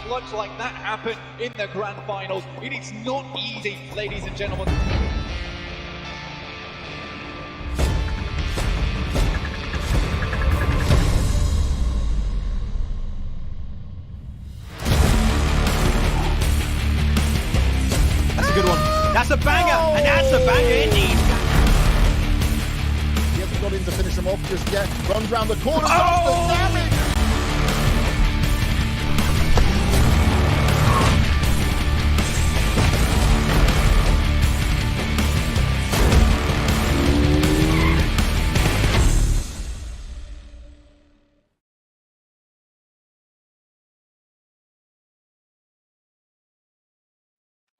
clutch like that happen in the grand finals. It is not easy, ladies and gentlemen. That's a good one. That's a banger, and that's a banger indeed. He hasn't got in to finish him off just yet. Runs round the corner. Oh! The damage.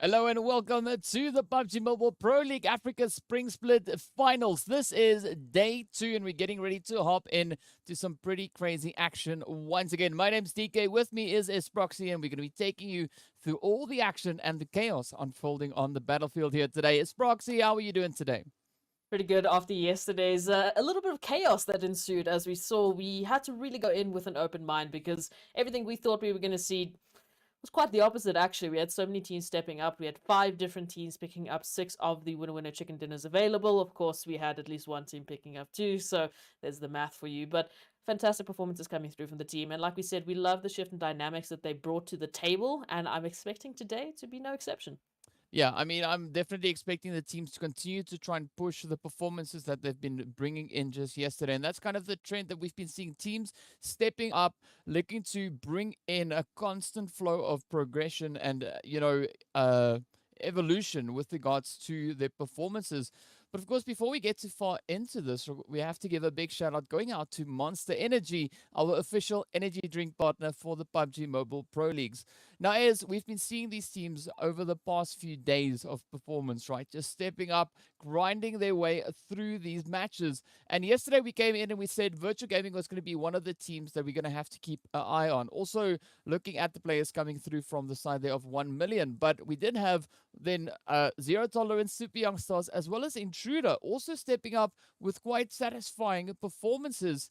Hello and welcome to the PUBG Mobile Pro League Africa Spring Split Finals. This is day 2 and we're getting ready to hop in to some pretty crazy action once again. My name's DK, with me is Esproxy, and we're going to be taking you through all the action and the chaos unfolding on the battlefield here today. Esproxy, how are you doing today? Pretty good after yesterday's a little bit of chaos that ensued. As we saw, we had to really go in with an open mind because everything we thought we were going to see was quite the opposite, actually. We had so many teams stepping up. We had 5 different teams picking up 6 of the winner chicken dinners available. Of course, we had at least 1 team picking up 2, so there's the math for you. But fantastic performances coming through from the team. And like we said, we love the shift in dynamics that they brought to the table, and I'm expecting today to be no exception. Yeah, I mean, I'm definitely expecting the teams to continue to try and push the performances that they've been bringing in just yesterday. And that's kind of the trend that we've been seeing, teams stepping up, looking to bring in a constant flow of progression and, evolution with regards to their performances. But of course, before we get too far into this, we have to give a big shout out going out to Monster Energy, our official energy drink partner for the PUBG Mobile Pro Leagues. Now, as we've been seeing these teams over the past few days of performance, right, just stepping up, grinding their way through these matches. And yesterday we came in and we said virtual gaming was going to be one of the teams that we're going to have to keep an eye on. Also looking at the players coming through from the side there of 1 million. But we did have then Zero Tolerance, Super Young Stars, as well as Intruder also stepping up with quite satisfying performances.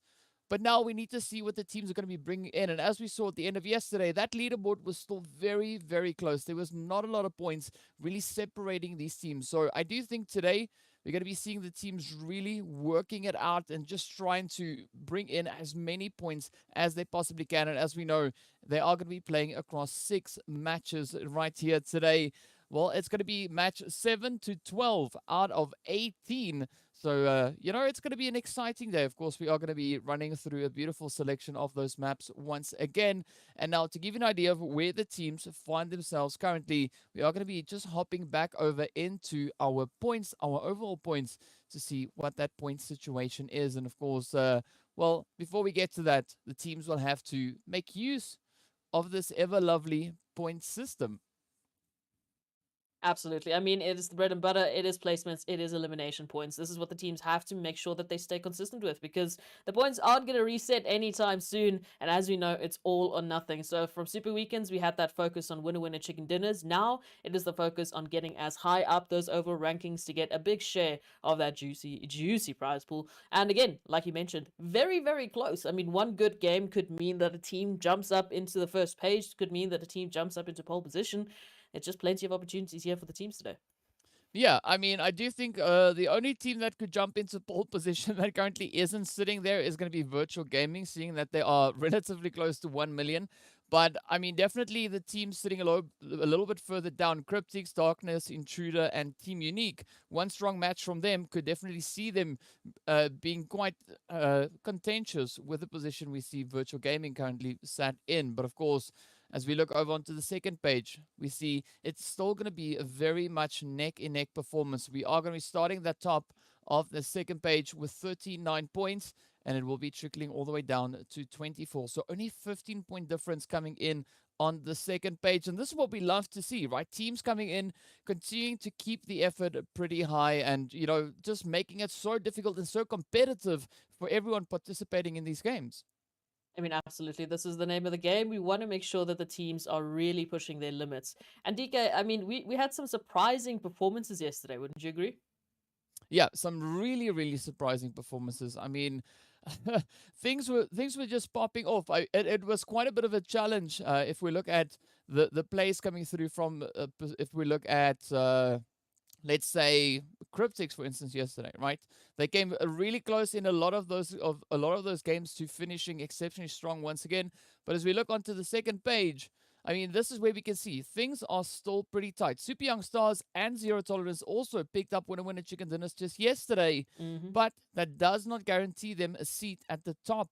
But now we need to see what the teams are going to be bringing in. And as we saw at the end of yesterday, that leaderboard was still very, very close. There was not a lot of points really separating these teams. So I do think today we're going to be seeing the teams really working it out and just trying to bring in as many points as they possibly can. And as we know, they are going to be playing across 6 matches right here today. Well, it's going to be match 7 to 12 out of 18. So, it's going to be an exciting day. Of course, we are going to be running through a beautiful selection of those maps once again. And now to give you an idea of where the teams find themselves currently, we are going to be just hopping back over into our points, our overall points, to see what that point situation is. And of course, before we get to that, the teams will have to make use of this ever lovely point system. Absolutely. I mean, it is the bread and butter. It is placements. It is elimination points. This is what the teams have to make sure that they stay consistent with, because the points aren't going to reset anytime soon. And as we know, it's all or nothing. So from Super Weekends, we had that focus on winner chicken dinners. Now it is the focus on getting as high up those overall rankings to get a big share of that juicy prize pool. And again, like you mentioned, very, very close. I mean, one good game could mean that a team jumps up into the first page, could mean that a team jumps up into pole position. It's just plenty of opportunities here for the teams today. Yeah, I mean, I do think the only team that could jump into pole position that currently isn't sitting there is going to be Virtual Gaming, seeing that they are relatively close to 1 million. But, I mean, definitely the teams sitting a little bit further down, Cryptics, Darkness, Intruder, and Team Unique, one strong match from them could definitely see them being quite contentious with the position we see Virtual Gaming currently sat in. But, of course, as we look over onto the second page, we see it's still going to be a very much neck-and-neck performance. We are going to be starting the top of the second page with 39 points, and it will be trickling all the way down to 24. So only 15-point difference coming in on the second page. And this is what we love to see, right? Teams coming in, continuing to keep the effort pretty high and, just making it so difficult and so competitive for everyone participating in these games. I mean, absolutely. This is the name of the game. We want to make sure that the teams are really pushing their limits. And DK, I mean, we had some surprising performances yesterday. Wouldn't you agree? Yeah, some really, really surprising performances. I mean, things were just popping off. It was quite a bit of a challenge if we look at the plays coming through from if we look at let's say Cryptics, for instance, yesterday, right? They came really close in a lot of those games to finishing exceptionally strong once again. But as we look onto the second page, I mean, this is where we can see things are still pretty tight. Super Young Stars and Zero Tolerance also picked up winner chicken dinners just yesterday, Hmm. but that does not guarantee them a seat at the top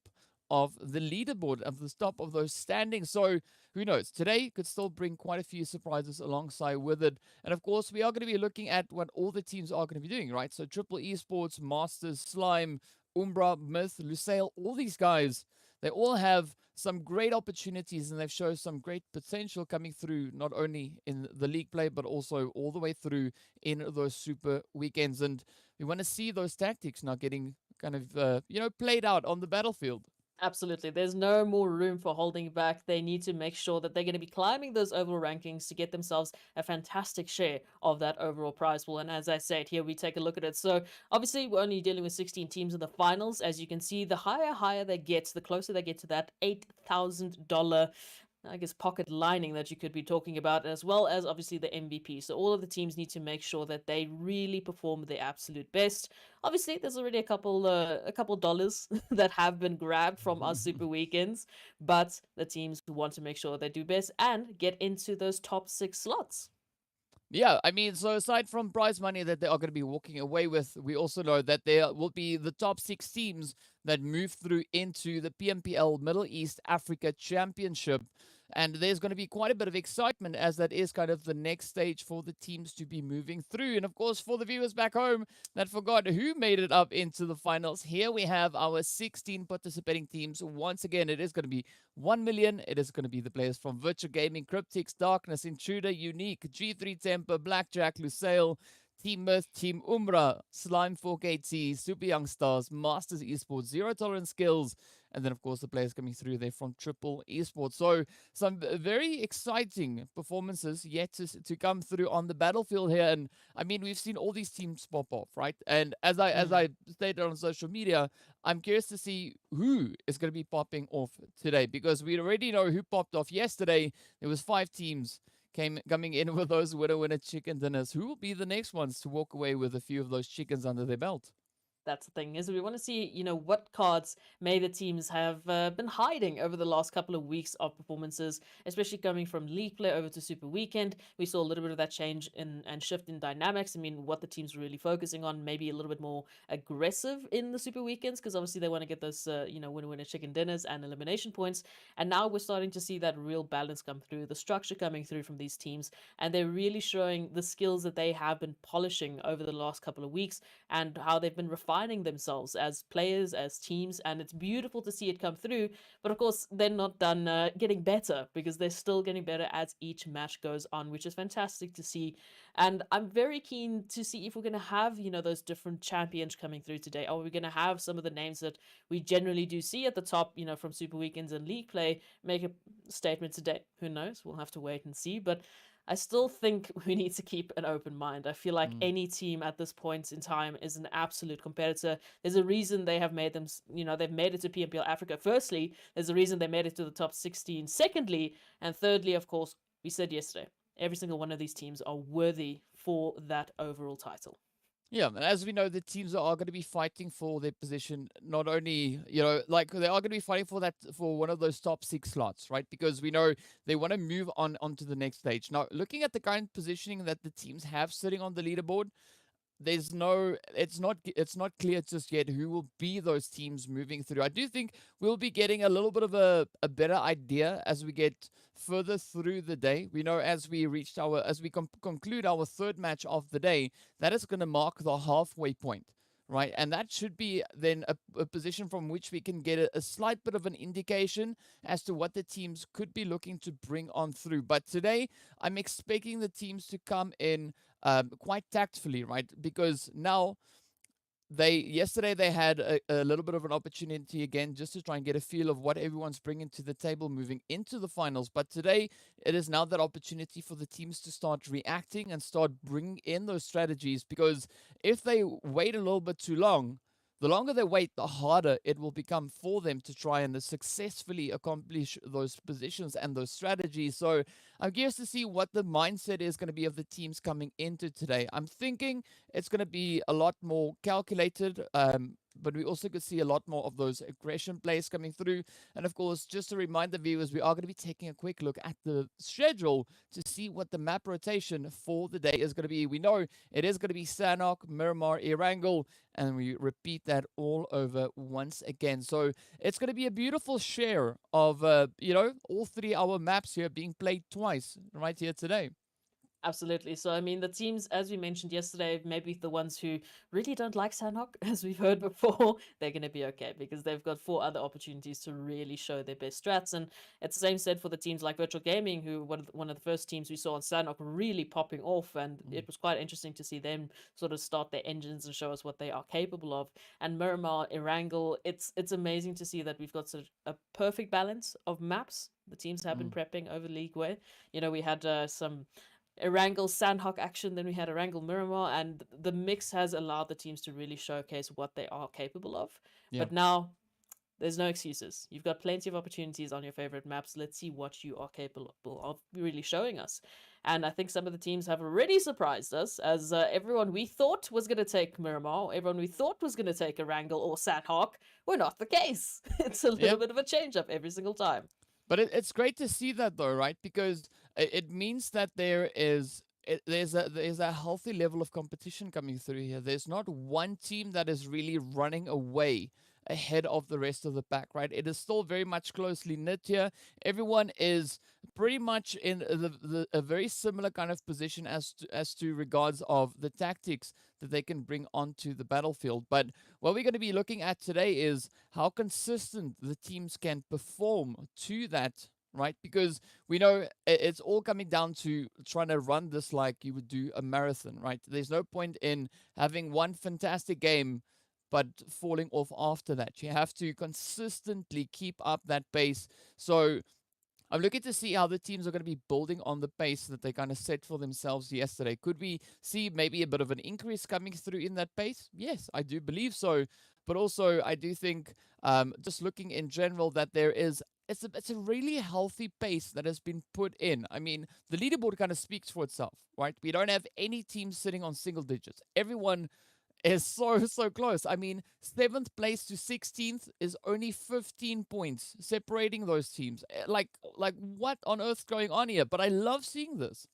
of the leaderboard, of the top of those standings. So who knows? Today could still bring quite a few surprises alongside with it. And of course, we are going to be looking at what all the teams are going to be doing, right? So Triple Esports, Masters, Slime, Umbra, Myth, Lusail, all these guys, they all have some great opportunities and they've shown some great potential coming through, not only in the league play, but also all the way through in those super weekends. And we want to see those tactics now getting kind of, played out on the battlefield. Absolutely. There's no more room for holding back. They need to make sure that they're going to be climbing those overall rankings to get themselves a fantastic share of that overall prize pool. And as I said, here we take a look at it. So obviously, we're only dealing with 16 teams in the finals. As you can see, the higher they get, the closer they get to that $8,000, I guess, pocket lining that you could be talking about, as well as obviously the MVP. So all of the teams need to make sure that they really perform their absolute best. Obviously, there's already a couple dollars that have been grabbed from our super weekends, but the teams want to make sure they do best and get into those top 6 slots. Yeah, I mean, so aside from prize money that they are going to be walking away with, we also know that there will be the top 6 teams that move through into the PMPL Middle East Africa Championship. And there's going to be quite a bit of excitement as that is kind of the next stage for the teams to be moving through. And of course, for the viewers back home that forgot who made it up into the finals, here we have our 16 participating teams. Once again, it is going to be 1 million. It is going to be the players from Virtual Gaming, Cryptics, Darkness, Intruder, Unique, G3 Temper, Blackjack, Lusail, Team Myth, Team Umbra, Slime 4KT, Super Young Stars, Masters Esports, Zero Tolerance Skills, and then, of course, the players coming through there from Triple Esports. So, some very exciting performances yet to come through on the battlefield here. And I mean, we've seen all these teams pop off, right? And as I stated on social media, I'm curious to see who is going to be popping off today, because we already know who popped off yesterday. There was 5 teams coming in with those winner chicken dinners. Who will be the next ones to walk away with a few of those chickens under their belt? That's the thing, is we want to see, what cards may the teams have been hiding over the last couple of weeks of performances, especially coming from League Play over to Super Weekend. We saw a little bit of that change and shift in dynamics. I mean, what the teams were really focusing on, maybe a little bit more aggressive in the Super Weekends, because obviously they want to get those, winner chicken dinners and elimination points. And now we're starting to see that real balance come through, the structure coming through from these teams, and they're really showing the skills that they have been polishing over the last couple of weeks and how they've been refining themselves as players, as teams, and it's beautiful to see it come through. But of course, they're not done getting better, because they're still getting better as each match goes on, which is fantastic to see. And I'm very keen to see if we're going to have, those different champions coming through today. Are we going to have some of the names that we generally do see at the top, from Super Weekends and League Play, make a statement today? Who knows? We'll have to wait and see. But I still think we need to keep an open mind. I feel like any team at this point in time is an absolute competitor. There's a reason they have made them, they've made it to PMPL Africa. Firstly, there's a reason they made it to the top 16. Secondly, and thirdly, of course, we said yesterday, every single one of these teams are worthy for that overall title. Yeah, and as we know, the teams are going to be fighting for their position. Not only, like they are going to be fighting for one of those top 6 slots, right? Because we know they want to move onto the next stage. Now, looking at the current positioning that the teams have sitting on the leaderboard, it's not clear just yet who will be those teams moving through. I do think we'll be getting a little bit of a better idea as we get further through the day. We know as we conclude our third match of the day, that is going to mark the halfway point, right? And that should be then a position from which we can get a slight bit of an indication as to what the teams could be looking to bring on through. But today, I'm expecting the teams to come in quite tactfully, right? Because now yesterday they had a little bit of an opportunity again just to try and get a feel of what everyone's bringing to the table moving into the finals. But today it is now that opportunity for the teams to start reacting and start bringing in those strategies, because if they wait a little bit too long, the longer they wait, the harder it will become for them to try and successfully accomplish those positions and those strategies. So I'm curious to see what the mindset is going to be of the teams coming into today. I'm thinking it's going to be a lot more calculated, but we also could see a lot more of those aggression plays coming through. And of course, just to remind the viewers, we are going to be taking a quick look at the schedule to see what the map rotation for the day is going to be. We know it is going to be Sanhok, Miramar, Erangel, and we repeat that all over once again. So it's going to be a beautiful share of, all 3 hour maps here being played twice right here today. Absolutely. So, I mean, the teams, as we mentioned yesterday, maybe the ones who really don't like Sanhok, as we've heard before, they're going to be okay because they've got 4 other opportunities to really show their best strats. And it's the same said for the teams like Virtual Gaming, who one of the first teams we saw on Sanhok really popping off. And it was quite interesting to see them sort of start their engines and show us what they are capable of. And Miramar, Erangel, it's amazing to see that we've got sort of a perfect balance of maps. The teams have been prepping over League Way. You know, we had some Erangel Sanhok action, then we had Erangel Miramar, and the mix has allowed the teams to really showcase what they are capable of. Yeah. But now there's no excuses. You've got plenty of opportunities on your favorite maps. Let's see what you are capable of really showing us. And I think some of the teams have already surprised us, as everyone we thought was going to take Miramar, everyone we thought was going to take Erangel or Sanhok, were not the case. It's a little bit of a change up every single time. But it's great to see that though, right? Because it means that there's a healthy level of competition coming through here. There's not one team that is really running away ahead of the rest of the pack, right? It is still very much closely knit here. Everyone is pretty much in a very similar kind of position as to regards of the tactics that they can bring onto the battlefield. But what we're going to be looking at today is how consistent the teams can perform to that, right? Because we know it's all coming down to trying to run this like you would do a marathon, right? There's no point in having one fantastic game but falling off after that. You have to consistently keep up that pace. So I'm looking to see how the teams are going to be building on the pace that they kind of set for themselves yesterday. Could we see maybe a bit of an increase coming through in that pace? Yes, I do believe so. But also, I do think, just looking in general, that it's a really healthy pace that has been put in. I mean, the leaderboard kind of speaks for itself, right? We don't have any teams sitting on single digits. Everyone is so close. I mean, 7th place to 16th is only 15 points separating those teams. Like what on earth's going on here? But I love seeing this.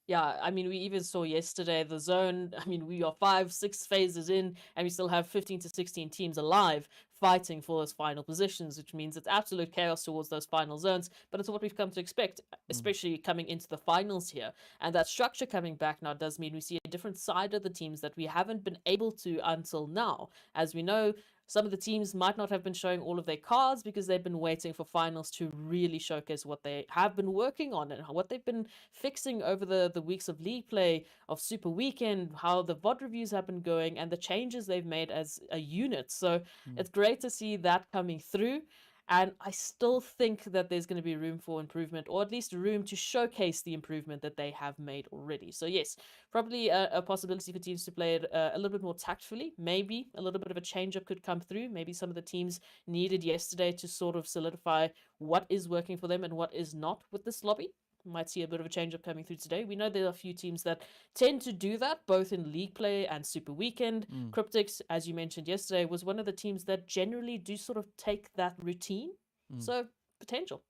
Yeah, I mean, we even saw yesterday the zone. I mean, we are 5-6 phases in, and we still have 15 to 16 teams alive fighting for those final positions, which means it's absolute chaos towards those final zones. But it's what we've come to expect, especially coming into the finals here. And that structure coming back now does mean we see a different side of the teams that we haven't been able to until now. As we know, some of the teams might not have been showing all of their cards because they've been waiting for finals to really showcase what they have been working on and what they've been fixing over the weeks of league play, of Super Weekend, how the VOD reviews have been going, and the changes they've made as a unit. So it's great to see that coming through. And I still think that there's going to be room for improvement, or at least room to showcase the improvement that they have made already. So yes, probably a possibility for teams to play it a little bit more tactfully. Maybe a little bit of a change-up could come through. Maybe some of the teams needed yesterday to sort of solidify what is working for them and what is not with this lobby. Might see a bit of a change-up coming through today. We know there are a few teams that tend to do that, both in League Play and Super Weekend. Cryptics, as you mentioned yesterday, was one of the teams that generally do sort of take that routine. So, potential.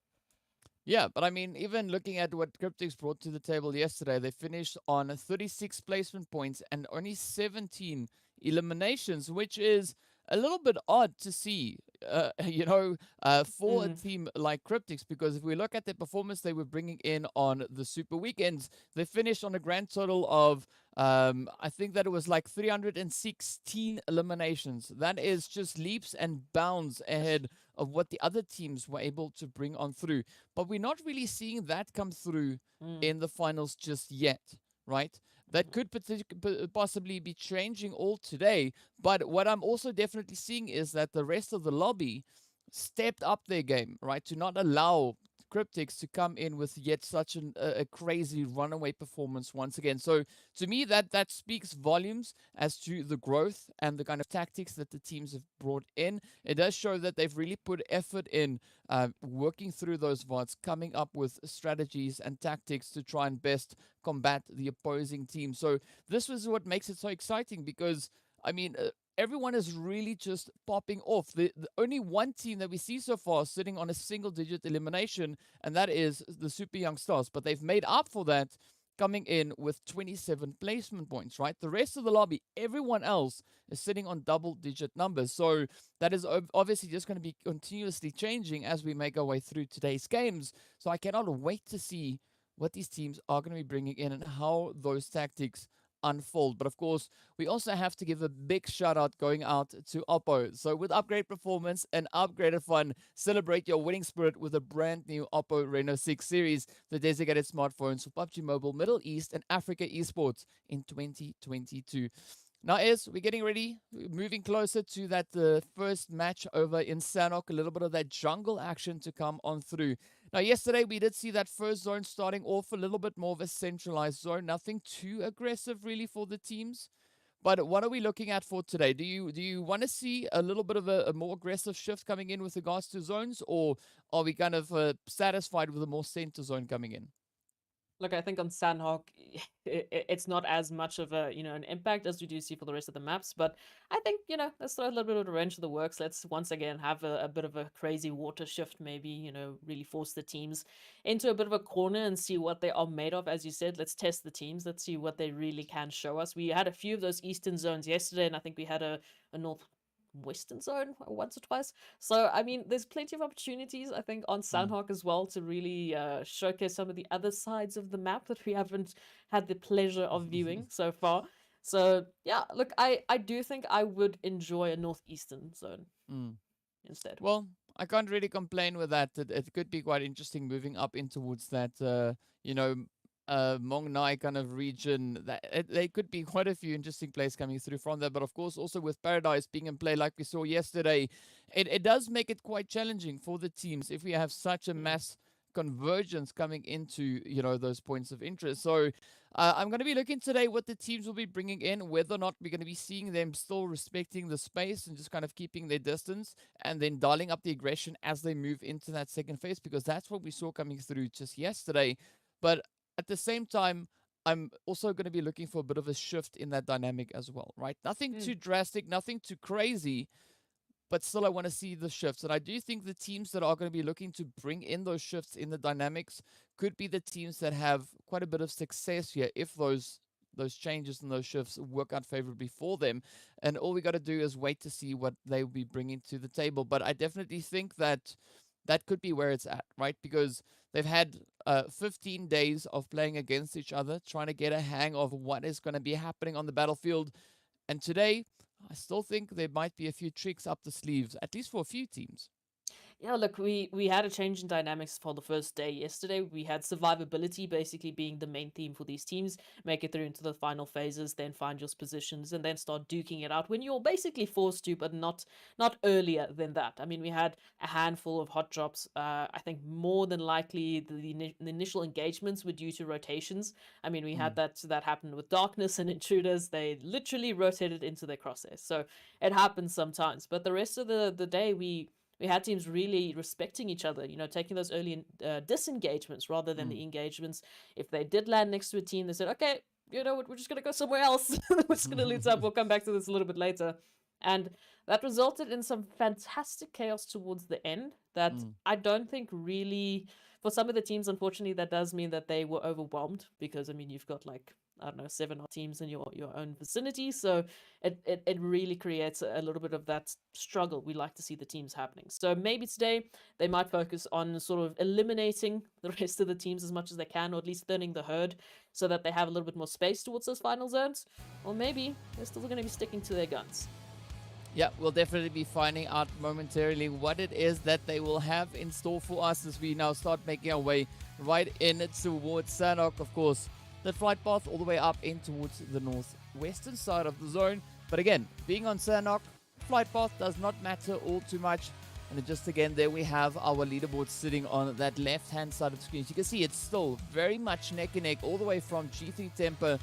Yeah, but I mean, even looking at what Cryptics brought to the table yesterday, they finished on 36 placement points and only 17 eliminations, which is a little bit odd to see, for a team like Cryptics, because if we look at their performance they were bringing in on the Super Weekends, they finished on a grand total of, I think that it was like 316 eliminations. That is just leaps and bounds ahead of what the other teams were able to bring on through. But we're not really seeing that come through in the finals just yet, right? That could possibly be changing all today. But what I'm also definitely seeing is that the rest of the lobby stepped up their game, right? To not allow Cryptics to come in with yet such a crazy runaway performance once again. So to me, that speaks volumes as to the growth and the kind of tactics that the teams have brought in. It does show that they've really put effort in working through those VODs, coming up with strategies and tactics to try and best combat the opposing team. So this was what makes it so exciting because, I mean, everyone is really just popping off. The only one team that we see so far sitting on a single-digit elimination, and that is the Super Young Stars. But they've made up for that coming in with 27 placement points, right? The rest of the lobby, everyone else is sitting on double-digit numbers. So that is obviously just going to be continuously changing as we make our way through today's games. So I cannot wait to see what these teams are going to be bringing in and how those tactics unfold. But of course, we also have to give a big shout out going out to Oppo. So with upgrade performance and upgraded fun, celebrate your winning spirit with a brand new Oppo Reno 6 series, the designated smartphones for PUBG Mobile, Middle East and Africa esports in 2022. Now, we're getting ready, moving closer to that first match over in Sanhok, a little bit of that jungle action to come on through. Now, yesterday we did see that first zone starting off a little bit more of a centralized zone, nothing too aggressive really for the teams. But what are we looking at for today? Do you want to see a little bit of a more aggressive shift coming in with regards to zones, or are we kind of satisfied with a more center zone coming in? Look, I think on Sanhok, it's not as much of a, an impact as we do see for the rest of the maps. But I think, let's throw a little bit of a wrench to the works. Let's once again have a bit of a crazy water shift, maybe, really force the teams into a bit of a corner and see what they are made of. As you said, let's test the teams. Let's see what they really can show us. We had a few of those eastern zones yesterday, and I think we had a northwestern zone once or twice. So, I mean, there's plenty of opportunities, I think, on Sanhok as well to really showcase some of the other sides of the map that we haven't had the pleasure of viewing so far. So, yeah, look, I do think I would enjoy a northeastern zone instead. Well, I can't really complain with that. It could be quite interesting moving up in towards that, Mong Nai kind of region. There could be quite a few interesting plays coming through from there. But of course, also with Paradise being in play like we saw yesterday, it does make it quite challenging for the teams if we have such a mass convergence coming into, those points of interest. So I'm going to be looking today what the teams will be bringing in, whether or not we're going to be seeing them still respecting the space and just kind of keeping their distance and then dialing up the aggression as they move into that second phase, because that's what we saw coming through just yesterday. But at the same time, I'm also going to be looking for a bit of a shift in that dynamic as well, right? Nothing too drastic, nothing too crazy, but still I want to see the shifts. And I do think the teams that are going to be looking to bring in those shifts in the dynamics could be the teams that have quite a bit of success here if those changes and those shifts work out favorably for them. And all we got to do is wait to see what they will be bringing to the table. But I definitely think that could be where it's at, right? Because they've had 15 days of playing against each other, trying to get a hang of what is going to be happening on the battlefield. And today, I still think there might be a few tricks up the sleeves, at least for a few teams. Yeah, look, we had a change in dynamics for the first day yesterday. We had survivability basically being the main theme for these teams. Make it through into the final phases, then find your positions, and then start duking it out when you're basically forced to, but not earlier than that. I mean, we had a handful of hot drops. I think more than likely the initial engagements were due to rotations. I mean, we had that happen with Darkness and Intruders. They literally rotated into their crosshairs. So it happens sometimes. But the rest of the day, we had teams really respecting each other, taking those early disengagements rather than the engagements. If they did land next to a team, they said, okay, you know what, we're just going to go somewhere else. We're just going to loot up. We'll come back to this a little bit later. And that resulted in some fantastic chaos towards the end that I don't think really, for some of the teams, unfortunately, that does mean that they were overwhelmed because, I mean, you've got 7 teams in your own vicinity. So it really creates a little bit of that struggle we like to see the teams happening. So maybe today they might focus on sort of eliminating the rest of the teams as much as they can, or at least thinning the herd so that they have a little bit more space towards those final zones. Or maybe they're still going to be sticking to their guns. Yeah, we'll definitely be finding out momentarily what it is that they will have in store for us as we now start making our way right in towards Sanhok, of course. The flight path all the way up in towards the northwestern side of the zone. But again, being on Sanhok, flight path does not matter all too much. And just again, there we have our leaderboard sitting on that left-hand side of the screen. As you can see, it's still very much neck and neck, all the way from G3 Temper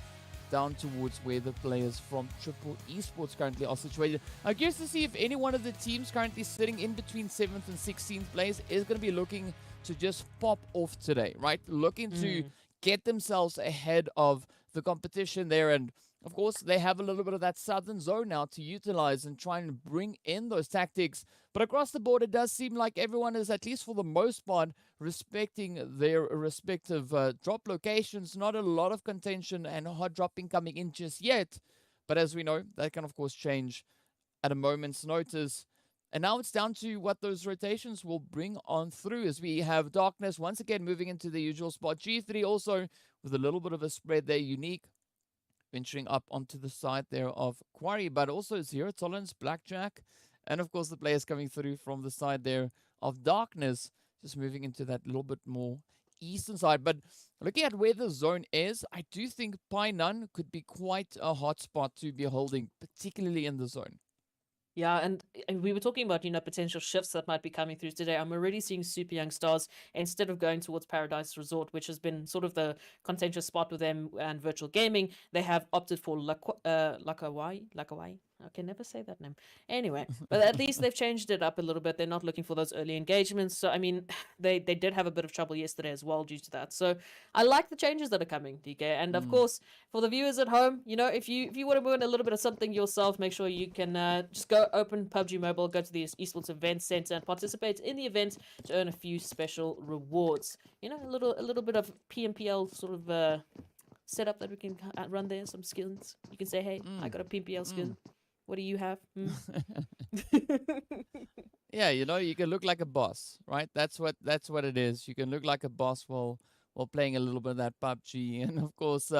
down towards where the players from Triple Esports currently are situated. I'm curious to see if any one of the teams currently sitting in between 7th and 16th place is going to be looking to just pop off today, right? Looking to get themselves ahead of the competition there. And of course, they have a little bit of that southern zone now to utilize and try and bring in those tactics. But across the board, it does seem like everyone is, at least for the most part, respecting their respective drop locations. Not a lot of contention and hard dropping coming in just yet. But as we know, that can, of course, change at a moment's notice. And now it's down to what those rotations will bring on through, as we have Darkness once again moving into the usual spot. G3 also with a little bit of a spread there, Unique venturing up onto the side there of Quarry, but also Zero Tolerance, Blackjack, and of course the players coming through from the side there of Darkness, just moving into that little bit more eastern side. But looking at where the zone is, I do think Painan could be quite a hot spot to be holding, particularly in the zone. Yeah, and we were talking about, potential shifts that might be coming through today. I'm already seeing Super Young Stars, instead of going towards Paradise Resort, which has been sort of the contentious spot with them and virtual gaming, they have opted for Lakawai. I can never say that name. Anyway, but at least they've changed it up a little bit. They're not looking for those early engagements. So, I mean, they did have a bit of trouble yesterday as well due to that. So I like the changes that are coming, DK. And of course, for the viewers at home, if you want to win a little bit of something yourself, make sure you can just go open PUBG Mobile, go to the Esports Event Center and participate in the event to earn a few special rewards. A little bit of PMPL sort of setup that we can run there, some skins. You can say, hey, I got a PMPL skin. What do you have? Yeah, you can look like a boss, right? That's what it is. You can look like a boss while playing a little bit of that PUBG, and of course,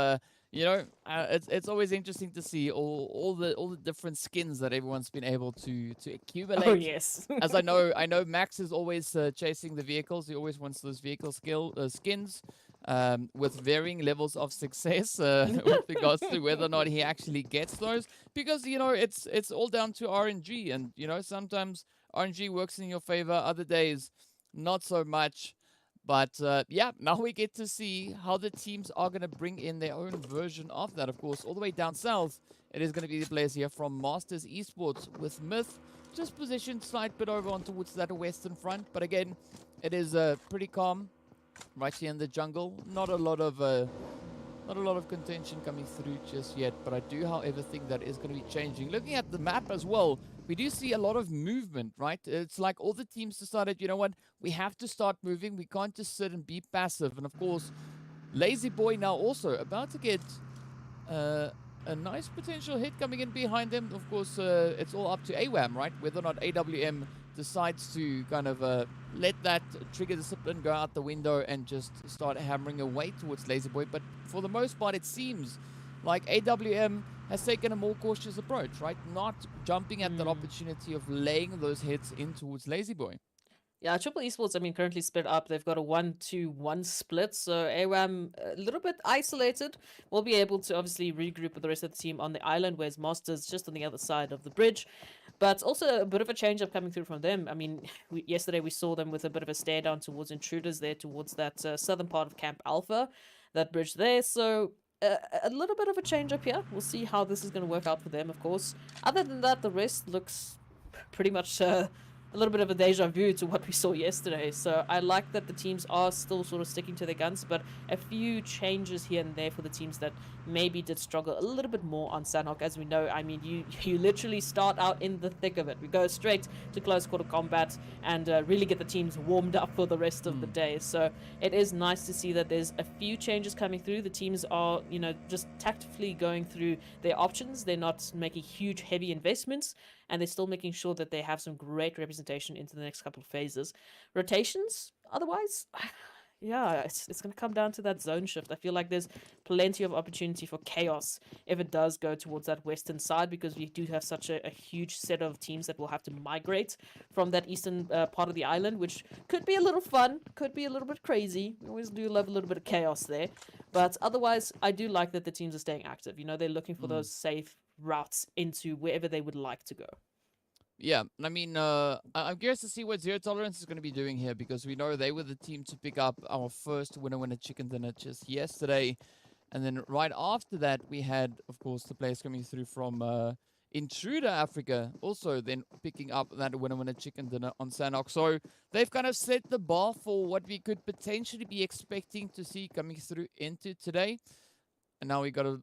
it's always interesting to see all the different skins that everyone's been able to accumulate. Oh yes. As I know Max is always chasing the vehicles. He always wants those vehicle skins. With varying levels of success with regards to whether or not he actually gets those, because it's all down to RNG, and sometimes RNG works in your favor, other days not so much. But yeah, now we get to see how the teams are going to bring in their own version of that. Of course, all the way down south, it is going to be the players here from Masters Esports with Myth, just positioned slight bit over on towards that western front. But again, it is pretty calm right here in the jungle. Not a lot of contention coming through just yet, but I do, however, think that is going to be changing. Looking at the map as well, we do see a lot of movement, right? It's like all the teams decided, you know what, we have to start moving. We can't just sit and be passive. And of course, Lazy Boy now also about to get a nice potential hit coming in behind him. Of course, it's all up to AWAM, right? Whether or not AWM decides to kind of let that trigger discipline go out the window and just start hammering away towards Lazy Boy. But for the most part, it seems like AWM has taken a more cautious approach, right? Not jumping at that opportunity of laying those hits in towards Lazy Boy. Yeah, Triple Esports, currently split up. They've got a 1-2-1 split, so AWAM, a little bit isolated, will be able to obviously regroup with the rest of the team on the island, whereas Masters just on the other side of the bridge. But also a bit of a change-up coming through from them. Yesterday we saw them with a bit of a stare down towards Intruders there, towards that southern part of Camp Alpha, that bridge there. So a little bit of a change-up here. We'll see how this is going to work out for them, of course. Other than that, the rest looks pretty much a little bit of a deja vu to what we saw yesterday. So I like that the teams are still sort of sticking to their guns, but a few changes here and there for the teams that maybe did struggle a little bit more on Sanhok. As we know, you literally start out in the thick of it. We go straight to close quarter combat and really get the teams warmed up for the rest of the day. So it is nice to see that there's a few changes coming through. The teams are, just tactfully going through their options. They're not making huge, heavy investments, and they're still making sure that they have some great representation into the next couple of phases. Rotations, otherwise, yeah, it's going to come down to that zone shift. I feel like there's plenty of opportunity for chaos if it does go towards that western side, because we do have such a huge set of teams that will have to migrate from that eastern part of the island, which could be a little fun, could be a little bit crazy. We always do love a little bit of chaos there. But otherwise, I do like that the teams are staying active. They're looking for those safe routes into wherever they would like to go. Yeah, I mean, I'm curious to see what Zero Tolerance is going to be doing here because we know they were the team to pick up our first winner chicken dinner just yesterday. And then right after that, we had, of course, the players coming through from Intruder Africa, also then picking up that winner chicken dinner on Sanhok. So they've kind of set the bar for what we could potentially be expecting to see coming through into today. And now we got to,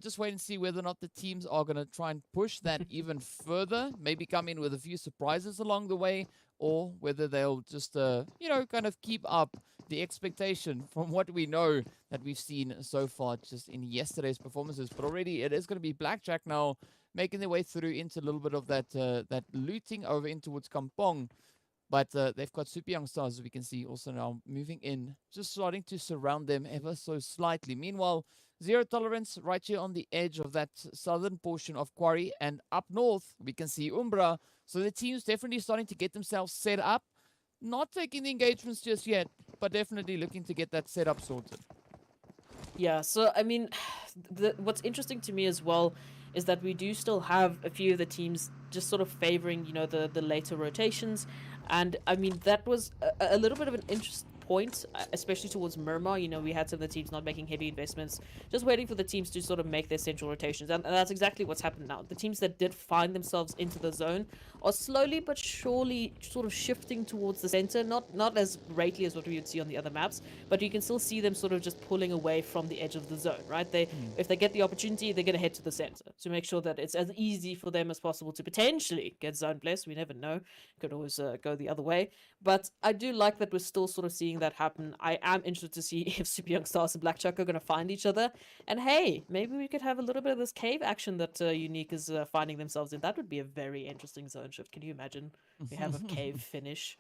just wait and see whether or not the teams are going to try and push that even further. Maybe come in with a few surprises along the way, or whether they'll just, kind of keep up the expectation from what we know that we've seen so far just in yesterday's performances. But already it is going to be Blackjack now making their way through into a little bit of that looting over in towards Kampong. But they've got Super Young Stars, as we can see, also now moving in, just starting to surround them ever so slightly. Meanwhile, Zero Tolerance right here on the edge of that southern portion of Quarry, and up north, we can see Umbra. So the team's definitely starting to get themselves set up. Not taking the engagements just yet, but definitely looking to get that setup sorted. Yeah, so I mean, what's interesting to me as well is that we do still have a few of the teams just sort of favoring, the later rotations. And I mean, that was a little bit of an interesting point, especially towards Miramar. We had some of the teams not making heavy investments, just waiting for the teams to sort of make their central rotations. And that's exactly what's happened now. The teams that did find themselves into the zone are slowly but surely sort of shifting towards the center, not as greatly as what we would see on the other maps, but you can still see them sort of just pulling away from the edge of the zone, right? If they get the opportunity, they're going to head to the center to make sure that it's as easy for them as possible to potentially get zone blessed. We never know. Could always go the other way. But I do like that we're still sort of seeing that happen. I am interested to see if Super Young Stars and Blackjack are going to find each other. And hey, maybe we could have a little bit of this cave action that Unique is finding themselves in. That would be a very interesting zone shift. Can you imagine? We have a cave finish.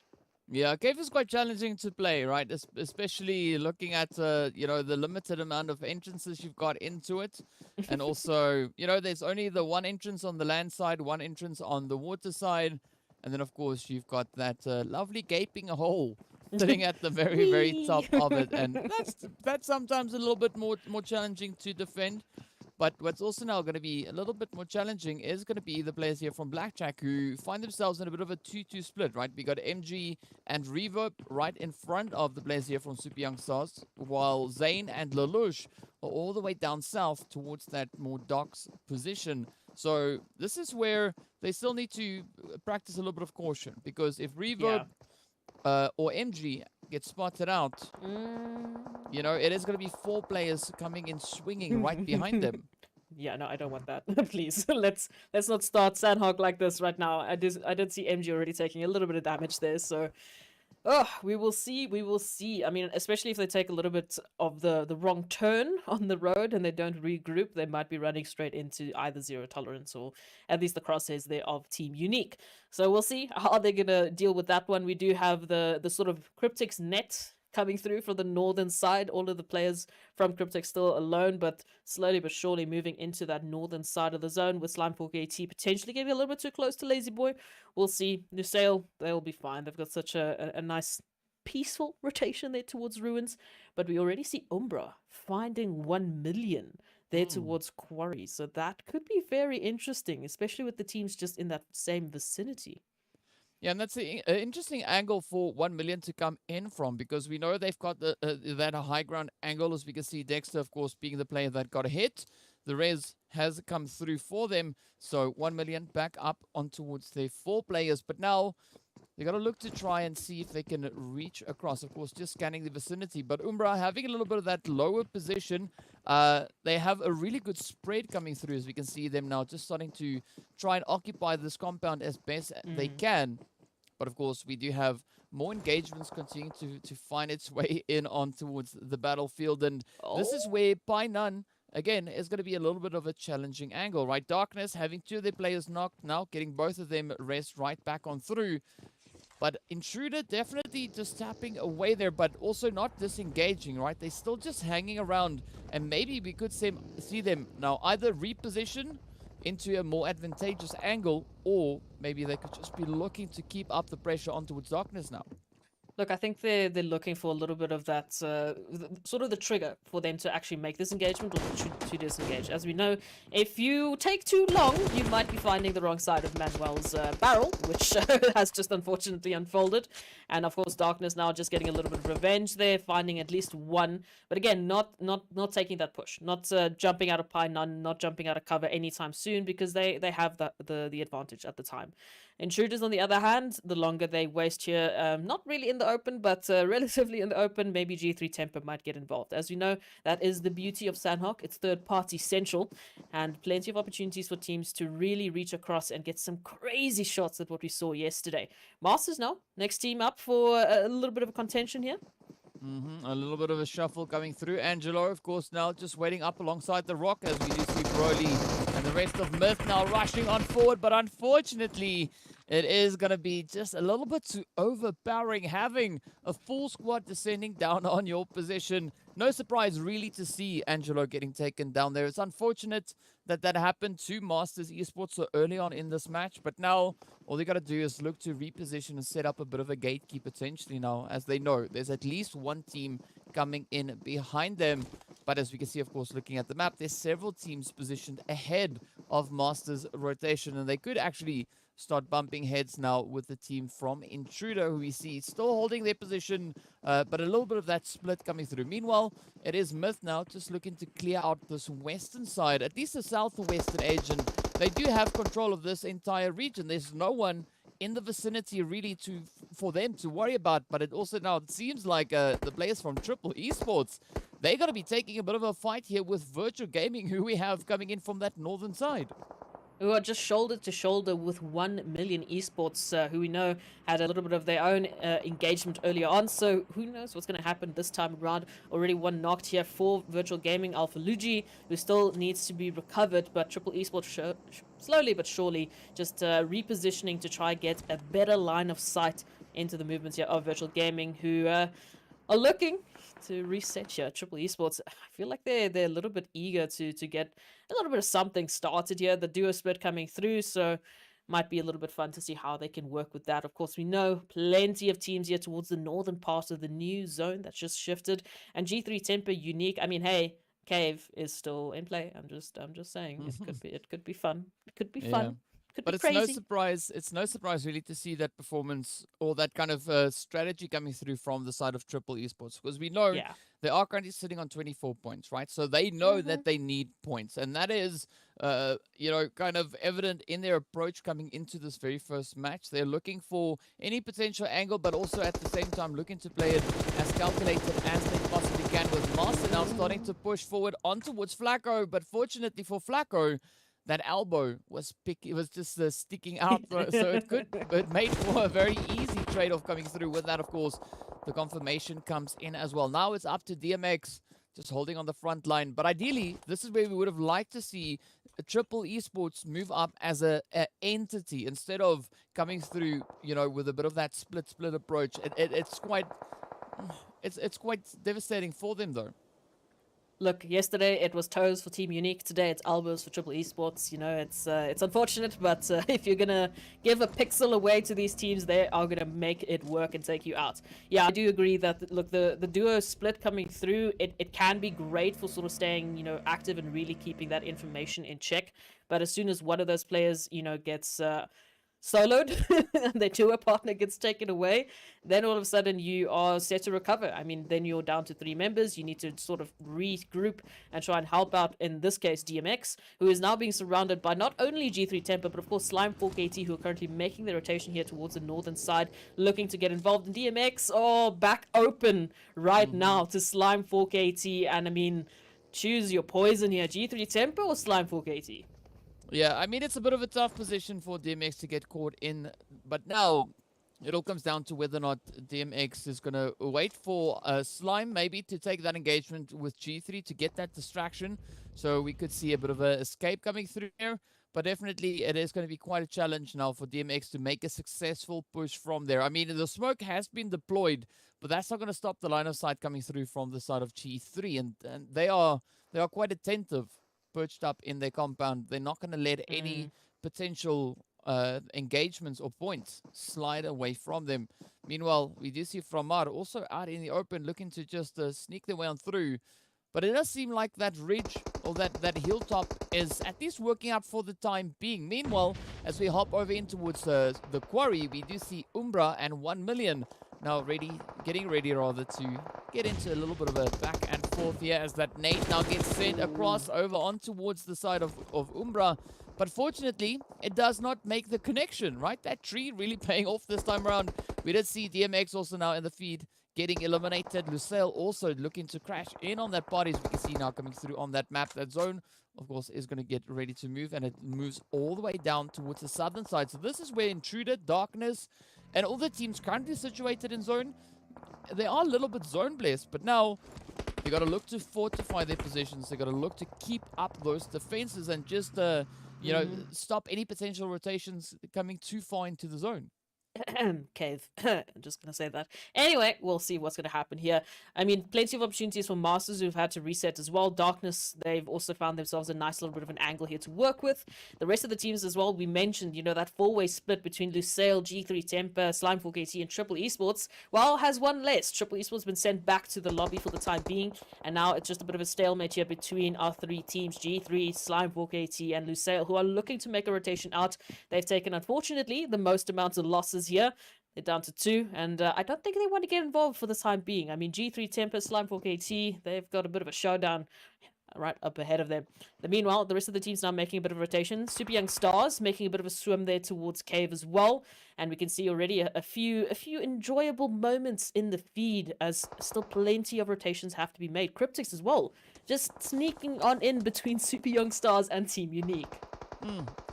Yeah, cave is quite challenging to play, right? Especially looking at, the limited amount of entrances you've got into it. And also, there's only the one entrance on the land side, one entrance on the water side. And then, of course, you've got that lovely gaping hole sitting at the very, very top of it. And that's sometimes a little bit more challenging to defend. But what's also now going to be a little bit more challenging is going to be the players here from Blackjack who find themselves in a bit of a 2-2 split, right? We got MG and Reverb right in front of the players here from Super Young Stars, while Zane and Lelouch are all the way down south towards that more docks position. So this is where they still need to practice a little bit of caution, because if Reverb or MG gets spotted out, it is going to be 4 players coming in swinging right behind them. Yeah, no, I don't want that. Please, let's not start Sanhok like this right now. I did see MG already taking a little bit of damage there, so we will see. I mean, especially if they take a little bit of the wrong turn on the road and they don't regroup, they might be running straight into either Zero Tolerance or at least the crosshairs there of Team Unique. So we'll see how they're gonna deal with that one. We do have the sort of Cryptics net coming through from the northern side. All of the players from Cryptics still alone, but slowly but surely moving into that northern side of the zone, with Slime4 AT potentially getting a little bit too close to Lazy Boy. We'll see. Lusail, they'll be fine. They've got such a nice peaceful rotation there towards Ruins, but we already see Umbra finding 1 million there towards Quarry, so that could be very interesting, especially with the teams just in that same vicinity. Yeah, and that's an interesting angle for 1 million to come in from, because we know they've got that high ground angle, as we can see Dexter, of course, being the player that got a hit. The res has come through for them, so 1 million back up on towards their 4 players. But now they got to look to try and see if they can reach across, of course, just scanning the vicinity. But Umbra having a little bit of that lower position. They have a really good spread coming through, as we can see them now just starting to try and occupy this compound as best they can. But of course, we do have more engagements continuing to find its way in on towards the battlefield. And this is where by none, again, is going to be a little bit of a challenging angle, right? Darkness having 2 of their players knocked now, getting both of them rest right back on through. But Intruder definitely just tapping away there, but also not disengaging, right? They're still just hanging around. And maybe we could see them now either reposition into a more advantageous angle, or maybe they could just be looking to keep up the pressure on towards Darkness now. Look, I think they're looking for a little bit of that sort of the trigger for them to actually make this engagement or to disengage. As we know, if you take too long, you might be finding the wrong side of Manuel's barrel, which has just unfortunately unfolded. And of course, Darkness now just getting a little bit of revenge there, finding at least one. But again, not taking that push, not jumping out of pine, not jumping out of cover anytime soon, because they have the advantage at the time. Intruders, on the other hand, the longer they waste here, not really in the open, but relatively in the open, maybe G3 Temper might get involved. As we know, that is the beauty of Sanhok. It's third-party central, and plenty of opportunities for teams to really reach across and get some crazy shots at what we saw yesterday. Masters now, next team up for a little bit of a contention here. A little bit of a shuffle coming through. Angelo, of course, now just waiting up alongside the rock as we do see Broly and the rest of Myth now rushing on forward. But unfortunately, it is going to be just a little bit too overpowering, having a full squad descending down on your position. No surprise, really, to see Angelo getting taken down there. It's unfortunate that that happened to Masters Esports so early on in this match. But now, all they got to do is look to reposition and set up a bit of a gatekeep potentially now, as they know there's at least one team coming in behind them. But as we can see, of course, looking at the map, there's several teams positioned ahead of Masters rotation, and they could actually start bumping heads now with the team from Intruder, who we see still holding their position, but a little bit of that split coming through. Meanwhile, it is Myth now just looking to clear out this western side, at least the southwestern edge, and they do have control of this entire region. There's no one in the vicinity really for them to worry about, but it also now seems like the players from Triple Esports, they're going to be taking a bit of a fight here with Virtual Gaming, who we have coming in from that northern side. Who are just shoulder to shoulder with 1 million esports, who we know had a little bit of their own engagement earlier on. So who knows what's going to happen this time around. Already one knocked here for Virtual Gaming, Alpha Luigi, who still needs to be recovered. But Triple Esports slowly but surely just repositioning to try get a better line of sight into the movements here of Virtual Gaming, who are looking to reset here. Triple Esports, I feel like they're a little bit eager to get a little bit of something started here. The duo split coming through, so might be a little bit fun to see how they can work with that. Of course, we know plenty of teams here towards the northern part of the new zone that's just shifted. And G3 Temper unique. I mean, hey, Cave is still in play. I'm just saying it could be fun. It could be fun. But it's no surprise. It's no surprise really to see that performance or that kind of strategy coming through from the side of Triple Esports, because we know they are currently sitting on 24 points, right? So they know that they need points, and that is, you know, kind of evident in their approach coming into this very first match. They're looking for any potential angle, but also at the same time looking to play it as calculated as they possibly can. With Master now starting to push forward on towards Flacco, but fortunately for Flacco, that elbow was just sticking out, so it made for a very easy trade-off coming through. With that, of course, the confirmation comes in as well. Now it's up to DMX, just holding on the front line. But ideally, this is where we would have liked to see Triple Esports move up as a entity instead of coming through, you know, with a bit of that split approach. It's quite devastating for them, though. Look, yesterday it was toes for Team Unique. Today it's elbows for Triple Esports. You know, it's unfortunate, but if you're gonna give a pixel away to these teams, they are gonna make it work and take you out. Yeah, I do agree that look, the duo split coming through, it can be great for sort of staying, you know, active and really keeping that information in check. But as soon as one of those players, you know, gets soloed and their duo partner gets taken away, then all of a sudden you are set to recover. I mean, then you're down to 3 members. You need to sort of regroup and try and help out, in this case DMX, who is now being surrounded by not only G3 Temper, but of course Slime 4KT, who are currently making the rotation here towards the northern side, looking to get involved in DMX. Oh, back open right now to Slime 4KT, and I mean, choose your poison here, G3 Temper or Slime 4KT? Yeah, I mean, it's a bit of a tough position for DMX to get caught in, but now it all comes down to whether or not DMX is going to wait for Slime maybe to take that engagement with G3 to get that distraction. So we could see a bit of an escape coming through here, but definitely it is going to be quite a challenge now for DMX to make a successful push from there. I mean, the smoke has been deployed, but that's not going to stop the line of sight coming through from the side of G3, and they are quite attentive, perched up in their compound. They're not going to let any potential engagements or points slide away from them. Meanwhile, we do see Miramar also out in the open looking to just sneak their way on through. But it does seem like that ridge or that hilltop is at least working out for the time being. Meanwhile, as we hop over in towards the quarry, we do see Umbra and 1 million now getting ready rather to get into a little bit of a back and forth here as that nade now gets sent across over on towards the side of Umbra. But fortunately, it does not make the connection, right? That tree really paying off this time around. We did see DMX also now in the feed getting eliminated. Lusail also looking to crash in on that party, as we can see now coming through on that map. That zone, of course, is going to get ready to move, and it moves all the way down towards the southern side. So this is where Intruder, Darkness, and all the teams currently situated in zone, they are a little bit zone blessed, but now they got to look to fortify their positions. They got to look to keep up those defenses and just, you know, stop any potential rotations coming too far into the zone. Cave. I'm just gonna say that. Anyway, we'll see what's gonna happen here. I mean, plenty of opportunities for Masters who've had to reset as well. Darkness, they've also found themselves a nice little bit of an angle here to work with. The rest of the teams as well, we mentioned, you know, that four-way split between Lusail, G3 Temper, Slime4KT, and Triple Esports, well, has one less. Triple Esports been sent back to the lobby for the time being, and now it's just a bit of a stalemate here between our three teams, G3, Slime4KT, and Lusail, who are looking to make a rotation out. They've taken, unfortunately, the most amounts of losses here. They're down to 2, and I don't think they want to get involved for the time being. I mean, G3 Temper, Slime4KT, they've got a bit of a showdown right up ahead of them. Meanwhile, the rest of the team's now making a bit of a rotation. Super Young Stars making a bit of a swim there towards Cave as well, and we can see already a few enjoyable moments in the feed, as still plenty of rotations have to be made. Cryptics as well, just sneaking on in between Super Young Stars and Team Unique.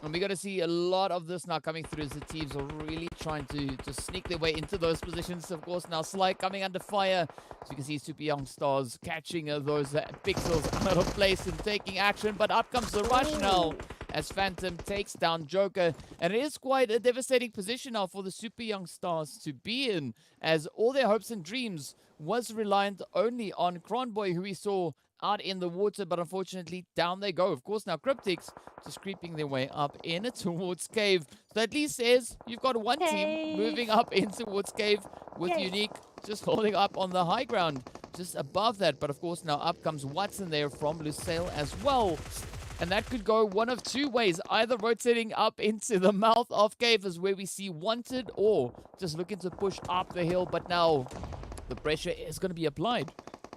And we got to see a lot of this now coming through as the teams are really trying to sneak their way into those positions. Of course, now Sly coming under fire. As you can see, Super Young Stars catching those pixels out of place and taking action. But up comes the rush now as Phantom takes down Joker. And it is quite a devastating position now for the Super Young Stars to be in, as all their hopes and dreams was reliant only on Cronboy, who we saw out in the water, but unfortunately down they go. Of course, now Cryptics just creeping their way up in towards Cave. So at least says you've got one team moving up in towards Cave with Unique just holding up on the high ground just above that. But of course, now up comes Watson there from Lusail as well. And that could go one of two ways, either rotating up into the mouth of Cave is where we see Wanted, or just looking to push up the hill. But now the pressure is going to be applied.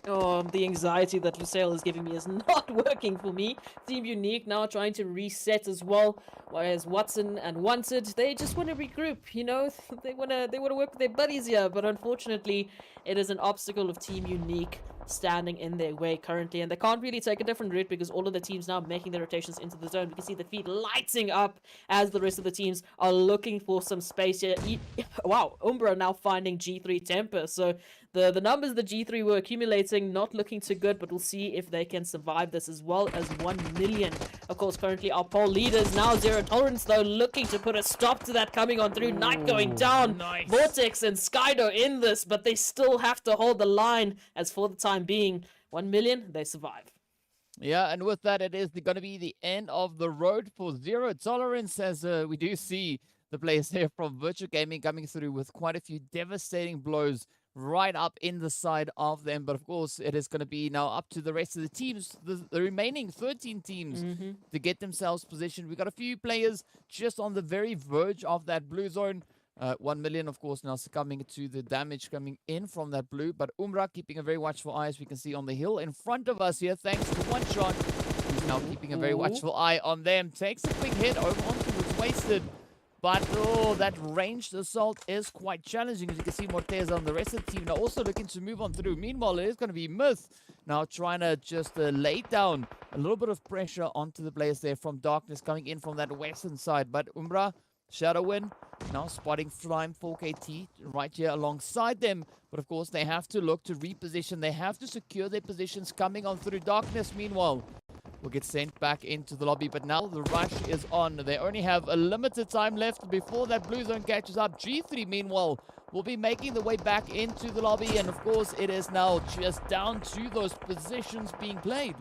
Oh, the anxiety that Lusail is giving me is not working for me. Team Unique now trying to reset as well, whereas Watson and Wanted, they just want to regroup, you know? They want to work with their buddies here, but unfortunately, it is an obstacle of Team Unique standing in their way currently, and they can't really take a different route because all of the teams now making their rotations into the zone. We can see the feed lighting up as the rest of the teams are looking for some space here. Wow, Umbra now finding G3 Temper, so the numbers the G3 were accumulating not looking too good, but we'll see if they can survive this, as well as 1 million. Of course, currently our poll leaders now Zero Tolerance, though, looking to put a stop to that coming on through. Night going down. Nice. Vortex and Skydo in this, but they still have to hold the line, as for the time being, 1 million, they survive. Yeah, and with that, it is going to be the end of the road for Zero Tolerance, as we do see the players here from Virtual Gaming coming through with quite a few devastating blows right up in the side of them. But of course, it is going to be now up to the rest of the teams, the remaining 13 teams, to get themselves positioned. We've got a few players just on the very verge of that blue zone. 1 million, of course, now succumbing to the damage coming in from that blue. But Umbra keeping a very watchful eye, as we can see on the hill in front of us here, thanks to one shot. He's now keeping a very watchful eye on them. Takes a quick hit over onto what's wasted. But, oh, that ranged assault is quite challenging. As you can see, Morteza and the rest of the team now also looking to move on through. Meanwhile, it is going to be Myth now trying to just lay down a little bit of pressure onto the players there from Darkness coming in from that western side. But Umbra, Shadowin, now spotting Slime4KT right here alongside them. But, of course, they have to look to reposition. They have to secure their positions coming on through. Darkness, meanwhile, will get sent back into the lobby, but now the rush is on. They only have a limited time left before that blue zone catches up. G3, meanwhile, will be making the way back into the lobby, and of course, it is now just down to those positions being played.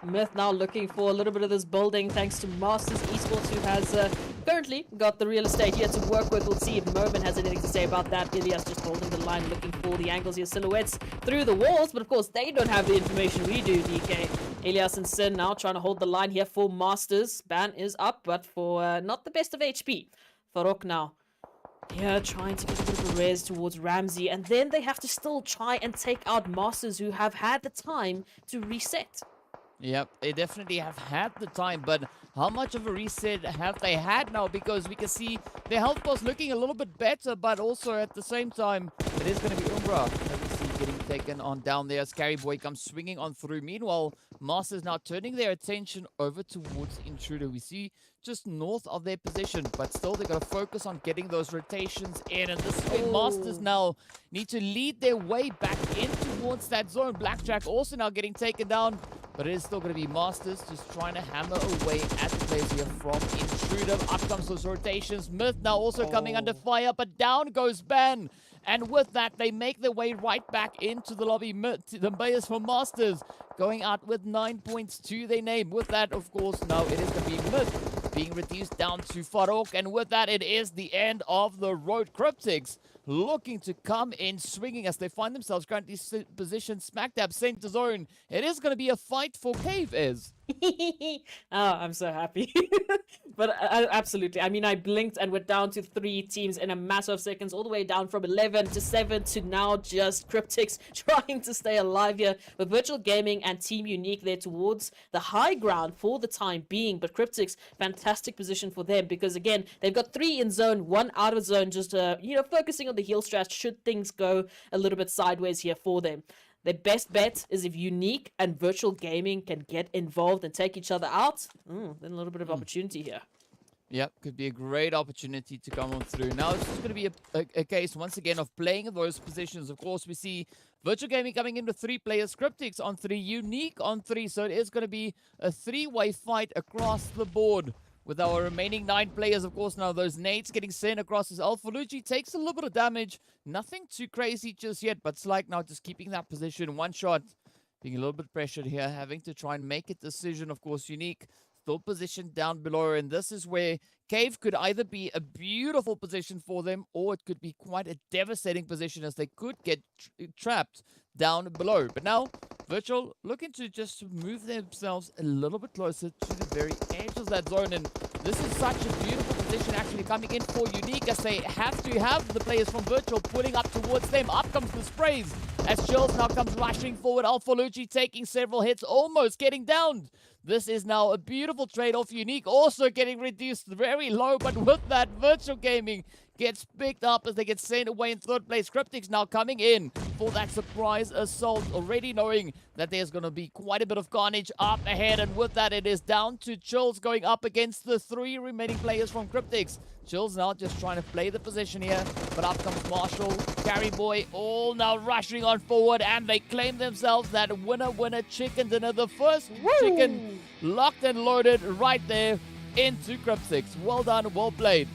Myth now looking for a little bit of this building thanks to Masters Esports, who has currently got the real estate here to work with. We'll see if Merman has anything to say about that. Ilias just holding the line, looking for the angles here, silhouettes through the walls, but of course they don't have the information we do, DK. Ilias and Sin now trying to hold the line here for Masters. Ban is up, but for not the best of HP. Farok now. Yeah, trying to get a bit of a res towards Ramsey, and then they have to still try and take out Masters, who have had the time to reset. Yep, they definitely have had the time, but how much of a reset have they had now? Because we can see their health bars looking a little bit better, but also at the same time, it is going to be Umbra that we see getting taken on down there. Scary Boy comes swinging on through. Meanwhile, Masters now turning their attention over towards Intruder. We see just north of their position, but still they got to focus on getting those rotations in, and this is where Masters now need to lead their way back in towards that zone. Blackjack also now getting taken down, but it is still going to be Masters just trying to hammer away at the players here from Intruder. Up comes those rotations. Myth now also coming under fire, but down goes Ban. And with that, they make their way right back into the lobby. The players for Masters going out with 9 points to their name. With that, of course, now it is going to be Myth being reduced down to Farok. And with that, it is the end of the road. Cryptics looking to come in swinging as they find themselves currently positioned smack dab center zone. It is going to be a fight for Cave, Is. Oh, I'm so happy. But absolutely. I mean, I blinked and we're down to 3 teams in a matter of seconds, all the way down from 11 to 7 to now just Cryptics trying to stay alive here with Virtual Gaming and Team Unique there towards the high ground for the time being. But Cryptics, fantastic position for them because, again, they've got 3 in zone, 1 out of zone, just, focusing on the heal strat should things go a little bit sideways here for them. Their best bet is if Unique and Virtual Gaming can get involved and take each other out, then a little bit of opportunity here. Yep, could be a great opportunity to come on through. Now it's just going to be a case, once again, of playing those positions. Of course, we see Virtual Gaming coming in with 3 players, Cryptics on 3, Unique on 3. So it is going to be a 3-way fight across the board. With our remaining 9 players, of course, now those nades getting sent across as Alphalucci takes a little bit of damage. Nothing too crazy just yet, but Slyke now just keeping that position. 1 shot, being a little bit pressured here, having to try and make a decision. Of course, Unique still positioned down below, and this is where Cave could either be a beautiful position for them, or it could be quite a devastating position as they could get trapped down below. But now, Virtual looking to just move themselves a little bit closer to the very edge of that zone, and this is such a beautiful position actually coming in for Unique as they have to have the players from Virtual pulling up towards them. Up comes the sprays as Chills now comes rushing forward. Alphalucci taking several hits, almost getting downed. This is now a beautiful trade-off. Unique also getting reduced very low, but with that, Virtual Gaming gets picked up as they get sent away in 3rd place. Cryptics now coming in for that surprise assault, already knowing that there's going to be quite a bit of carnage up ahead. And with that, it is down to Chills going up against the 3 remaining players from Cryptics. Chills now just trying to play the position here, but up comes Marshall, Carry Boy, all now rushing on forward, and they claim themselves that winner chicken dinner. The first chicken locked and loaded right there into Cryptics. Well done, well played.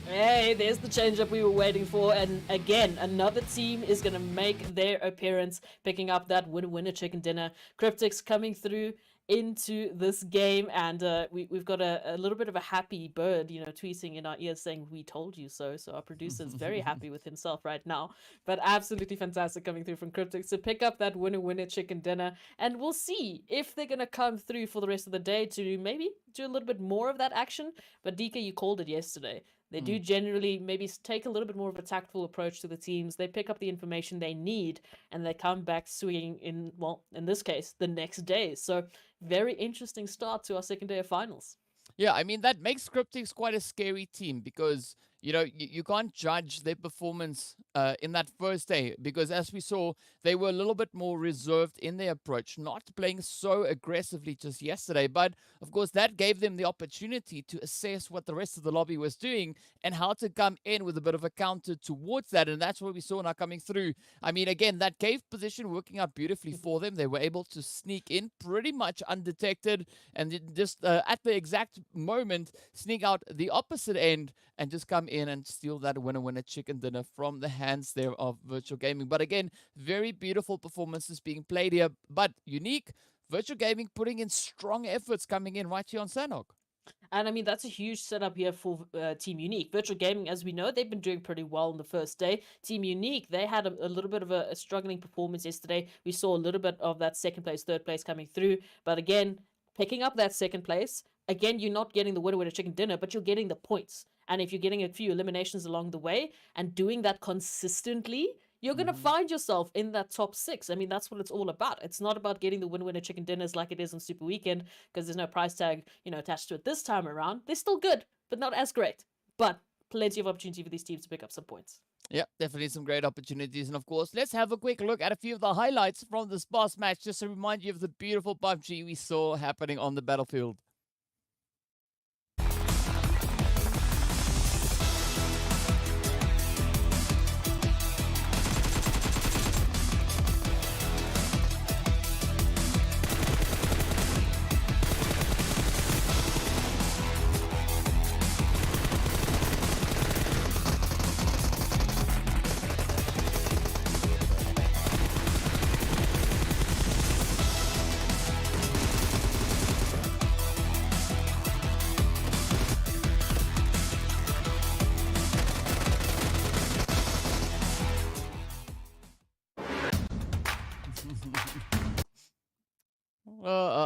Hey, there's the change-up we were waiting for, and again, another team is going to make their appearance, picking up that winner chicken dinner. Cryptics coming through into this game, and we've got a little bit of a happy bird, tweeting in our ears saying, "We told you so." So our producer's very happy with himself right now, but absolutely fantastic coming through from Cryptics to pick up that winner chicken dinner, and we'll see if they're going to come through for the rest of the day to maybe do a little bit more of that action. But DK, you called it yesterday. They do generally maybe take a little bit more of a tactful approach to the teams. They pick up the information they need, and they come back swinging in, well, in this case, the next day. So very interesting start to our second day of finals. Yeah, I mean, that makes Cryptics quite a scary team because, you can't judge their performance in that first day because, as we saw, they were a little bit more reserved in their approach, not playing so aggressively just yesterday. But, of course, that gave them the opportunity to assess what the rest of the lobby was doing and how to come in with a bit of a counter towards that. And that's what we saw now coming through. I mean, again, that cave position working out beautifully for them. They were able to sneak in pretty much undetected and just at the exact moment sneak out the opposite end and just come in and steal that winner chicken dinner from the hands there of Virtual Gaming. But again, very beautiful performances being played here. But Unique, Virtual Gaming putting in strong efforts coming in right here on Sanhok. And I mean, that's a huge setup here for Team Unique. Virtual Gaming, as we know, they've been doing pretty well on the first day. Team Unique, they had a little bit of a struggling performance yesterday. We saw a little bit of that second place, third place coming through. But again, picking up that second place, again, you're not getting the winner chicken dinner, but you're getting the points. And if you're getting a few eliminations along the way and doing that consistently, you're going to find yourself in that top 6. I mean, that's what it's all about. It's not about getting the winner chicken dinners like it is on Super Weekend, because there's no price tag, attached to it this time around. They're still good, but not as great. But plenty of opportunity for these teams to pick up some points. Yeah, definitely some great opportunities. And of course, let's have a quick look at a few of the highlights from this past match, just to remind you of the beautiful PUBG we saw happening on the battlefield.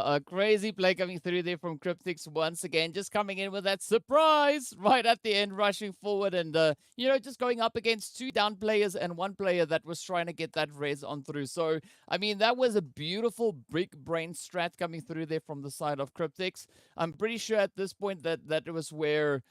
A crazy play coming through there from Cryptics once again, just coming in with that surprise right at the end, rushing forward and, just going up against 2 down players and 1 player that was trying to get that res on through. So, I mean, that was a beautiful big brain strat coming through there from the side of Cryptics. I'm pretty sure at this point that it was where,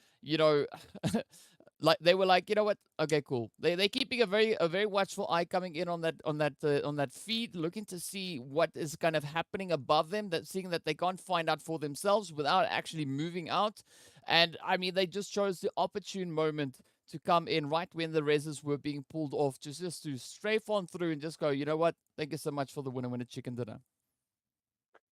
like they were like, you know what? Okay, cool. They're keeping a very watchful eye coming in on that feed, looking to see what is kind of happening above them. That seeing that they can't find out for themselves without actually moving out. And I mean, they just chose the opportune moment to come in right when the reses were being pulled off, just to strafe on through and just go, you know what? Thank you so much for the winner chicken dinner.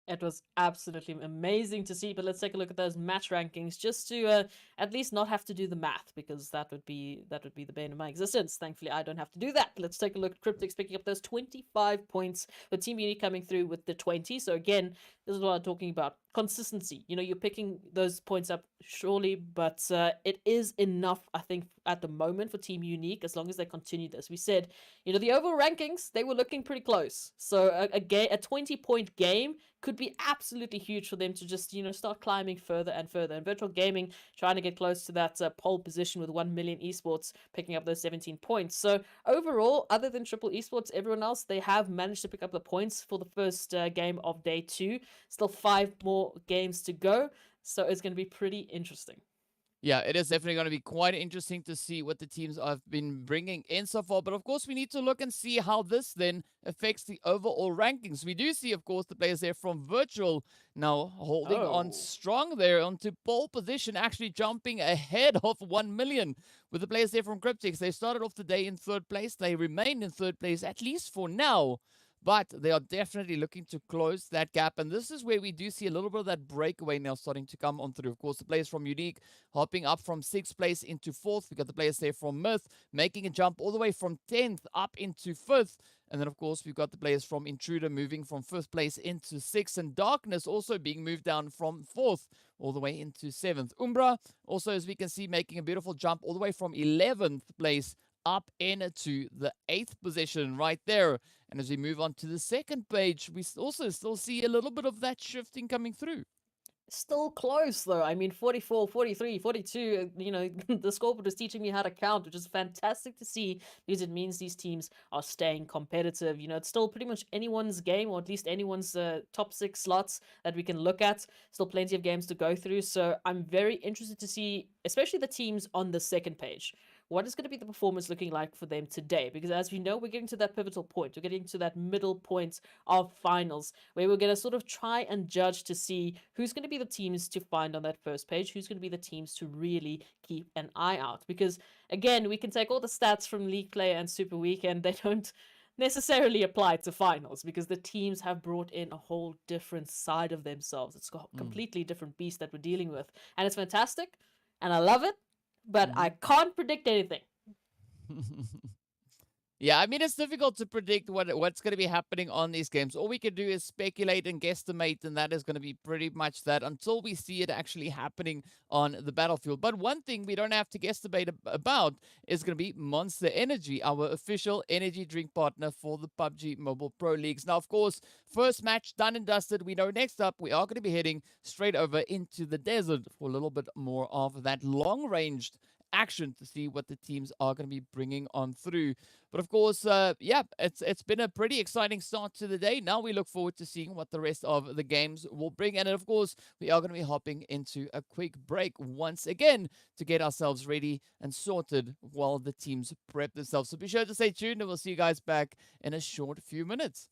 It was absolutely amazing to see, but let's take a look at those match rankings just to at least not have to do the math, because that would be the bane of my existence. Thankfully, I don't have to do that. Let's take a look at Cryptics picking up those 25 points. The Team Unique coming through with the 20. So again, this is what I'm talking about. Consistency. You're picking those points up surely, but it is enough, I think, at the moment for Team Unique, as long as they continue this. We said, the overall rankings, they were looking pretty close. So a 20-point game could be absolutely huge for them to just, start climbing further and further. And Virtual Gaming trying to get close to that pole position with 1 million esports, picking up those 17 points. So overall, other than Triple Esports, everyone else, they have managed to pick up the points for the first game of day 2. Still 5 more games to go. So it's going to be pretty interesting. Yeah, it is definitely going to be quite interesting to see what the teams have been bringing in so far. But of course, we need to look and see how this then affects the overall rankings. We do see, of course, the players there from Virtual now holding on strong there onto pole position, actually jumping ahead of 1 million. With the players there from Cryptics, they started off the day in 3rd place. They remain in 3rd place, at least for now. But they are definitely looking to close that gap. And this is where we do see a little bit of that breakaway now starting to come on through. Of course, the players from Unique hopping up from 6th place into 4th. We got the players there from Myth making a jump all the way from 10th up into 5th. And then, of course, we've got the players from Intruder moving from 5th place into 6th. And Darkness also being moved down from 4th all the way into 7th. Umbra also, as we can see, making a beautiful jump all the way from 11th place up into the 8th position right there. And as we move on to the second page, we also still see a little bit of that shifting coming through. Still close, though. I mean, 44, 43, 42, the scoreboard is teaching me how to count, which is fantastic to see, because it means these teams are staying competitive. It's still pretty much anyone's game, or at least anyone's top 6 slots that we can look at. Still plenty of games to go through, so I'm very interested to see, especially the teams on the second page. What is going to be the performance looking like for them today? Because as we know, we're getting to that pivotal point. We're getting to that middle point of finals, where we're going to sort of try and judge to see who's going to be the teams to find on that first page, who's going to be the teams to really keep an eye out. Because, again, we can take all the stats from League Play and Super Weekend. They don't necessarily apply to finals, because the teams have brought in a whole different side of themselves. It's a completely different beast that we're dealing with. And it's fantastic, and I love it. But I can't predict anything. Yeah, I mean, it's difficult to predict what's going to be happening on these games. All we can do is speculate and guesstimate, and that is going to be pretty much that until we see it actually happening on the battlefield. But one thing we don't have to guesstimate about is going to be Monster Energy, our official energy drink partner for the PUBG Mobile Pro Leagues. Now, of course, first match done and dusted. We know next up we are going to be heading straight over into the desert for a little bit more of that long-ranged action to see what the teams are going to be bringing on through. But of course, yeah, it's been a pretty exciting start to the day. Now we look forward to seeing what the rest of the games will bring. And of course, we are going to be hopping into a quick break once again to get ourselves ready and sorted while the teams prep themselves. So be sure to stay tuned and we'll see you guys back in a short few minutes.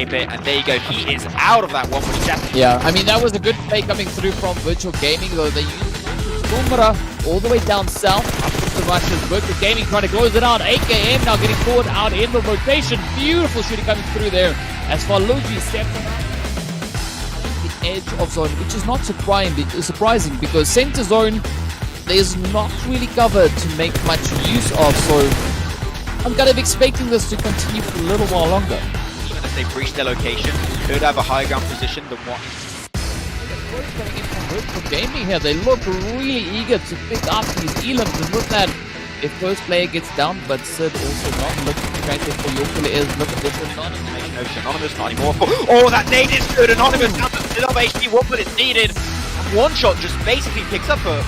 Bit, and there you go, he is out of that one, which definitely... Yeah, I mean, that was a good play coming through from Virtual Gaming, though. They used Umbra all the way down south up to the rushes. Virtual Gaming trying to close it out. AKM now getting forward out in the rotation. Beautiful shooting coming through there as Faluji stepped around the edge of zone, which is not surprising because center zone there's not really cover to make much use of, so I'm kind of expecting this to continue for a little while longer. They breach their location, could have a higher ground position than what... Coming in from Virtual Gaming here, they look really eager to pick up these elims, and look at if first player gets down, but Sid also not looking to try to for your players. Look at this Anonymous. No, Anonymous not anymore. Oh, that nade is good. Anonymous down to Sid of HP, what but it's needed. One shot just basically picks up a...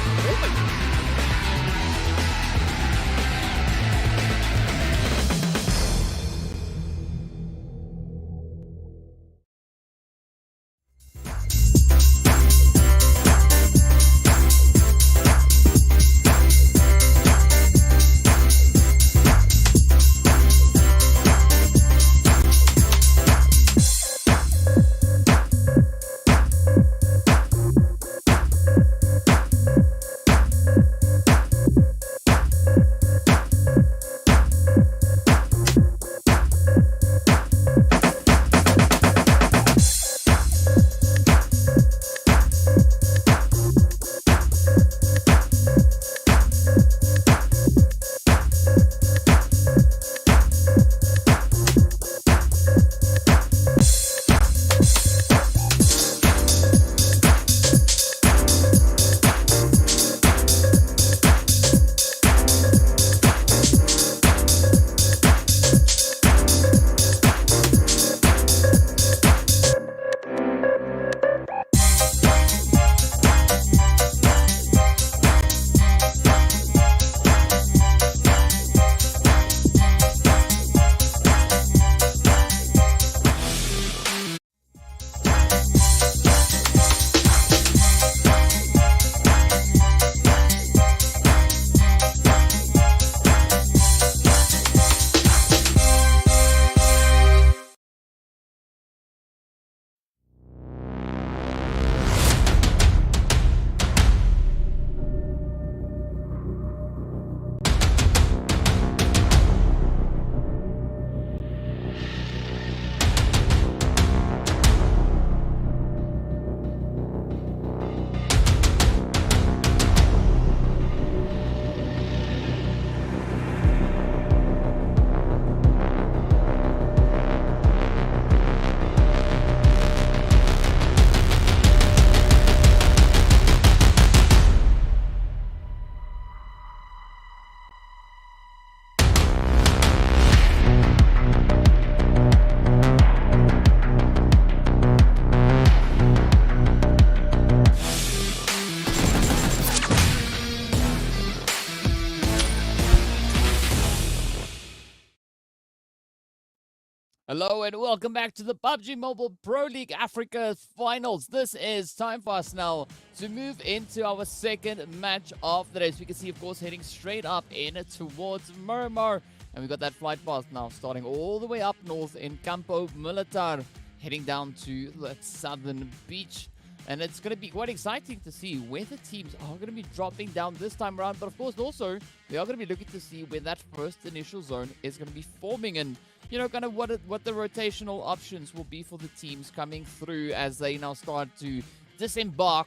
Hello and welcome back to the PUBG Mobile Pro League Africa Finals. This is time for us now to move into our second match of the day. As we can see, of course, heading straight up in towards Miramar. And we've got that flight path now starting all the way up north in Campo Militar, heading down to the southern beach. And it's going to be quite exciting to see where the teams are going to be dropping down this time around. But of course, also, we are going to be looking to see where that first initial zone is going to be forming. And you know, kind of what the rotational options will be for the teams coming through as they now start to disembark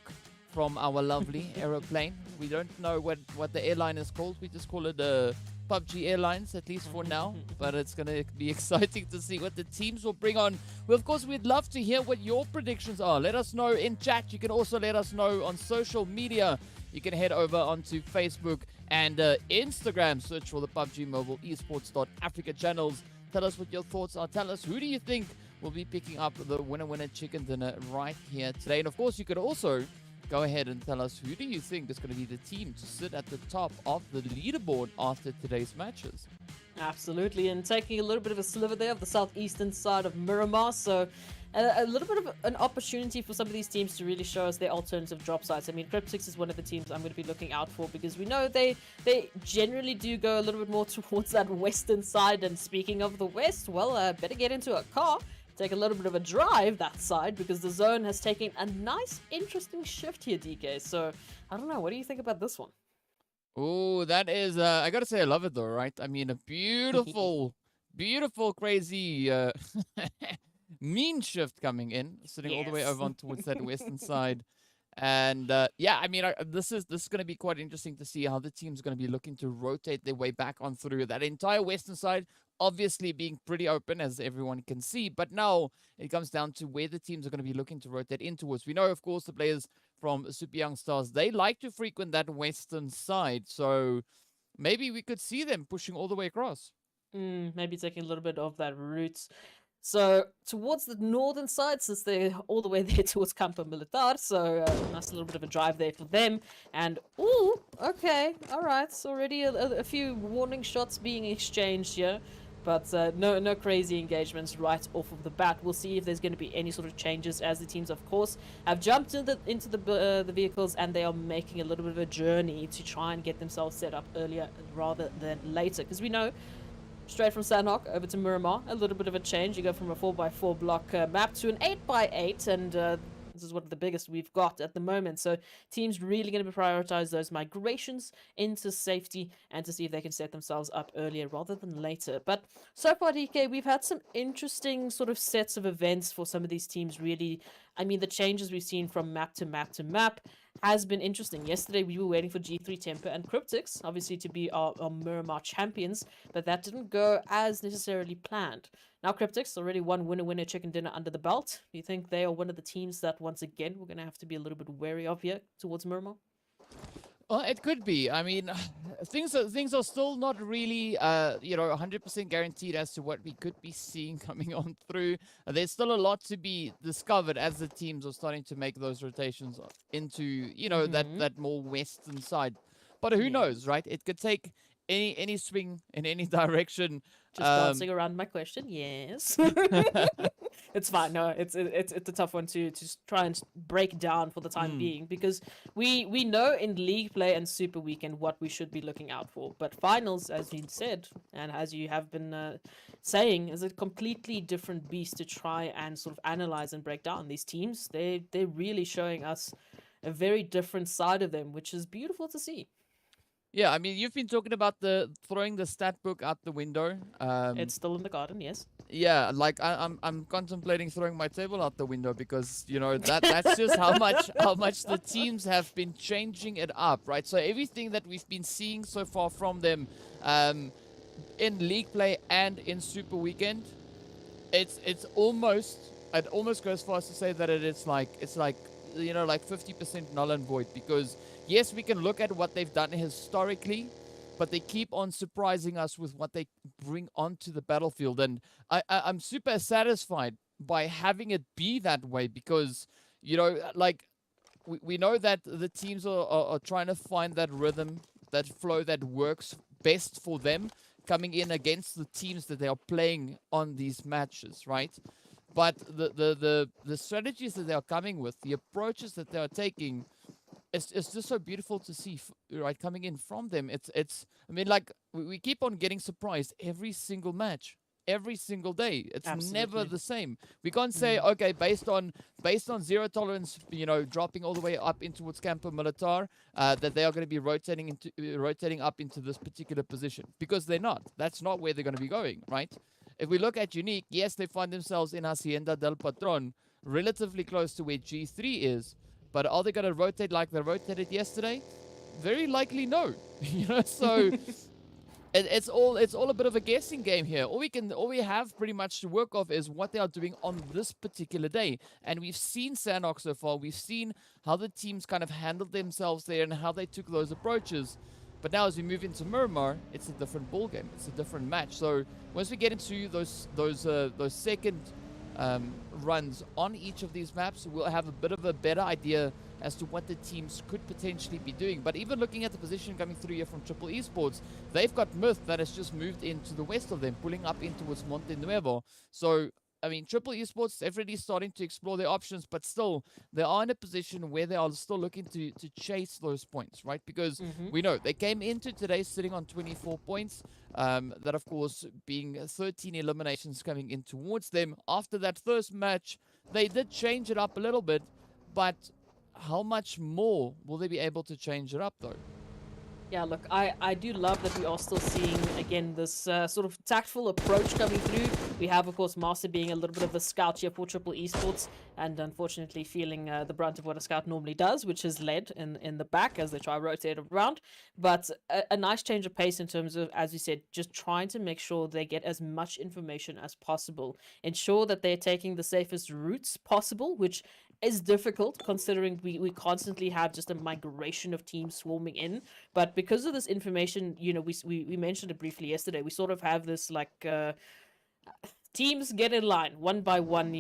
from our lovely aeroplane. We don't know what the airline is called. We just call it PUBG Airlines, at least for now. But it's going to be exciting to see what the teams will bring on. Well, of course, we'd love to hear what your predictions are. Let us know in chat. You can also let us know on social media. You can head over onto Facebook and Instagram. Search for the PUBG Mobile Esports Africa channels. Tell us what your thoughts are. Tell us who do you think will be picking up the winner chicken dinner right here today. And of course, you could also go ahead and tell us who do you think is going to be the team to sit at the top of the leaderboard after today's matches. Absolutely, and taking a little bit of a sliver there of the southeastern side of Miramar, so a little bit of an opportunity for some of these teams to really show us their alternative drop sites. I mean, Cryptics is one of the teams I'm going to be looking out for because we know they generally do go a little bit more towards that western side. And speaking of the west, well, better get into a car, take a little bit of a drive that side because the zone has taken a nice, interesting shift here, DK. So I don't know, what do you think about this one? Oh, that is, I gotta say, I love it though, right? I mean, a beautiful, beautiful, crazy, mean shift coming in, sitting all the way over on towards that western side. And yeah, I mean, this is going to be quite interesting to see how the team's going to be looking to rotate their way back on through that entire western side, obviously being pretty open as everyone can see. But now it comes down to where the teams are going to be looking to rotate in towards. We know, of course, the players from Super Young Stars, they like to frequent that western side. So maybe we could see them pushing all the way across. Maybe taking a little bit of that route. So towards the northern side, since they're all the way there towards Campo Militar, so nice little bit of a drive there for them. And ooh, okay, all right, it's already a few warning shots being exchanged here, but no crazy engagements right off of the bat. We'll see if there's going to be any sort of changes as the teams, of course, have jumped into the vehicles and they are making a little bit of a journey to try and get themselves set up earlier rather than later, because we know. Straight from Sanhok over to Miramar, a little bit of a change. You go from a 4x4 block map to an 8x8, and this is one of the biggest we've got at the moment. So teams really going to prioritize those migrations into safety and to see if they can set themselves up earlier rather than later. But so far, DK, we've had some interesting sort of sets of events for some of these teams, really. I mean, the changes we've seen from map to map to map has been interesting. Yesterday, we were waiting for G3 Temper and Cryptics, obviously, to be our Miramar champions, but that didn't go as necessarily planned. Now, Cryptics already won winner chicken dinner under the belt. Do you think they are one of the teams that, once again, we're going to have to be a little bit wary of here towards Miramar? Well, it could be. I mean, things are still not really, you know, 100% guaranteed as to what we could be seeing coming on through. There's still a lot to be discovered as the teams are starting to make those rotations into, you know, that more western side. But who knows, right? It could take any swing in any direction. Just dancing around my question, yes. It's fine. No, it's a tough one to try and break down for the time being, because we know in league play and super weekend what we should be looking out for. But finals, as you said, and as you have been saying, is a completely different beast to try and sort of analyze and break down. These teams, they're really showing us a very different side of them, which is beautiful to see. Yeah, I mean, you've been talking about throwing the stat book out the window. It's still in the garden, yes. Yeah, like I'm contemplating throwing my table out the window because, you know, that's just how much the teams have been changing it up, right? So everything that we've been seeing so far from them in league play and in Super Weekend, it almost goes far as to say that it's like you know, like 50% null and void, because yes, we can look at what they've done historically, but they keep on surprising us with what they bring onto the battlefield. And I'm super satisfied by having it be that way because, you know, like we know that the teams are trying to find that rhythm, that flow that works best for them coming in against the teams that they are playing on these matches, right? But the strategies that they are coming with, the approaches that they are taking, it's just so beautiful to see, right, coming in from them. It's I mean, like, we keep on getting surprised every single match, every single day. It's never Absolutely. the same. We can't say, okay, based on zero tolerance, dropping all the way up in towards Campo Militar, that they are going to be rotating up into this particular position, because they're not. That's not where they're going to be going, right? If we look at Unique, yes, they find themselves in Hacienda del Patron, relatively close to where G3 is, but are they going to rotate like they rotated yesterday? Very likely no. So it's all a bit of a guessing game here. All we have pretty much to work off is what they are doing on this particular day. And we've seen Sanhok so far. We've seen how the teams kind of handled themselves there and how they took those approaches. But now as we move into Miramar, it's a different ball game. It's a different match. So once we get into those second runs on each of these maps, we'll have a bit of a better idea as to what the teams could potentially be doing. But even looking at the position coming through here from Triple Esports, they've got Myth that has just moved into the west of them, pulling up in towards Monte Nuevo. So, I mean, Triple Esports, they're really starting to explore their options, but still, they are in a position where they are still looking to chase those points, right? Because we know they came into today sitting on 24 points. That, of course, being 13 eliminations coming in towards them. After that first match, they did change it up a little bit, but how much more will they be able to change it up, though? Yeah, look, I do love that we are still seeing, again, this sort of tactful approach coming through. We have, of course, Master being a little bit of a scout here for Triple Esports, and unfortunately feeling the brunt of what a scout normally does, which is led in the back as they try to rotate around. But a nice change of pace in terms of, as you said, just trying to make sure they get as much information as possible. Ensure that they're taking the safest routes possible, which is difficult considering we constantly have just a migration of teams swarming in. But because of this information, we mentioned it briefly yesterday, we sort of have this like teams get in line one by one.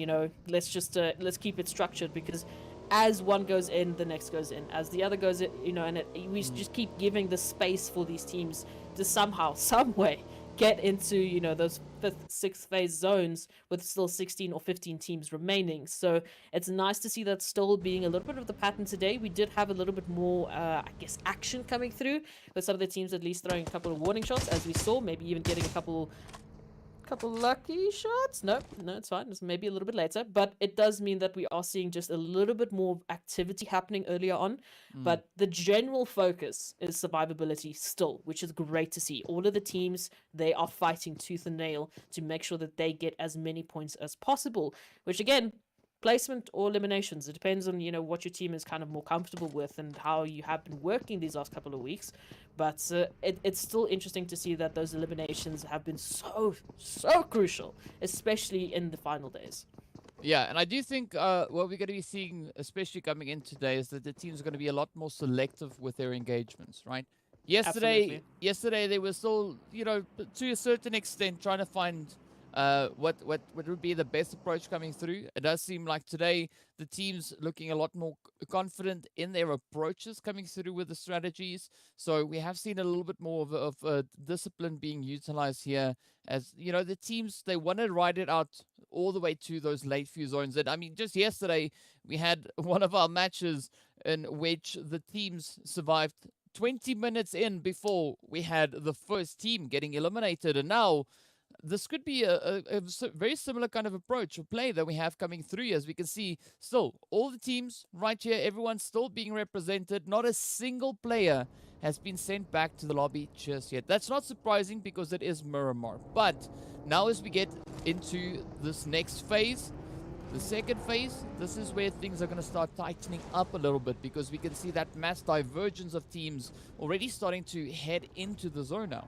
Let's let's keep it structured, because as one goes in, the next goes in, as the other goes in, and we just keep giving the space for these teams to somehow, some way get into those 5th, 6th phase zones with still 16 or 15 teams remaining. So it's nice to see that still being a little bit of the pattern today. We did have a little bit more I guess action coming through, with some of the teams at least throwing a couple of warning shots, as we saw, maybe even getting a couple lucky shots. No, it's fine. It's maybe a little bit later, but it does mean that we are seeing just a little bit more activity happening earlier on. But the general focus is survivability still, which is great to see. All of the teams, they are fighting tooth and nail to make sure that they get as many points as possible, which again, placement or eliminations, it depends on what your team is kind of more comfortable with and how you have been working these last couple of weeks. But it's still interesting to see that those eliminations have been so crucial, especially in the final days. Yeah, and I do think what we're going to be seeing, especially coming in today, is that the teams are going to be a lot more selective with their engagements, right? Yesterday they were still, to a certain extent, trying to find what would be the best approach coming through. It does seem like today the team's looking a lot more confident in their approaches coming through with the strategies. So we have seen a little bit more of discipline being utilized here, as the teams, they want to ride it out all the way to those late few zones. And I mean, just yesterday we had one of our matches in which the teams survived 20 minutes in before we had the first team getting eliminated. And now this could be a very similar kind of approach or play that we have coming through. As we can see, still, all the teams right here, everyone's still being represented. Not a single player has been sent back to the lobby just yet. That's not surprising because it is Miramar. But now as we get into this next phase, the second phase, this is where things are going to start tightening up a little bit, because we can see that mass divergence of teams already starting to head into the zone now.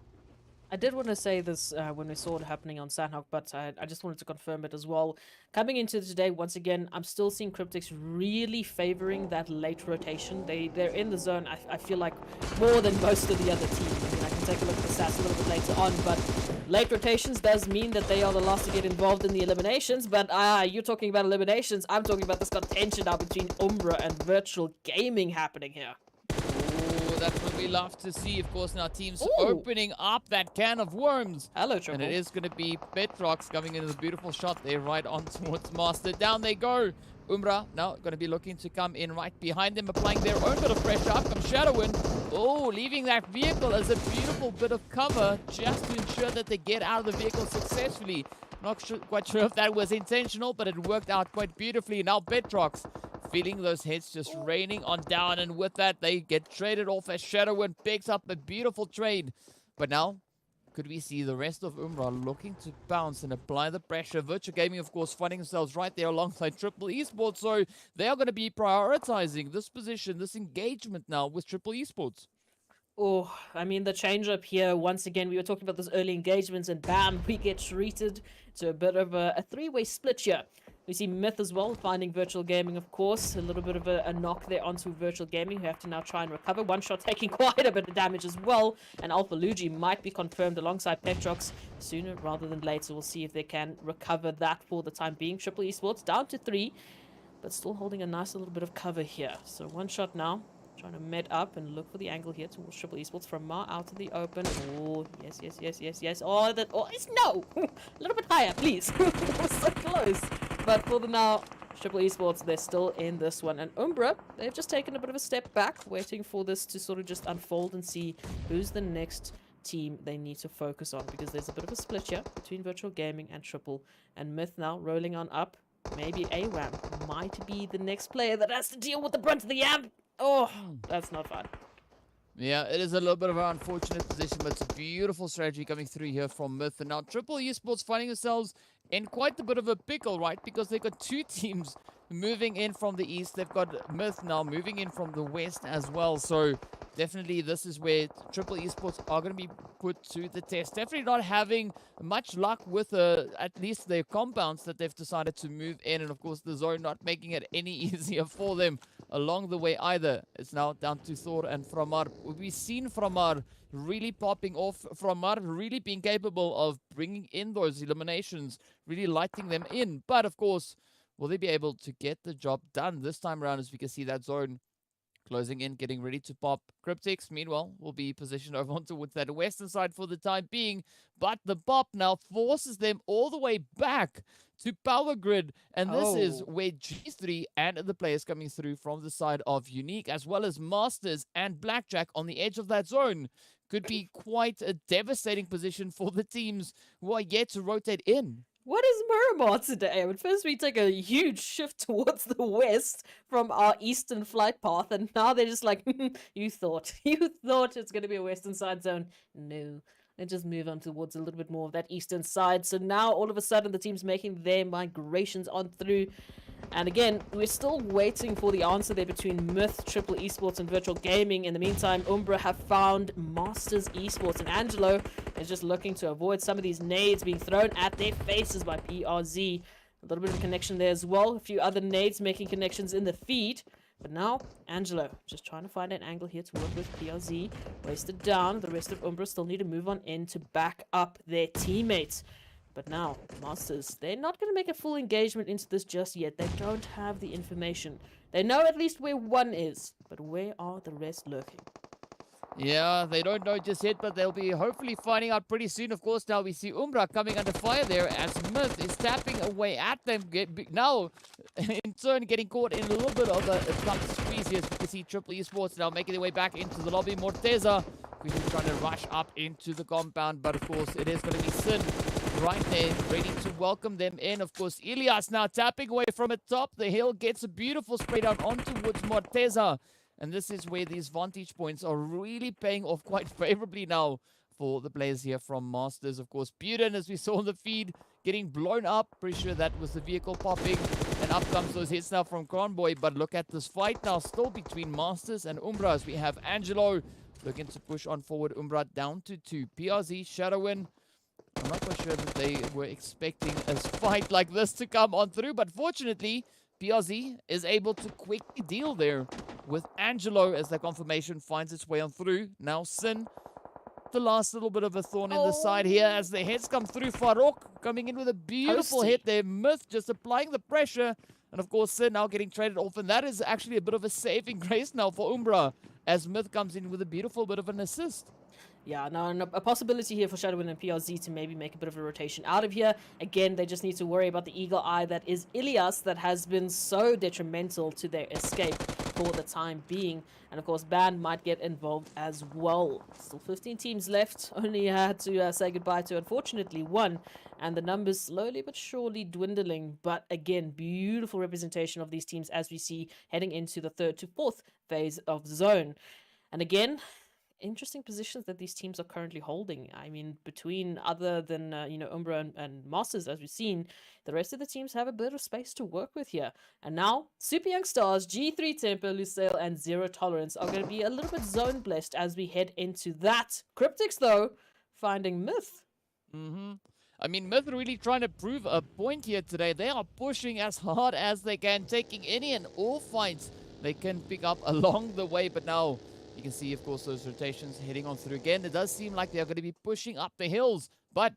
I did want to say this when we saw it happening on Sanhok, but I just wanted to confirm it as well. Coming into today, once again, I'm still seeing Cryptics really favoring that late rotation. They're in the zone, I feel like, more than most of the other teams. I mean, I can take a look at the stats a little bit later on, but late rotations does mean that they are the last to get involved in the eliminations. But you're talking about eliminations, I'm talking about this contention now between Umbra and Virtual Gaming happening here. Oh, that's what we love to see. Of course, now teams Ooh. opening up that can of worms. Hello, Triple. And it is going to be Petrox coming in with a beautiful shot there right on towards Master. Down they go. Umbra now going to be looking to come in right behind them, applying their own bit of pressure. Up comes Shadowin. Oh, leaving that vehicle as a beautiful bit of cover just to ensure that they get out of the vehicle successfully. Not quite sure if that was intentional, but it worked out quite beautifully. Now Petrox feeling those hits just raining on down, and with that they get traded off as Shadowin picks up a beautiful trade. But now could we see the rest of Umbra looking to bounce and apply the pressure? Virtual Gaming, of course, finding themselves right there alongside Triple Esports. So they are going to be prioritizing this position, this engagement now with Triple Esports. Oh, I mean, the change up here, once again, we were talking about those early engagements, and bam, we get treated to a bit of a three-way split here. We see Myth as well, finding Virtual Gaming, of course. A little bit of a knock there onto Virtual Gaming, who have to now try and recover. One shot taking quite a bit of damage as well. And Alpha Luigi might be confirmed alongside Petrox sooner rather than later. We'll see if they can recover that for the time being. Triple Esports down to 3, but still holding a nice little bit of cover here. So one shot now. Trying to med up and look for the angle here towards Triple Esports from Mar out to the open. Oh, yes, yes, yes, yes, yes. Oh, that. Oh, it's no! A little bit higher, please. We're so close. But for the now, Triple Esports, they're still in this one. And Umbra, they've just taken a bit of a step back, waiting for this to sort of just unfold and see who's the next team they need to focus on. Because there's a bit of a split here between Virtual Gaming and Triple. And Myth now rolling on up. Maybe AWAM might be the next player that has to deal with the brunt of the amp. Oh, that's not fun. Yeah, it is a little bit of an unfortunate position, but it's a beautiful strategy coming through here from Myth. And now Triple Esports finding themselves in quite a bit of a pickle, right? Because they've got two teams moving in from the east. They've got Myth now moving in from the west as well. So definitely this is where Triple Esports are going to be put to the test. Definitely not having much luck with at least their compounds that they've decided to move in. And of course the zone not making it any easier for them along the way either. It's now down to Thor and Framar. We've seen Framar really popping off. Framar really being capable of bringing in those eliminations, really lighting them in. But of course, will they be able to get the job done this time around, as we can see that zone closing in, getting ready to pop. Cryptics, meanwhile, will be positioned over on towards that western side for the time being. But the pop now forces them all the way back to Power Grid. And this is where G3 and the players coming through from the side of Unique, as well as Masters and Blackjack on the edge of that zone, could be quite a devastating position for the teams who are yet to rotate in. What is Miramar today? But first we take a huge shift towards the west from our eastern flight path, and now they're just like, you thought it's going to be a western side zone. No. They just move on towards a little bit more of that eastern side. So now all of a sudden the team's making their migrations on through. And again, we're still waiting for the answer there between Myth, Triple Esports, and Virtual Gaming. In the meantime, Umbra have found Masters Esports, and Angelo is just looking to avoid some of these nades being thrown at their faces by PRZ. A little bit of a connection there as well. A few other nades making connections in the feed. But now, Angelo just trying to find an angle here to work with PRZ. Wasted down. The rest of Umbra still need to move on in to back up their teammates. But now, Masters, they're not going to make a full engagement into this just yet. They don't have the information. They know at least where one is, but where are the rest lurking? Yeah, they don't know just yet, but they'll be hopefully finding out pretty soon. Of course, now we see Umbra coming under fire there as Myth is tapping away at them. Now, in turn, getting caught in a little bit of a tough squeeze here. As we can see Triple Esports now making their way back into the lobby. Morteza quickly trying to rush up into the compound, but of course, it is going to be Sin right there, ready to welcome them in. Of course, Ilias now tapping away from atop the hill, gets a beautiful spray down on towards Morteza. And this is where these vantage points are really paying off quite favorably now for the players here from Masters. Of course, Buden, as we saw in the feed, getting blown up. Pretty sure that was the vehicle popping. And up comes those hits now from Convoy. But look at this fight now still between Masters and Umbra, as we have Angelo looking to push on forward. Umbra down to 2. PRZ, Shadowin. I'm not quite sure that they were expecting a fight like this to come on through. But fortunately, PRZ is able to quickly deal there with Angelo as the confirmation finds its way on through. Now Sin, the last little bit of a thorn in the side here as the hits come through. Farok coming in with a beautiful hit there. Myth just applying the pressure And of course, Sin now getting traded off. And that is actually a bit of a saving grace now for Umbra as Myth comes in with a beautiful bit of an assist. Yeah, now a possibility here for Shadowwind and PRZ to maybe make a bit of a rotation out of here. Again, they just need to worry about the eagle eye that is Ilias that has been so detrimental to their escape for the time being. And of course, Band might get involved as well. Still 15 teams left. Only had to say goodbye to, unfortunately, one. And the numbers slowly but surely dwindling. But again, beautiful representation of these teams as we see heading into the 3rd to 4th phase of zone. And again, interesting positions that these teams are currently holding. I mean, between other than, Umbra and Masters, as we've seen, the rest of the teams have a bit of space to work with here. And now, Super Young Stars, G3 Temper, Lusail, and Zero Tolerance are going to be a little bit zone blessed as we head into that. Cryptics, though, finding Myth. I mean, Myth really trying to prove a point here today. They are pushing as hard as they can, taking any and all fights they can pick up along the way. But now, you can see, of course, those rotations heading on through again. It does seem like they're going to be pushing up the hills, but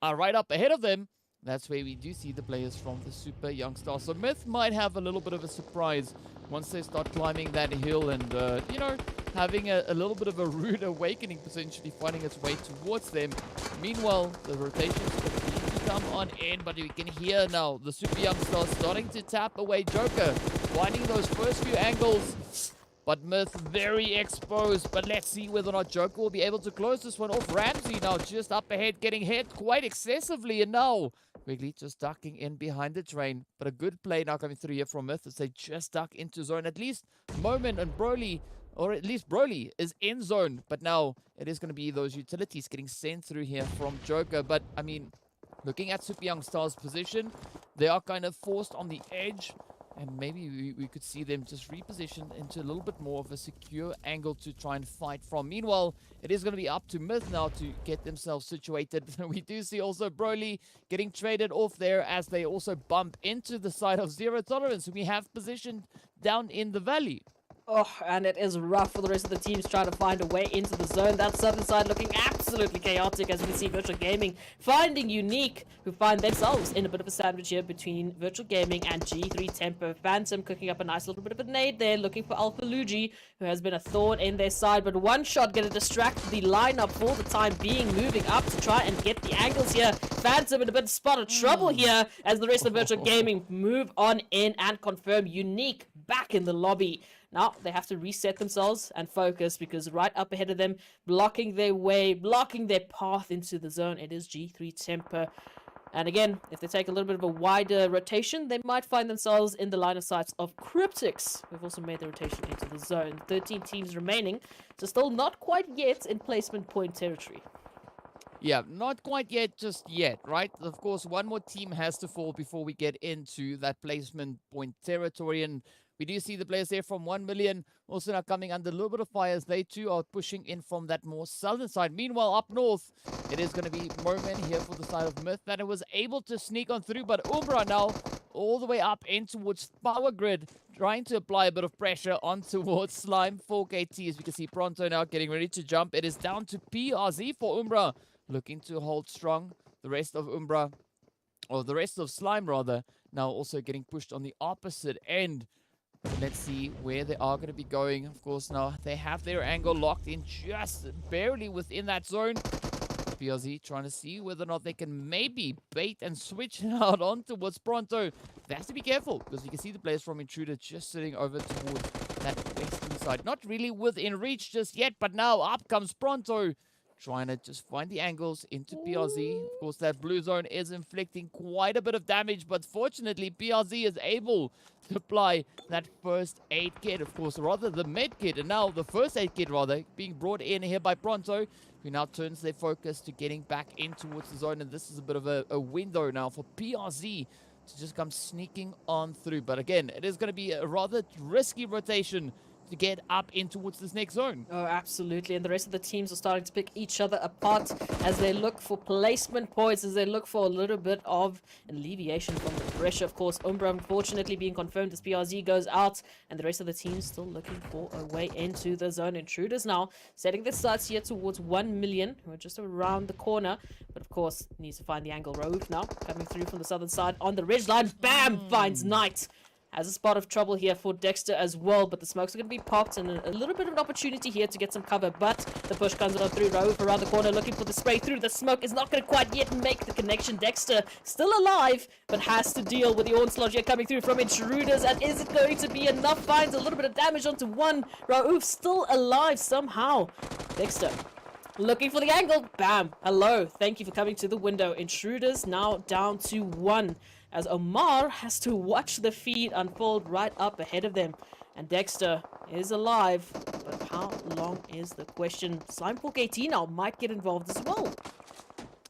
right up ahead of them, that's where we do see the players from the Super Young Stars. So Myth might have a little bit of a surprise once they start climbing that hill and, having a little bit of a rude awakening, potentially finding its way towards them. Meanwhile, the rotations continue to come on in, but we can hear now the Super Young Stars starting to tap away Joker, finding those first few angles. But Myth very exposed. But let's see whether or not Joker will be able to close this one off. Ramsey now just up ahead, getting hit quite excessively. And now Quigley just ducking in behind the train. But a good play now coming through here from Myth as they just duck into zone. At least Moment and Broly, or at least Broly, is in zone. But now it is going to be those utilities getting sent through here from Joker. But, I mean, looking at Super Young Stars' position, they are kind of forced on the edge. And maybe we could see them just reposition into a little bit more of a secure angle to try and fight from. Meanwhile, it is going to be up to Myth now to get themselves situated. We do see also Broly getting traded off there as they also bump into the side of Zero Tolerance. We have positioned down in the valley. Oh, and it is rough for the rest of the teams trying to find a way into the zone. That southern side looking absolutely chaotic, as we can see Virtual Gaming finding Unique, who find themselves in a bit of a sandwich here between Virtual Gaming and G3 Tempo. Phantom cooking up a nice little bit of a nade there, looking for Alpha Luigi, who has been a thorn in their side, but one shot going to distract the lineup for the time being, moving up to try and get the angles here. Phantom in a bit of spot of trouble here, as the rest of Virtual Gaming move on in and confirm Unique back in the lobby. Now, they have to reset themselves and focus, because right up ahead of them, blocking their way, blocking their path into the zone, it is G3 Temper. And again, if they take a little bit of a wider rotation, they might find themselves in the line of sight of Cryptics, who've also made the rotation into the zone. 13 teams remaining, so still not quite yet in placement point territory. Yeah, not quite yet, just yet, right? Of course, one more team has to fall before we get into that placement point territory, and we do see the players there from 1 million also now coming under a little bit of fire as they too are pushing in from that more southern side. Meanwhile, up north, it is going to be Moment here for the side of Myth that it was able to sneak on through, but Umbra now all the way up in towards Power Grid, trying to apply a bit of pressure on towards Slime 4KT. As we can see, Pronto now getting ready to jump. It is down to PRZ for Umbra, looking to hold strong. The rest of Umbra, or the rest of Slime rather, now also getting pushed on the opposite end. Let's see where they are going to be going. Of course, now they have their angle locked in just barely within that zone. PRZ trying to see whether or not they can maybe bait and switch out on towards Pronto. They have to be careful, because you can see the players from Intruder just sitting over towards that western side. Not really within reach just yet, but now up comes Pronto, trying to just find the angles into PRZ. Of course, that blue zone is inflicting quite a bit of damage, but fortunately, PRZ is able to apply that first aid kit. Of course, rather the med kit, and now the first aid kit, rather, being brought in here by Pronto, who now turns their focus to getting back in towards the zone. And this is a bit of a window now for PRZ to just come sneaking on through. But again, it is going to be a rather risky rotation to get up in towards this next zone. Oh, absolutely. And the rest of the teams are starting to pick each other apart as they look for placement points, as they look for a little bit of alleviation from the pressure. Of course, Umbra unfortunately being confirmed as PRZ goes out, and the rest of the teams still looking for a way into the zone. Intruders now setting their sights here towards 1 million. We're just around the corner, but of course, needs to find the angle. Raouf now coming through from the southern side on the ridge line. Bam! Finds Knight. Has a spot of trouble here for Dexter as well, but the smokes are going to be popped and a little bit of an opportunity here to get some cover, but the push comes on through. Raouf around the corner looking for the spray through. The smoke is not going to quite yet make the connection. Dexter still alive, but has to deal with the onslaught here coming through from Intruders, and is it going to be enough? Finds a little bit of damage onto one. Raouf still alive somehow. Dexter looking for the angle. Bam. Hello. Thank you for coming to the window. Intruders now down to 1. As Omar has to watch the feed unfold right up ahead of them. And Dexter is alive, but how long is the question? Slimefork 18 now might get involved as well.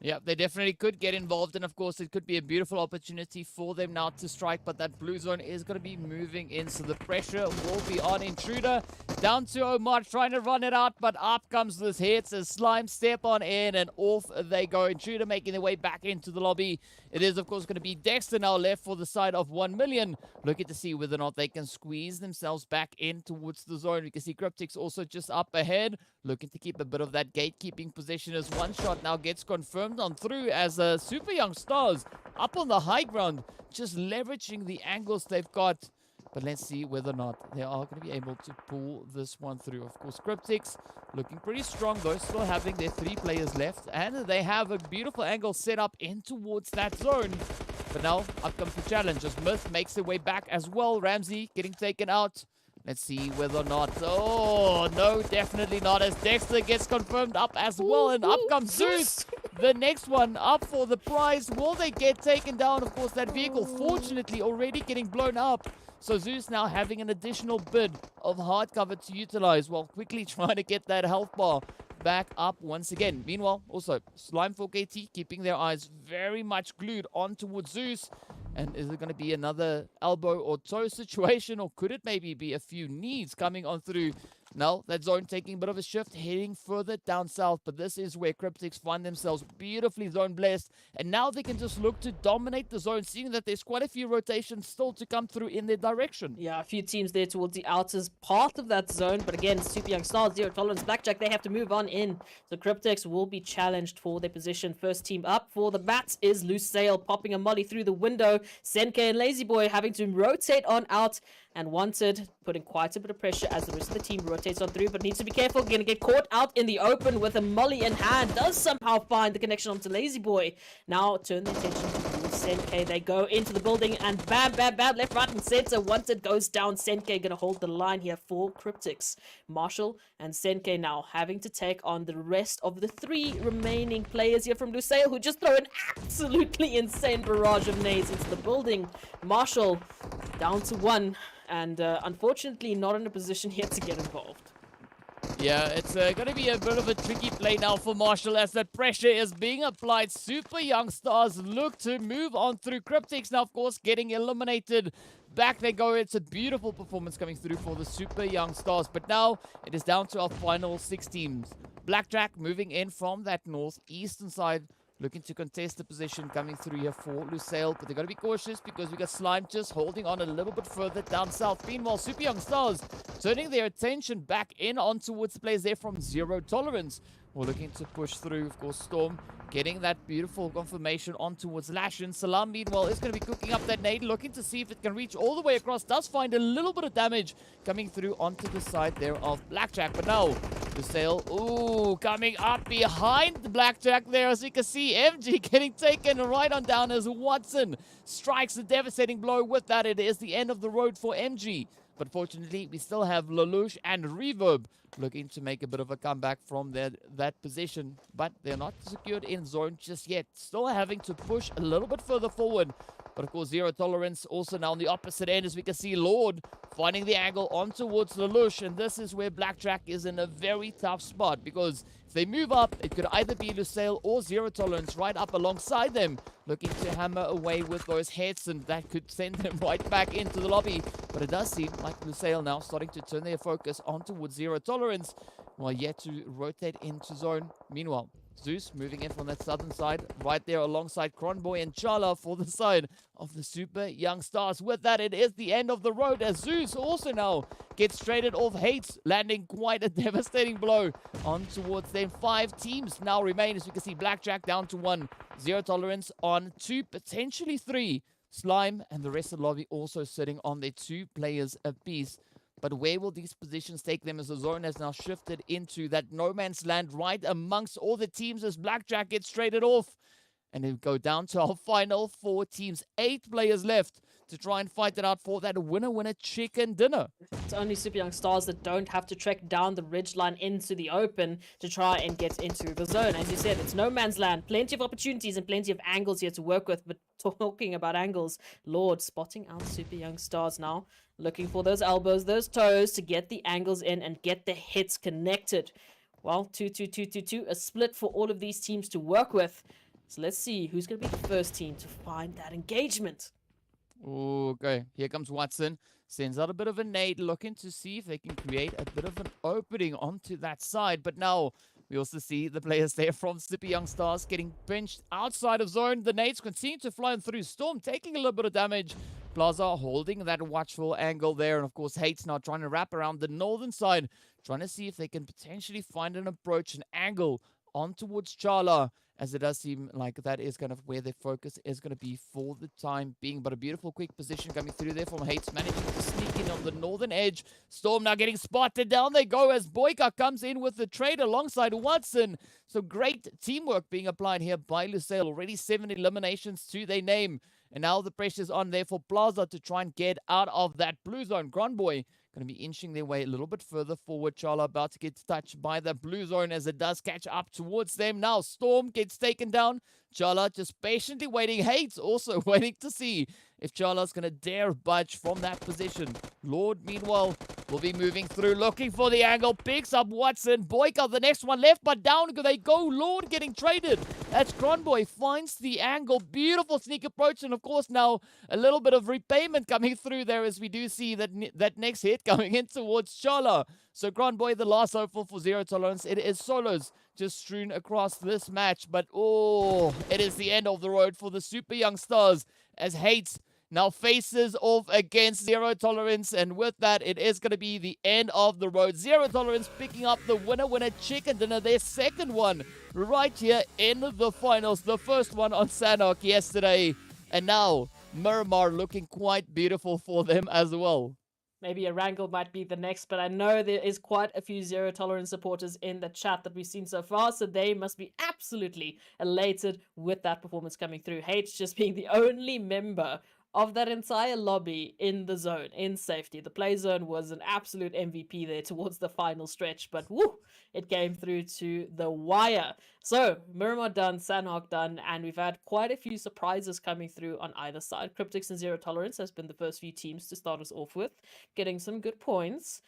Yeah, they definitely could get involved, and of course it could be a beautiful opportunity for them now to strike, but that blue zone is going to be moving in, so the pressure will be on Intruder. Down to Omar, trying to run it out, but up comes this hit as Slime step on in, and off they go. Intruder making their way back into the lobby. It is, of course, going to be Dexter now left for the side of 1 million, looking to see whether or not they can squeeze themselves back in towards the zone. We can see Cryptics also just up ahead, looking to keep a bit of that gatekeeping position as one shot now gets confirmed on through as Super Young Stars up on the high ground, just leveraging the angles they've got. But let's see whether or not they are going to be able to pull this one through. Of course, Cryptics looking pretty strong, though, still having their 3 players left. And they have a beautiful angle set up in towards that zone. But now, up comes the challenge as Myth makes their way back as well. Ramsey getting taken out. Let's see whether or not... Oh, no, definitely not, as Dexter gets confirmed up as well. And up comes Zeus, the next one up for the prize. Will they get taken down? Of course, that vehicle, fortunately, already getting blown up. So Zeus now having an additional bit of hard cover to utilize while quickly trying to get that health bar back up once again. Meanwhile, also, Slimefork AT keeping their eyes very much glued on towards Zeus. And is it going to be another elbow or toe situation, or could it maybe be a few knees coming on through? Now, that zone taking a bit of a shift, heading further down south. But this is where Cryptics find themselves beautifully zone blessed. And now they can just look to dominate the zone, seeing that there's quite a few rotations still to come through in their direction. Yeah, a few teams there towards the outer part of that zone. But again, Super Young Stars, Zero Tolerance, Blackjack, they have to move on in. So Cryptics will be challenged for their position. First team up for the bats is Lusail, popping a molly through the window. Senke and Lazy Boy having to rotate on out. And Wanted putting quite a bit of pressure as the rest of the team rotates on through, but needs to be careful. Gonna get caught out in the open with a molly in hand. Does somehow find the connection onto Lazy Boy. Now turn the attention to Senke. They go into the building and bam, bam, bam, left, right, and center. Wanted goes down. Senke gonna hold the line here for Cryptics. Marshall and Senke now having to take on the rest of the 3 remaining players here from Lusail, who just throw an absolutely insane barrage of nades into the building. Marshall down to 1. And unfortunately not in a position here to get involved. Yeah, it's going to be a bit of a tricky play now for Marshall as that pressure is being applied. Super Young Stars look to move on through. Cryptics now, of course, getting eliminated. Back they go. It's a beautiful performance coming through for the Super Young Stars. But now it is down to our final 6 teams. Blackjack moving in from that northeastern side, looking to contest the position coming through here for Lusail. But they've got to be cautious because we got Slime just holding on a little bit further down south. Meanwhile, Super Young Stars turning their attention back in on towards the players there from Zero Tolerance. We're looking to push through, of course, Storm getting that beautiful confirmation on towards Lashin. Salam, meanwhile, is going to be cooking up that nade, looking to see if it can reach all the way across. Does find a little bit of damage coming through onto the side there of Blackjack. But now, Lusail, ooh, coming up behind the Blackjack there. As you can see, MG getting taken right on down as Watson strikes a devastating blow. With that, it is the end of the road for MG. But fortunately, we still have Lelouch and Reverb looking to make a bit of a comeback from that position. But they're not secured in zone just yet. Still having to push a little bit further forward But of course, Zero Tolerance also now on the opposite end, as we can see Lord finding the angle on towards Lelouch. And this is where Blackjack is in a very tough spot, because if they move up, it could either be Lusail or Zero Tolerance right up alongside them, looking to hammer away with those hits, and that could send them right back into the lobby. But it does seem like Lusail now starting to turn their focus on towards Zero Tolerance, while yet to rotate into zone. Meanwhile, Zeus moving in from that southern side, right there alongside Cronboy and Chala for the side of the Super Young Stars. With that, it is the end of the road, as Zeus also now gets traded off Hates, landing quite a devastating blow on towards them. 5 teams now remain, as you can see Blackjack down to 1, Zero Tolerance on 2, potentially 3. Slime and the rest of the lobby also sitting on their 2 players apiece. But where will these positions take them, as the zone has now shifted into that no man's land right amongst all the teams, as Blackjack gets traded off? And they go down to our final 4 teams. 8 players left to try and fight it out for that winner chicken dinner. It's only Super Young Stars that don't have to trek down the ridgeline into the open to try and get into the zone. As you said, it's no man's land. Plenty of opportunities and plenty of angles here to work with. But talking about angles, Lord spotting out Super Young Stars now, looking for those elbows, those toes to get the angles in and get the hits connected. Well, 2-2-2-2-2, a split for all of these teams to work with. So let's see who's going to be the first team to find that engagement. Okay, here comes Watson. Sends out a bit of a nade, looking to see if they can create a bit of an opening onto that side. But now we also see the players there from Super Young Stars getting pinched outside of zone. The nades continue to fly through. Storm taking a little bit of damage. Plaza holding that watchful angle there. And of course, Hates now trying to wrap around the northern side, trying to see if they can potentially find an approach, an angle on towards Chala, as it does seem like that is kind of where their focus is going to be for the time being. But a beautiful quick position coming through there from Hates, managing to sneak in on the northern edge. Storm now getting spotted. Down they go as Boyka comes in with the trade alongside Watson. So great teamwork being applied here by Lusail. Already 7 eliminations to their name. And now the pressure's on there for Plaza to try and get out of that blue zone. Grandboy going to be inching their way a little bit further forward. Chala about to get touched by the blue zone as it does catch up towards them. Now Storm gets taken down. Chala just patiently waiting. Hates also waiting to see if Chala's going to dare budge from that position. Lord, meanwhile, will be moving through, looking for the angle. Picks up Watson. Boyka, the next one left, but down they go. Lord getting traded. That's Cronboy. Finds the angle. Beautiful sneak approach. And of course now a little bit of repayment coming through there, as we do see that next hit coming in towards Chala. So Cronboy, the last hopeful for Zero Tolerance. It is solos just strewn across this match. But oh, it is the end of the road for the Super Young Stars, as Hates now faces off against Zero Tolerance, and with that, it is going to be the end of the road. Zero Tolerance picking up the winner chicken dinner, their second one right here in the finals. The first one on Sanhok yesterday, and now Miramar looking quite beautiful for them as well. Maybe Erangel might be the next, but I know there is quite a few Zero Tolerance supporters in the chat that we've seen so far, so they must be absolutely elated with that performance coming through. Hates just being the only member of that entire lobby in the zone, in safety. The play zone was an absolute MVP there towards the final stretch, but woo, it came through to the wire. So, Miramar done, Sanhok done, and we've had quite a few surprises coming through on either side. Cryptics and Zero Tolerance has been the first few teams to start us off with, getting some good points.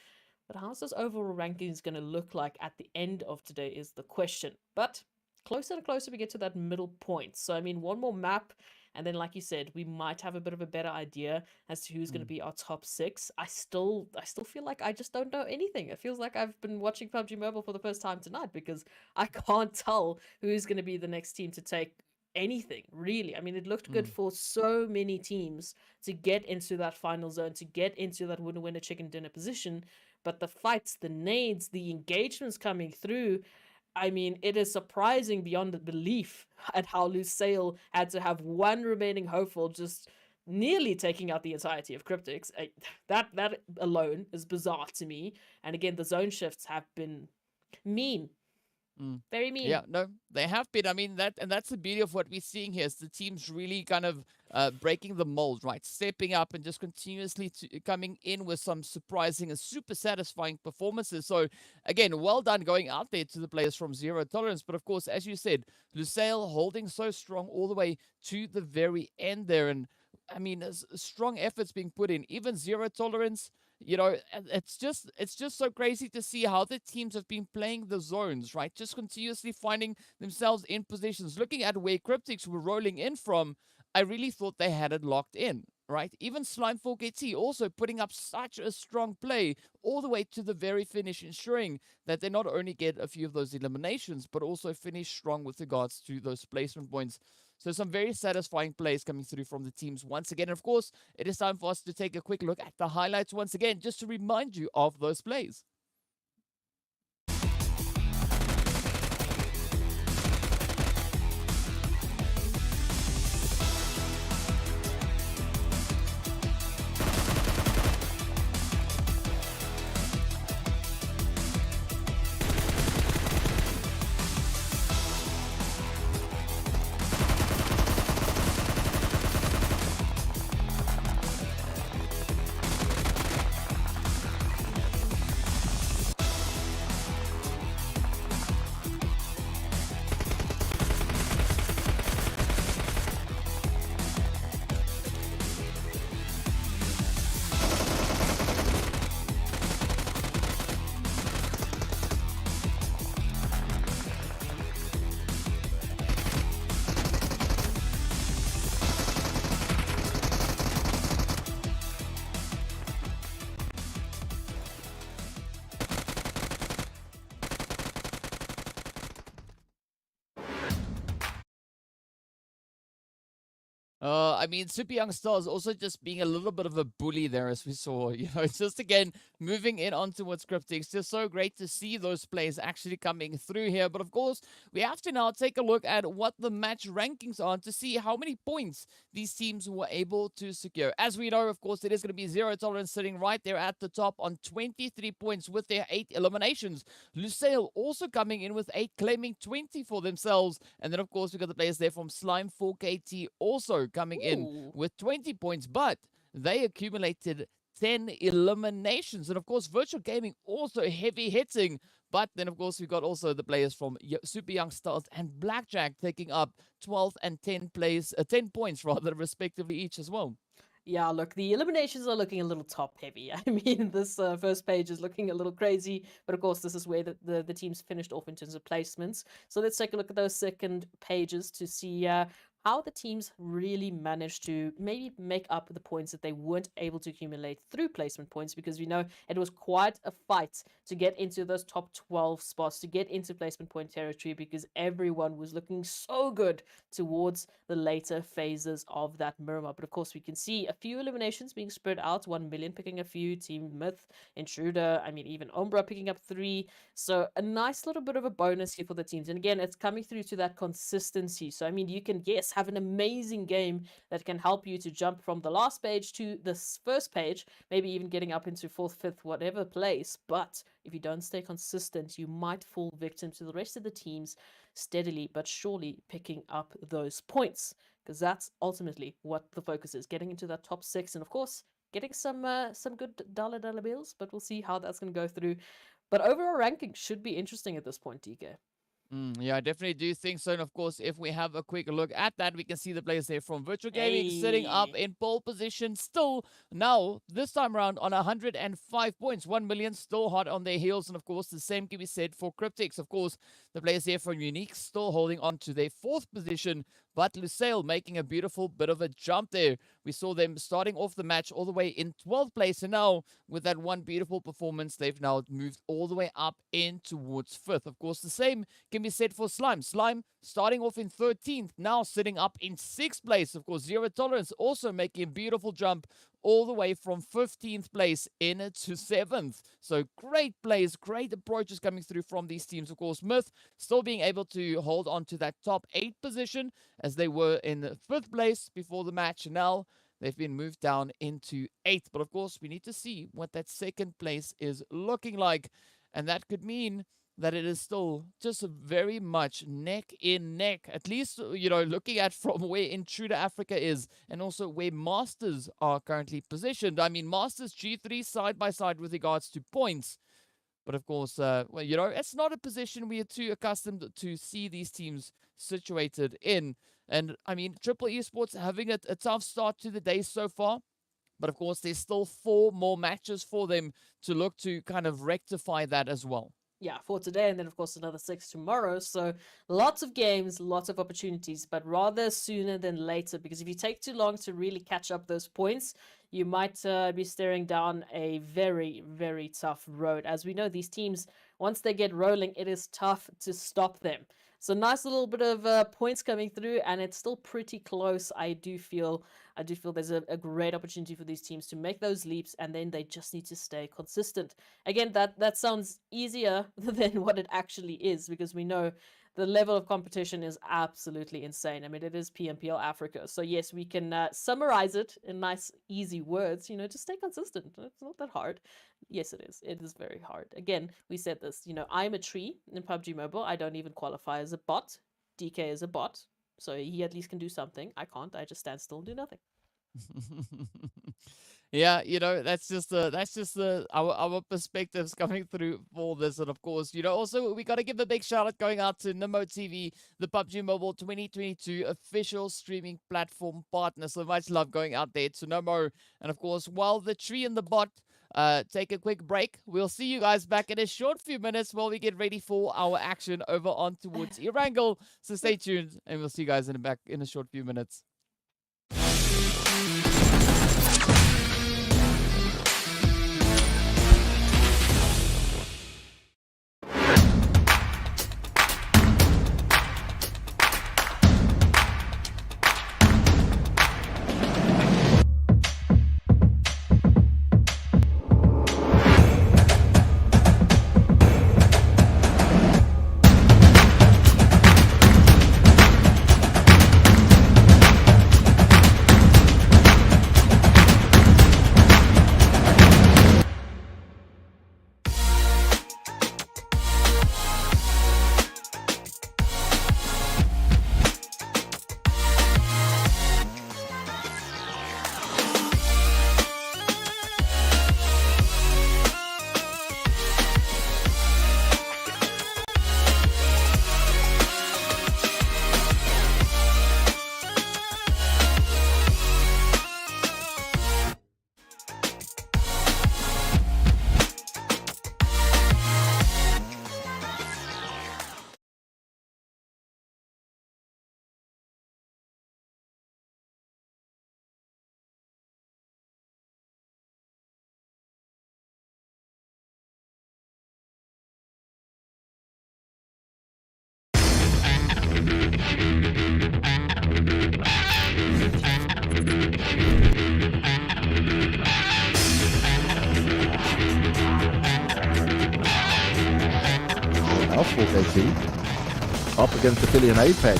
But how's this overall rankings going to look like at the end of today is the question. But closer and closer we get to that middle point. So, I mean, one more map, and then, like you said, we might have a bit of a better idea as to who's going to be our top 6. I still feel like I just don't know anything. It feels like I've been watching PUBG Mobile for the first time tonight, because I can't tell who's going to be the next team to take anything, really. I mean, it looked good for so many teams to get into that final zone, to get into that winner chicken dinner position. But the fights, the nades, the engagements coming through, I mean, it is surprising beyond the belief at how Lusail had to have one remaining hopeful, just nearly taking out the entirety of Cryptics. That alone is bizarre to me. And again, the zone shifts have been mean. Very mean. Yeah, no, they have been. I mean, that's the beauty of what we're seeing here, is the teams really kind of breaking the mold, right? Stepping up and just continuously coming in with some surprising and super satisfying performances. So, again, well done going out there to the players from Zero Tolerance. But, of course, as you said, Lusail holding so strong all the way to the very end there. And I mean, strong efforts being put in, even zero tolerance. You know, and it's just so crazy to see how the teams have been playing the zones, right? Just continuously finding themselves in positions. Looking at where Cryptics were rolling in from, I really thought they had it locked in, right? Even Slime4KT also putting up such a strong play all the way to the very finish, ensuring that they not only get a few of those eliminations, but also finish strong with regards to those placement points. So some very satisfying plays coming through from the teams once again. And of course, it is time for us to take a quick look at the highlights once again, just to remind you of those plays. I mean, Super Young Stars also just being a little bit of a bully there, as we saw. You know, it's just again moving in on towards Cryptics. Just so great to see those plays actually coming through here. But of course, we have to now take a look at what the match rankings are to see how many points these teams were able to secure. As we know, of course, it is going to be zero tolerance sitting right there at the top on 23 points with their 8 eliminations. Lusail also coming in with 8, claiming 20 for themselves. And then, of course, we got the players there from Slime4KT also coming in with 20 points, but they accumulated 10 eliminations. And of course, Virtual Gaming also heavy hitting. But then, of course, we got also the players from Super Young Stars and Blackjack taking up 12 and 10 points rather, respectively, each as well. Yeah, look, the eliminations are looking a little top heavy. I mean, this first page is looking a little crazy, but of course, this is where the teams finished off in terms of placements. So let's take a look at those second pages to see how the teams really managed to maybe make up the points that they weren't able to accumulate through placement points, because we know it was quite a fight to get into those top 12 spots, to get into placement point territory, because everyone was looking so good towards the later phases of that Miramar. But of course, we can see a few eliminations being spread out. 1 million picking a few, Team Myth, Intruder, I mean, even Umbra picking up 3. So a nice little bit of a bonus here for the teams. And again, it's coming through to that consistency. So, I mean, you can, yes, have an amazing game that can help you to jump from the last page to this first page, maybe even getting up into 4th, 5th, whatever place. But if you don't stay consistent, you might fall victim to the rest of the teams steadily but surely picking up those points, because that's ultimately what the focus is, getting into that top 6 and of course getting some good dollar bills. But we'll see how that's going to go through. But overall ranking should be interesting at this point, DK. Yeah, I definitely do think so. And of course, if we have a quick look at that, we can see the players there from Virtual Gaming sitting up in pole position still. Now, this time around on 105 points. 1 million still hot on their heels. And of course, the same can be said for Cryptics. Of course, the players here from Unique still holding on to their 4th position. But Lusail making a beautiful bit of a jump there. We saw them starting off the match all the way in 12th place. And now, with that one beautiful performance, they've now moved all the way up in towards 5th. Of course, the same can be said for Slime. Slime starting off in 13th, now sitting up in 6th place. Of course, Zero Tolerance also making a beautiful jump all the way from 15th place in to 7th. So great plays, great approaches coming through from these teams. Of course, Myth still being able to hold on to that top 8 position as they were in 5th place before the match. Now they've been moved down into 8th. But of course, we need to see what that 2nd place is looking like. And that could mean that it is still just very much neck in neck, at least, you know, looking at from where Intruder Africa is and also where Masters are currently positioned. I mean, Masters G3 side by side with regards to points. But of course, well, you know, it's not a position we are too accustomed to see these teams situated in. And I mean, Triple Esports having a tough start to the day so far. But of course, there's still 4 more matches for them to look to kind of rectify that as well. Yeah, for today, and then of course another 6 tomorrow. So lots of games, lots of opportunities, but rather sooner than later, because if you take too long to really catch up those points, you might be staring down a very, very tough road. As we know, these teams, once they get rolling, it is tough to stop them. So nice little bit of points coming through, and it's still pretty close. I do feel there's a great opportunity for these teams to make those leaps, and then they just need to stay consistent. Again, that sounds easier than what it actually is, because we know the level of competition is absolutely insane. I mean, it is PMPL Africa. So yes, we can summarize it in nice, easy words. You know, just stay consistent. It's not that hard. Yes, it is. It is very hard. Again, we said this. You know, I'm a tree in PUBG Mobile. I don't even qualify as a bot. DK is a bot. So he at least can do something. I can't. I just stand still and do nothing. Yeah, you know, that's just our perspectives coming through for this. And of course, you know, also we got to give a big shout out going out to Nimo TV, the PUBG Mobile 2022 official streaming platform partner. So much love going out there to Nimo. And of course, while the tree and the bot take a quick break, we'll see you guys back in a short few minutes while we get ready for our action over on towards Erangel. So stay tuned, and we'll see you guys back in a short few minutes. Now 4KT up against the Philly and Apex.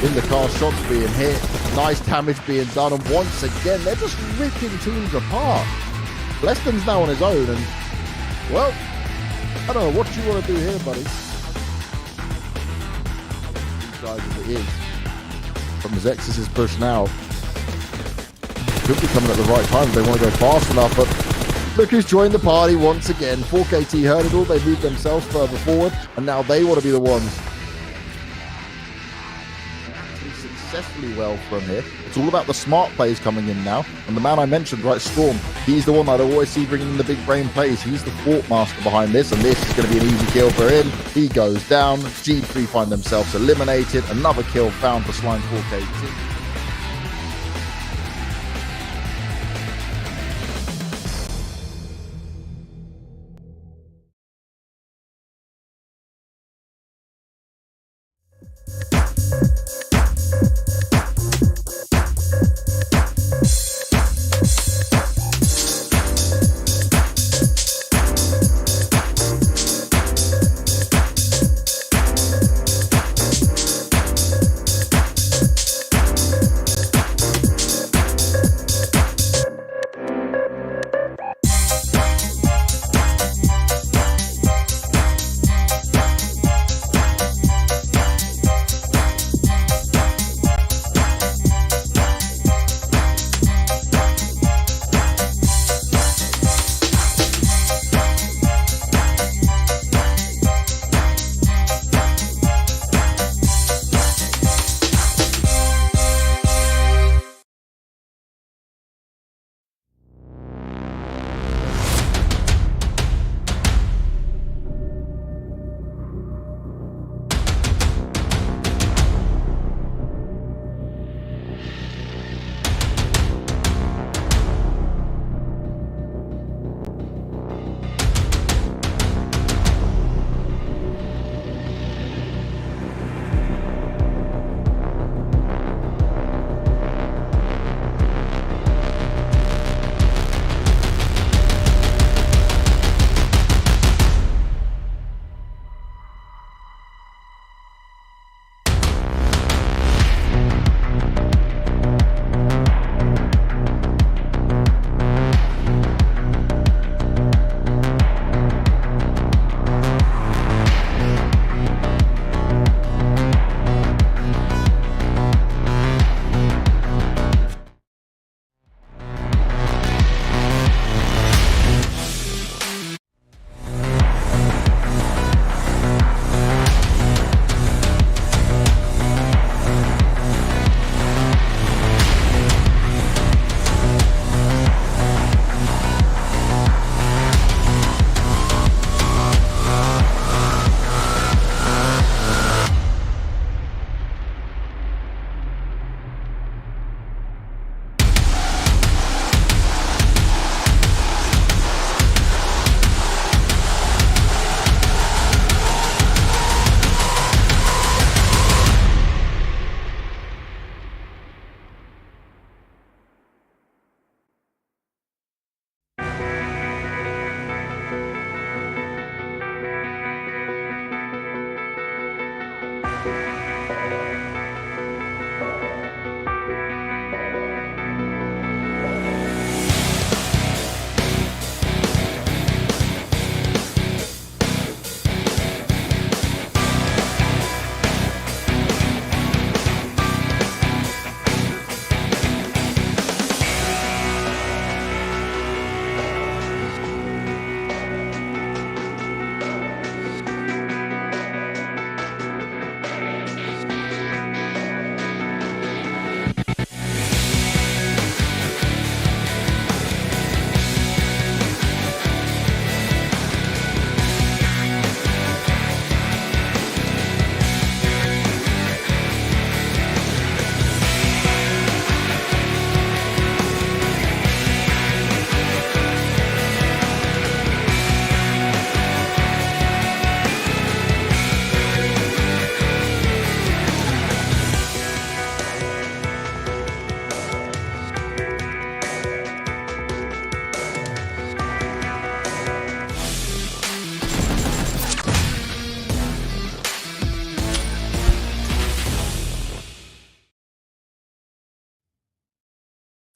In the car, shots being hit, nice damage being done, and once again, they're just ripping teams apart. Leston's now on his own, and, well, I don't know what you want to do here, buddy. These guys as it is. From Zexus' push now. Could be coming at the right time if they want to go fast enough, but look who's joined the party once again. 4KT heard it all, they moved themselves further forward, and now they want to be the ones. Successfully well from here. It's all about the smart plays coming in now, and the man I mentioned, right, Storm, he's the one I'd always see bringing in the big brain plays. He's the thought master behind this, and this is going to be an easy kill for him. He goes down, G3 find themselves eliminated, another kill found for Slime 4KT.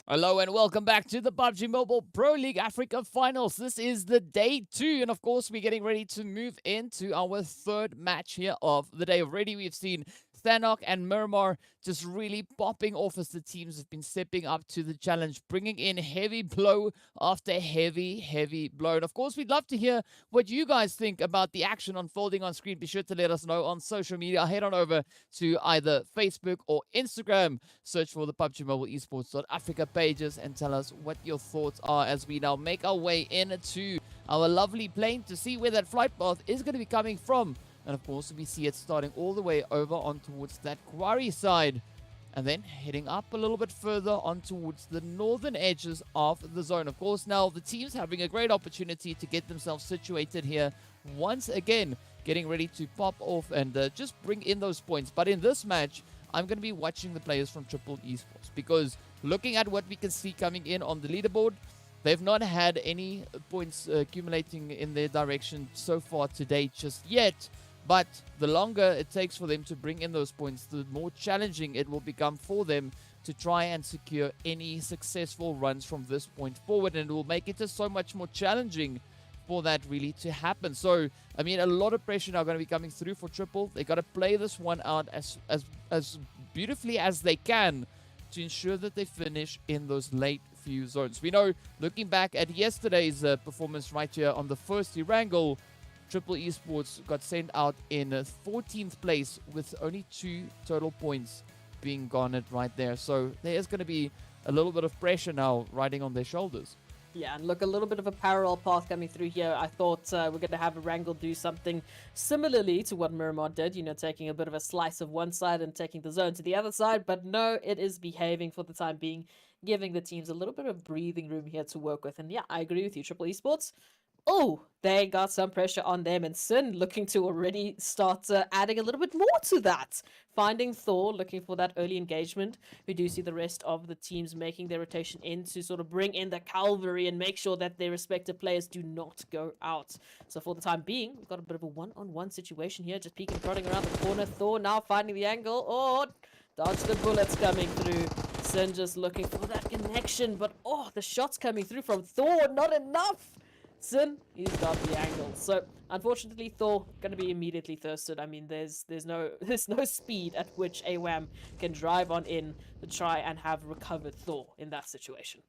Hello and welcome back to the PUBG Mobile Pro League Africa Finals. This is the day 2, and of course we're getting ready to move into our third match here of the day. Already we've seen Sanhok and Miramar just really popping off as the teams have been stepping up to the challenge, bringing in heavy blow after heavy blow. And of course, we'd love to hear what you guys think about the action unfolding on screen. Be sure to let us know on social media. Head on over to either Facebook or Instagram. Search for the PUBG Mobile Esports Africa pages and tell us what your thoughts are as we now make our way into our lovely plane to see where that flight path is going to be coming from. And of course, we see it starting all the way over on towards that quarry side. And then heading up a little bit further on towards the northern edges of the zone. Of course, now the team's having a great opportunity to get themselves situated here. Once again, getting ready to pop off and just bring in those points. But in this match, I'm going to be watching the players from Triple Esports. Because looking at what we can see coming in on the leaderboard, they've not had any points accumulating in their direction so far today just yet. But the longer it takes for them to bring in those points, the more challenging it will become for them to try and secure any successful runs from this point forward. And it will make it just so much more challenging for that really to happen. So, I mean, a lot of pressure now going to be coming through for Triple. They got to play this one out as beautifully as they can to ensure that they finish in those late few zones. We know, looking back at yesterday's performance right here on the first Erangel, Triple Esports got sent out in 14th place with only 2 total points being garnered right there. So there is going to be a little bit of pressure now riding on their shoulders. Yeah, and look, a little bit of a parallel path coming through here. I thought we're going to have Erangel do something similarly to what Miramar did, you know, taking a bit of a slice of one side and taking the zone to the other side. But no, it is behaving for the time being, giving the teams a little bit of breathing room here to work with. And yeah, I agree with you, Triple Esports. Oh, they got some pressure on them, and Sin looking to already start adding a little bit more to that. Finding Thor, looking for that early engagement. We do see the rest of the teams making their rotation in to sort of bring in the cavalry and make sure that their respective players do not go out. So for the time being, we've got a bit of a one-on-one situation here, just peeking, prodding around the corner. Thor now finding the angle. Oh, dodge the bullets coming through. Sin just looking for that connection, but oh, the shots coming through from Thor, not enough. Sin, he's got the angle. So unfortunately, Thor gonna be immediately thirsted. I mean, there's no speed at which AWAM can drive on in to try and have recovered Thor in that situation.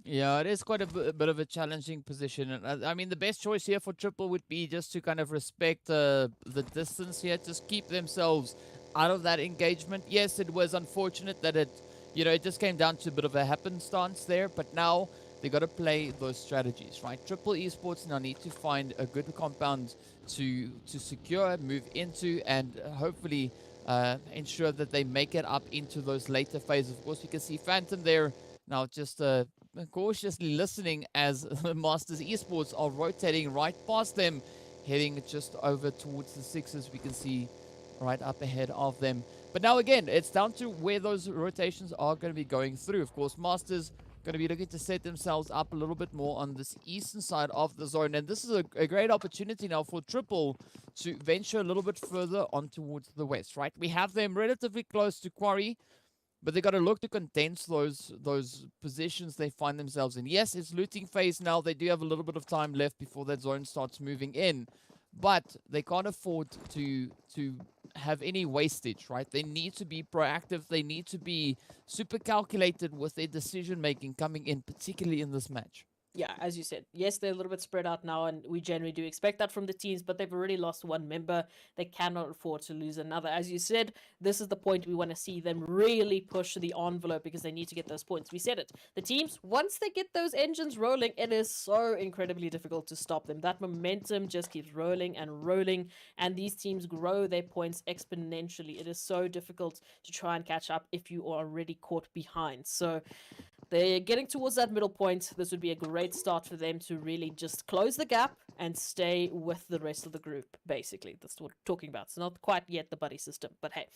Yeah, it is quite a bit of a challenging position. And I mean, the best choice here for Triple would be just to kind of respect the distance here, just keep themselves out of that engagement. Yes, it was unfortunate that it just came down to a bit of a happenstance there, but now they got to play those strategies, right? Triple Esports now need to find a good compound to secure, move into, and hopefully ensure that they make it up into those later phases. Of course, you can see Phantom there now just cautiously listening as Masters Esports are rotating right past them, heading just over towards the sixes. We can see right up ahead of them. But now again, it's down to where those rotations are going to be going through. Of course, Masters going to be looking to set themselves up a little bit more on this eastern side of the zone. And this is a great opportunity now for Triple to venture a little bit further on towards the west, right? We have them relatively close to Quarry, but they got to look to condense those positions they find themselves in. Yes, it's looting phase now. They do have a little bit of time left before that zone starts moving in, but they can't afford to have any wastage, right? They need to be proactive. They need to be super calculated with their decision making coming in, particularly in this match. Yeah, as you said, yes, they're a little bit spread out now, and we generally do expect that from the teams, but they've already lost one member. They cannot afford to lose another. As you said, this is the point we want to see them really push the envelope because they need to get those points. We said it. The teams, once they get those engines rolling, it is so incredibly difficult to stop them. That momentum just keeps rolling and rolling, and these teams grow their points exponentially. It is so difficult to try and catch up if you are already caught behind. So they're getting towards that middle point. This would be a great start for them to really just close the gap and stay with the rest of the group, basically. That's what we're talking about. It's not quite yet the buddy system, but hey.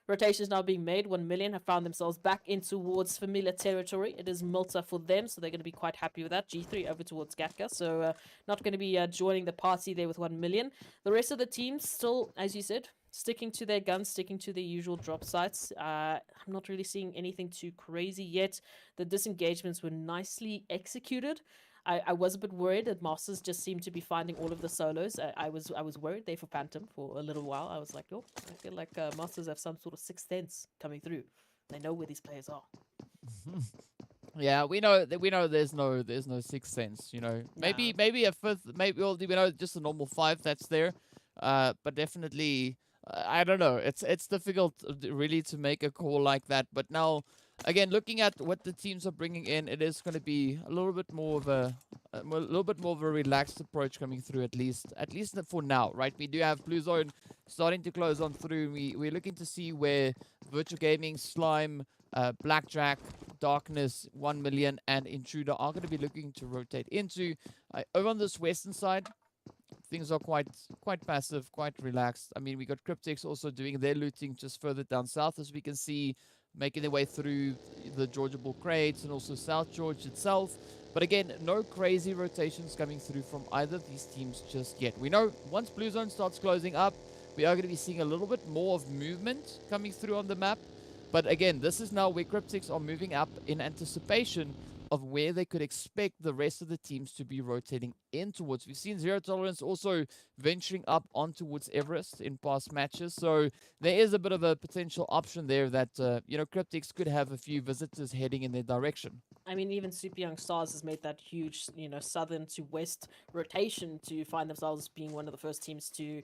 Rotations now being made. 1 million have found themselves back in towards familiar territory. It is Malta for them, so they're going to be quite happy with that. G3 over towards Gatka, so not going to be joining the party there with 1 million. The rest of the teams still, as you said, sticking to their guns, sticking to their usual drop sites. I'm not really seeing anything too crazy yet. The disengagements were nicely executed. I was a bit worried that Masters just seemed to be finding all of the solos. I was worried there for Phantom for a little while. I was like, oh, I feel like Masters have some sort of sixth sense coming through. They know where these players are. Yeah, we know there's no sixth sense, you know. Maybe a fifth, maybe we know just a normal 5 that's there. But definitely I don't know. It's difficult really to make a call like that. But now, again, looking at what the teams are bringing in, it is going to be a little bit more of a relaxed approach coming through, at least for now, right? We do have Blue Zone starting to close on through. We're looking to see where Virtual Gaming, Slime, Blackjack, Darkness, 1 million, and Intruder are going to be looking to rotate into. Over on this western side, things are quite passive, quite relaxed. I mean, we got Cryptics also doing their looting just further down south, as we can see, making their way through the Georgia Bull crates and also South George itself. But again, no crazy rotations coming through from either of these teams just yet. We know once Blue Zone starts closing up, we are going to be seeing a little bit more of movement coming through on the map. But again, this is now where Cryptics are moving up in anticipation of where they could expect the rest of the teams to be rotating in towards. We've seen Zero Tolerance also venturing up on towards Everest in past matches. So there is a bit of a potential option there that, Cryptics could have a few visitors heading in their direction. I mean, even Super Young Stars has made that huge, southern to west rotation to find themselves being one of the first teams to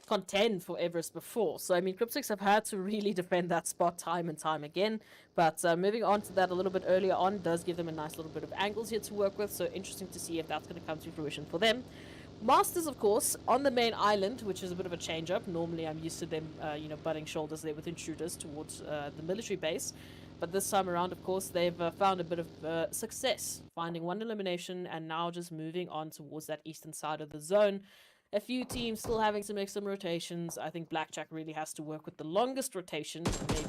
contend for Everest before. So, I mean, Cryptics have had to really defend that spot time and time again. But moving on to that a little bit earlier on does give them a nice little bit of angles here to work with. So, interesting to see if that's going to come to fruition for them. Masters, of course, on the main island, which is a bit of a change-up. Normally, I'm used to them, butting shoulders there with intruders towards the military base. But this time around, of course, they've found a bit of success, finding one elimination and now just moving on towards that eastern side of the zone. A few teams still having to make some rotations. I think Blackjack really has to work with the longest rotation. Maybe,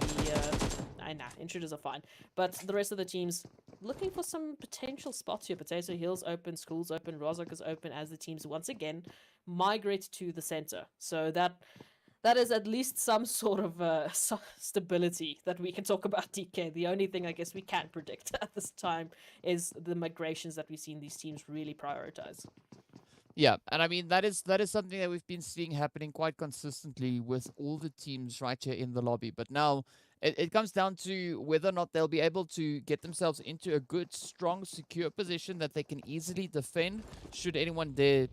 intruders are fine. But the rest of the teams looking for some potential spots here. Potato Hills open, Schools open, Rozok is open as the teams once again migrate to the center. So that is at least some sort of stability that we can talk about, DK. The only thing I guess we can predict at this time is the migrations that we've seen these teams really prioritize. Yeah, and I mean, that is something that we've been seeing happening quite consistently with all the teams right here in the lobby. But now it comes down to whether or not they'll be able to get themselves into a good, strong, secure position that they can easily defend should anyone dare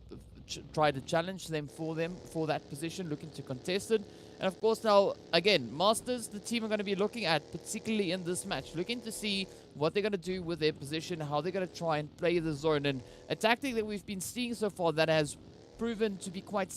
try to challenge them for that position, looking to contest it. And of course now, again, Masters, the team are going to be looking at, particularly in this match, looking to see what they're going to do with their position, how they're going to try and play the zone. And a tactic that we've been seeing so far that has proven to be quite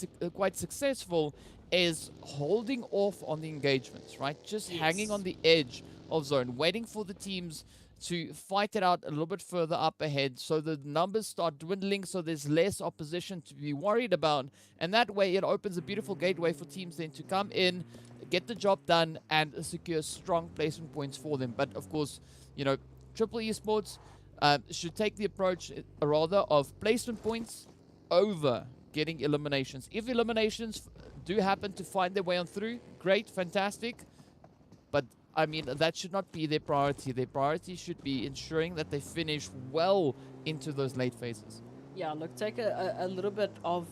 successful is holding off on the engagements, right? Just hanging on the edge of zone, waiting for the teams to fight it out a little bit further up ahead so the numbers start dwindling, so there's less opposition to be worried about. And that way it opens a beautiful gateway for teams then to come in, get the job done, and secure strong placement points for them. But of course, Triple Esports, should take the approach rather of placement points over getting eliminations. If eliminations do happen to find their way on through, great, fantastic. But I mean, that should not be their priority. Their priority should be ensuring that they finish well into those late phases. Yeah, look, take a little bit of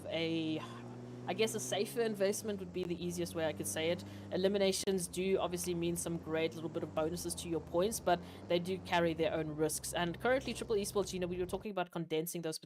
I guess a safer investment would be the easiest way I could say it. Eliminations do obviously mean some great little bit of bonuses to your points, but they do carry their own risks. And currently, Triple Esports, we were talking about condensing those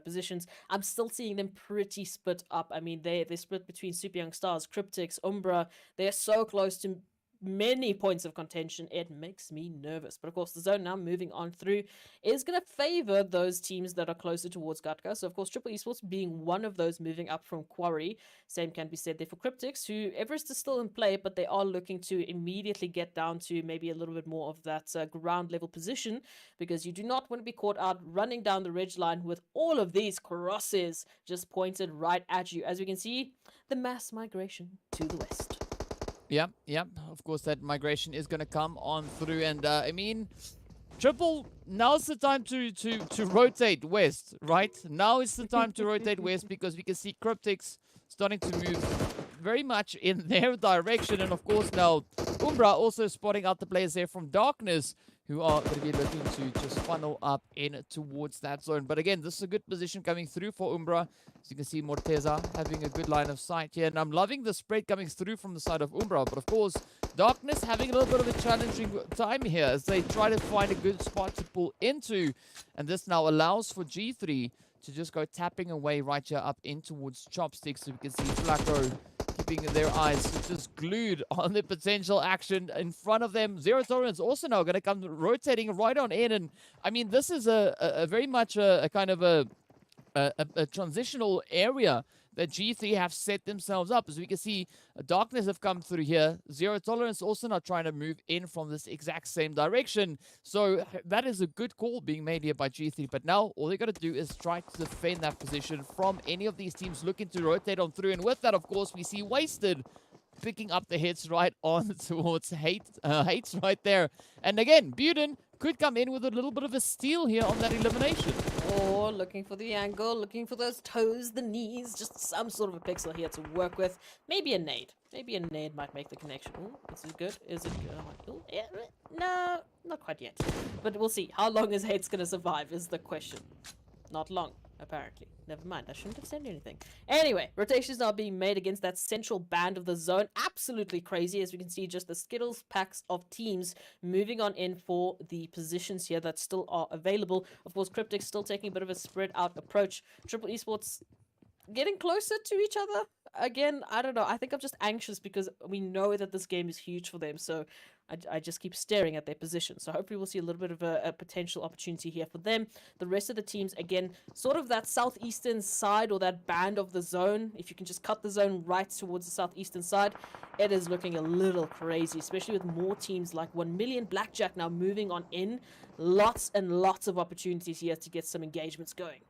positions. I'm still seeing them pretty split up. I mean, they split between Super Young Stars, Cryptics, Umbra. They're so close to many points of contention. It makes me nervous. But of course, the zone now moving on through is going to favor those teams that are closer towards Gatka. So of course, Triple Esports being one of those moving up from Quarry. Same can be said there for Cryptics, who Everest is still in play, but they are looking to immediately get down to maybe a little bit more of that ground level position, because you do not want to be caught out running down the ridge line with all of these crosses just pointed right at you. As we can see, the mass migration to the west. Yeah, of course that migration is going to come on through, and I mean, Triple, now's the time to rotate west, right? Now is the time to rotate west, because we can see Cryptics starting to move very much in their direction, and of course now Umbra also spotting out the players there from Darkness, who are going to be looking to just funnel up in towards that zone. But again, this is a good position coming through for Umbra. As you can see, Morteza having a good line of sight here. And I'm loving the spread coming through from the side of Umbra. But of course, Darkness having a little bit of a challenging time here as they try to find a good spot to pull into. And this now allows for G3 to just go tapping away right here up in towards Chopsticks. So we can see Flacco keeping their eyes just glued on the potential action in front of them. Zero Tolerance also now going to come rotating right on in. And I mean, this is a very much a kind of a transitional area that G3 have set themselves up. As we can see, Darkness have come through here. Zero Tolerance also not trying to move in from this exact same direction. So that is a good call being made here by G3. But now all they got to do is try to defend that position from any of these teams looking to rotate on through. And with that, of course, we see Wasted picking up the hits right on towards Hates right there. And again, Buden could come in with a little bit of a steal here on that elimination. Or looking for the angle, looking for those toes, the knees, just some sort of a pixel here to work with. Maybe a nade. Maybe a nade might make the connection. Ooh, this is good. Is it good? Ooh, yeah, no, not quite yet. But we'll see. How long is Hates going to survive is the question. Not long, apparently. Never mind, I shouldn't have said anything. Anyway, rotations are being made against that central band of the zone. Absolutely crazy, as we can see just the Skittles packs of teams moving on in for the positions here that still are available. Of course, Cryptics still taking a bit of a spread out approach. Triple Esports getting closer to each other. Again, I don't know. I think I'm just anxious because we know that this game is huge for them. So I just keep staring at their position. So hopefully we'll see a little bit of a potential opportunity here for them. The rest of the teams, again, sort of that southeastern side or that band of the zone. If you can just cut the zone right towards the southeastern side, it is looking a little crazy, especially with more teams like 1 Million Blackjack now moving on in. Lots and lots of opportunities here to get some engagements going.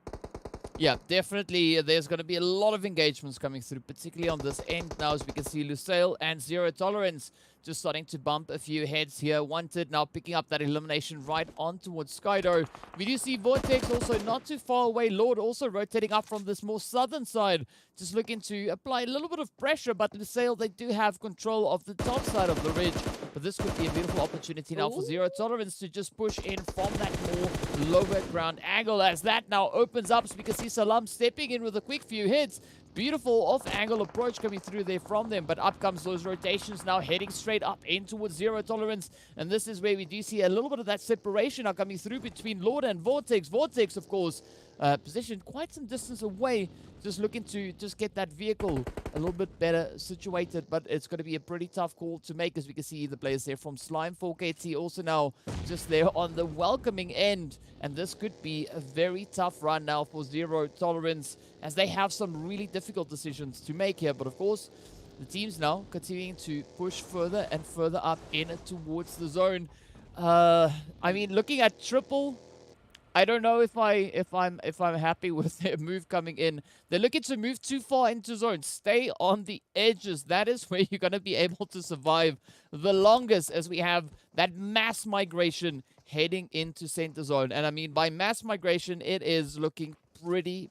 Yeah, definitely. There's going to be a lot of engagements coming through, particularly on this end now, as we can see Lusail and Zero Tolerance just starting to bump a few heads here. Wanted now picking up that elimination right on towards Skydo. We do see Vortex also not too far away. Lord also rotating up from this more southern side, just looking to apply a little bit of pressure, but Lusail, they do have control of the top side of the ridge. But this could be a beautiful opportunity now for Zero Tolerance to just push in from that more lower ground angle, as that now opens up. So we can see Salam stepping in with a quick few hits. Beautiful off-angle approach coming through there from them, but up comes those rotations now heading straight up in towards Zero Tolerance, and this is where we do see a little bit of that separation now coming through between Lord and Vortex. Vortex, of course, positioned quite some distance away, just looking to just get that vehicle a little bit better situated, but it's going to be a pretty tough call to make, as we can see the players there from Slime 4KT also now just there on the welcoming end, and this could be a very tough run now for Zero Tolerance, as they have some really difficult decisions to make here. But of course, the teams now continuing to push further and further up in towards the zone. I mean, looking at Triple, I don't know if I'm happy with their move coming in. They're looking to move too far into zone. Stay on the edges. That is where you're going to be able to survive the longest, as we have that mass migration heading into center zone. And I mean, by mass migration, it is looking pretty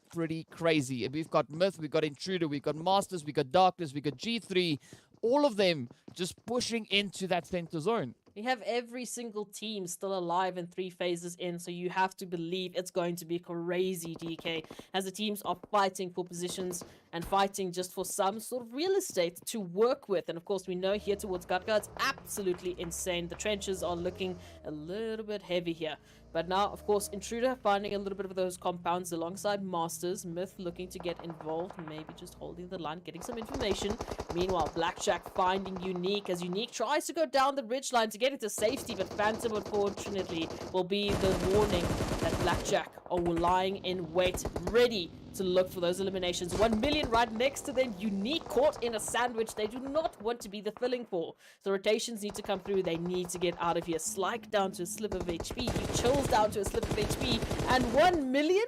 crazy. And we've got Myth, we've got Intruder, we've got Masters, we've got Darkness, we've got G3, all of them just pushing into that center zone. We have every single team still alive in 3 phases in, so you have to believe it's going to be crazy, DK, as the teams are fighting for positions and fighting just for some sort of real estate to work with. And of course, we know here towards Gatka, it's absolutely insane. The trenches are looking a little bit heavy here. But now, of course, Intruder finding a little bit of those compounds alongside Masters. Myth looking to get involved, maybe just holding the line, getting some information. Meanwhile, Blackjack finding Unique as Unique tries to go down the ridge line to get into safety, but Phantom, unfortunately, will be the warning that Blackjack are lying in wait, ready to look for those eliminations. 1 million right next to them. Unique caught in a sandwich they do not want to be the filling for. So rotations need to come through. They need to get out of here. Slyke down to a slip of HP. He chills down to a slip of HP. And 1 million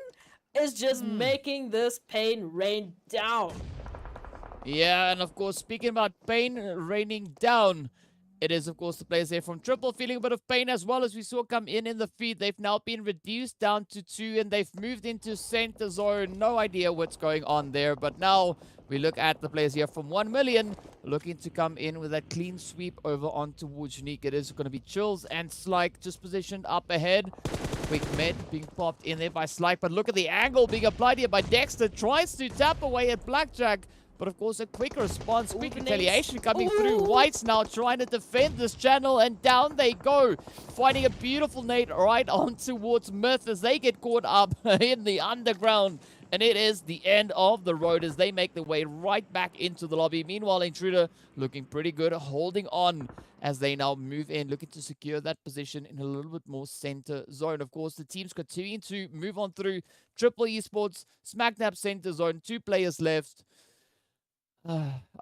is just making this pain rain down. Yeah, and of course, speaking about pain raining down, it is, of course, the players there from Triple feeling a bit of pain as well, as we saw come in the feed. They've now been reduced down to 2, and they've moved into center zone. No idea what's going on there, but now we look at the players here from 1 million, looking to come in with that clean sweep over on towards Unique. It is going to be Chills and Slyke just positioned up ahead. Quick med being popped in there by Slyke, but look at the angle being applied here by Dexter. Tries to tap away at Blackjack. But of course, a quick response, quick retaliation coming through. White's now trying to defend this channel, and down they go. Finding a beautiful nade right on towards Myth as they get caught up in the underground. And it is the end of the road as they make their way right back into the lobby. Meanwhile, Intruder looking pretty good, holding on as they now move in, looking to secure that position in a little bit more center zone. Of course, the teams continuing to move on through. Triple Esports, SmackDab center zone, 2 players left.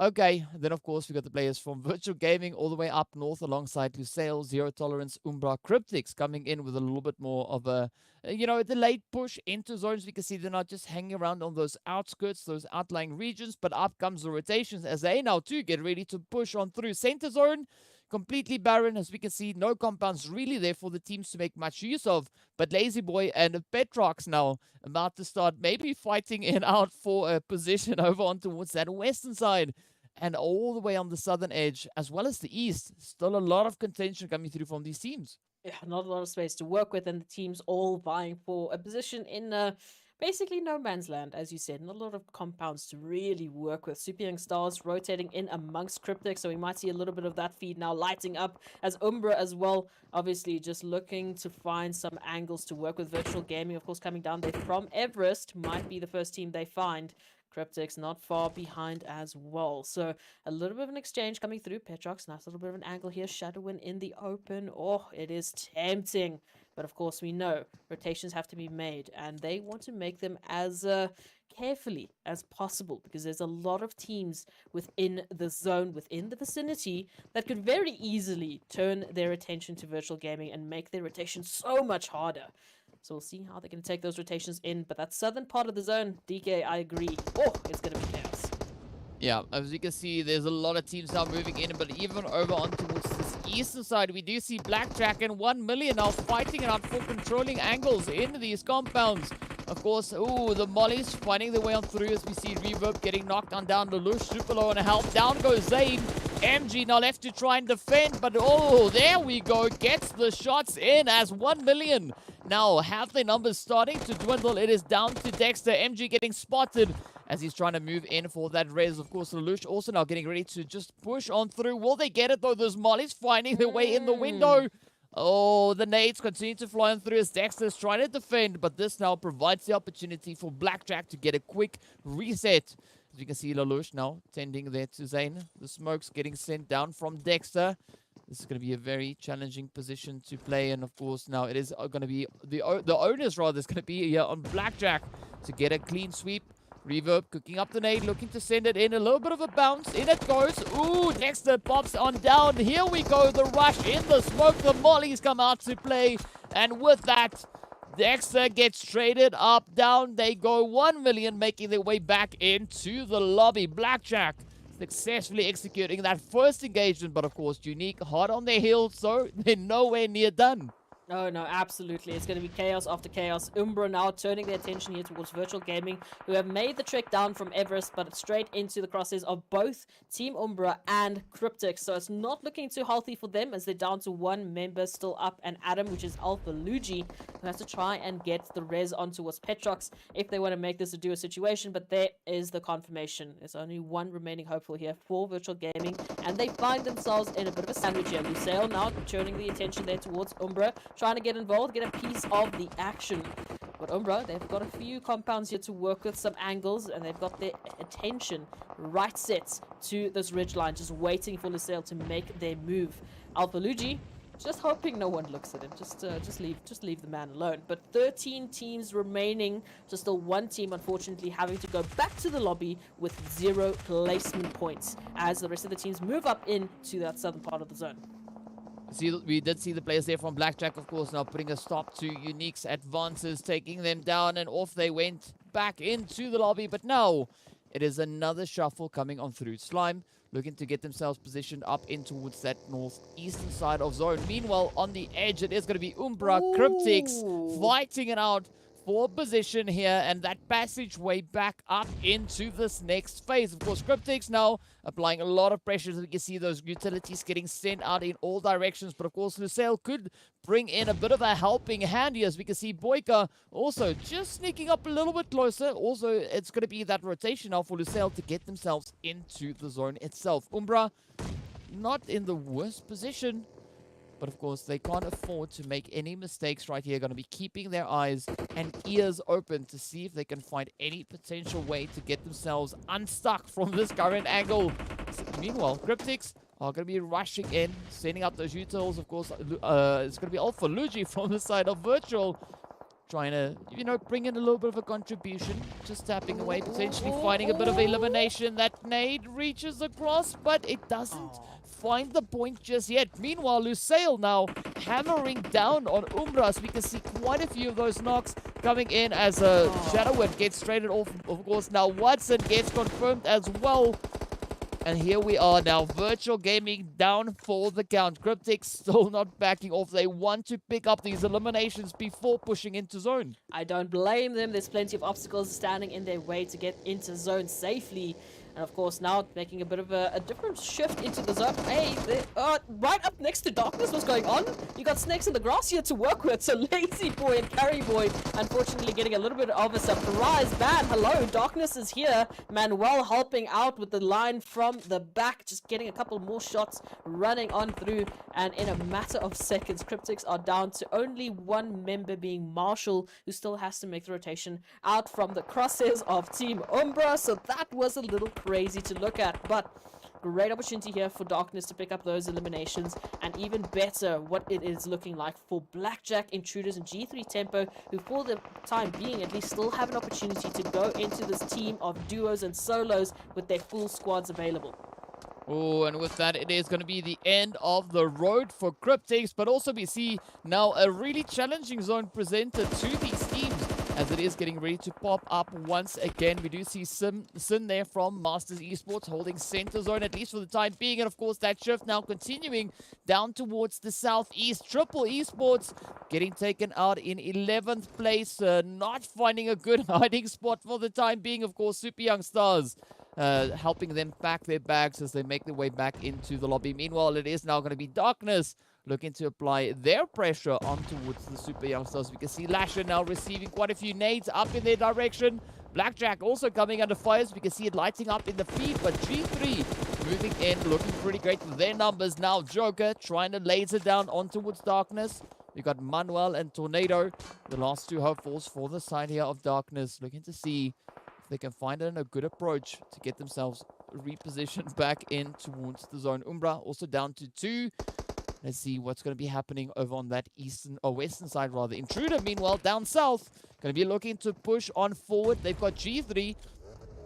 Okay, then of course we got the players from Virtual Gaming all the way up north alongside Lusail, Zero Tolerance, Umbra, Cryptics coming in with a little bit more of a, delayed push into zones. We can see they're not just hanging around on those outskirts, those outlying regions, but up comes the rotations as they now too get ready to push on through center zone. Completely barren, as we can see, no compounds really there for the teams to make much use of. But Lazy Boy and Petrox now about to start maybe fighting it out for a position over on towards that western side. And all the way on the southern edge, as well as the east. Still a lot of contention coming through from these teams. Yeah, not a lot of space to work with, and the teams all vying for a position in basically no man's land, as you said. Not a lot of compounds to really work with. Super Young Stars rotating in amongst Cryptics, so we might see a little bit of that feed now lighting up as Umbra as well. Obviously, just looking to find some angles to work with. Virtual Gaming, of course, coming down there from Everest. Might be the first team they find. Cryptics not far behind as well. So a little bit of an exchange coming through. Petrox, nice little bit of an angle here. Shadowin in the open. Oh, it is tempting. But of course, we know rotations have to be made, and they want to make them as carefully as possible, because there's a lot of teams within the zone, within the vicinity, that could very easily turn their attention to Virtual Gaming and make their rotation so much harder. So we'll see how they're going to take those rotations in. But that southern part of the zone, DK, I agree. Oh, it's going to be chaos. Yeah, as you can see, there's a lot of teams now moving in, but even over on towards this eastern side, we do see Blackjack and 1 million now fighting it out for controlling angles in these compounds. Of course, the Mollies finding their way on through as we see Reverb getting knocked on down. Lelouch super low on health. Down goes Zane. MG now left to try and defend, but there we go. Gets the shots in as 1 million. Now have their numbers starting to dwindle. It is down to Dexter. MG getting spotted as he's trying to move in for that res. Of course, Lelouch also now getting ready to just push on through. Will they get it though? Those Mollies finding their way in the window. Oh, the nades continue to fly on through as Dexter's trying to defend, but this now provides the opportunity for Blackjack to get a quick reset. As you can see, Lelouch now tending there to Zane. The smoke's getting sent down from Dexter. This is going to be a very challenging position to play, and of course now it is going to be the onus rather is going to be here on Blackjack to get a clean sweep. Reverb cooking up the nade, looking to send it in. A little bit of a bounce. In it goes. Ooh, Dexter pops on down. Here we go. The rush in the smoke. The Mollies come out to play. And with that, Dexter gets traded up. Down they go. 1 million making their way back into the lobby. Blackjack successfully executing that first engagement. But of course, Unique hard on their heels. So they're nowhere near done. Oh no, absolutely. It's going to be chaos after chaos. Umbra now turning their attention here towards Virtual Gaming, who have made the trek down from Everest, but straight into the crosshairs of both Team Umbra and Cryptics. So it's not looking too healthy for them, as they're down to one member still up, and Adam, which is Alpha Luigi, who has to try and get the res on towards Petrox if they want to make this a duo situation. But there is the confirmation. There's only one remaining hopeful here for Virtual Gaming, and they find themselves in a bit of a sandwich here. Lusail now turning the attention there towards Umbra, trying to get involved, get a piece of the action. But Umbra, they've got a few compounds here to work with, some angles, and they've got their attention right set to this ridgeline, just waiting for Lusail to make their move. Alpha Luigi, just hoping no one looks at him. Just leave the man alone. But 13 teams remaining, so still one team unfortunately having to go back to the lobby with 0 placement points as the rest of the teams move up into that southern part of the zone. We did see the players there from Blackjack, of course, now putting a stop to Unique's advances, taking them down, and off they went back into the lobby. But now it is another shuffle coming on through. Slime looking to get themselves positioned up in towards that northeastern side of zone. Meanwhile, on the edge, it is going to be Umbra, Cryptics fighting it out for position here, and that passageway back up into this next phase. Of course, Cryptics now applying a lot of pressure. You can see those utilities getting sent out in all directions, but of course, Lusail could bring in a bit of a helping hand here, as we can see Boyka also just sneaking up a little bit closer. Also, it's going to be that rotation now for Lusail to get themselves into the zone itself. Umbra not in the worst position, but of course, they can't afford to make any mistakes right here. Going to be keeping their eyes and ears open to see if they can find any potential way to get themselves unstuck from this current angle. Meanwhile, Cryptics are going to be rushing in, sending out those utils. Of course, it's going to be Alpha Luigi from the side of Virtual, trying to, bring in a little bit of a contribution. Just tapping away, potentially finding a bit of elimination. That nade reaches across, but it doesn't find the point just yet. Meanwhile, Lusail now hammering down on Umbra. So we can see quite a few of those knocks coming in as Shadowwind gets traded off. Of course, now Watson gets confirmed as well. And here we are now, Virtual Gaming down for the count. Cryptics still not backing off. They want to pick up these eliminations before pushing into zone. I don't blame them. There's plenty of obstacles standing in their way to get into zone safely. And of course, now making a bit of a different shift into the zone. Hey, right up next to Darkness, what's going on? You got Snakes in the Grass here to work with. So Lazy Boy and Carry Boy, unfortunately, getting a little bit of a surprise ban. Hello, Darkness is here. Manuel helping out with the line from the back, just getting a couple more shots, running on through. And in a matter of seconds, Cryptics are down to only one member, being Marshall, who still has to make the rotation out from the crosshairs of Team Umbra. So that was a little crazy to look at, but great opportunity here for Darkness to pick up those eliminations, and even better what it is looking like for Blackjack, Intruders, and G3 Tempo, who for the time being at least still have an opportunity to go into this team of duos and solos with their full squads available. Oh, and with that, it is going to be the end of the road for Cryptics, but also we see now a really challenging zone presented to these teams, as it is getting ready to pop up once again. We do see Sin there from Masters Esports holding center zone, at least for the time being. And of course, that shift now continuing down towards the southeast. Triple Esports getting taken out in 11th place, not finding a good hiding spot for the time being. Of course, Super Young Stars helping them pack their bags as they make their way back into the lobby. Meanwhile, it is now going to be Darkness looking to apply their pressure on towards the Super Youngsters. We can see Lasher now receiving quite a few nades up in their direction. Blackjack also coming under fires. We can see it lighting up in the feed, but G3 moving in, looking pretty great with their numbers. Now Joker trying to laser down on towards Darkness. We got Manuel and Tornado, the last two hopefuls for the side here of Darkness, looking to see if they can find a good approach to get themselves repositioned back in towards the zone. Umbra also down to 2. Let's see what's going to be happening over on that western side rather. Intruder, meanwhile, down south, going to be looking to push on forward. They've got G3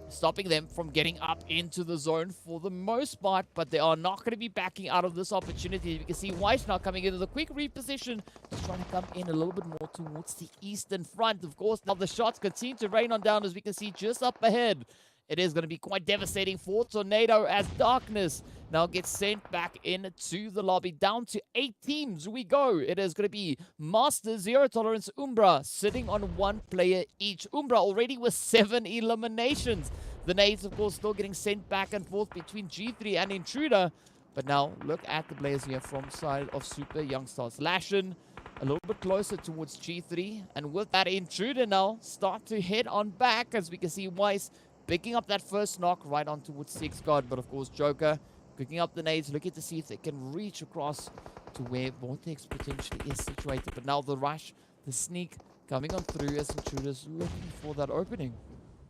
stopping them from getting up into the zone for the most part, but they are not going to be backing out of this opportunity. You can see Weiss now coming into the quick reposition, just trying to come in a little bit more towards the eastern front. Of course, now the shots continue to rain on down, as we can see just up ahead. it is going to be quite devastating for Tornado as Darkness now gets sent back into the lobby. Down to 8 teams we go. It is going to be Master, Zero Tolerance, Umbra sitting on 1 player each. Umbra already with 7 eliminations. The nades, of course, still getting sent back and forth between G3 and Intruder. But now, look at the players here from side of Super Youngstars. Lashin a little bit closer towards G3. And with that, Intruder now start to head on back, as we can see Weiss picking up that first knock right on towards 6 God. But of course, Joker picking up the nades, looking to see if they can reach across to where Vortex potentially is situated. But now the rush, the sneak coming on through as Intruders looking for that opening.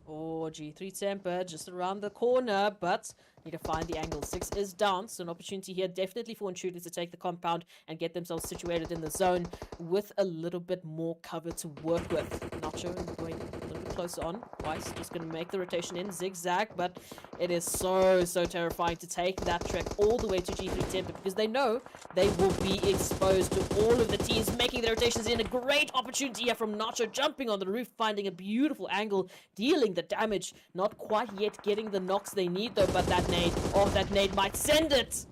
Oh, G3 Temper just around the corner, but need to find the angle. 6 is down, so an opportunity here definitely for Intruders to take the compound and get themselves situated in the zone with a little bit more cover to work with. Nacho going a little bit closer on. Weiss just going to make the rotation in, zigzag, but it is so terrifying to take that trek all the way to G3 Temper because they know they will be exposed to all of the teams making their rotations in. A great opportunity here from Nacho jumping on the roof, finding a beautiful angle, dealing the damage. Not quite yet getting the knocks they need though, but that nade might send it.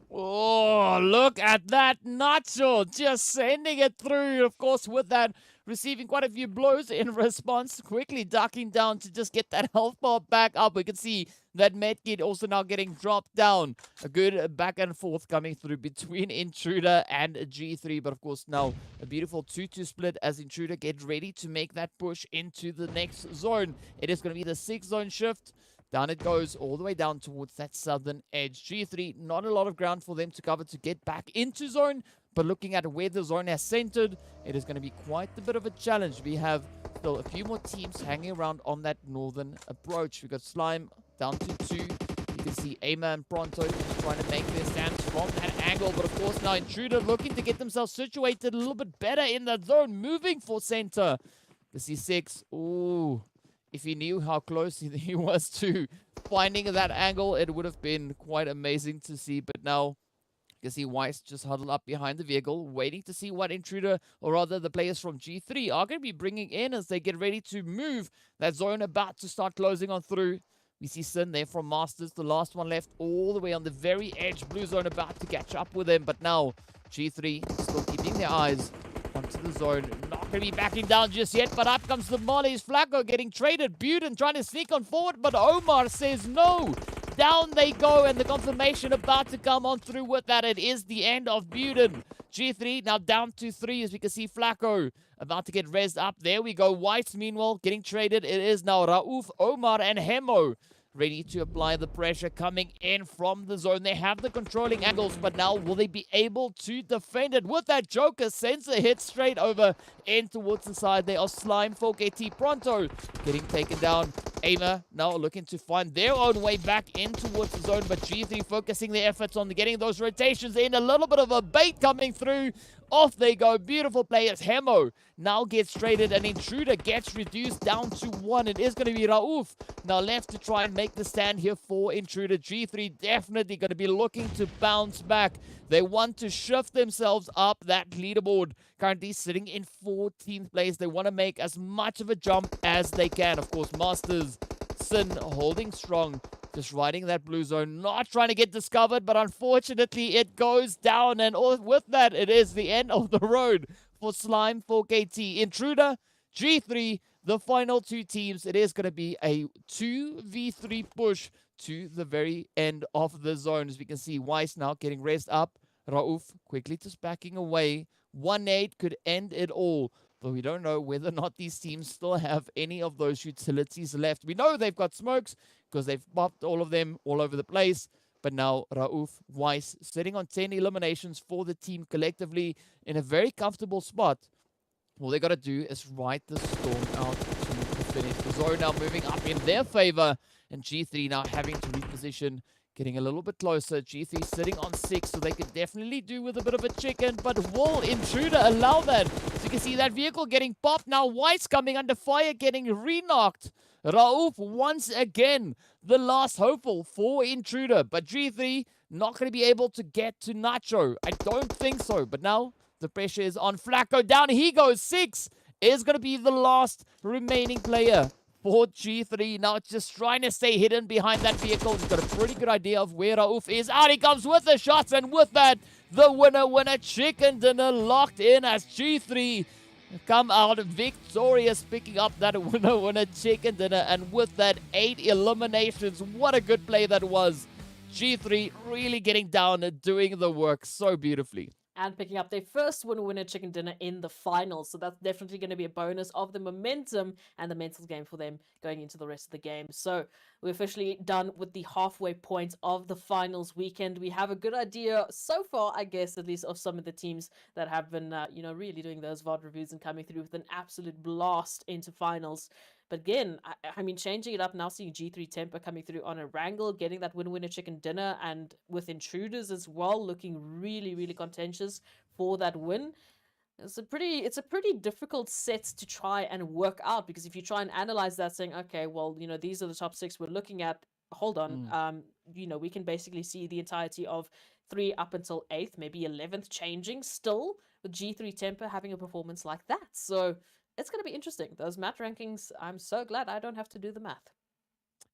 Oh, look at that. Nacho just sending it through. Of course, with that, receiving quite a few blows in response. Quickly ducking down to just get that health bar back up. We can see that medkit also now getting dropped down. A good back and forth coming through between Intruder and G3. But of course, now a beautiful 2-2 split as Intruder get ready to make that push into the next zone. It is going to be the 6-zone shift. Down it goes, all the way down towards that southern edge. G3, not a lot of ground for them to cover to get back into zone. But looking at where the zone has centered, it is going to be quite a bit of a challenge. We have still a few more teams hanging around on that northern approach. We've got Slime down to 2. You can see Ama and Pronto just trying to make their stands from that angle. But of course now Intruder looking to get themselves situated a little bit better in that zone. Moving for center. You see 6. Ooh. If he knew how close he was to finding that angle, it would have been quite amazing to see. But now, you can see Weiss just huddled up behind the vehicle, waiting to see what Intruder, or rather the players from G3, are going to be bringing in as they get ready to move that zone about to start closing on through. We see Sin there from Masters, the last one left, all the way on the very edge. Blue zone about to catch up with them. But now, G3 still keeping their eyes onto the zone. Not going to be backing down just yet, but up comes the mollies. Flacco getting traded. Buden trying to sneak on forward, but Omar says no. Down they go, and the confirmation about to come on through with that. It is the end of Buden. G3 now down to 3, as we can see Flacco about to get rezzed up. There we go. Whites, meanwhile, getting traded. It is now Rauf, Omar, and Hemo ready to apply the pressure coming in from the zone. They have the controlling angles, but now will they be able to defend it? With that Joker sensor hit straight over in towards the side there of Slime, 4KT Pronto getting taken down. Ama now looking to find their own way back in towards the zone, but G3 focusing their efforts on getting those rotations in. A little bit of a bait coming through. Off they go. Beautiful players. Hemo now gets traded, and Intruder gets reduced down to 1. It is going to be Rauf now left to try and make the stand here for Intruder. G3 definitely going to be looking to bounce back. They want to shift themselves up that leaderboard. Currently sitting in 14th place. They want to make as much of a jump as they can. Of course, Masters, Sin holding strong. Just riding that blue zone, not trying to get discovered, but unfortunately it goes down, and with that, it is the end of the road for Slime, 4KT. Intruder, G3, the final 2 teams. It is going to be a 2v3 push to the very end of the zone. As we can see, Weiss now getting raised up. Rauf quickly just backing away. 1-8 could end it all. But we don't know whether or not these teams still have any of those utilities left. We know they've got smokes because they've popped all of them all over the place. But now Rauf, Weiss sitting on 10 eliminations for the team collectively in a very comfortable spot. All they got to do is ride the storm out to finish. The zone now moving up in their favor. And G3 now having to reposition, getting a little bit closer. G3 sitting on 6, so they could definitely do with a bit of a chicken. But will Intruder allow that? So you can see that vehicle getting popped. Now Weiss coming under fire, getting re-knocked. Rauf once again, the last hopeful for Intruder. But G3 not going to be able to get to Nacho. I don't think so. But now the pressure is on Flacco. Down he goes. 6 is going to be the last remaining player for G3. Now it's just trying to stay hidden behind that vehicle. He's got a pretty good idea of where Rauf is. Out he comes with the shots, and with that, the winner chicken dinner locked in as G3 come out victorious, picking up that winner chicken dinner. And with that, 8 eliminations. What a good play that was. G3 really getting down and doing the work so beautifully. And picking up their first winner chicken dinner in the finals. So that's definitely going to be a bonus of the momentum and the mental game for them going into the rest of the game. So we're officially done with the halfway point of the finals weekend. We have a good idea so far, I guess, at least of some of the teams that have been, really doing those VOD reviews and coming through with an absolute blast into finals. But again, I mean, changing it up now, seeing G3 Temper coming through on Erangel, getting that winner chicken dinner, and with Intruders as well, looking really, really contentious for that win. It's a pretty difficult set to try and work out, because if you try and analyze that, saying, okay, well, these are the top 6 we're looking at. Hold on, we can basically see the entirety of 3 up until 8th, maybe 11th changing still, with G3 Temper having a performance like that. So it's going to be interesting. Those math rankings, I'm so glad I don't have to do the math.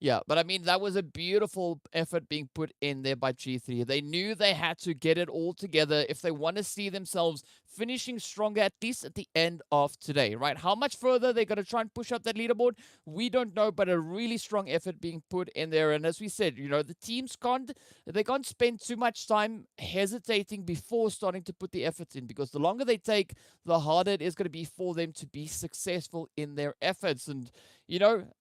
Yeah, but I mean, that was a beautiful effort being put in there by G3. They knew they had to get it all together if they want to see themselves finishing stronger, at least at the end of today, right? How much further they're going to try and push up that leaderboard, we don't know, but a really strong effort being put in there. And as we said, the teams can't spend too much time hesitating before starting to put the efforts in, because the longer they take, the harder it is going to be for them to be successful in their efforts. And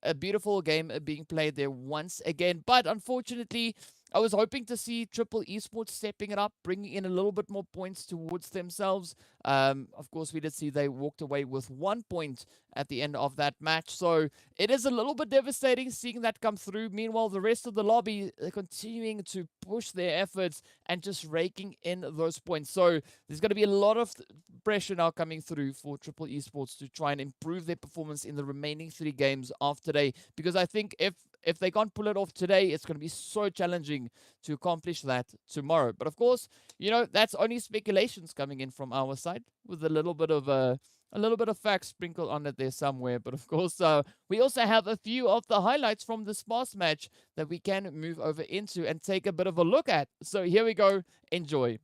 a beautiful game being played there once again. But unfortunately, I was hoping to see PMPL Esports stepping it up, bringing in a little bit more points towards themselves. Of course, we did see they walked away with 1 point at the end of that match. So it is a little bit devastating seeing that come through. Meanwhile, the rest of the lobby are continuing to push their efforts and just raking in those points. So there's going to be a lot of pressure now coming through for PMPL Esports to try and improve their performance in the remaining 3 games of today. Because I think if they can't pull it off today, it's going to be so challenging to accomplish that tomorrow. But of course, that's only speculations coming in from our side, with a little bit of facts sprinkled on it there somewhere. But of course, we also have a few of the highlights from this past match that we can move over into and take a bit of a look at. So here we go. Enjoy.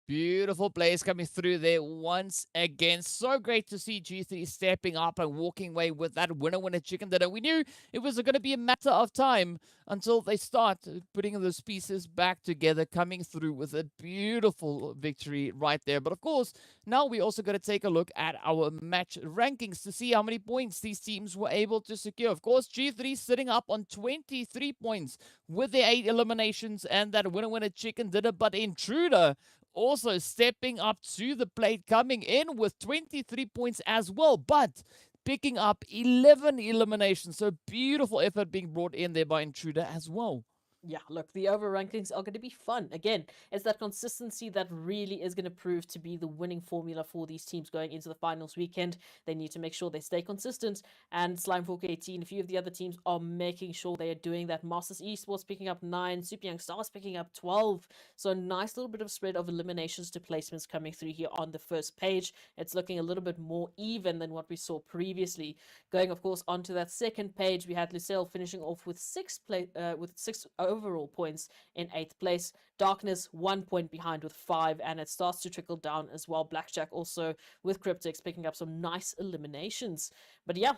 Beautiful plays coming through there once again. So great to see G3 stepping up and walking away with that winner chicken dinner. We knew it was going to be a matter of time until they start putting those pieces back together, coming through with a beautiful victory right there. But of course, now we're also going to take a look at our match rankings to see how many points these teams were able to secure. Of course, G3 sitting up on 23 points with their 8 eliminations and that winner chicken dinner. But Intruder also stepping up to the plate, coming in with 23 points as well, but picking up 11 eliminations. So beautiful effort being brought in there by Intruder as well. Yeah, look, the over rankings are going to be fun. Again, it's that consistency that really is going to prove to be the winning formula for these teams going into the finals weekend. They need to make sure they stay consistent, and Slime 4K18, a few of the other teams are making sure they are doing that. Masters Esports picking up 9, Super Young Stars picking up 12. So a nice little bit of spread of eliminations to placements coming through here on the first page. It's looking a little bit more even than what we saw previously. Going, of course, onto that second page, we had Lusail finishing off with 6 overall points in 8th place. Darkness 1 point behind with 5, and it starts to trickle down as well. Blackjack also with Cryptics picking up some nice eliminations. But yeah,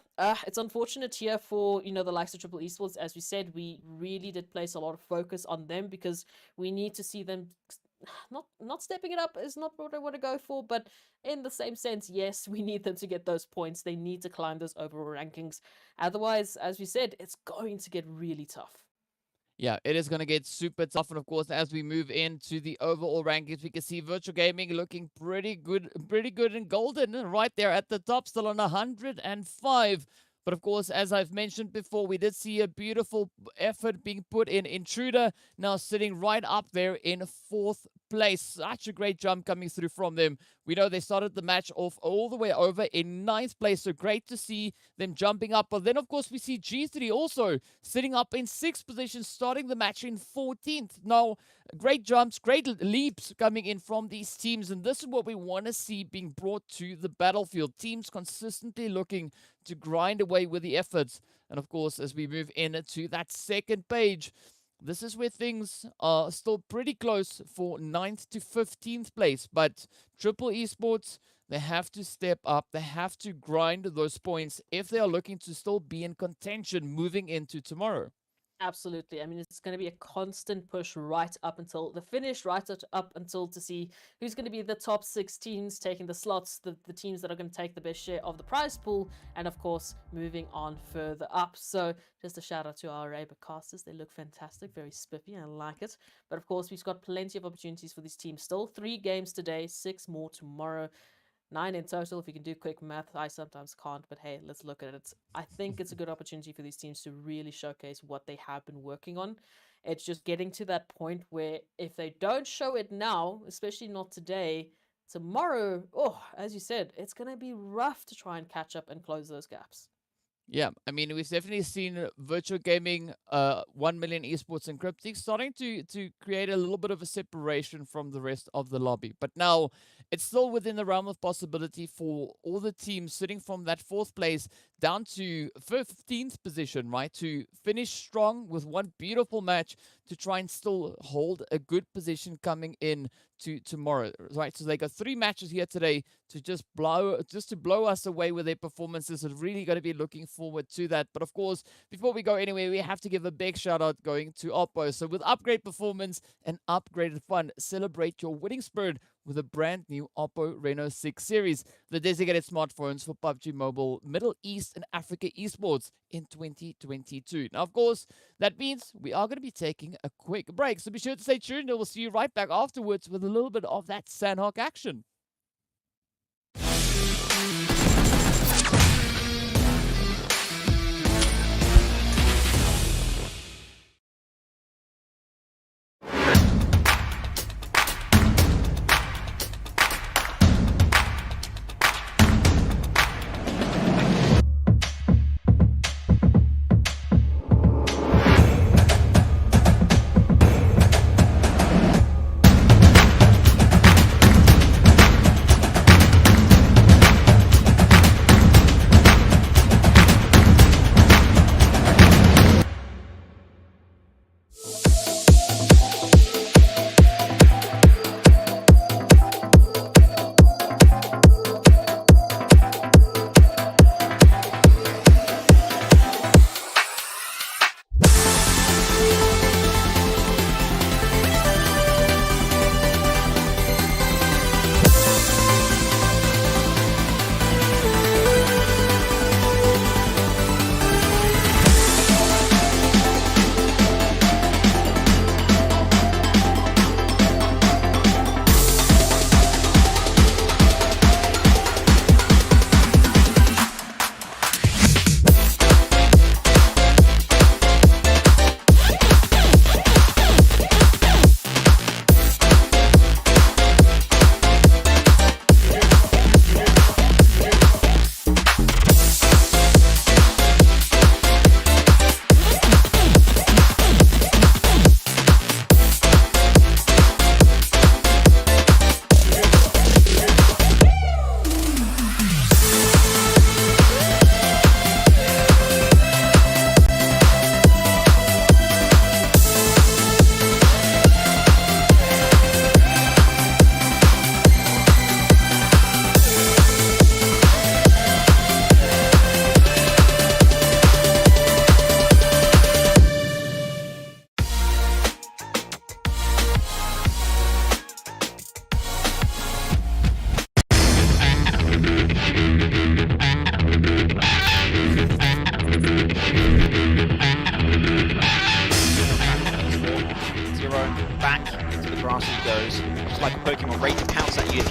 it's unfortunate here for, you know, the likes of Triple Esports. As we said, we really did place a lot of focus on them because we need to see them not stepping it up is not what I want to go for, but in the same sense, yes, we need them to get those points. They need to climb those overall rankings. Otherwise, as we said, it's going to get really tough. Yeah, it is going to get super tough. And of course, as we move into the overall rankings, we can see Virtual Gaming looking pretty good and golden right there at the top, still on 105. But of course, as I've mentioned before, we did see a beautiful effort being put in. Intruder now sitting right up there in 4th place. Such a great jump coming through from them. We know they started the match off all the way over in 9th place. So great to see them jumping up. But then, of course, we see G3 also sitting up in 6th position, starting the match in 14th. Now, great jumps, great leaps coming in from these teams. And this is what we want to see being brought to the battlefield. Teams consistently looking to grind away with the efforts. And of course, as we move into that second page, this is where things are still pretty close for 9th to 15th place. But Triple Esports, they have to step up. They have to grind those points if they are looking to still be in contention moving into tomorrow. Absolutely. I mean, it's going to be a constant push right up until the finish, right up until to see who's going to be the top 6 teams taking the slots, the teams that are going to take the best share of the prize pool, and of course, moving on further up. So just a shout out to our Arabic casters. They look fantastic, very spiffy. I like it. But of course, we've got plenty of opportunities for these teams still. 3 games today, 6 more tomorrow. 9 in total. If you can do quick math, I sometimes can't, but hey, let's look at it. I think it's a good opportunity for these teams to really showcase what they have been working on. It's just getting to that point where if they don't show it now, especially not today, tomorrow, oh, as you said, it's going to be rough to try and catch up and close those gaps. Yeah, I mean, we've definitely seen Virtual Gaming, 1 Million Esports and Cryptics starting to create a little bit of a separation from the rest of the lobby. But now it's still within the realm of possibility for all the teams sitting from that 4th place down to 15th position, right? To finish strong with one beautiful match to try and still hold a good position coming in to tomorrow, right? So they got 3 matches here today to just to blow us away with their performances. We're really going to be looking forward to that. But of course, before we go anywhere, we have to give a big shout out going to Oppo. So with upgrade performance and upgraded fun, celebrate your winning spirit with a brand new Oppo Reno 6 series, the designated smartphones for PUBG Mobile, Middle East and Africa esports in 2022. Now, of course, that means we are going to be taking a quick break. So be sure to stay tuned and we'll see you right back afterwards with a little bit of that Sanhok action.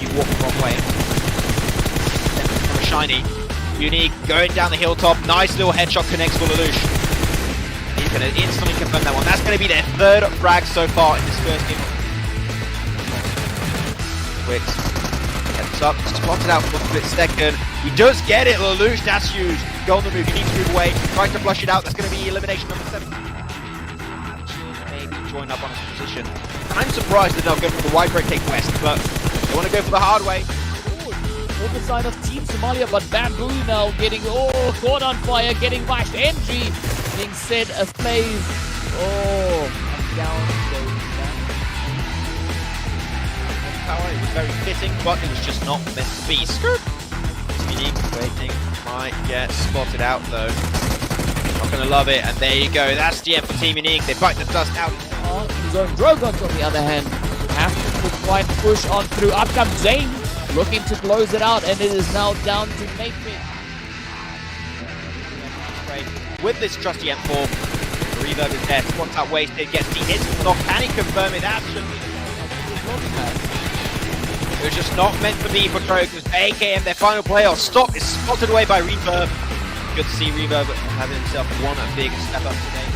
you walk the wrong way. From a shiny. Unique going down the hilltop. Nice little headshot connects for Lelouch. He's going to instantly confirm that one. That's going to be their third frag so far in this first game. Wicks heads up, spotted out for a split second. He does get it, Lelouch. That's huge. Go on the move. He needs to move away. Tries to flush it out. That's going to be elimination number 7. Maybe join up on his position. I'm surprised that they'll go for the wide break take west, but they want to go for the hard way. On the side of Team Somalia, but Bamboo now getting caught on fire, getting washed. Entry being set as plays. And down goes that. Power, it was very fitting, but it was just not meant to be. Skirt. Unique waiting, might get spotted out though. Not gonna love it, and there you go. That's the end for Team Unique. They bite the dust out. His own Drogons on the other hand have to quite push on through. Up comes Zane, looking to close it out, and it is now down to Mayfield. With this trusty M4, reverb is there. Spots out wasted, gets the hit. Can he confirm it? Absolutely. It was just not meant to be for Trojans. AKM, their final playoff stop is spotted away by Reverb. Good to see Reverb having himself one big step up today.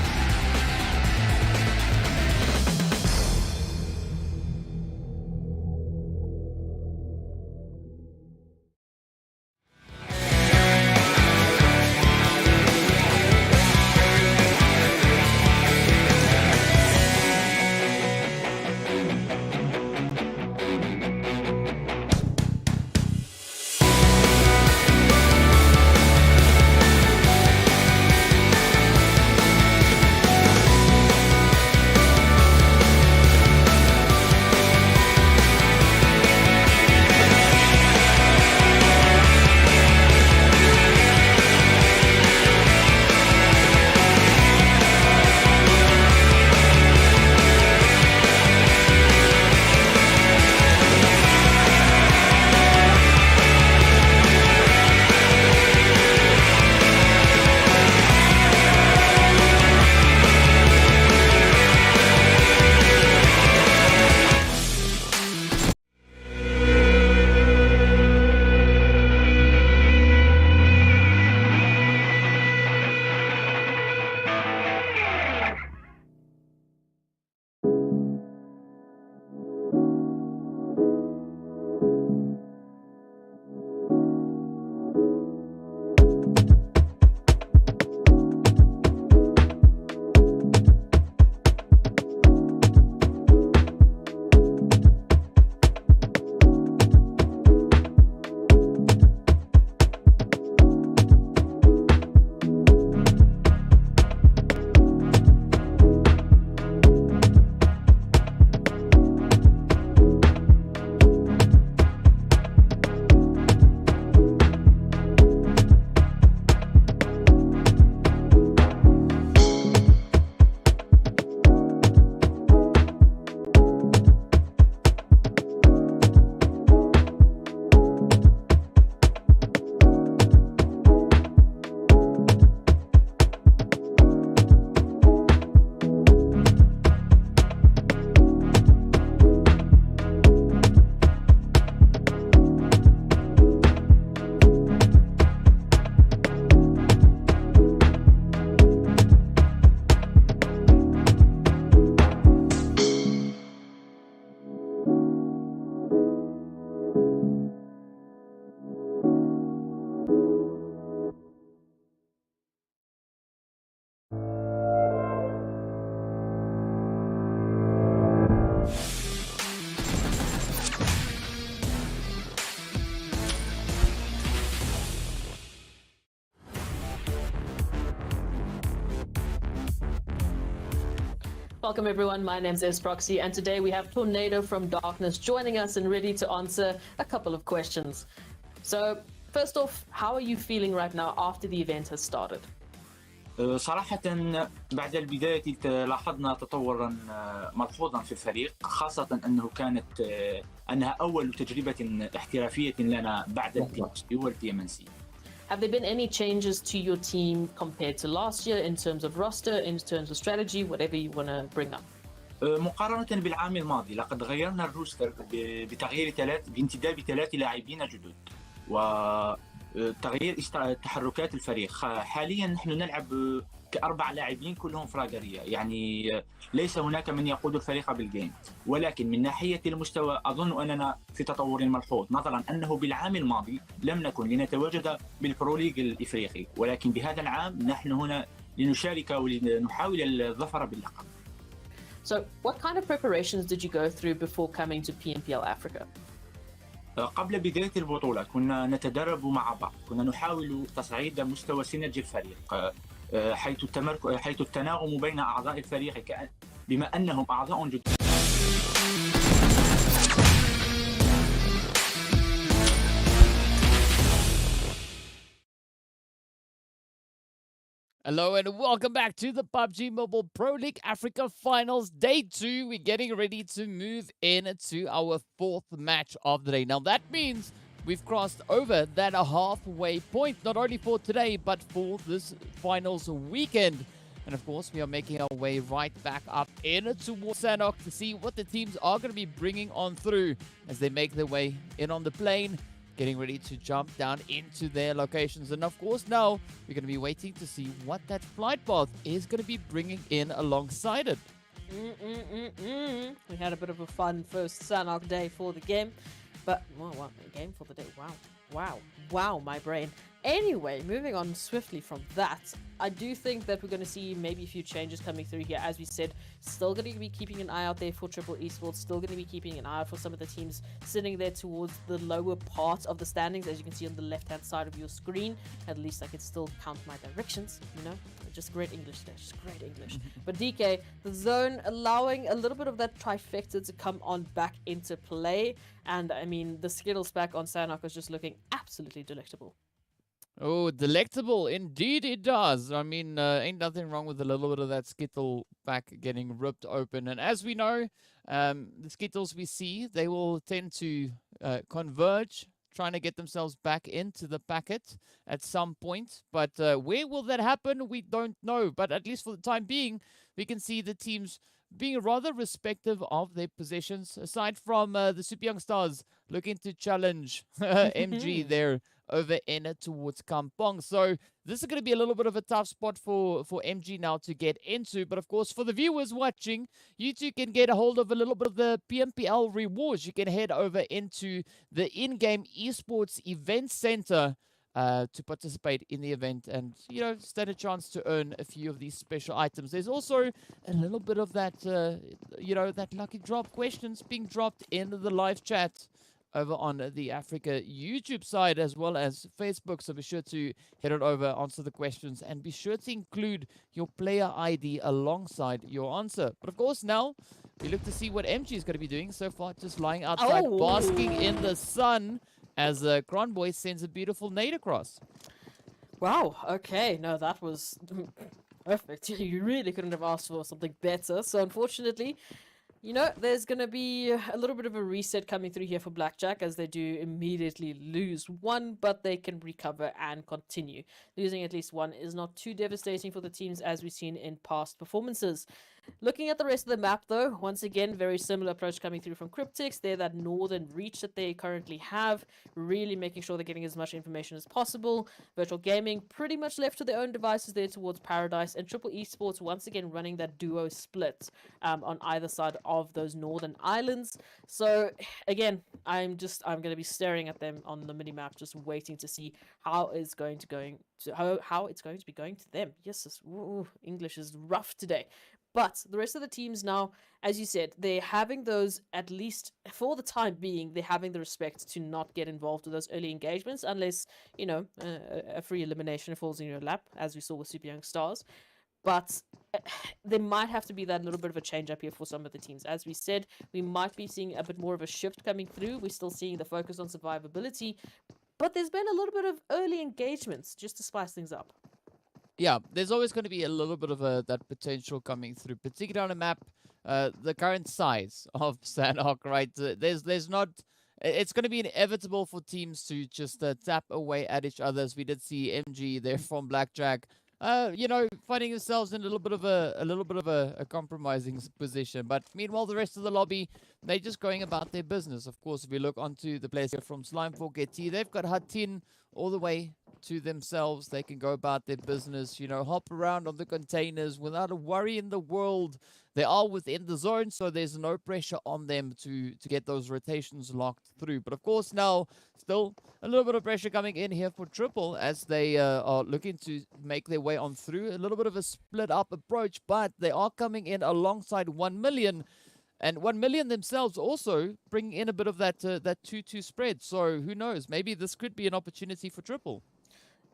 Welcome everyone, my name's Proxy, and today we have Tornado from Darkness joining us and ready to answer a couple of questions. So, first off, how are you feeling right now after the event has started? صراحة بعد البداية لاحظنا تطورا ملحوظا في الفريق، خاصة أنها أول تجربة احترافية لنا بعد الPMC والPMNC. Have there been any changes to your team compared to last year in terms of roster, in terms of strategy, whatever you want to bring up? مقارنة بالعام الماضي لقد غيرنا الروستر بانتداب 3 لاعبين جدد وتغيير تحركات الفريق. حاليا نحن نلعب ك4 لاعبين كلهم فراغرية، يعني ليس هناك من يقود الفريق بالجيم، ولكن من ناحية المستوى أظن أننا في تطور ملحوظ، نظرا أنه بالعام الماضي لم نكن لنتواجد بالبرو ليج الإفريقي، ولكن بهذا العام نحن هنا لنشارك ولنحاول الظفر باللقب. So, what kind of preparations did you go through before coming to PMPL Africa? قبل بداية البطولة كنا نتدرب مع بعض، كنا نحاول تصعيد مستوى سينرجي الفريق، حيث التناغم بين أعضاء الفريق بما أنهم أعضاء جدد. Hello and welcome back to the PUBG Mobile Pro League Africa Finals Day 2. We're getting ready to move into our 4th match of the day. Now that means we've crossed over that halfway point, not only for today, but for this finals weekend. And of course, we are making our way right back up in towards Sanhok to see what the teams are going to be bringing on through as they make their way in on the plane, getting ready to jump down into their locations. And of course, now we're going to be waiting to see what that flight path is going to be bringing in alongside it. We had a bit of a fun first Sanhok day for the game. But, well, game for the day. Wow, my brain. Anyway, moving on swiftly from that, I do think that we're going to see maybe a few changes coming through here. As we said, still going to be keeping an eye out there for Triple Esports, still going to be keeping an eye out for some of the teams sitting there towards the lower part of the standings, as you can see on the left-hand side of your screen. At least I can still count my directions, you know? Just great English there, just great English. But DK, the zone allowing a little bit of that trifecta to come on back into play. And I mean, the Skittles back on Sanhok is just looking absolutely delectable. Oh, delectable. Indeed it does. I mean, ain't nothing wrong with a little bit of that Skittle back getting ripped open. And as we know, the Skittles we see, they will tend to converge, trying to get themselves back into the packet at some point. But where will that happen? We don't know. But at least for the time being, we can see the teams being rather respective of their positions. Aside from the Super Young Stars looking to challenge MG there over in towards Kampong. So this is going to be a little bit of a tough spot for MG now to get into. But of course, for the viewers watching, you too can get a hold of a little bit of the PMPL rewards. You can head over into the in-game esports event center to participate in the event and, you know, stand a chance to earn a few of these special items. There's also a little bit of that, you know, that lucky drop questions being dropped in the live chat over on the Africa YouTube side as well as Facebook. So be sure to head on over, answer the questions, and be sure to include your player ID alongside your answer. But of course, now we look to see what MG is going to be doing. So far, just lying outside, basking in the sun as Cronboy sends a beautiful nade across. Wow, okay, no, that was perfect. You really couldn't have asked for something better. So unfortunately, you know, there's going to be a little bit of a reset coming through here for Blackjack as they do immediately lose one, but they can recover and continue. Losing at least one is not too devastating for the teams as we've seen in past performances. Looking at the rest of the map though, once again, very similar approach coming through from Cryptics. They're that northern reach that they currently have, really making sure they're getting as much information as possible. Virtual Gaming pretty much left to their own devices there towards Paradise, and Triple Esports once again running that duo split on either side of those northern islands. So again, I'm going to be staring at them on the mini map, just waiting to see how it's going to be going to them. Yes, English is rough today. But the rest of the teams now, as you said, they're having those, at least for the time being, they're having the respect to not get involved with those early engagements unless, you know, a free elimination falls in your lap, as we saw with Super Young Stars. But there might have to be that little bit of a change up here for some of the teams. As we said, we might be seeing a bit more of a shift coming through. We're still seeing the focus on survivability, but there's been a little bit of early engagements just to spice things up. Yeah, there's always going to be a little bit of that potential coming through, particularly on a map, the current size of Sanhok, right? There's not... It's going to be inevitable for teams to just tap away at each other, as we did see MG there from Blackjack you know, finding themselves in a little bit of a compromising position. But meanwhile, the rest of the lobby, they're just going about their business. Of course, if we look onto the players here from Slime Forget T, they've got Hatin all the way to themselves. They can go about their business, you know, hop around on the containers without a worry in the world. They are within the zone, so there's no pressure on them to get those rotations locked through. But of course, now still a little bit of pressure coming in here for Triple as they are looking to make their way on through. A little bit of a split up approach, but they are coming in alongside 1 million. And 1 million themselves also bring in a bit of that 2-2 spread. So who knows? Maybe this could be an opportunity for Triple.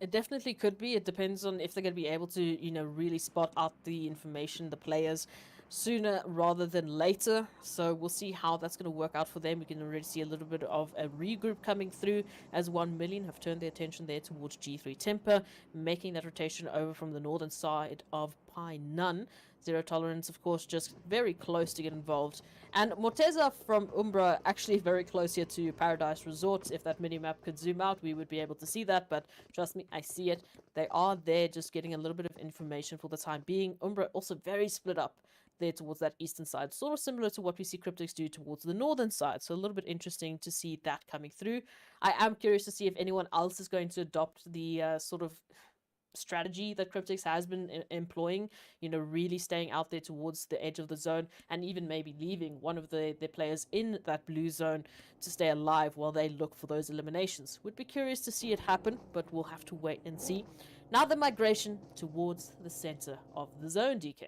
It definitely could be. It depends on if they're going to be able to, you know, really spot out the information, the players, sooner rather than later. So we'll see how that's going to work out for them. We can already see a little bit of a regroup coming through as 1 million have turned their attention there towards G3 Temper, making that rotation over from the northern side of Pi Nun. Zero Tolerance, of course, just very close to get involved. And Morteza from Umbra actually very close here to Paradise Resort. If that mini-map could zoom out, we would be able to see that. But trust me, I see it. They are there just getting a little bit of information for the time being. Umbra also very split up there towards that eastern side. Sort of similar to what we see Cryptics do towards the northern side. So a little bit interesting to see that coming through. I am curious to see if anyone else is going to adopt the sort of strategy that Cryptics has been employing, you know, really staying out there towards the edge of the zone and even maybe leaving one of their players in that blue zone to stay alive while they look for those eliminations. Would be curious to see it happen, but we'll have to wait and see. Now the migration towards the center of the zone, DK.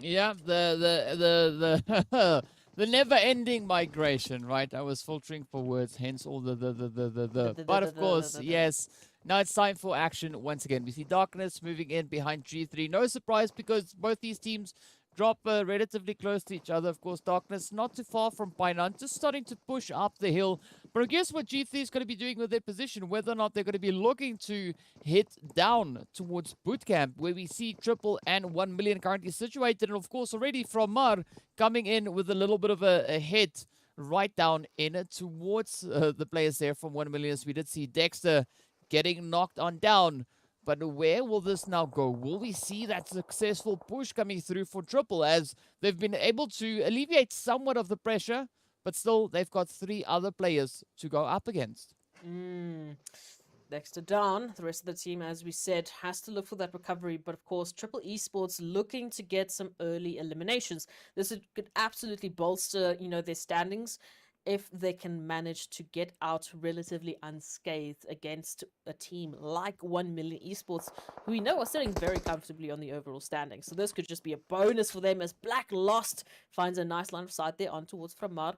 Yeah, the the never-ending migration, right? I was filtering for words, hence all the. But of course, yes. Now it's time for action once again. We see Darkness moving in behind G3. No surprise because both these teams drop relatively close to each other. Of course, Darkness not too far from Painan, just starting to push up the hill. But I guess what G3 is going to be doing with their position, whether or not they're going to be looking to hit down towards Bootcamp, where we see Triple and 1 million currently situated. And of course, already from Mar coming in with a little bit of a hit right down in towards the players there from 1 million. As we did see Dexter getting knocked on down. But where will this now go? Will we see that successful push coming through for Triple as they've been able to alleviate somewhat of the pressure, but still they've got 3 other players to go up against? Dexter down. The rest of the team, as we said, has to look for that recovery. But of course, Triple Esports looking to get some early eliminations. This could absolutely bolster, you know, their standings if they can manage to get out relatively unscathed against a team like 1 million Esports, who we know are sitting very comfortably on the overall standing. So this could just be a bonus for them as Black Lost finds a nice line of sight there on towards Framar.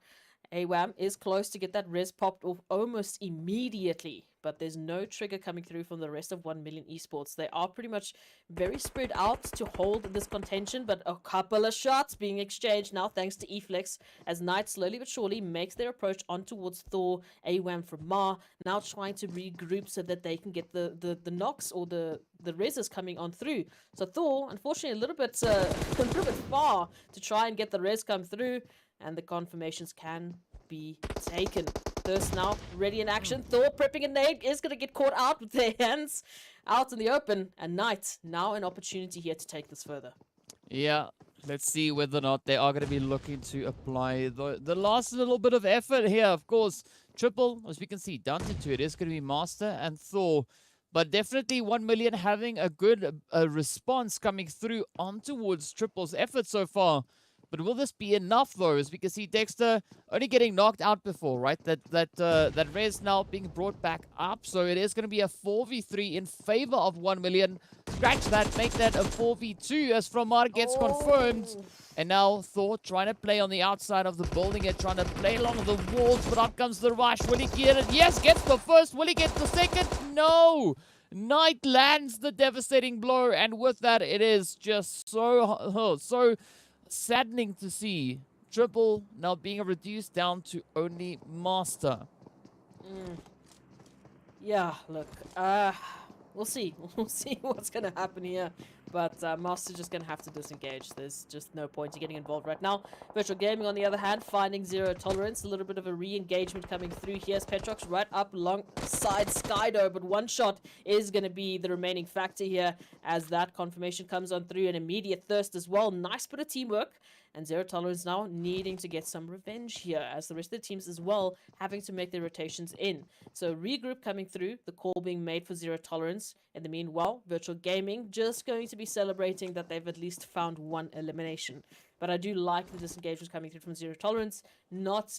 AWAM is close to get that res popped off almost immediately, but there's no trigger coming through from the rest of 1 million Esports. They are pretty much very spread out to hold this contention, but a couple of shots being exchanged now thanks to Eflex as Knight slowly but surely makes their approach on towards Thor. AWAM from Mar now trying to regroup so that they can get the knocks or the reses coming on through. So Thor, unfortunately, a little bit far to try and get the res come through, and the confirmations can be taken. Thirst now ready in action. Thor prepping a nade is going to get caught out with their hands out in the open. And Knight now an opportunity here to take this further. Yeah, let's see whether or not they are going to be looking to apply the last little bit of effort here. Of course, Triple, as we can see, down to 2. It is going to be Master and Thor. But definitely 1 million having a good response coming through on towards Triple's effort so far. But will this be enough, though? As we can see, Dexter only getting knocked out before, right? That res now being brought back up. So it is going to be a 4v3 in favor of 1 million. Scratch that, make that a 4v2 as Framar gets confirmed. And now Thor trying to play on the outside of the building and trying to play along the walls. But out comes the rush. Will he get it? Yes, gets the first. Will he get the second? No! Knight lands the devastating blow. And with that, it is just so saddening to see Triple now being reduced down to only Master. Yeah, look, we'll see. We'll see what's going to happen here. but Master's just going to have to disengage. There's just no point in getting involved right now. Virtual Gaming, on the other hand, finding zero tolerance. A little bit of a re-engagement coming through. Here's Petrox right up alongside Skydo, but one shot is going to be the remaining factor here as that confirmation comes on through. An immediate thirst as well. Nice bit of teamwork. And zero tolerance now needing to get some revenge here as the rest of the teams as well having to make their rotations in. So regroup coming through, the call being made for zero tolerance. In the meanwhile, Virtual Gaming just going to be celebrating that they've at least found one elimination. But I do like the disengagement coming through from zero tolerance, not,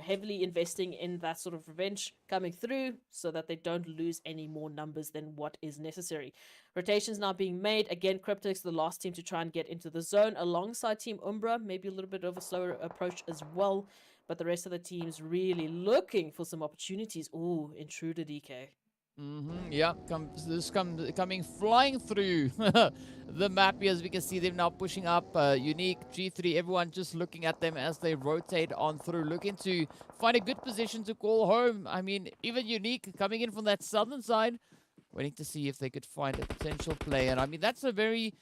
heavily investing in that sort of revenge coming through so that they don't lose any more numbers than what is necessary. Rotations now being made. Again, Cryptics, the last team to try and get into the zone alongside Team Umbra. Maybe a little bit of a slower approach as well. But the rest of the teams really looking for some opportunities. Ooh, Intruder DK. Yeah, coming flying through the map here, as we can see them now pushing up. Unique, G3, everyone just looking at them as they rotate on through, looking to find a good position to call home. I mean, even Unique coming in from that southern side, waiting to see if they could find a potential play. And I mean, that's a very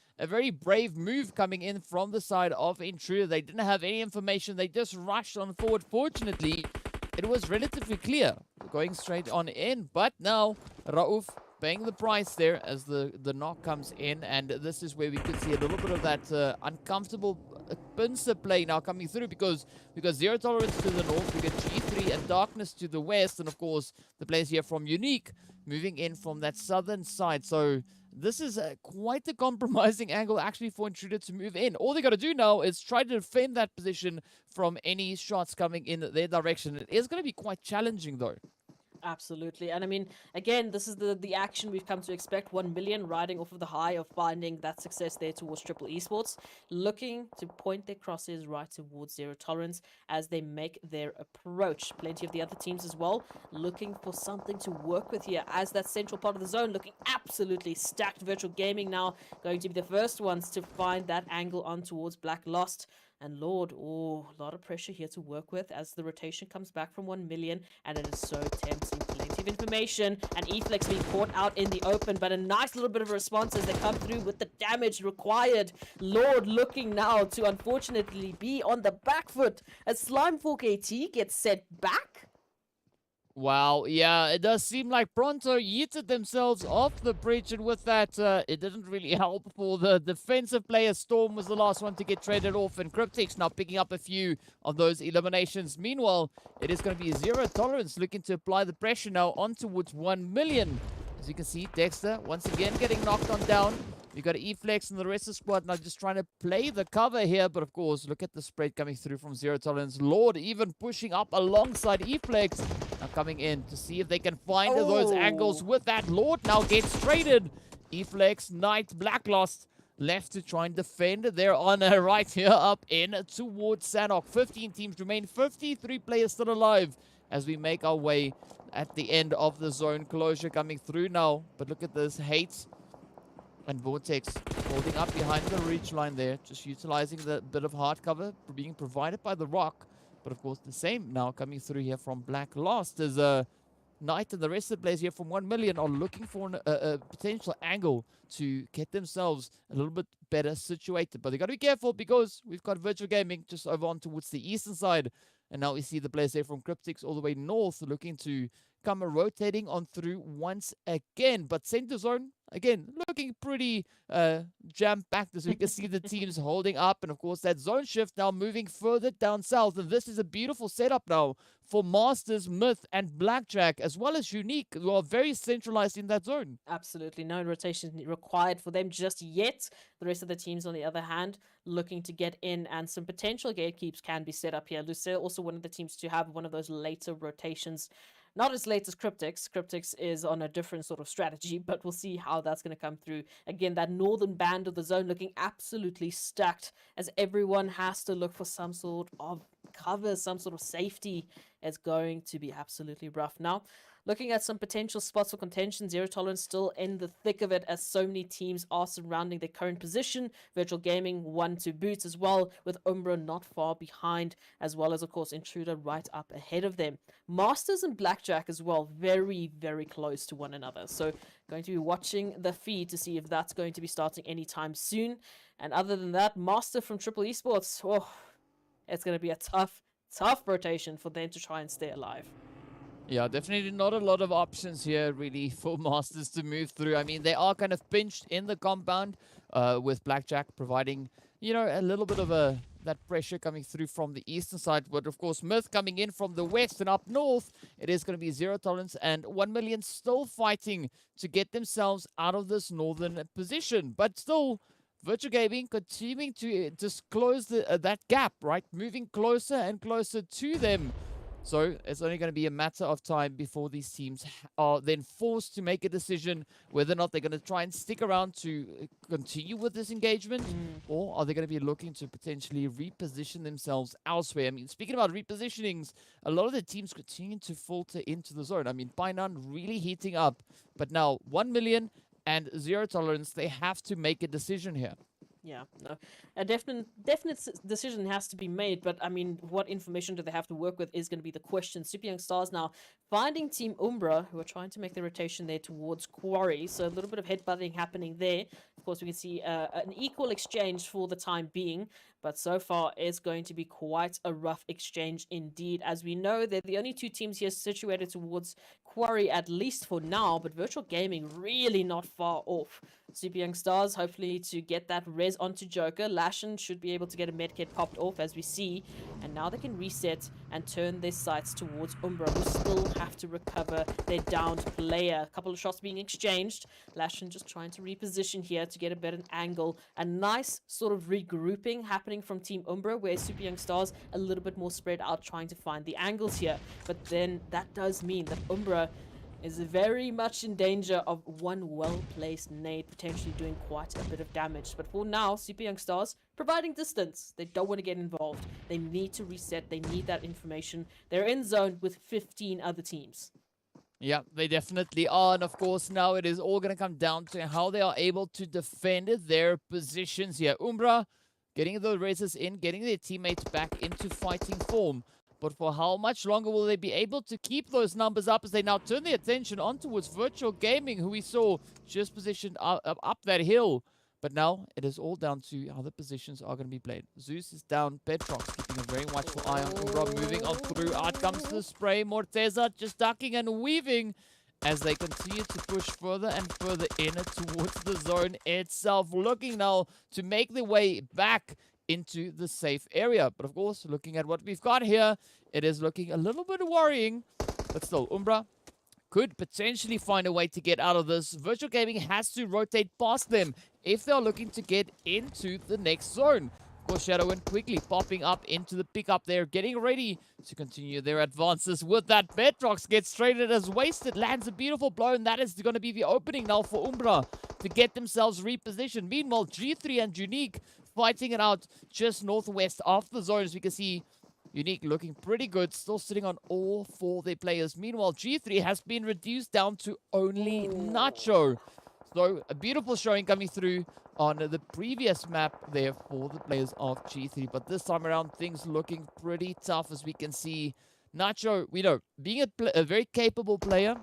brave move coming in from the side of Intruder. They didn't have any information. They just rushed on forward. Fortunately, it was relatively clear going straight on in, but now Rauf paying the price there as the knock comes in, and this is where we could see a little bit of that uncomfortable pincer play now coming through, because we got zero tolerance to the north, we got G3 and darkness to the west, and of course the players here from Unique moving in from that southern side. So this is quite a compromising angle actually for Intruder to move in. All they got to do now is try to defend that position from any shots coming in their direction. It is going to be quite challenging though. Absolutely. And I mean, again, this is the action we've come to expect. 1 million riding off of the high of finding that success there towards Triple Esports, looking to point their crosses right towards zero tolerance as they make their approach. Plenty of the other teams as well looking for something to work with here as that central part of the zone looking absolutely stacked. Virtual Gaming now going to be the first ones to find that angle on towards Black Lost. And Lord, oh, a lot of pressure here to work with as the rotation comes back from 1 million, and it is so tempting. Plenty of information, and Eflex being caught out in the open, but a nice little bit of a response as they come through with the damage required. Lord looking now to unfortunately be on the back foot as Slime4KT gets set back. Wow, yeah, it does seem like Pronto yeeted themselves off the bridge, and with that, it didn't really help for the defensive player. Storm was the last one to get traded off, and Cryptics now picking up a few of those eliminations. Meanwhile, it is going to be zero tolerance, looking to apply the pressure now on towards 1 million. As you can see, Dexter once again getting knocked on down. You got Eflex and the rest of the squad now just trying to play the cover here. But of course, look at the spread coming through from zero tolerance. Lord even pushing up alongside Eflex. Now coming in to see if they can find those angles with that. Lord now gets traded. Eflex, Knight, Black Lost left to try and defend their honor right here up in towards Sanhok. 15 teams remain, 53 players still alive as we make our way at the end of the zone closure coming through now. But look at this, Hate and Vortex holding up behind the ridge line there, just utilizing the bit of hard cover being provided by the rock. But of course, the same now coming through here from Black Lost as Knight and the rest of the players here from 1 million are looking for a potential angle to get themselves a little bit better situated. But they got to be careful because we've got Virtual Gaming just over on towards the eastern side. And now we see the players there from Cryptics all the way north looking to come rotating on through once again. But center zone, again, looking pretty jam-packed as we can see the teams holding up. And of course, that zone shift now moving further down south. And this is a beautiful setup now for Masters, Myth, and Blackjack, as well as Unique, who are very centralized in that zone. Absolutely no rotation required for them just yet. The rest of the teams, on the other hand, looking to get in, and some potential gatekeeps can be set up here. Lusail also one of the teams to have one of those later rotations. Not as late as Cryptics. Cryptics is on a different sort of strategy, but we'll see how that's going to come through. Again, that northern band of the zone looking absolutely stacked as everyone has to look for some sort of cover, some sort of safety, it's going to be absolutely rough. Now, looking at some potential spots for contention, Zero Tolerance still in the thick of it as so many teams are surrounding their current position. Virtual Gaming 1 to boot as well, with Umbra not far behind, as well as, of course, Intruder right up ahead of them. Masters and Blackjack as well, very, very close to one another. So going to be watching the feed to see if that's going to be starting anytime soon. And other than that, Master from Triple Esports, oh, it's going to be a tough rotation for them to try and stay alive. Yeah, definitely not a lot of options here, really, for Masters to move through. I mean, they are kind of pinched in the compound with Blackjack providing, you know, a little bit of that pressure coming through from the eastern side. But, of course, Myth coming in from the west and up north. It is going to be Zero Tolerance and 1 Million still fighting to get themselves out of this northern position. But still, Virtual Gaming continuing to disclose that gap, right? Moving closer and closer to them. So it's only going to be a matter of time before these teams are then forced to make a decision whether or not they're going to try and stick around to continue with this engagement, or are they going to be looking to potentially reposition themselves elsewhere. I mean, speaking about repositionings, a lot of the teams continue to falter into the zone. I mean, Painan really heating up, but now 1 Million and Zero Tolerance, they have to make a decision here. Yeah, no, a definite decision has to be made, but I mean, what information do they have to work with is going to be the question. Super Young Stars now finding Team Umbra, who are trying to make the rotation there towards Quarry, so a little bit of headbutting happening there. Of course, we can see an equal exchange for the time being, but so far it's going to be quite a rough exchange indeed. As we know, they're the only two teams here situated towards Quarry, at least for now, but Virtual Gaming really not far off. Super Young Stars hopefully to get that res onto Joker. Lashin should be able to get a medkit popped off, as we see, and now they can reset and turn their sights towards Umbra, who still have to recover their downed player. A couple of shots being exchanged. Lashin just trying to reposition here to get a better angle. A nice sort of regrouping happening from Team Umbra, where Super Young Stars a little bit more spread out trying to find the angles here. But then that does mean that Umbra is very much in danger of one well-placed nade potentially doing quite a bit of damage. But for now, Super Young Stars providing distance. They don't want to get involved. They need to reset. They need that information. They're in zone with 15 other teams. Yeah, they definitely are. And of course, now it is all going to come down to how they are able to defend their positions here. Umbra getting the races in, getting their teammates back into fighting form. But for how much longer will they be able to keep those numbers up as they now turn their attention on towards Virtual Gaming, who we saw just positioned up that hill. But now it is all down to how the positions are going to be played. Zeus is down. Petrox keeping a very watchful eye on Umbra, moving on through. Out comes the spray. Morteza just ducking and weaving as they continue to push further and further in towards the zone itself. Looking now to make their way back into the safe area. But of course, looking at what we've got here, it is looking a little bit worrying. But still, Umbra could potentially find a way to get out of this. Virtual Gaming has to rotate past them if they're looking to get into the next zone. Of course, Shadowin quickly popping up into the pickup there, getting ready to continue their advances with that. Petrox gets traded as wasted, lands a beautiful blow, and that is going to be the opening now for Umbra to get themselves repositioned. Meanwhile, G3 and Unique fighting it out just northwest of the zone. As we can see, Unique looking pretty good, still sitting on all 4 their players. Meanwhile, G3 has been reduced down to only Nacho. So a beautiful showing coming through on the previous map there for the players of G3. But this time around, things looking pretty tough, as we can see. Nacho, we know, being a very capable player,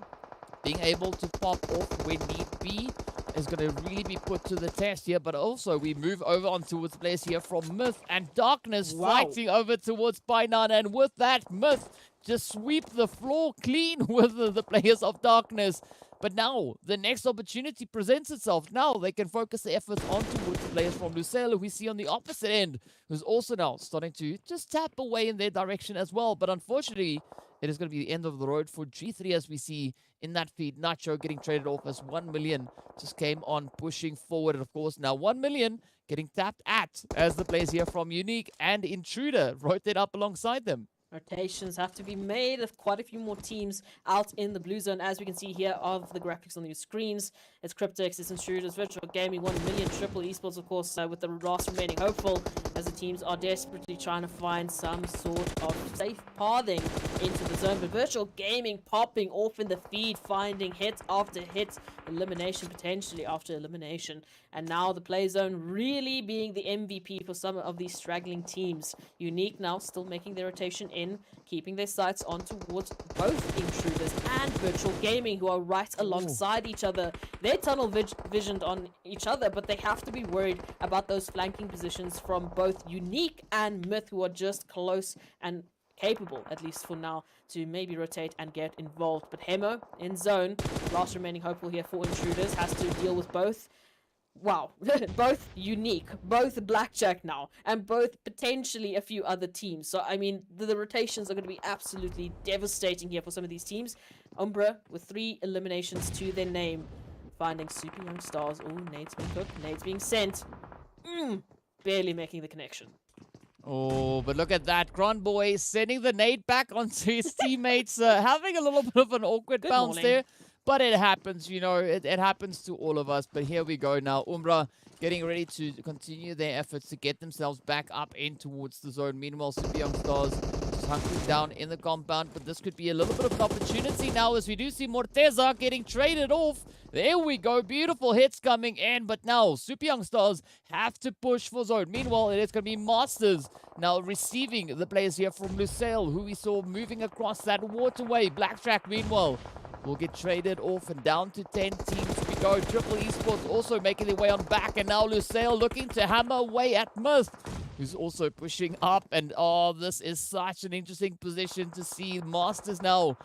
being able to pop off when need be, is going to really be put to the test here. But also, we move over on towards players here from Myth and Darkness, fighting over towards Painan. And with that, Myth just sweep the floor clean with the players of Darkness. But now, the next opportunity presents itself. Now, they can focus the efforts on towards the players from Lusail, who we see on the opposite end, who's also now starting to just tap away in their direction as well. But unfortunately, it is going to be the end of the road for G3, as we see in that feed. Nacho getting traded off as 1 Million just came on pushing forward. And of course, now 1 Million getting tapped at as the players here from Unique and Intruder rotate up alongside them. Rotations have to be made of quite a few more teams out in the blue zone, as we can see here of the graphics on your screens. It's Cryptics, it's Intruders, Virtual Gaming, 1 million, Triple Esports, of course, with the last remaining hopeful, as the teams are desperately trying to find some sort of safe pathing into the zone. But Virtual Gaming popping off in the feed, finding hit after hit, elimination potentially after elimination. And now the play zone really being the MVP for some of these straggling teams. Unique now still making their rotation in, keeping their sights on towards both Intruders and Virtual Gaming, who are right alongside each other. They're tunnel visioned on each other, but they have to be worried about those flanking positions from both Unique and Myth, who are just close and capable, at least for now, to maybe rotate and get involved. But Hemo in zone, last remaining hopeful here for Intruders, has to deal with both. Wow, both Unique, both Blackjack now, and both potentially a few other teams. So, I mean, the rotations are going to be absolutely devastating here for some of these teams. Umbra with 3 eliminations to their name, finding super young stars. Oh, nades being cooked, nades being sent. Barely making the connection. Oh, but look at that. Grand Boy sending the nade back onto his teammates, having a little bit of an awkward Good bounce morning. there. But it happens, you know, it happens to all of us. But here we go now. Umbra getting ready to continue their efforts to get themselves back up in towards the zone. Meanwhile, Super Young Stars just hunkering down in the compound. But this could be a little bit of an opportunity now, as we do see Morteza getting traded off. There we go. Beautiful hits coming in. But now Super Young Stars have to push for zone. Meanwhile, it is going to be Masters now receiving the players here from Lusail, who we saw moving across that waterway. Blackjack, meanwhile, will get traded off, and down to 10 teams we go. Triple Esports also making their way on back, and now Lusail looking to hammer away at Myth, who's also pushing up. And oh, this is such an interesting position to see Masters now,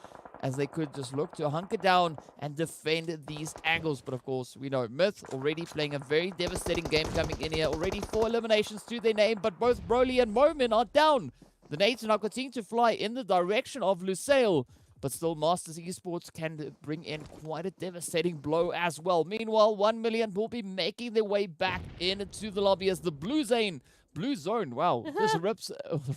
as they could just look to hunker down and defend these angles. But of course, we know Myth already playing a very devastating game coming in here. Already 4 eliminations to their name, but both Broly and Momin are down. The nades are now continuing to fly in the direction of Lusail, but still Masters Esports can bring in quite a devastating blow as well. Meanwhile, 1 million will be making their way back into the lobby as the blue zone, wow, just rips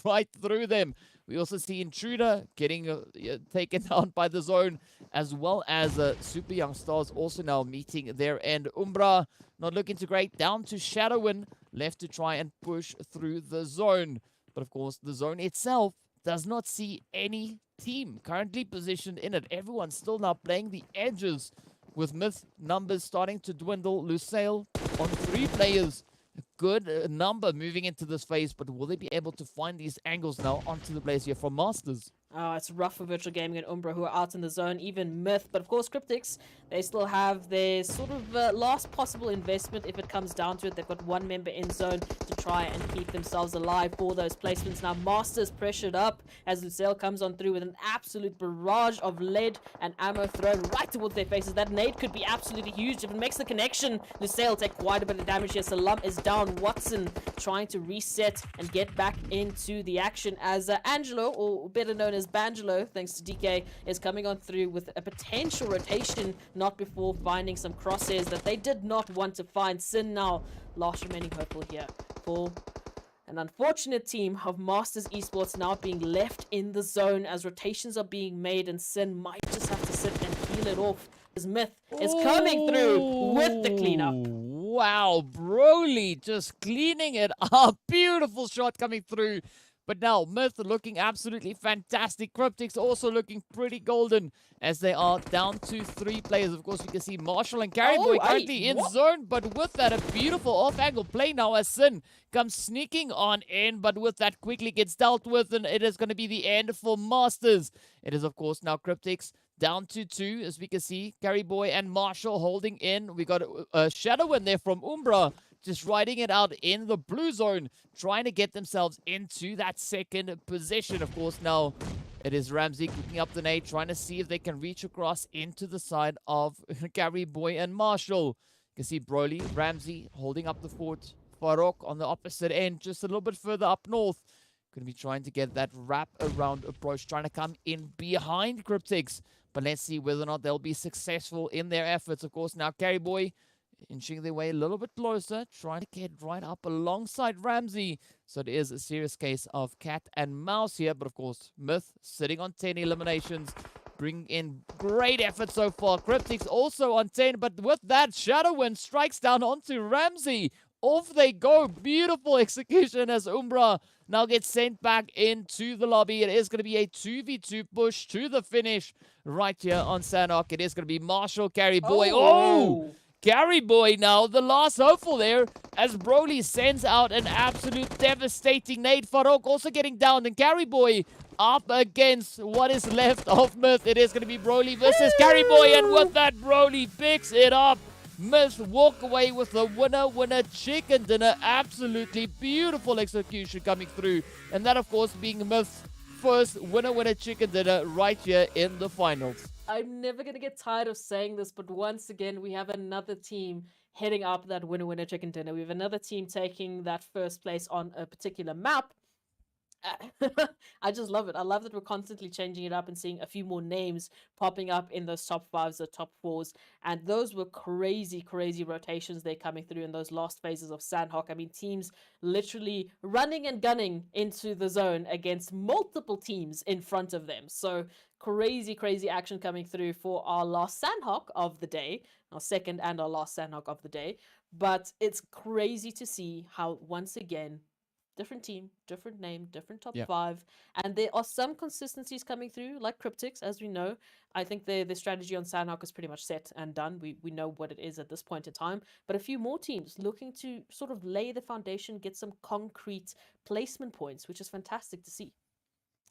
right through them. We also see Intruder getting taken down by the zone, as well as Super Young Stars also now meeting their end. Umbra not looking too great, down to Shadowin, left to try and push through the zone. But of course, the zone itself does not see any team currently positioned in it. Everyone's still now playing the edges, with Myth numbers starting to dwindle. Lusail on 3 players. A good number moving into this phase, but will they be able to find these angles now onto the players here from Masters? Oh, it's rough for Virtual Gaming and Umbra, who are out in the zone, even Myth. But of course, Cryptics, they still have their sort of last possible investment if it comes down to it. They've got 1 member in zone to try and keep themselves alive for those placements. Now, Masters pressured up as Lusail comes on through with an absolute barrage of lead and ammo thrown right towards their faces. That nade could be absolutely huge. If it makes the connection, Lusail take quite a bit of damage here. Salam is down. Watson trying to reset and get back into the action, as Angelo, or better known as Bangelo, thanks to DK, is coming on through with a potential rotation, not before finding some crosshairs that they did not want to find. Sin now, last remaining hopeful here for an unfortunate team of Masters Esports now being left in the zone as rotations are being made, and Sin might just have to sit and heal it off as Myth is coming through with the cleanup. Wow, Broly just cleaning it up. Beautiful shot coming through. But now, Myth looking absolutely fantastic. Cryptics also looking pretty golden, as they are down to 3 players. Of course, we can see Marshall and Carryboy currently in zone, but with that, a beautiful off-angle play now as Sin comes sneaking on in, but with that quickly gets dealt with, and it is going to be the end for Masters. It is, of course, now Cryptics down to 2, as we can see. Carryboy and Marshall holding in. We got a Shadow in there from Umbra, just riding it out in the blue zone, trying to get themselves into that second position. Of course, now it is Ramsey cooking up the nade, trying to see if they can reach across into the side of Carryboy and Marshall. You can see Broly, Ramsey holding up the fort. Farok on the opposite end, just a little bit further up north. Going to be trying to get that wrap around approach, trying to come in behind Cryptics. But let's see whether or not they'll be successful in their efforts. Of course, now Carryboy inching their way a little bit closer, trying to get right up alongside Ramsey. So it is a serious case of cat and mouse here. But of course, Myth sitting on 10 eliminations, bringing in great effort so far. Cryptics also on 10, but with that, Shadowwind strikes down onto Ramsey. Off they go. Beautiful execution as Umbra now gets sent back into the lobby. It is going to be a 2v2 push to the finish right here on Sanhok. It is going to be Marshall, Carry Boy. Oh! Carry Boy now, the last hopeful there, as Broly sends out an absolute devastating nade. Farouk also getting down, and Carry Boy up against what is left of Myth. It is going to be Broly versus Carry Boy, and with that, Broly picks it up. Myth walk away with the winner chicken dinner. Absolutely beautiful execution coming through, and that of course being Myth's first winner chicken dinner right here in the finals. I'm never going to get tired of saying this, but once again, we have another team heading up that winner chicken dinner. We have another team taking that first place on a particular map. I just love it. I love that we're constantly changing it up and seeing a few more names popping up in those top 5s, the top 4s. And those were crazy rotations they're coming through in those last phases of Sanhok. I mean, teams literally running and gunning into the zone against multiple teams in front of them. So crazy action coming through for our last Sanhok of the day, our second and our last Sanhok of the day. But it's crazy to see how, once again, different team, different name, different top 5. And there are some consistencies coming through, like Cryptics, as we know. I think the strategy on Sanhok is pretty much set and done. We know what it is at this point in time. But a few more teams looking to sort of lay the foundation, get some concrete placement points, which is fantastic to see.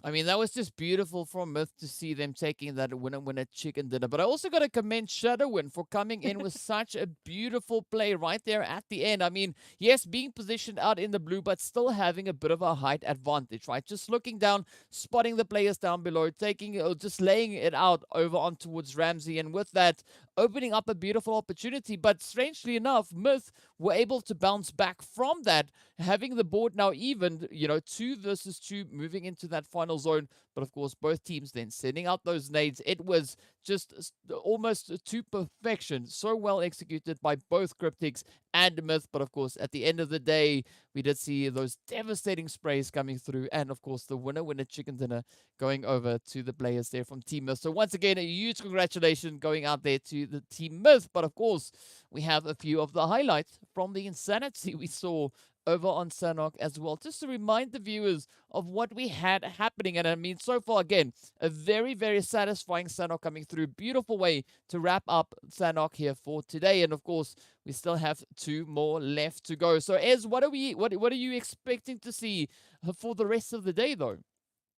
I mean, that was just beautiful from Myth to see them taking that winner chicken dinner. But I also got to commend Shadowwind for coming in with such a beautiful play right there at the end. I mean, yes, being positioned out in the blue, but still having a bit of a height advantage, right? Just looking down, spotting the players down below, taking or just laying it out over on towards Ramsey. And with that, opening up a beautiful opportunity. But strangely enough, Myth were able to bounce back from that, having the board now even, 2 versus 2, moving into that final zone. But of course, both teams then sending out those nades. It was just almost to perfection. So well executed by both Cryptics and Myth. But of course, at the end of the day, we did see those devastating sprays coming through. And of course, the winner chicken dinner going over to the players there from Team Myth. So once again, a huge congratulations going out there to the Team Myth. But of course, we have a few of the highlights from the insanity we saw over on Sanhok as well, just to remind the viewers of what we had happening. And I mean, so far, again, a very satisfying Sanhok coming through. Beautiful way to wrap up Sanhok here for today. And of course, we still have 2 more left to go. So Ez, what are you expecting to see for the rest of the day, though?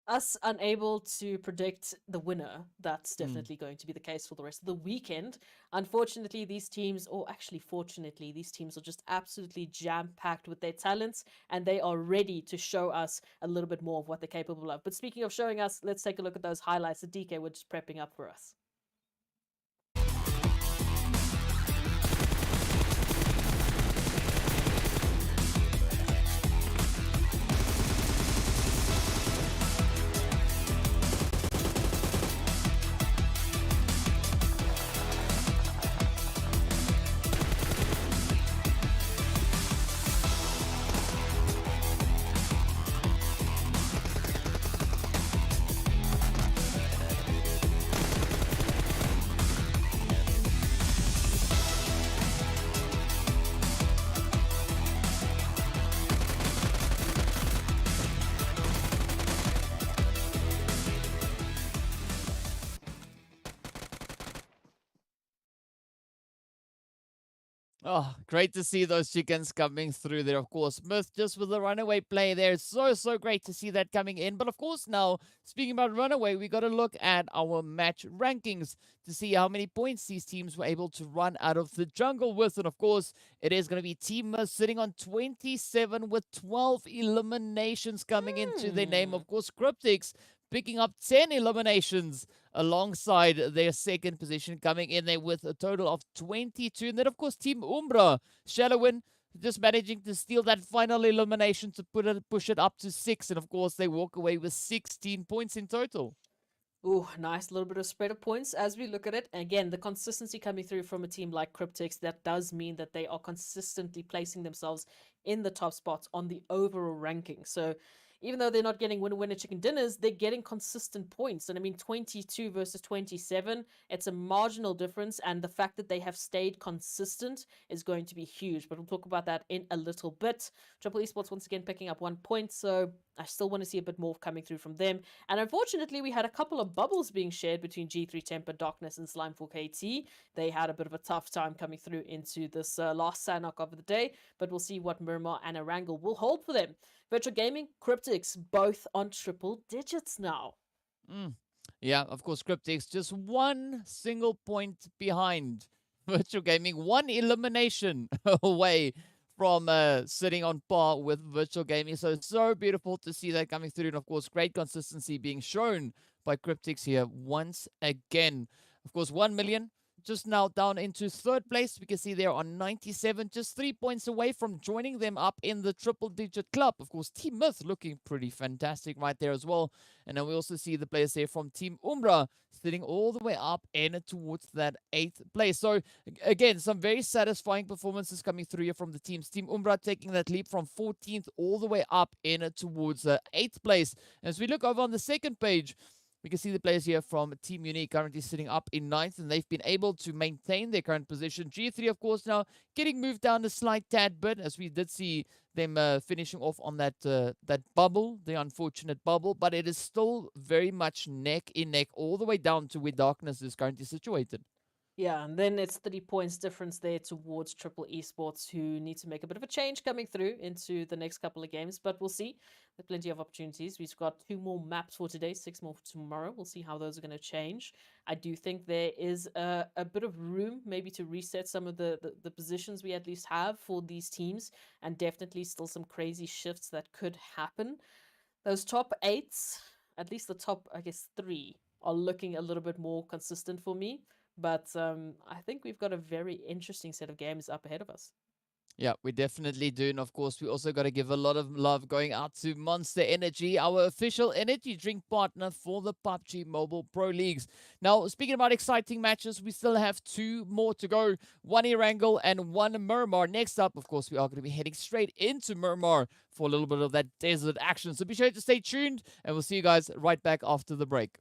Us unable to predict the winner, that's definitely going to be the case for the rest of the weekend. Unfortunately, these teams, or actually fortunately, these teams are just absolutely jam-packed with their talents, and they are ready to show us a little bit more of what they're capable of. But speaking of showing us, let's take a look at those highlights that DK were just prepping up for us. Oh, great to see those chickens coming through there, of course. Myth just with the runaway play there. So great to see that coming in. But of course now, speaking about runaway, we got to look at our match rankings to see how many points these teams were able to run out of the jungle with. And of course, it is going to be Team Myth sitting on 27 with 12 eliminations coming into their name. Of course, Cryptics picking up 10 eliminations alongside their second position, coming in there with a total of 22. And then, of course, Team Umbra, Shadowwind, just managing to steal that final elimination to push it up to 6. And, of course, they walk away with 16 points in total. Ooh, nice little bit of spread of points as we look at it. Again, the consistency coming through from a team like Cryptics, that does mean that they are consistently placing themselves in the top spots on the overall ranking. So even though they're not getting winner chicken dinners, they're getting consistent points. And I mean, 22 versus 27, it's a marginal difference. And the fact that they have stayed consistent is going to be huge. But we'll talk about that in a little bit. Triple Esports once again picking up 1 point. So I still want to see a bit more coming through from them. And unfortunately, we had a couple of bubbles being shared between G3 Temper, Darkness, and Slime4 KT. They had a bit of a tough time coming through into this last Sanhok of the day. But we'll see what Miramar and Erangel will hold for them. Virtual Gaming, Cryptics, both on triple digits now. Yeah, of course, Cryptics just 1 single point behind Virtual Gaming, 1 elimination away from sitting on par with Virtual Gaming. So beautiful to see that coming through. And of course, great consistency being shown by Cryptics here once again. Of course, 1 million just now down into 3rd place. We can see they're on 97, just 3 points away from joining them up in the triple digit club. Of course, Team Myth looking pretty fantastic right there as well. And then we also see the players there from Team Umbra sitting all the way up and towards that 8th place. So again, some very satisfying performances coming through here from the teams. Team Umbra taking that leap from 14th all the way up in towards 8th place. As we look over on the 2nd page, we can see the players here from Team Unique currently sitting up in 9th, and they've been able to maintain their current position. G3, of course, now getting moved down a slight tad bit, as we did see them finishing off on that that bubble, the unfortunate bubble, but it is still very much neck in neck all the way down to where Darkness is currently situated. Yeah, and then it's 30 points difference there towards Triple Esports, who need to make a bit of a change coming through into the next couple of games. But we'll see. There are plenty of opportunities. We've got 2 more maps for today, 6 more for tomorrow. We'll see how those are going to change. I do think there is a bit of room maybe to reset some of the positions we at least have for these teams. And definitely still some crazy shifts that could happen. Those top 8s, at least the top, I guess, 3, are looking a little bit more consistent for me. But I think we've got a very interesting set of games up ahead of us. Yeah, we definitely do. And of course, we also got to give a lot of love going out to Monster Energy, our official energy drink partner for the PUBG Mobile Pro Leagues. Now, speaking about exciting matches, we still have 2 more to go. 1 Erangel and 1 Miramar. Next up, of course, we are going to be heading straight into Miramar for a little bit of that desert action. So be sure to stay tuned, and we'll see you guys right back after the break.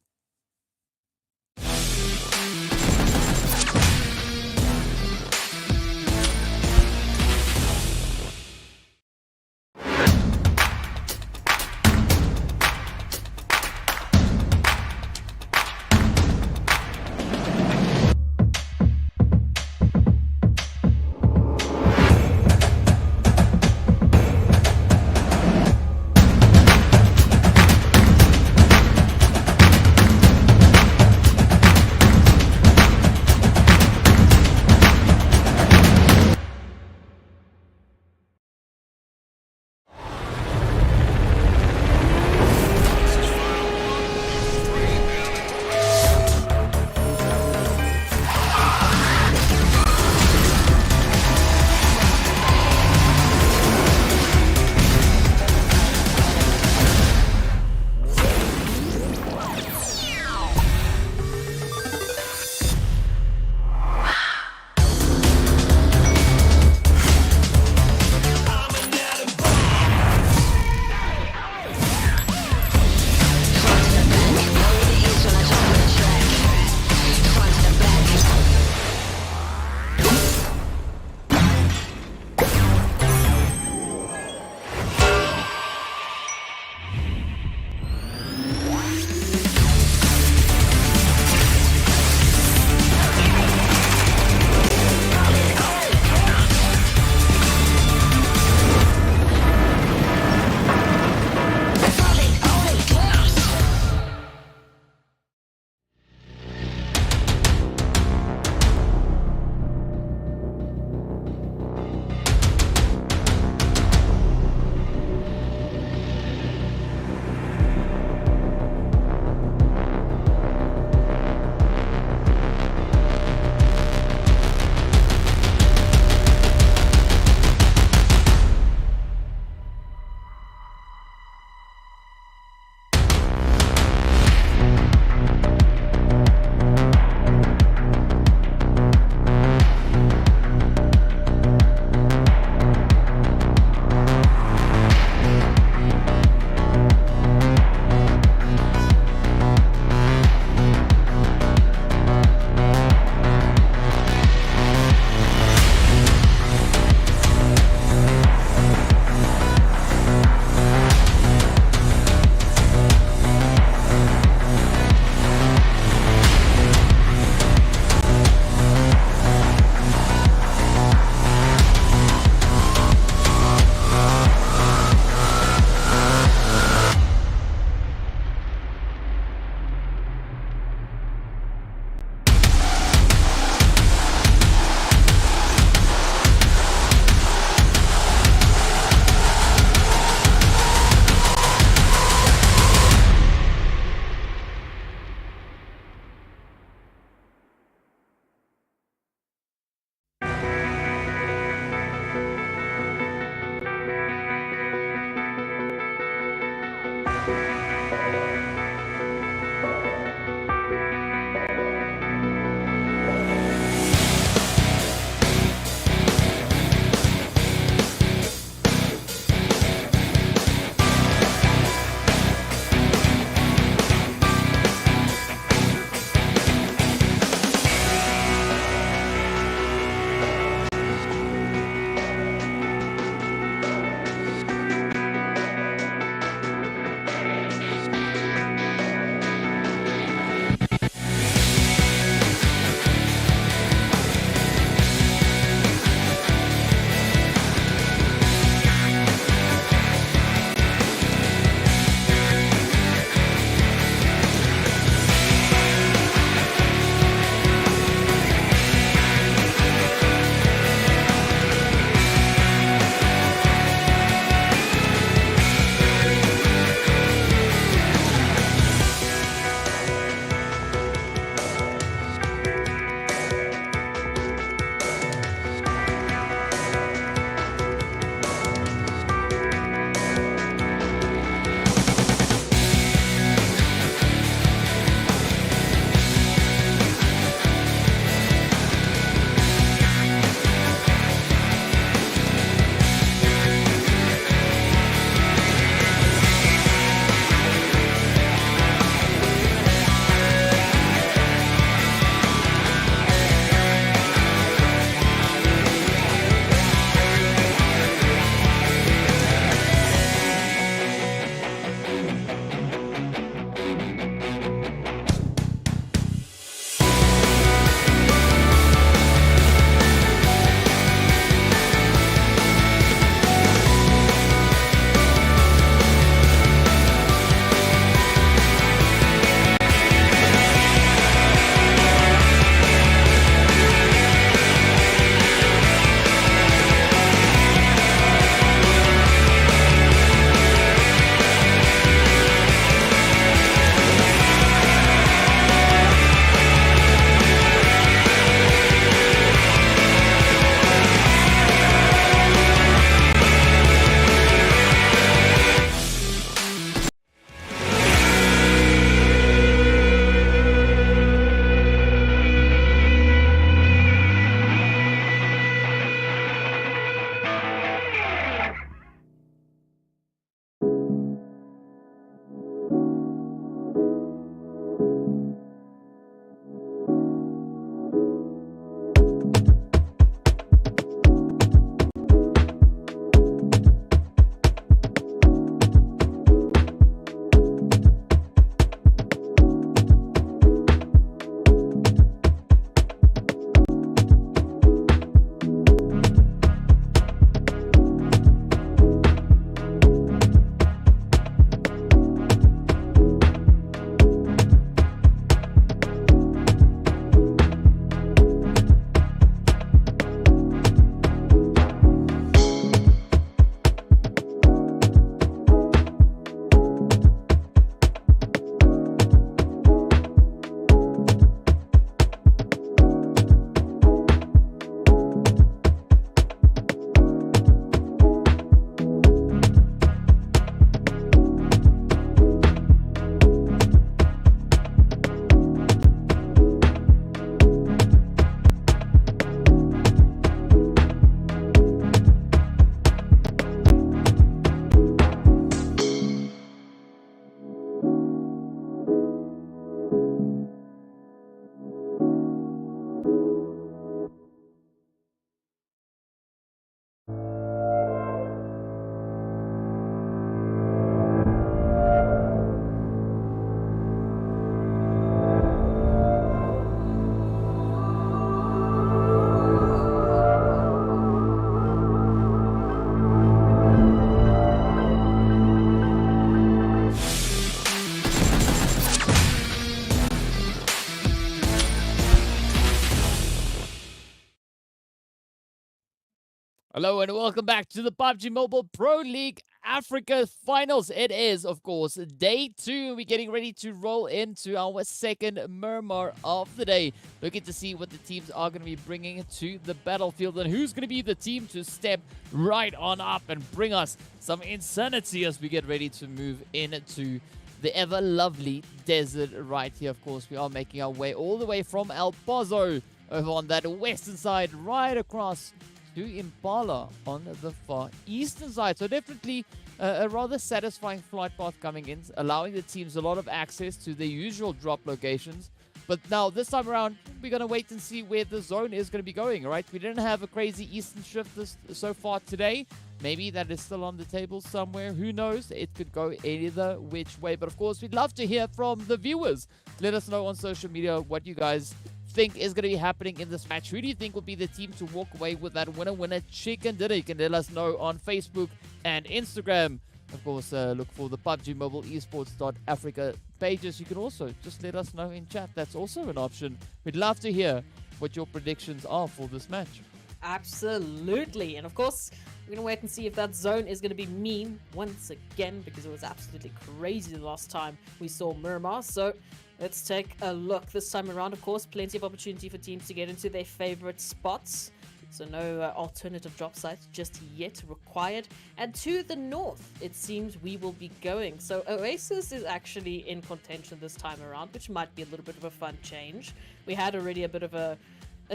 Hello and welcome back to the PUBG Mobile Pro League Africa Finals. It is, of course, day 2. We're getting ready to roll into our second Miramar of the day. Looking to see what the teams are going to be bringing to the battlefield and who's going to be the team to step right on up and bring us some insanity as we get ready to move into the ever lovely desert right here. Of course, we are making our way all the way from El Pozo over on that western side right across to Impala on the far eastern side. So definitely a rather satisfying flight path coming in, allowing the teams a lot of access to their usual drop locations. But now this time around, we're going to wait and see where the zone is going to be going, right? We didn't have a crazy eastern shift so far today. Maybe that is still on the table somewhere. Who knows? It could go either which way. But of course, we'd love to hear from the viewers. Let us know on social media what you guys think is going to be happening in this match. Who do you think will be the team to walk away with that winner chicken dinner? You can let us know on Facebook and Instagram. Of course, look for the PUBG Mobile Esports.Africa pages. You can also just let us know in chat. That's also an option. We'd love to hear what your predictions are for this match. Absolutely. And of course, we're going to wait and see if that zone is going to be mean once again, because it was absolutely crazy the last time we saw Miramar. So let's take a look this time around. Of course, plenty of opportunity for teams to get into their favorite spots. So no alternative drop sites just yet required. And to the north, it seems we will be going. So Oasis is actually in contention this time around, which might be a little bit of a fun change. We had already a bit of a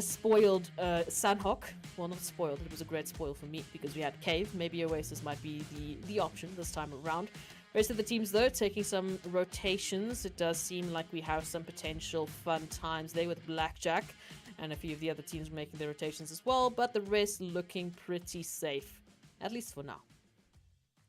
spoiled Sanhok. Well, not spoiled, it was a great spoil for me because we had Cave. Maybe Oasis might be the option this time around. Rest of the teams, though, taking some rotations. It does seem like we have some potential fun times there with Blackjack, and a few of the other teams making their rotations as well, but the rest looking pretty safe, at least for now.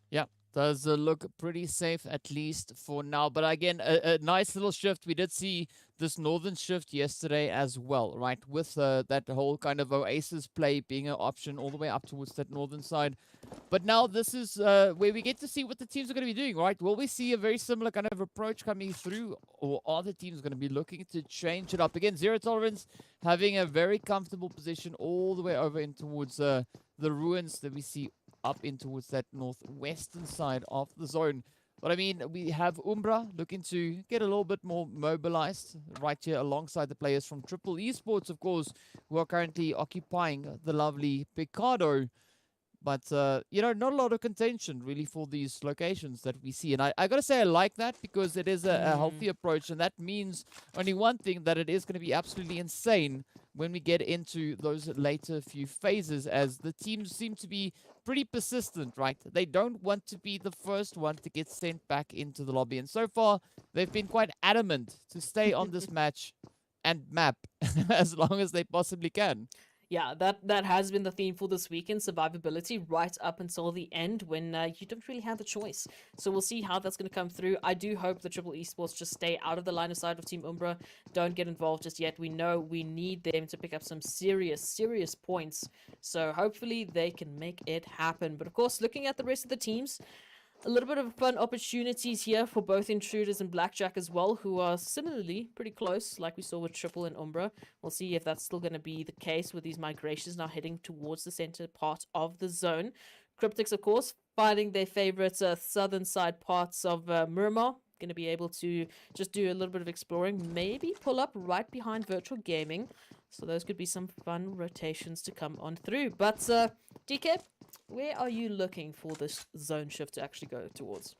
Yeah, does look pretty safe, at least for now. But again, a nice little shift. We did see this northern shift yesterday as well, right? With that whole kind of Oasis play being an option all the way up towards that northern side. But now this is where we get to see what the teams are going to be doing, right? Will we see a very similar kind of approach coming through, or are the teams going to be looking to change it up? Again, Zero Tolerance having a very comfortable position all the way over in towards the ruins that we see up in towards that northwestern side of the zone. But I mean, we have Umbra looking to get a little bit more mobilized right here alongside the players from Triple Esports, of course, who are currently occupying the lovely Picado. But, you know, not a lot of contention, really, for these locations that we see. And I got to say I like that because it is a healthy approach. And that means only one thing, that it is going to be absolutely insane when we get into those later few phases, as the teams seem to be pretty persistent, right? They don't want to be the first one to get sent back into the lobby. And so far, they've been quite adamant to stay on this match and map as long as they possibly can. Yeah, that has been the theme for this weekend, survivability right up until the end when you don't really have a choice. So we'll see how that's going to come through. I do hope the Triple Esports just stay out of the line of sight of Team Umbra. Don't get involved just yet. We know we need them to pick up some serious points. So hopefully they can make it happen. But of course, looking at the rest of the teams, a little bit of fun opportunities here for both Intruders and Blackjack as well, who are similarly pretty close, like we saw with Triple and Umbra. We'll see if that's still going to be the case with these migrations now heading towards the center part of the zone. Cryptics, of course, finding their favorite southern side parts of Miramar. Going to be able to just do a little bit of exploring, maybe pull up right behind Virtual Gaming. So those could be some fun rotations to come on through. But DK, where are you looking for this zone shift to actually go towards?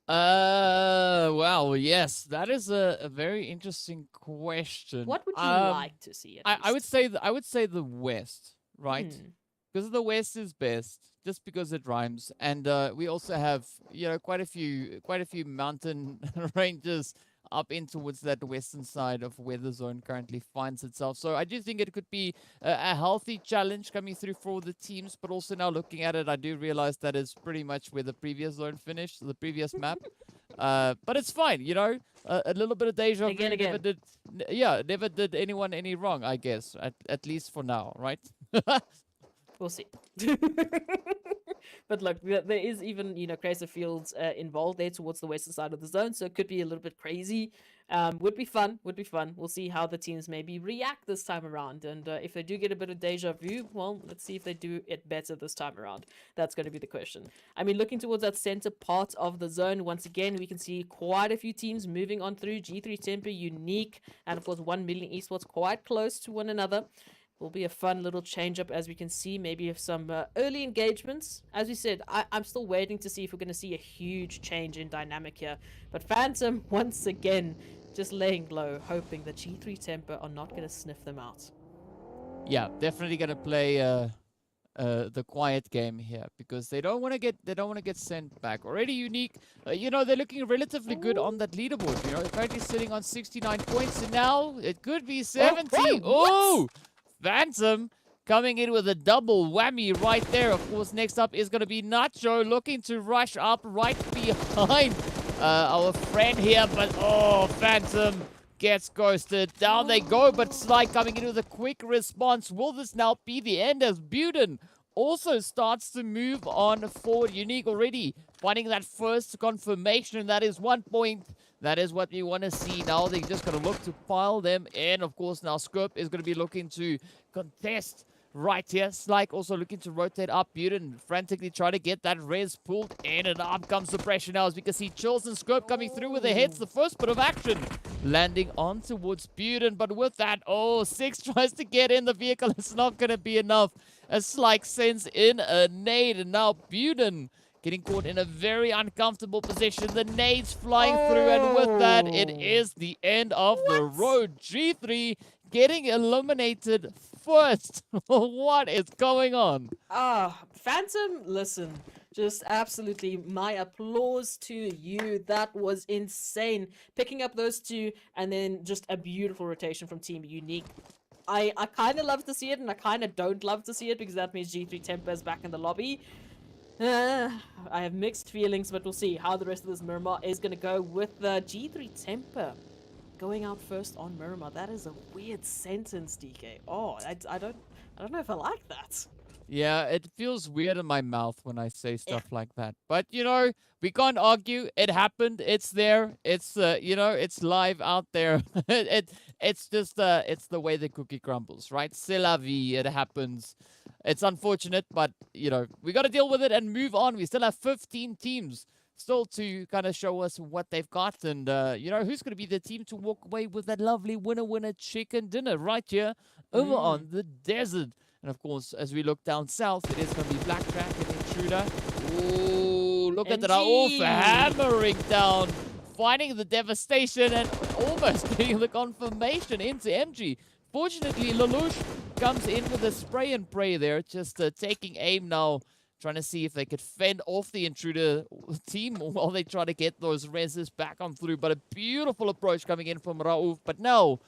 Well, yes, that is a very interesting question. What would you like to see? I would say the west, right? Because the west is best, just because it rhymes, and we also have, you know, quite a few mountain ranges up in towards that western side of where the zone currently finds itself. So I do think it could be a healthy challenge coming through for the teams, but also now looking at it, I do realize that is pretty much where the previous zone finished, the previous map. But it's fine, you know, a little bit of deja vu. Never did anyone any wrong, I guess, at least for now, right? We'll see. But look, there is even, creative fields involved there towards the western side of the zone, so it could be a little bit crazy. Would be fun. We'll see how the teams maybe react this time around, and if they do get a bit of deja vu, well, let's see if they do it better this time around. That's going to be the question. I mean, looking towards that center part of the zone, once again, we can see quite a few teams moving on through. G3 Temper, Unique, and of course 1 Million Esports quite close to one another. Will be a fun little change up, as we can see, maybe of some early engagements. As we said, I'm still waiting to see if we're going to see a huge change in dynamic here. But Phantom, once again, just laying low, hoping that G3 Temper are not going to sniff them out. Yeah, definitely going to play the quiet game here, because they don't want to get sent back. Already Unique, they're looking relatively good on that leaderboard. They're currently sitting on 69 points, and now it could be 70. Oh! Phantom coming in with a double whammy right there. Of course, next up is going to be Nacho looking to rush up right behind our friend here. But, oh, Phantom gets ghosted. Down they go, but Sly coming in with a quick response. Will this now be the end, as Buden also starts to move on forward? Unique already finding that first confirmation. That is 1 point. That is what we want to see. Now they're just going to look to pile them in. Of course, now Scope is going to be looking to contest right here. Slyke also looking to rotate up. Buden frantically trying to get that res pulled in, and up comes the pressure now, as we can see Chills and Scope coming through with the hits. The first bit of action landing on towards Buden, but with that, Six tries to get in the vehicle. It's not going to be enough, as Slyke sends in a nade, and now Buden getting caught in a very uncomfortable position. The nades flying through, and with that, it is the end of the road. G3 getting eliminated first. What is going on? Phantom, listen, just absolutely my applause to you. That was insane. Picking up those two, and then just a beautiful rotation from Team Unique. I kind of love to see it, and I kind of don't love to see it, because that means G3 Temper is back in the lobby. I have mixed feelings, but we'll see how the rest of this Miramar is going to go, with the G3 Temper going out first on Miramar. That is a weird sentence, DK. Oh, I don't know if I like that. Yeah, it feels weird in my mouth when I say stuff like that. But, we can't argue. It happened. It's there. It's, it's live out there. It's just, it's the way the cookie crumbles, right? C'est la vie. It happens. It's unfortunate, but, we got to deal with it and move on. We still have 15 teams still to kind of show us what they've got. And, who's going to be the team to walk away with that lovely winner chicken dinner right here over on the desert. And, of course, as we look down south, it is going to be Blackjack and Intruder. Ooh, look at that. Off hammering down, finding the devastation, and almost getting the confirmation into MG. Fortunately, Lelouch comes in with a spray and pray there, just taking aim now, trying to see if they could fend off the Intruder team while they try to get those reses back on through. But a beautiful approach coming in from Raouf. But no,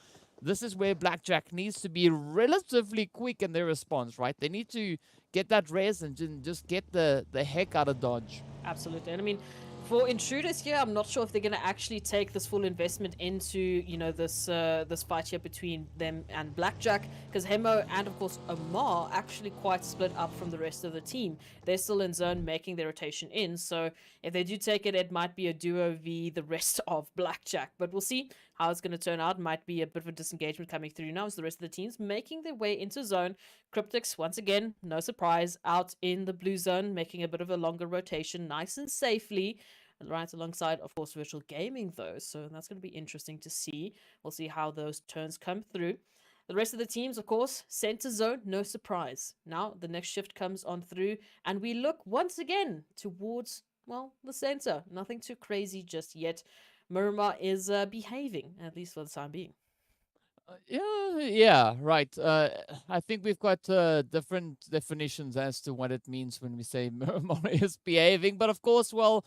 this is where Blackjack needs to be relatively quick in their response, right? They need to get that res and just get the heck out of Dodge. Absolutely. And I mean, for Intruders here, I'm not sure if they're going to actually take this full investment into, this fight here between them and Blackjack, because Hemo and, of course, Omar actually quite split up from the rest of the team. They're still in zone, making their rotation in, so if they do take it, it might be a duo v the rest of Blackjack, but we'll see how it's going to turn out. Might be a bit of a disengagement coming through now as the rest of the teams making their way into zone. Cryptics, once again, no surprise, out in the blue zone, making a bit of a longer rotation, nice and safely, right alongside, of course, Virtual Gaming, though. So that's going to be interesting to see. We'll see how those turns come through. The rest of the teams, of course, center zone, no surprise. Now the next shift comes on through, and we look once again towards, well, the center. Nothing too crazy just yet. Miramar is behaving, at least for the time being. Yeah, right. I think we've got different definitions as to what it means when we say Miramar is behaving. But of course, well,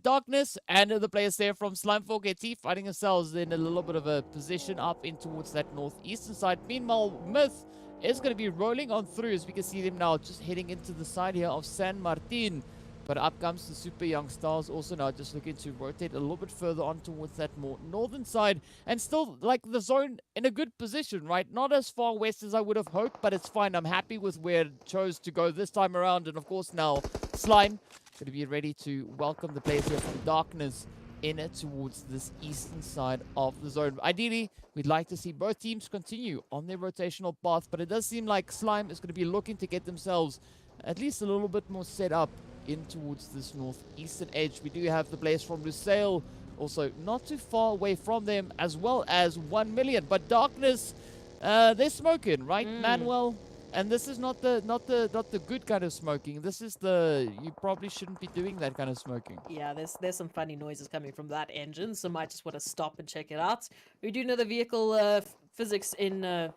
Darkness and the players there from Slime4 KT finding themselves in a little bit of a position up in towards that northeastern side. Meanwhile, Myth is going to be rolling on through, as we can see them now just heading into the side here of San Martin. But up comes the Super Young Stars also now just looking to rotate a little bit further on towards that more northern side. And still, like, the zone in a good position, right? Not as far west as I would have hoped, but it's fine. I'm happy with where it chose to go this time around. And of course now, Slime going to be ready to welcome the players here from Darkness in towards this eastern side of the zone. Ideally, we'd like to see both teams continue on their rotational path, but it does seem like Slime is going to be looking to get themselves at least a little bit more set up in towards this northeastern edge. We do have the players from Lusail also not too far away from them, as well as 1 million. But Darkness, they're smoking, right, Manuel? And this is not the good kind of smoking. This is the, you probably shouldn't be doing that kind of smoking. Yeah, there's some funny noises coming from that engine, so might just want to stop and check it out. We do know the vehicle physics in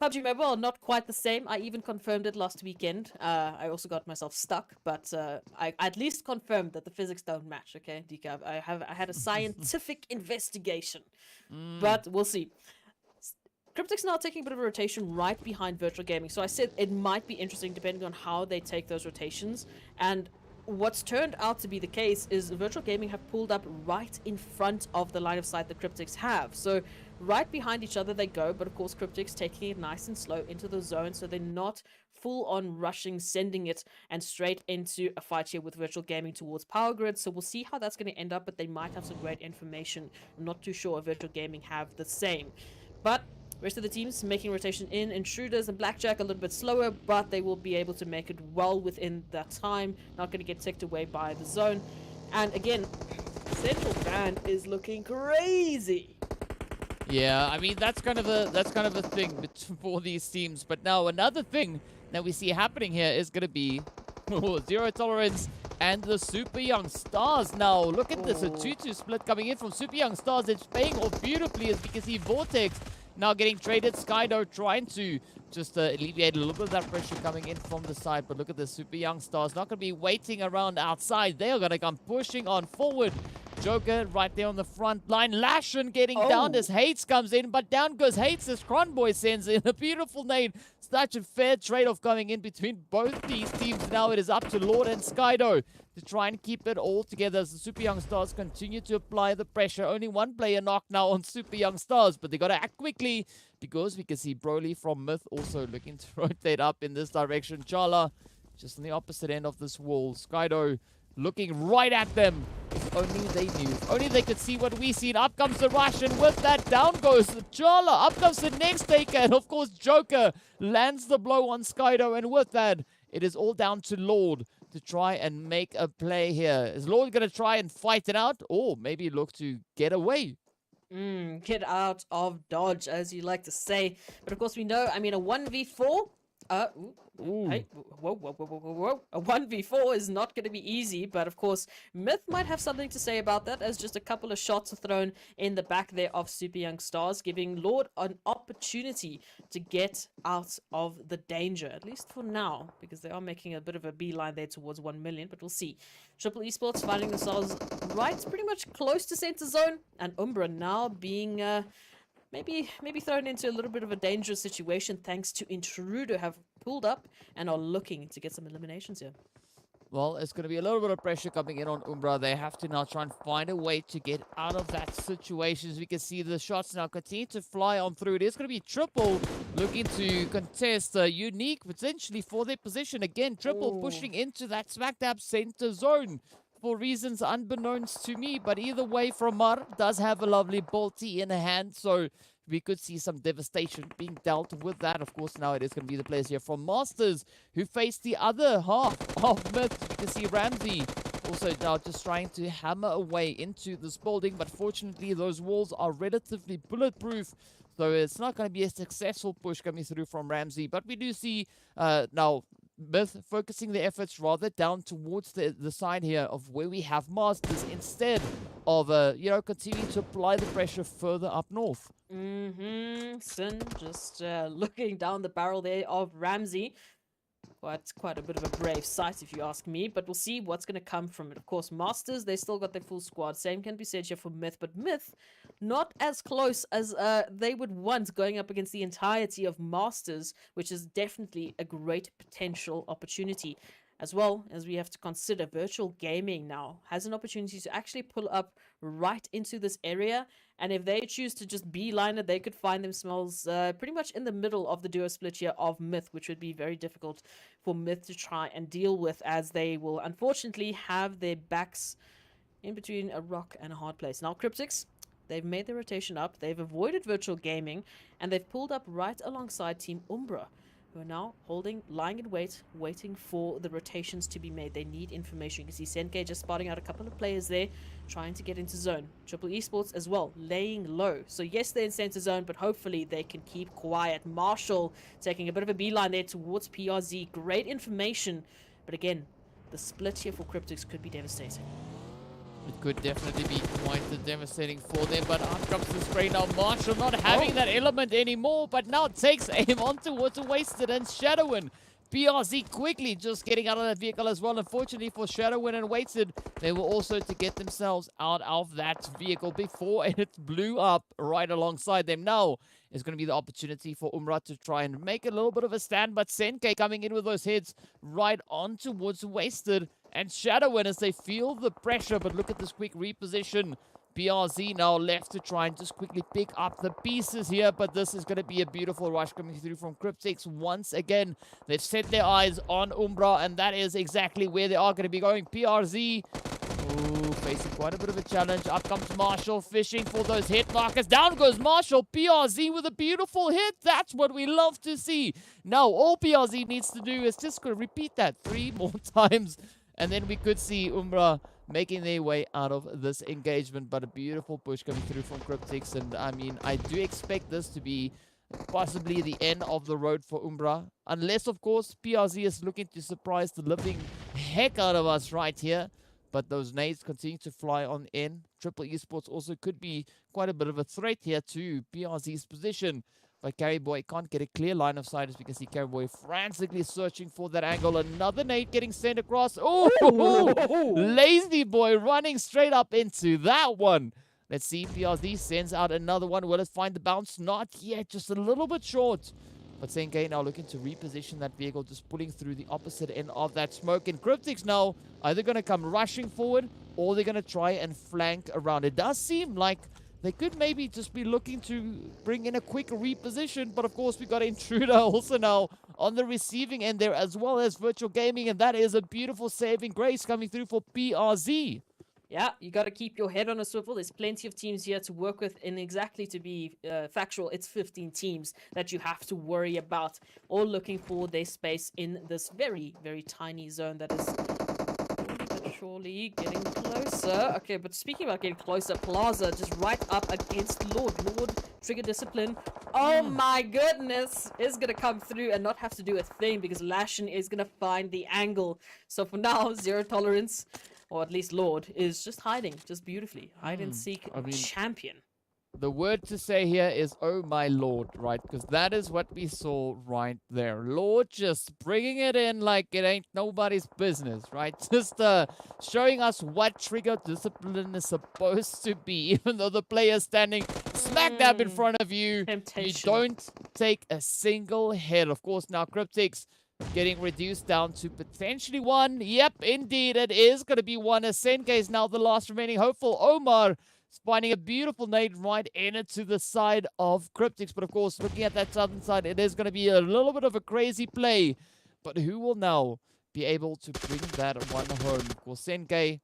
PUBG Mobile are not quite the same. I even confirmed it last weekend. I also got myself stuck, but I at least confirmed that the physics don't match. Okay, Decaf. I had a scientific investigation, but we'll see. Cryptics now taking a bit of a rotation right behind Virtual Gaming. So I said it might be interesting depending on how they take those rotations. And what's turned out to be the case is Virtual Gaming have pulled up right in front of the line of sight the Cryptics have. So right behind each other they go, but of course Cryptics taking it nice and slow into the zone, so they're not full on rushing, sending it and straight into a fight here with Virtual Gaming towards Power Grid. So we'll see how that's going to end up, but they might have some great information. I'm not too sure if Virtual Gaming have the same. But rest of the teams making rotation in. Intruders and Blackjack a little bit slower, but they will be able to make it well within that time. Not going to get ticked away by the zone. And again, Central Band is looking crazy. Yeah, I mean that's kind of a thing for these teams. But now another thing that we see happening here is going to be Zero Tolerance and the Super Young Stars. Now look at this, a 2-2 split coming in from Super Young Stars. It's paying off beautifully as we can see Vortex now getting traded. Skydo trying to just alleviate a little bit of that pressure coming in from the side. But look at the Super Young Stars. Not going to be waiting around outside. They are going to come pushing on forward. Joker right there on the front line. Lashin getting down as Hates comes in. But down goes Hates as Cronboy sends in a beautiful nade. Such a fair trade-off coming in between both these teams. Now it is up to Lord and Skydo to try and keep it all together as the Super Young Stars continue to apply the pressure. Only one player knocked now on Super Young Stars, but they got to act quickly because we can see Broly from Myth also looking to rotate up in this direction. Chala just on the opposite end of this wall. Skydo looking right at them. If only they knew. If only they could see what we see. And up comes the rush, and with that, down goes Chala. Up comes the next taker, and of course, Joker lands the blow on Skydo. And with that, it is all down to Lord to try and make a play here. Is Lord going to try and fight it out, or maybe look to get away? Get out of Dodge, as you like to say. But of course, we know, I mean, a 1v4... Hey, whoa. A 1v4 is not going to be easy, but of course, Myth might have something to say about that, as just a couple of shots are thrown in the back there of Super Young Stars, giving Lord an opportunity to get out of the danger, at least for now, because they are making a bit of a beeline there towards 1 million, but we'll see. Triple Esports finding themselves right pretty much close to center zone, and Umbra now being... Maybe thrown into a little bit of a dangerous situation thanks to Intruder have pulled up and are looking to get some eliminations here. Well, it's going to be a little bit of pressure coming in on Umbra. They have to now try and find a way to get out of that situation. As we can see, the shots now continue to fly on through. It is going to be Triple looking to contest Unique potentially for their position. Again, Triple pushing into that smack dab center zone for reasons unbeknownst to me, but either way, Fromar does have a lovely bolty in hand, so we could see some devastation being dealt with that. Of course, now it is going to be the players here from Masters who face the other half of Myth. You can see Ramsey also now just trying to hammer away into this building, but fortunately those walls are relatively bulletproof, so it's not going to be a successful push coming through from Ramsey. But we do see now Myth focusing their efforts rather down towards the side here of where we have Masters instead of, continuing to apply the pressure further up north. Sin just looking down the barrel there of Ramsey. Quite a bit of a brave sight, if you ask me, but we'll see what's going to come from it. Of course, Masters, they still got their full squad. Same can be said here for Myth, but Myth not as close as they would want going up against the entirety of Masters, which is definitely a great potential opportunity. as well as we have to consider virtual gaming now has an opportunity to actually pull up right into this area. And if they choose to just beeline it, they could find themselves pretty much in the middle of the duo split here of Myth, which would be very difficult for Myth to try and deal with, as they will unfortunately have their backs in between a rock and a hard place. Now, Cryptics, they've made the rotation up, they've avoided virtual gaming, and they've pulled up right alongside Team Umbra, who are now lying in wait, waiting for the rotations to be made. They need information. You can see Senke just spotting out a couple of players there, trying to get into zone. Triple Esports as well, laying low. So yes, they're in center zone, but hopefully they can keep quiet. Marshall taking a bit of a beeline there towards PRZ. Great information, but again, the split here for Cryptics could be devastating. It could definitely be quite devastating for them, but up comes the spray now. Marshall not having that element anymore, but now takes aim on towards Wasted and Shadowin. PRZ quickly just getting out of that vehicle as well. Unfortunately for Shadowin and Wasted, they were also to get themselves out of that vehicle before it blew up right alongside them. Now is going to be the opportunity for Umbra to try and make a little bit of a stand, but Senke coming in with those hits right on towards Wasted and Shadowin as they feel the pressure. But look at this quick reposition. PRZ now left to try and just quickly pick up the pieces here, but this is going to be a beautiful rush coming through from Cryptics. Once again, they've set their eyes on Umbra, and that is exactly where they are going to be going. PRZ, ooh, facing quite a bit of a challenge. Up comes Marshall, fishing for those hit markers. Down goes Marshall. PRZ with a beautiful hit. That's what we love to see. Now, all PRZ needs to do is just repeat that 3 more times, and then we could see Umbra making their way out of this engagement. But a beautiful push coming through from Cryptics, and I mean, I do expect this to be possibly the end of the road for Umbra, unless of course PRZ is looking to surprise the living heck out of us right here. But those nades continue to fly on in. Triple Esports also could be quite a bit of a threat here to PRZ's position. But Carryboy can't get a clear line of sight, as we can see Carryboy frantically searching for that angle. Another nade getting sent across. Oh, Lazy Boy running straight up into that one. Let's see, PRZ sends out another one. Will it find the bounce? Not yet, just a little bit short. But Senke now looking to reposition that vehicle, just pulling through the opposite end of that smoke. And Cryptics now either going to come rushing forward, or they're going to try and flank around. It does seem like they could maybe just be looking to bring in a quick reposition. But of course, we got Intruder also now on the receiving end there, as well as Virtual Gaming. And that is a beautiful saving grace coming through for PRZ. Yeah, you got to keep your head on a swivel. There's plenty of teams here to work with. And exactly to be factual, it's 15 teams that you have to worry about, all looking for their space in this very, very tiny zone that is surely getting closer. Okay, but speaking about getting closer, Plaza just right up against Lord. Lord, trigger discipline. Oh my goodness, is going to come through and not have to do a thing, because Lashin is going to find the angle. So for now, zero tolerance. Or at least Lord is just hiding, just beautifully. Hide and seek champion. The word to say here is, oh my lord, right? Because that is what we saw right there. Lord just bringing it in like it ain't nobody's business, right? Just showing us what trigger discipline is supposed to be. Even though the player standing smack dab in front of you, Temptation. you don't take a single hit. Of course, now Cryptics getting reduced down to potentially 1. Yep, indeed, it is going to be 1. As Senke is now the last remaining hopeful. Omar is finding a beautiful nade right into the side of Cryptics. But of course, looking at that southern side, it is going to be a little bit of a crazy play. But who will now be able to bring that one home? Of course, Senke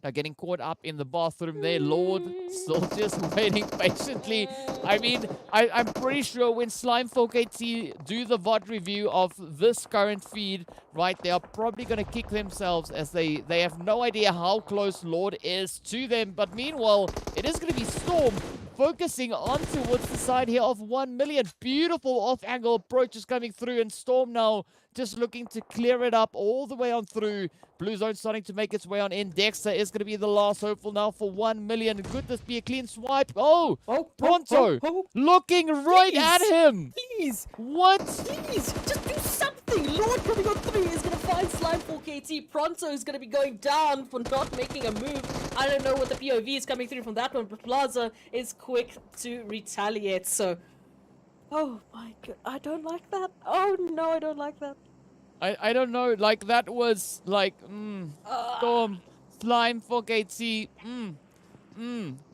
now getting caught up in the bathroom there. Lord still just waiting patiently. I mean, I'm pretty sure when Slime4KT do the VOD review of this current feed, right, they are probably going to kick themselves, as they have no idea how close Lord is to them. But meanwhile, it is going to be Storm focusing on towards the side here of 1 million. Beautiful off-angle approaches coming through, and Storm now just looking to clear it up all the way on through. Blue Zone starting to make its way on in. Dexter is going to be the last hopeful now for 1 million. Could this be a clean swipe? Oh, Pronto looking right at him. Please. What? Please, just do something. Lord coming on through is going to find Slime4KT. Pronto is going to be going down for not making a move. I don't know what the POV is coming through from that one, but Plaza is quick to retaliate. So, oh my god, I don't like that. Oh no, I don't like that. I don't know. Like that was like Storm Slime for KT.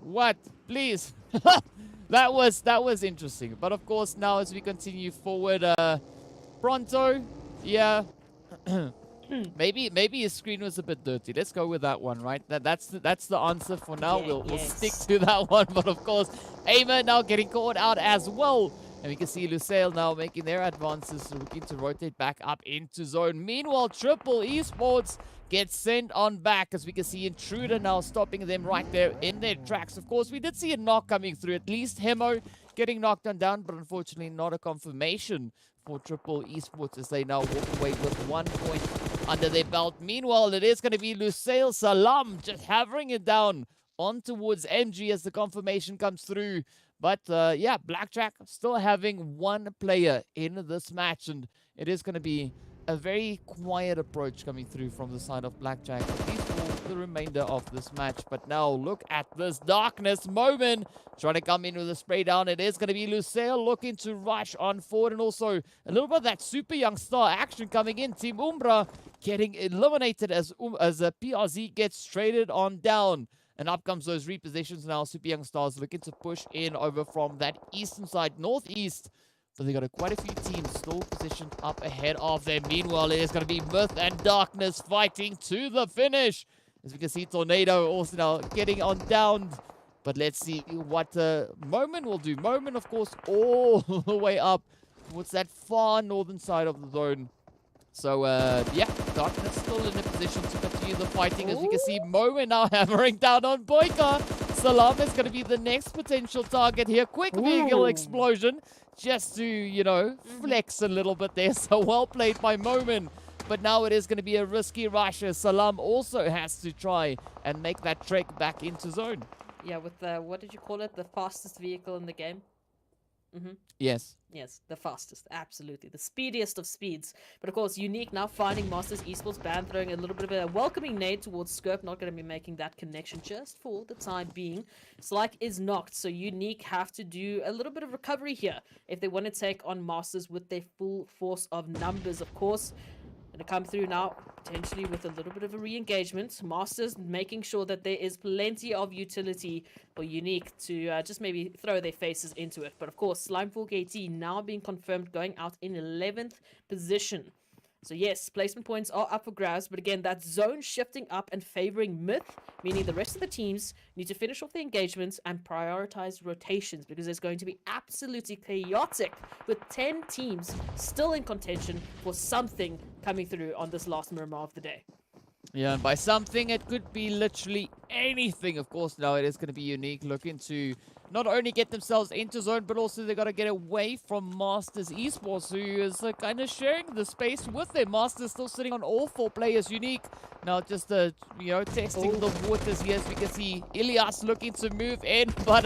What? Please. that was interesting. But of course now as we continue forward, Pronto, yeah. maybe his screen was a bit dirty. Let's go with that one, right? That's the answer for now. Yeah, We'll yes. stick to that one. But of course, Aimer now getting caught out as well. And we can see Lusail now making their advances, looking to rotate back up into zone. Meanwhile, Triple Esports gets sent on back as we can see Intruder now stopping them right there in their tracks. Of course, we did see a knock coming through. At least Hemo getting knocked down, but unfortunately not a confirmation for Triple Esports as they now walk away with 1 point under their belt. Meanwhile, it is going to be Lusail Salam just havering it down on towards MG as the confirmation comes through. But yeah, Blackjack still having 1 player in this match, and it is going to be a very quiet approach coming through from the side of Blackjack, at least for the remainder of this match. But now look at this darkness moment trying to come in with a spray down. It is going to be Lusail looking to rush on forward, and also a little bit of that super young star action coming in. Team Umbra getting eliminated as a PRZ gets traded on down. And up comes those repositions now. Super Young Stars looking to push in over from that eastern side, northeast. But they got quite a few teams still positioned up ahead of them. Meanwhile, it is going to be Myth and Darkness fighting to the finish. As we can see, Tornado also now getting on down. But let's see what Moment will do. Moment, of course, all the way up towards that far northern side of the zone. So, yeah, Darkness still in a position to continue the fighting. As we can see, Moment now hammering down on Boyka. Salam is going to be the next potential target here. Quick vehicle explosion just to, you know, flex a little bit there. So well played by Moment. But now it is going to be a risky rush as Salam also has to try and make that trek back into zone. Yeah, with the, what did you call it? The fastest vehicle in the game? Yes. Yes, the fastest, absolutely. The speediest of speeds. But of course, Unique now finding Masters Esports Band, throwing a little bit of a welcoming nade towards Scope. Not going to be making that connection just for the time being. Slyke is knocked, so Unique have to do a little bit of recovery here if they want to take on Masters with their full force of numbers, of course. Going to come through now, potentially with a little bit of a re-engagement. Masters making sure that there is plenty of utility for Unique to just maybe throw their faces into it. But of course, Slimeful KT now being confirmed going out in 11th position. So yes, placement points are up for grabs, but again, that zone shifting up and favoring Myth, meaning the rest of the teams need to finish off the engagements and prioritize rotations, because it's going to be absolutely chaotic with 10 teams still in contention for something coming through on this last Miramar of the day. Yeah, and by something, it could be literally anything. Of course, now it is going to be Unique looking to not only get themselves into zone, but also they got to get away from Masters Esports, who is kind of sharing the space with them. Masters still sitting on all 4 players. Unique now just, you know, testing the waters here, as we can see Ilias looking to move in. But,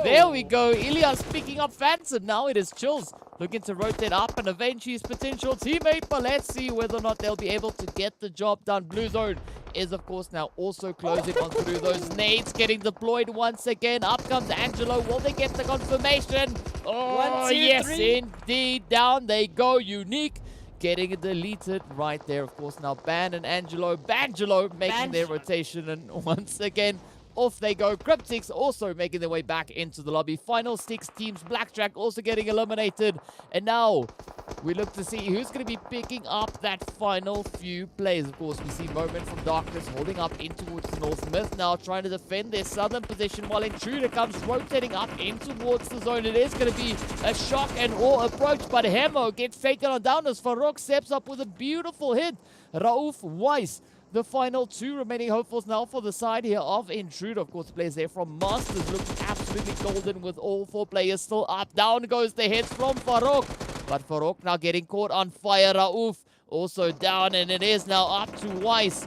there we go. Ilias picking up Phantom. Now it is Chills looking to rotate up and avenge his potential teammate. But let's see whether or not they'll be able to get the job done. Blue Zone is, of course, now also closing on through those nades getting deployed once again. Up comes Angelo. Will they get the confirmation? Oh, 1, 2, yes, 3. indeed. Down they go. Unique getting it deleted right there. Of course, now Ban and Bangelo making their rotation. And once again, off they go. Cryptics also making their way back into the lobby. Final 6 teams. Blackjack also getting eliminated. And now we look to see who's going to be picking up that final few plays. Of course, we see Moment from Darkness holding up in towards the north. Myth now trying to defend their southern position while Intruder comes rotating up in towards the zone. It is going to be a shock and awe approach, but Hemo gets taken on down as Farouk steps up with a beautiful hit. Raouf Weiss, the final 2 remaining hopefuls now for the side here of Intruder. Of course, plays there from Masters looking absolutely golden with all 4 players still up. Down goes the hits from Farouk. But Farouk now getting caught on fire. Raouf also down, and it is now up to Weiss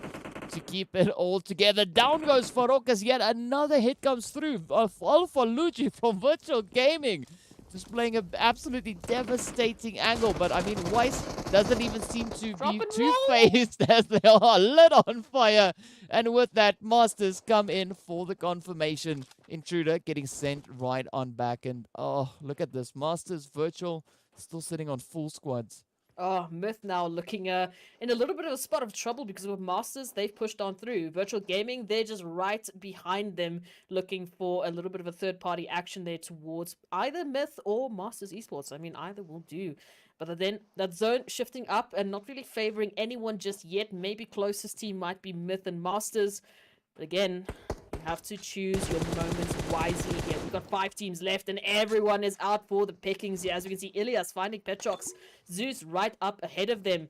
to keep it all together. Down goes Farouk as yet another hit comes through. Alpha Luigi from Virtual Gaming displaying an absolutely devastating angle. But I mean, Weiss doesn't even seem to be too phased as they are lit on fire. And with that, Masters come in for the confirmation. Intruder getting sent right on back. And oh, look at this. Masters Virtual still sitting on full squads. Oh, Myth now looking in a little bit of a spot of trouble because with Masters, they've pushed on through. Virtual Gaming, they're just right behind them looking for a little bit of a third-party action there towards either Myth or Masters Esports. I mean, either will do. But then that zone shifting up and not really favoring anyone just yet. Maybe closest team might be Myth and Masters. But again, you have to choose your moments wisely here. We've got 5 teams left and everyone is out for the pickings here. As we can see, Ilias finding Petrox, Zeus right up ahead of them.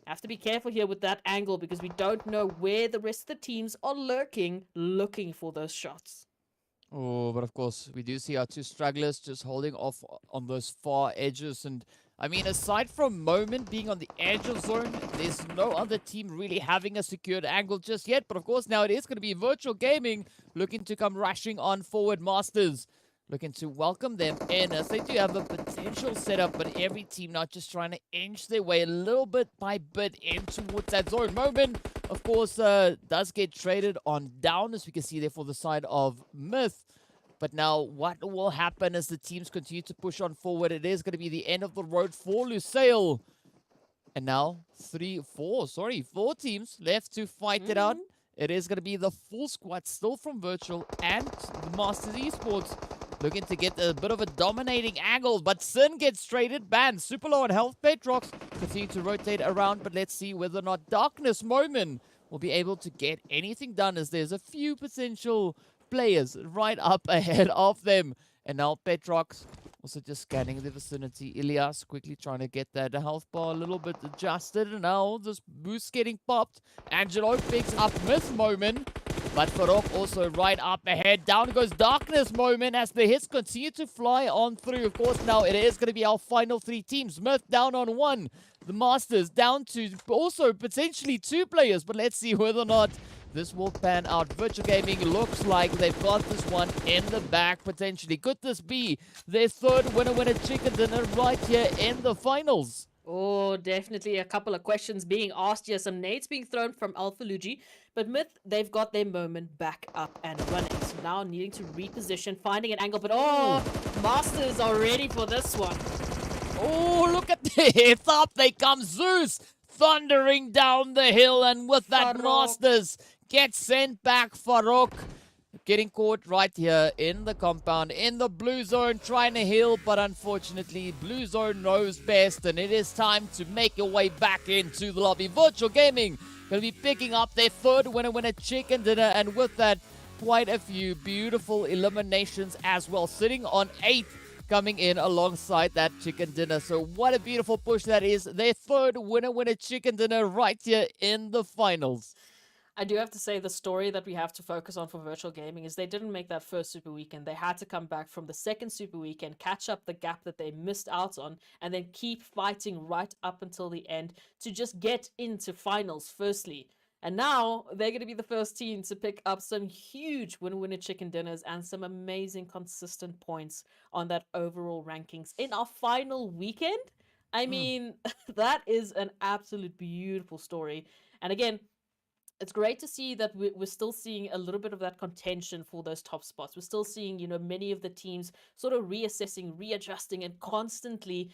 Have to be careful here with that angle because we don't know where the rest of the teams are lurking, looking for those shots. Oh, but of course, we do see our 2 stragglers just holding off on those far edges. And I mean, aside from Moment being on the edge of zone, there's no other team really having a secured angle just yet. But of course, now it is going to be Virtual Gaming looking to come rushing on forward. Masters looking to welcome them in as they do have a potential setup, but every team now just trying to inch their way a little bit by bit in towards that zone. Moment, of course, does get traded on down, as we can see there for the side of Myth. But now what will happen as the teams continue to push on forward? It is going to be the end of the road for Lusail. And now 4 teams left to fight it out. It is going to be the full squad still from Virtual and the Masters Esports looking to get a bit of a dominating angle, but Sin gets traded, banned. Super low on health. Petrox continue to rotate around, but let's see whether or not Darkness Moment will be able to get anything done as there's a few potential players right up ahead of them. And now Petrox also just scanning the vicinity. Ilias quickly trying to get that health bar a little bit adjusted. And now this boost getting popped. Angelo picks up Myth Moment. But Farok also right up ahead. Down goes Darkness Moment as the hits continue to fly on through. Of course, now it is going to be our final 3 teams. Myth down on 1. The Masters down to also potentially 2 players. But let's see whether or not this will pan out. Virtual Gaming looks like they've got this one in the bag potentially. Could this be their 3rd winner chicken dinner right here in the finals? Oh, definitely a couple of questions being asked here. Some nades being thrown from Alpha Luigi. But Myth, they've got their moment back up and running. So now needing to reposition, finding an angle. But Masters are ready for this one. Oh, look at this. Up they come. Zeus thundering down the hill. And with that, Farok. Masters gets sent back. Farok getting caught right here in the compound, in the blue zone, trying to heal, but unfortunately, blue zone knows best, and it is time to make your way back into the lobby. Virtual Gaming going to be picking up their 3rd winner chicken dinner, and with that, quite a few beautiful eliminations as well, sitting on 8th, coming in alongside that chicken dinner. So what a beautiful push that is. Their 3rd winner chicken dinner right here in the finals. I do have to say the story that we have to focus on for Virtual Gaming is they didn't make that first Super Weekend. They had to come back from the 2nd Super Weekend, catch up the gap that they missed out on, and then keep fighting right up until the end to just get into finals firstly. And now they're going to be the first team to pick up some huge winner chicken dinners and some amazing consistent points on that overall rankings in our final weekend. I mean, that is an absolute beautiful story. And again, it's great to see that we're still seeing a little bit of that contention for those top spots. We're still seeing, many of the teams sort of reassessing, readjusting, and constantly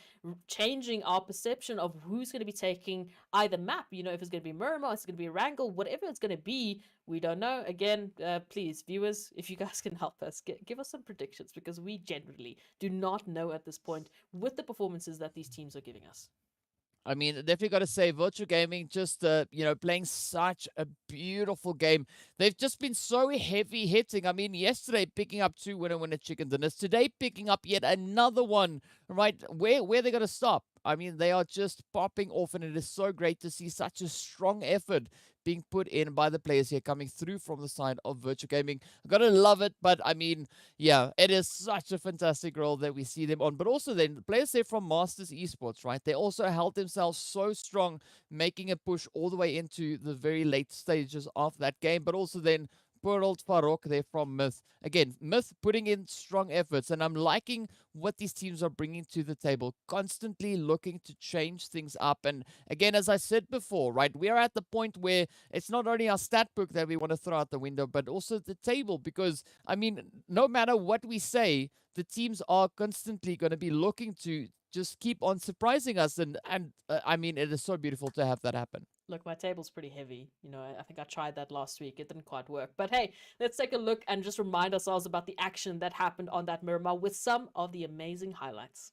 changing our perception of who's going to be taking either map. If it's going to be Miramar, it's going to be Erangel, whatever it's going to be, we don't know. Again, please, viewers, if you guys can help us, give us some predictions because we generally do not know at this point with the performances that these teams are giving us. I mean, definitely got to say, Virtual Gaming just, playing such a beautiful game. They've just been so heavy hitting. I mean, yesterday picking up 2 winner chicken dinners. Today picking up yet another one, right? Where are they going to stop? I mean, they are just popping off, and it is so great to see such a strong effort being put in by the players here coming through from the side of Virtual Gaming. I gotta love it, but I mean, yeah, it is such a fantastic role that we see them on. But also then, the players there from Masters Esports, right? They also held themselves so strong, making a push all the way into the very late stages of that game. But also then, poor old Farok there from Myth. Again, Myth putting in strong efforts, and I'm liking what these teams are bringing to the table, constantly looking to change things up. And again, as I said before, right, we are at the point where it's not only our stat book that we want to throw out the window, but also the table, because, I mean, no matter what we say, the teams are constantly going to be looking to just keep on surprising us. And I mean, it is so beautiful to have that happen. Look, my table's pretty heavy. You know, I think I tried that last week. It didn't quite work. But hey, let's take a look and just remind ourselves about the action that happened on that Miramar with some of the amazing highlights.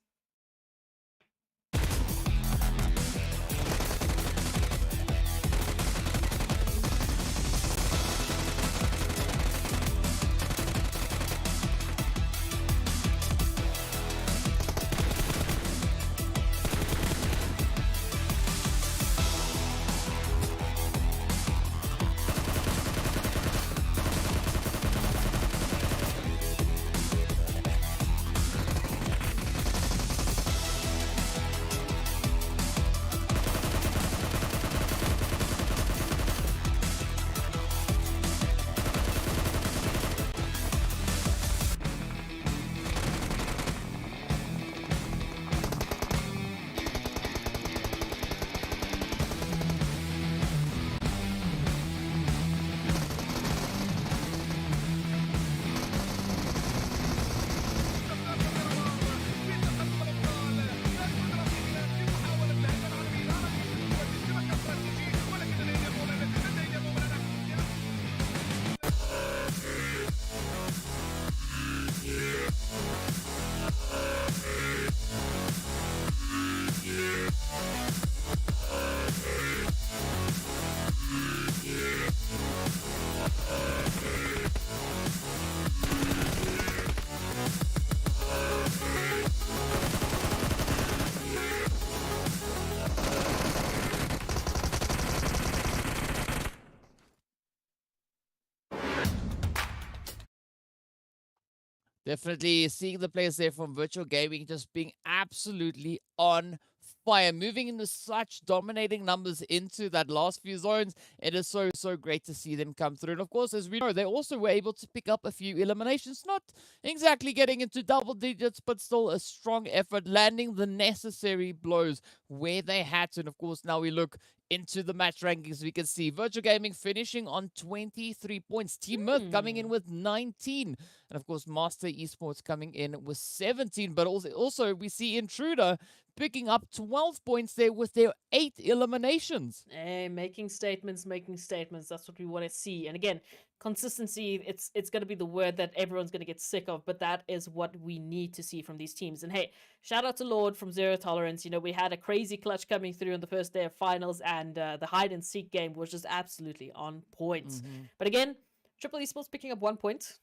Definitely seeing the players there from Virtual Gaming just being absolutely on fire, moving into such dominating numbers into that last few zones. It is so great to see them come through. And of course, as we know, they also were able to pick up a few eliminations, not exactly getting into double digits, but still a strong effort, landing the necessary blows where they had to. And of course, now we look into the match rankings. We can see Virtual Gaming finishing on 23 points, Team Myth coming in with 19, and of course Master Esports coming in with 17. But also we see Intruder picking up 12 points there with their 8 eliminations. Hey, making statements. That's what we want to see. And again, consistency, it's going to be the word that everyone's going to get sick of, but that is what we need to see from these teams. And hey, shout out to Lord from Zero Tolerance. You know, we had a crazy clutch coming through on the first day of finals, and the hide and seek game was just absolutely on point. But again, Triple Esports picking up 1 point.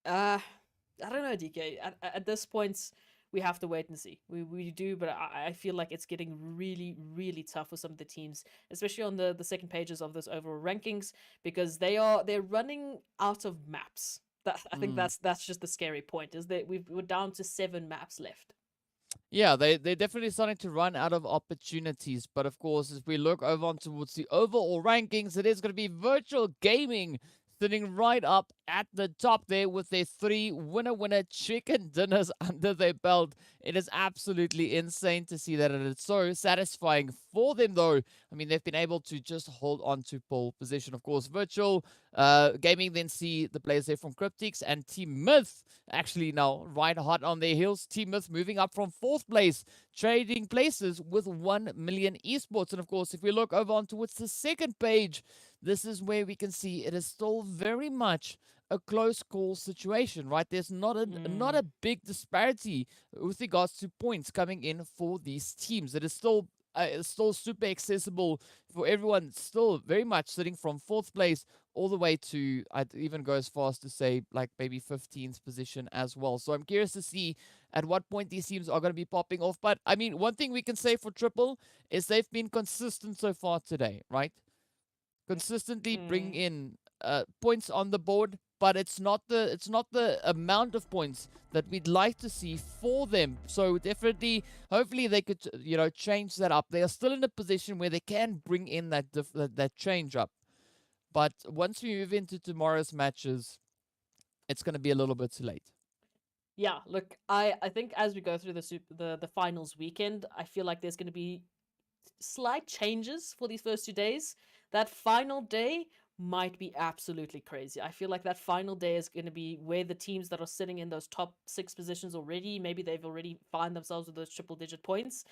I don't know, DK. At this point, we have to wait and see. We do, but I feel like it's getting really tough for some of the teams, especially on the second pages of this overall rankings, because they're running out of maps. I think that's just the scary point, is that we're down to 7 maps left. Yeah, they're definitely starting to run out of opportunities. But of course, as we look over on towards the overall rankings, it is going to be Virtual Gaming sitting right up at the top there with their 3 winner chicken dinners under their belt. It is absolutely insane to see that, and it's so satisfying for them, though. I mean, they've been able to just hold on to pole position. Of course, Virtual Gaming then see the players there from Cryptics and Team Myth actually now right hot on their heels. Team Myth moving up from 4th place, trading places with 1 million esports. And of course, if we look over on towards the second page, this is where we can see it is still very much a close call situation, right? There's not a big disparity with regards to points coming in for these teams. It is still super accessible for everyone, still very much sitting from 4th place all the way to, I'd even go as far as to say, like maybe 15th position as well. So I'm curious to see at what point these teams are going to be popping off. But I mean, one thing we can say for Triple is they've been consistent so far today, right? Consistently bring in points on the board, but it's not the amount of points that we'd like to see for them. So definitely, hopefully they could change that up. They are still in a position where they can bring in that change up, but once we move into tomorrow's matches, it's going to be a little bit too late. Yeah, look, I think as we go through the finals weekend, I feel like there's going to be slight changes for these first 2 days. That final day might be absolutely crazy. I feel like that final day is going to be where the teams that are sitting in those top 6 positions already, maybe they've already found themselves with those triple-digit points.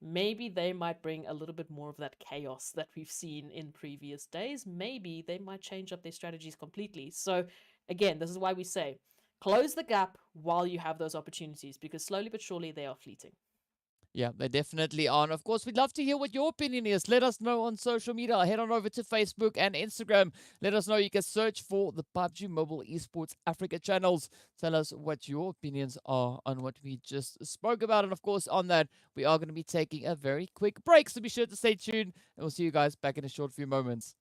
Maybe they might bring a little bit more of that chaos that we've seen in previous days. Maybe they might change up their strategies completely. So, again, this is why we say, close the gap while you have those opportunities, because slowly but surely they are fleeting. Yeah, they definitely are. And of course, we'd love to hear what your opinion is. Let us know on social media. Head on over to Facebook and Instagram. Let us know. You can search for the PUBG Mobile Esports Africa channels. Tell us what your opinions are on what we just spoke about. And of course, on that, we are going to be taking a very quick break. So be sure to stay tuned. And we'll see you guys back in a short few moments.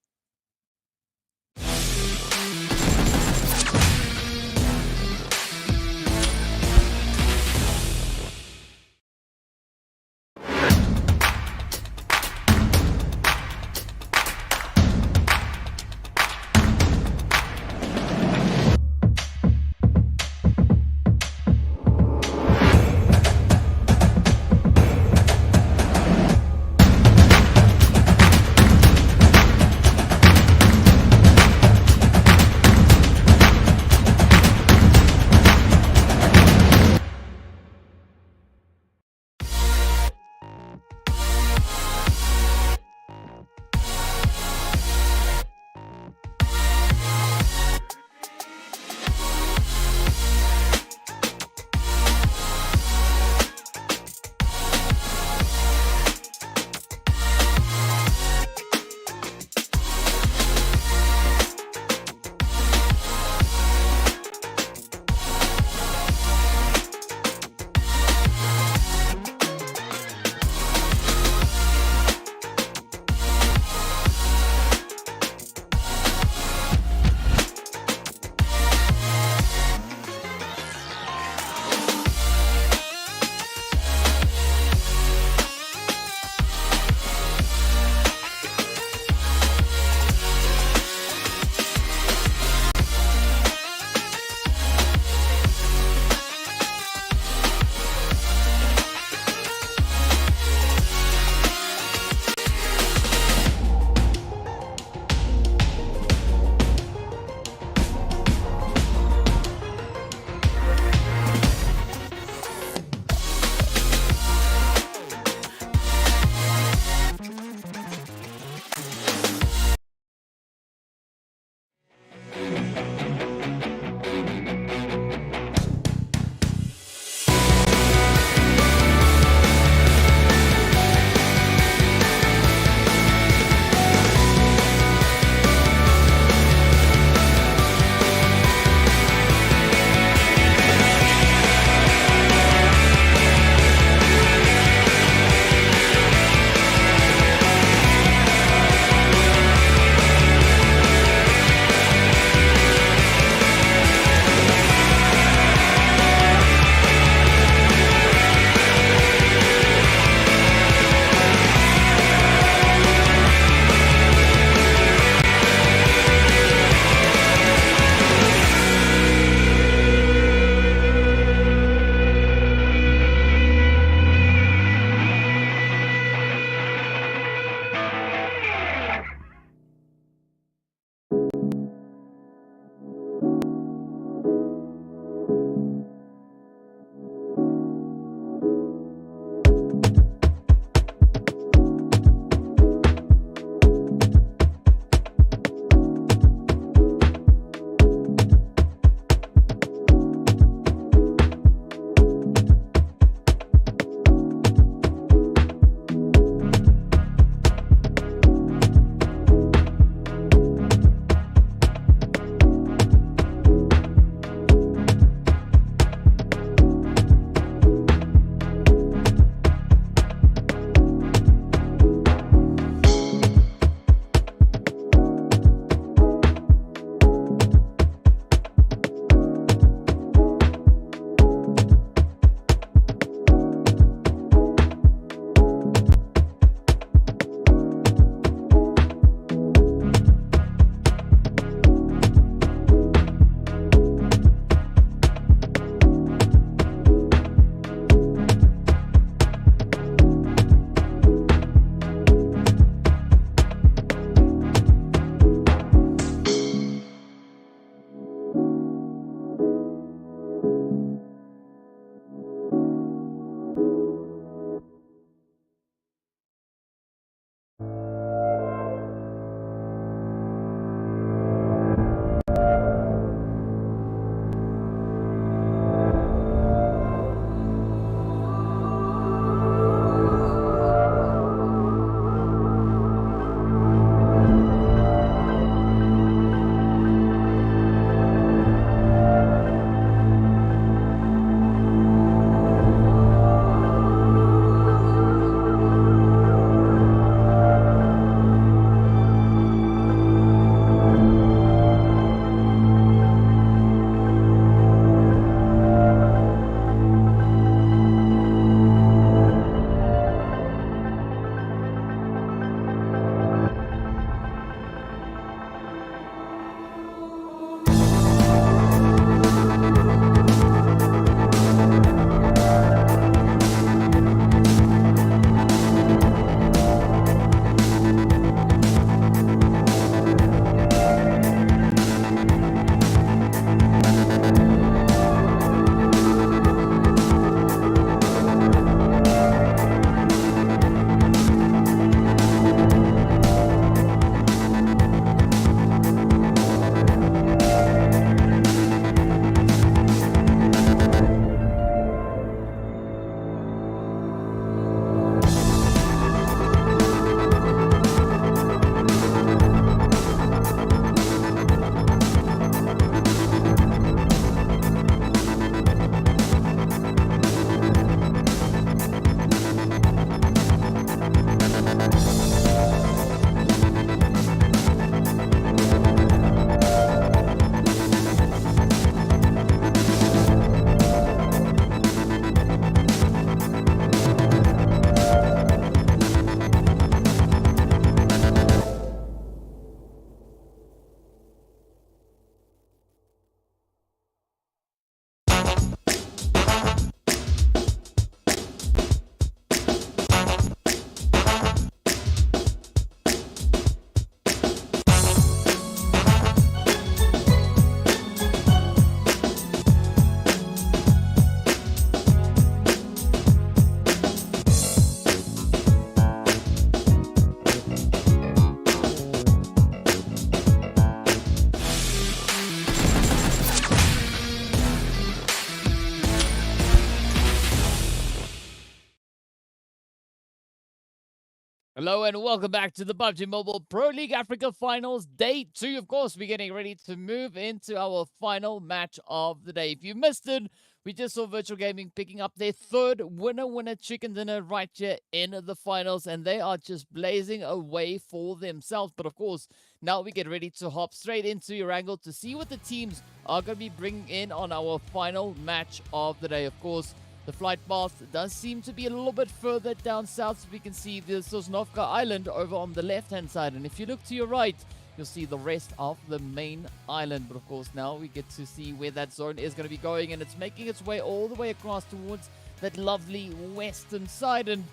Hello and welcome back to the PUBG Mobile Pro League Africa Finals Day 2. Of course, we're getting ready to move into our final match of the day. If you missed it, we just saw Virtual Gaming picking up their third winner chicken dinner right here in the finals, and they are just blazing away for themselves. But of course, now we get ready to hop straight into Erangel to see what the teams are going to be bringing in on our final match of the day. Of course, the flight path does seem to be a little bit further down south, so we can see the Sanhok Island over on the left-hand side. And if you look to your right, you'll see the rest of the main island. But of course, now we get to see where that zone is going to be going, and it's making its way all the way across towards that lovely western side. And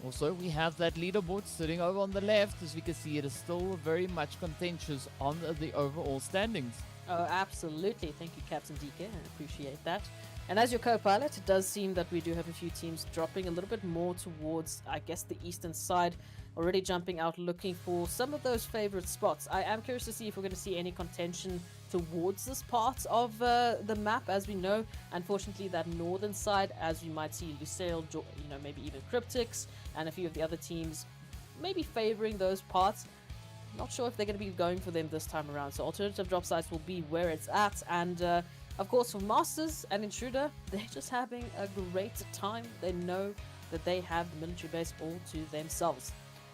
also, we have that leaderboard sitting over on the left. As we can see, it is still very much contentious on the overall standings. Oh, absolutely. Thank you, Captain DK. I appreciate that. And as your co-pilot, it does seem that we do have a few teams dropping a little bit more towards, I guess, the eastern side, already jumping out looking for some of those favorite spots. I am curious to see if we're going to see any contention towards this part of the map. As we know, unfortunately, that northern side, as we might see Lusail, maybe even Cryptics, and a few of the other teams maybe favoring those parts. Not sure if they're going to be going for them this time around. So alternative drop sites will be where it's at. And of course, for Masters and Intruder, they're just having a great time. They know that they have the military base all to themselves.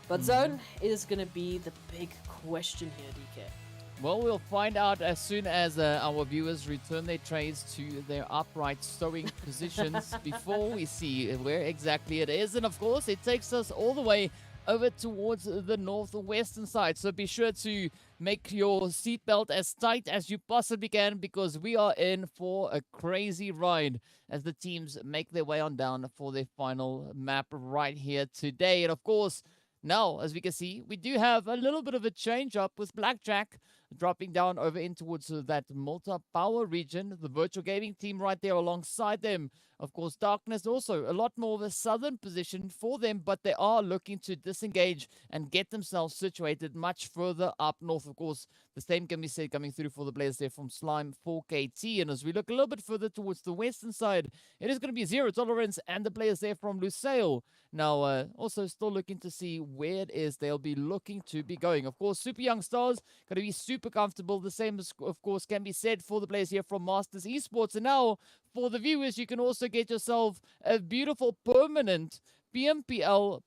But zone is going to be the big question here, DK. Well, we'll find out as soon as our viewers return their trays to their upright stowing positions before we see where exactly it is. And of course, it takes us all the way over towards the northwestern side. So be sure to make your seatbelt as tight as you possibly can, because we are in for a crazy ride as the teams make their way on down for their final map right here today. And of course, now, as we can see, we do have a little bit of a change up with Blackjack dropping down over in towards that multi-power region. The Virtual Gaming team right there alongside them. Of course, Darkness also a lot more of a southern position for them, but they are looking to disengage and get themselves situated much further up north. Of course, the same can be said coming through for the players there from Slime 4KT. And as we look a little bit further towards the western side, it is going to be Zero Tolerance and the players there from Lusail. Now, also still looking to see where it is they'll be looking to be going. Of course, Super Young Stars going to be super comfortable. The same, of course, can be said for the players here from Masters Esports. And now, for the viewers, you can also get yourself a beautiful permanent PMPL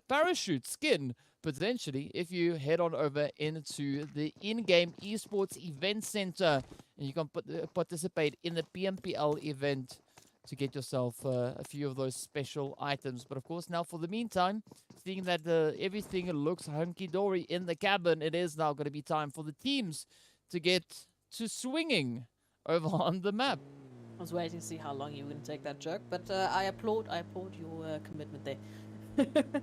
parachute skin, potentially, if you head on over into the in-game esports event center, and you can participate in the PMPL event to get yourself a few of those special items. But of course, now for the meantime, seeing that everything looks hunky-dory in the cabin, it is now going to be time for the teams to get to swinging over on the map. I was waiting to see how long you were going to take that joke, but I applaud your commitment there.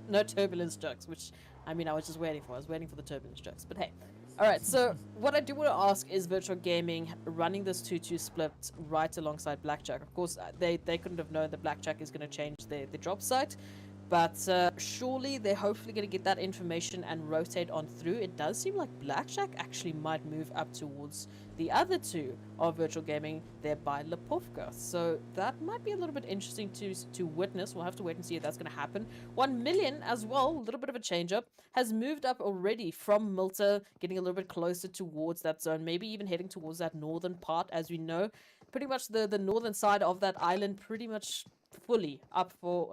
No turbulence jokes, which, I mean, I was just waiting for. I was waiting for the turbulence jokes, but hey. Alright, so what I do want to ask is Virtual Gaming running this 2-2 split right alongside Blackjack. Of course, they couldn't have known that Blackjack is going to change their drop site, but surely they're hopefully going to get that information and rotate on through. It does seem like Blackjack actually might move up towards the other two of Virtual Gaming there by Lipovka. So that might be a little bit interesting to witness. We'll have to wait and see if that's going to happen. 1 million as well, a little bit of a change up, has moved up already from Milta, getting a little bit closer towards that zone, maybe even heading towards that northern part. As we know, pretty much the northern side of that island pretty much fully up for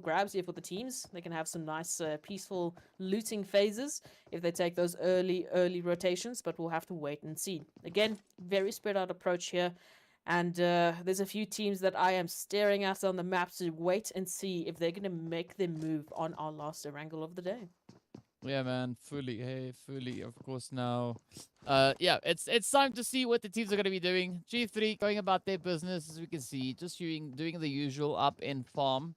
grabs here for the teams. They can have some nice peaceful looting phases if they take those early rotations, but we'll have to wait and see. Again, very spread out approach here, and there's a few teams that I am staring at on the map to wait and see if they're going to make their move on our last Erangel of the day. Yeah, man, fully, fully, of course. Now, yeah, it's time to see what the teams are going to be doing. G3 going about their business, as we can see, just doing the usual up in farm,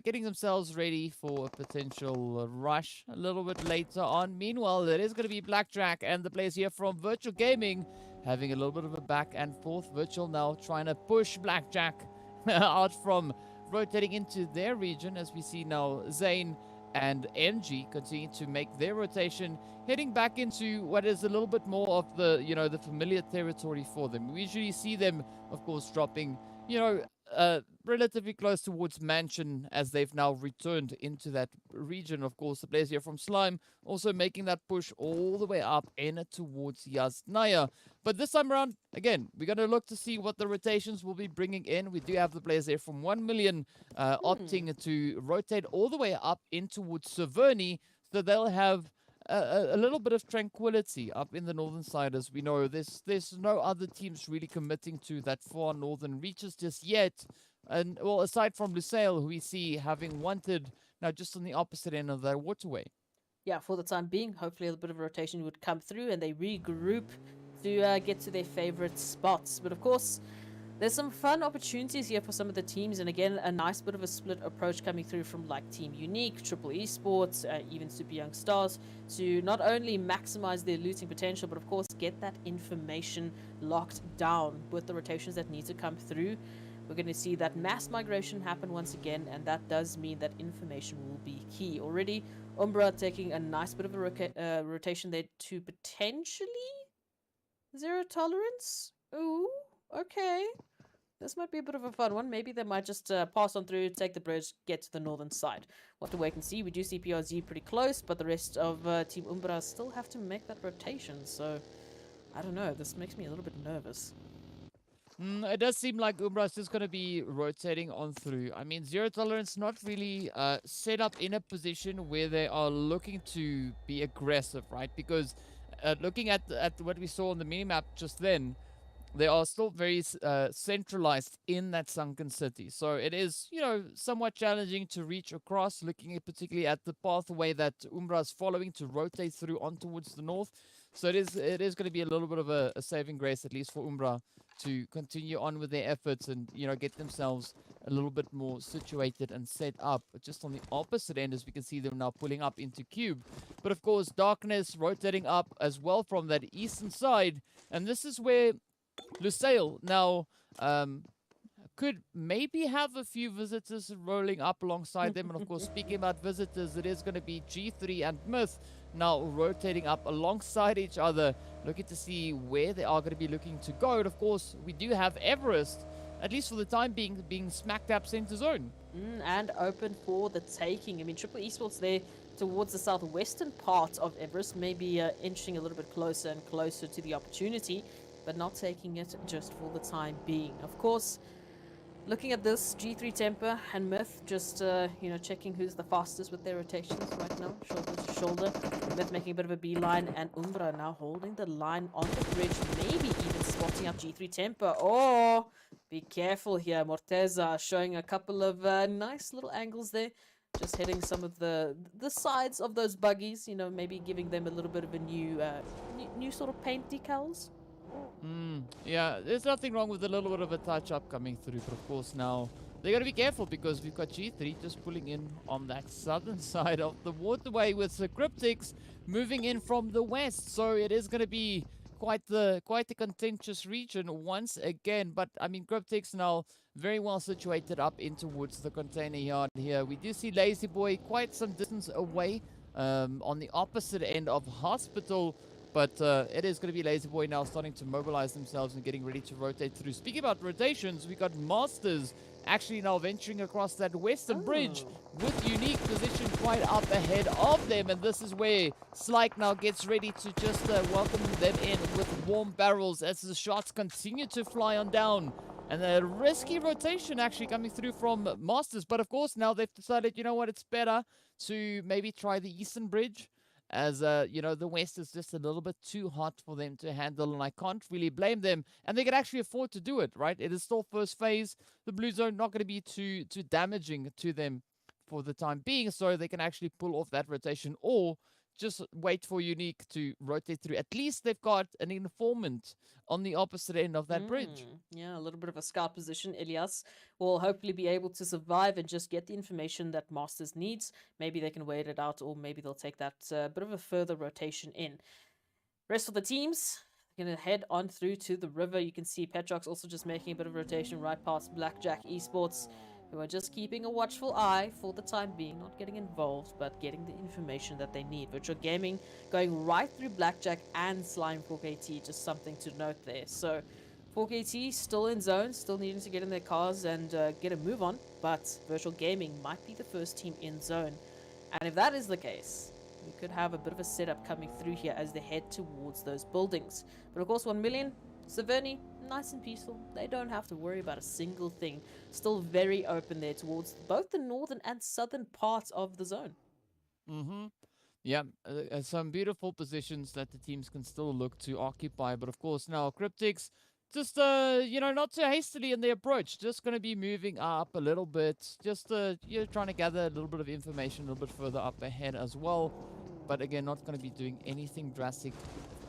getting themselves ready for a potential rush a little bit later on. Meanwhile, there is going to be Blackjack and the players here from Virtual Gaming having a little bit of a back and forth. Virtual now trying to push Blackjack out from rotating into their region, as we see now Zane and MG continue to make their rotation, heading back into what is a little bit more of the, the familiar territory for them. We usually see them, of course, dropping, relatively close towards Mansion as they've now returned into that region. Of course, the players here from Slime also making that push all the way up and towards Yasnaya. But this time around, again, we're going to look to see what the rotations will be bringing in. We do have the players there from 1 million opting to rotate all the way up in towards Severny, so they'll have a little bit of tranquility up in the northern side. As we know, there's no other teams really committing to that far northern reaches just yet. And well, aside from Lusail, who we see having wanted now just on the opposite end of that waterway. Yeah, for the time being, hopefully a bit of rotation would come through and they regroup to get to their favorite spots. But of course, there's some fun opportunities here for some of the teams, and again, a nice bit of a split approach coming through from like Team Unique, Triple Esports, even Super Young Stars, to not only maximize their looting potential, but of course get that information locked down with the rotations that need to come through. We're going to see that mass migration happen once again, and that does mean that information will be key. Already, Umbra taking a nice bit of a rotation there to potentially zero tolerance. Ooh. Okay, this might be a bit of a fun one. Maybe they might just pass on through, take the bridge, get to the northern side. We'll have to wait and see. We do see PRZ pretty close, but the rest of Team Umbra still have to make that rotation. So, I don't know. This makes me a little bit nervous. It does seem like Umbra is just going to be rotating on through. I mean, zero tolerance not really set up in a position where they are looking to be aggressive, right? Because looking at what we saw on the minimap just then, they are still very centralized in that sunken city. So it is, you know, somewhat challenging to reach across, looking at particularly at the pathway that Umbra is following to rotate through on towards the north. So it is going to be a little bit of a saving grace, at least for Umbra, to continue on with their efforts and, you know, get themselves a little bit more situated and set up. Just on the opposite end, as we can see them now pulling up into Cube. But of course, Darkness rotating up as well from that eastern side. And this is where Lusail now could maybe have a few visitors rolling up alongside them. And of course, speaking about visitors, it is going to be G3 and Myth now rotating up alongside each other, looking to see where they are going to be looking to go. And of course, we do have Everest, at least for the time being smack dab center zone. And open for the taking. I mean, Triple Esports there towards the southwestern part of Everest, maybe inching a little bit closer and closer to the opportunity, but not taking it just for the time being. Of course, looking at this, G3 Temper and Myth just, you know, checking who's the fastest with their rotations right now, shoulder to shoulder. Myth making a bit of a beeline, and Umbra now holding the line on the bridge, maybe even spotting out G3 Temper. Oh, be careful here. Morteza showing a couple of nice little angles there. Just hitting some of the sides of those buggies, you know, maybe giving them a little bit of a new sort of paint decals. Yeah, there's nothing wrong with a little bit of a touch-up coming through, but of course now they got to be careful because we've got G3 just pulling in on that southern side of the waterway with the Cryptics moving in from the west. So it is going to be quite the contentious region once again. But I mean, Cryptics now very well situated up in towards the container yard here. We do see Lazy Boy quite some distance away on the opposite end of Hospital. But it is going to be Lazy Boy now starting to mobilize themselves and getting ready to rotate through. Speaking about rotations, we got Masters actually now venturing across that western bridge with Unique position quite up ahead of them. And this is where Slyke now gets ready to just welcome them in with warm barrels as the shots continue to fly on down. And a risky rotation actually coming through from Masters. But of course, now they've decided, you know what, it's better to maybe try the eastern bridge. As, you know, the West is just a little bit too hot for them to handle, and I can't really blame them. And they can actually afford to do it, right? It is still first phase. The blue zone not going to be too damaging to them for the time being, so they can actually pull off that rotation or just wait for Unique to rotate through. At least they've got an informant on the opposite end of that bridge. Yeah, a little bit of a scout position. Elias will hopefully be able to survive and just get the information that Masters needs. Maybe they can wait it out, or maybe they'll take that bit of a further rotation in. Rest of the teams are going to head on through to the river. You can see Petrox also just making a bit of rotation right past Blackjack Esports, who are just keeping a watchful eye for the time being, not getting involved, but getting the information that they need. Virtual Gaming going right through Blackjack and Slime for KT, just something to note there. So 4KT still in zone, still needing to get in their cars and get a move on, but Virtual Gaming might be the first team in zone. And if that is the case, we could have a bit of a setup coming through here as they head towards those buildings. But of course, 1 million, Severny, nice and peaceful. They don't have to worry about a single thing. Still very open there towards both the northern and southern parts of the zone. Mm-hmm. Yeah, some beautiful positions that the teams can still look to occupy. But of course, now Cryptics, just, not too hastily in their approach. Just going to be moving up a little bit. Just, trying to gather a little bit of information a little bit further up ahead as well. But again, not going to be doing anything drastic,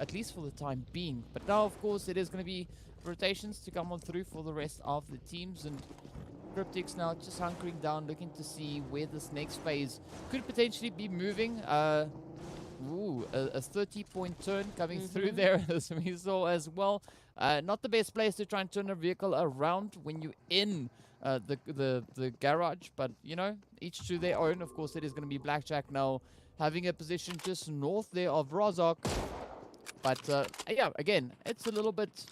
at least for the time being. But now, of course, it is going to be rotations to come on through for the rest of the teams. And Cryptics now just hunkering down, looking to see where this next phase could potentially be moving. A 30-point turn coming through there, as we saw as well. Not the best place to try and turn a vehicle around when you're in the garage, but each to their own. Of course, it is going to be Blackjack now having a position just north there of Rozok. But yeah, again, it's a little bit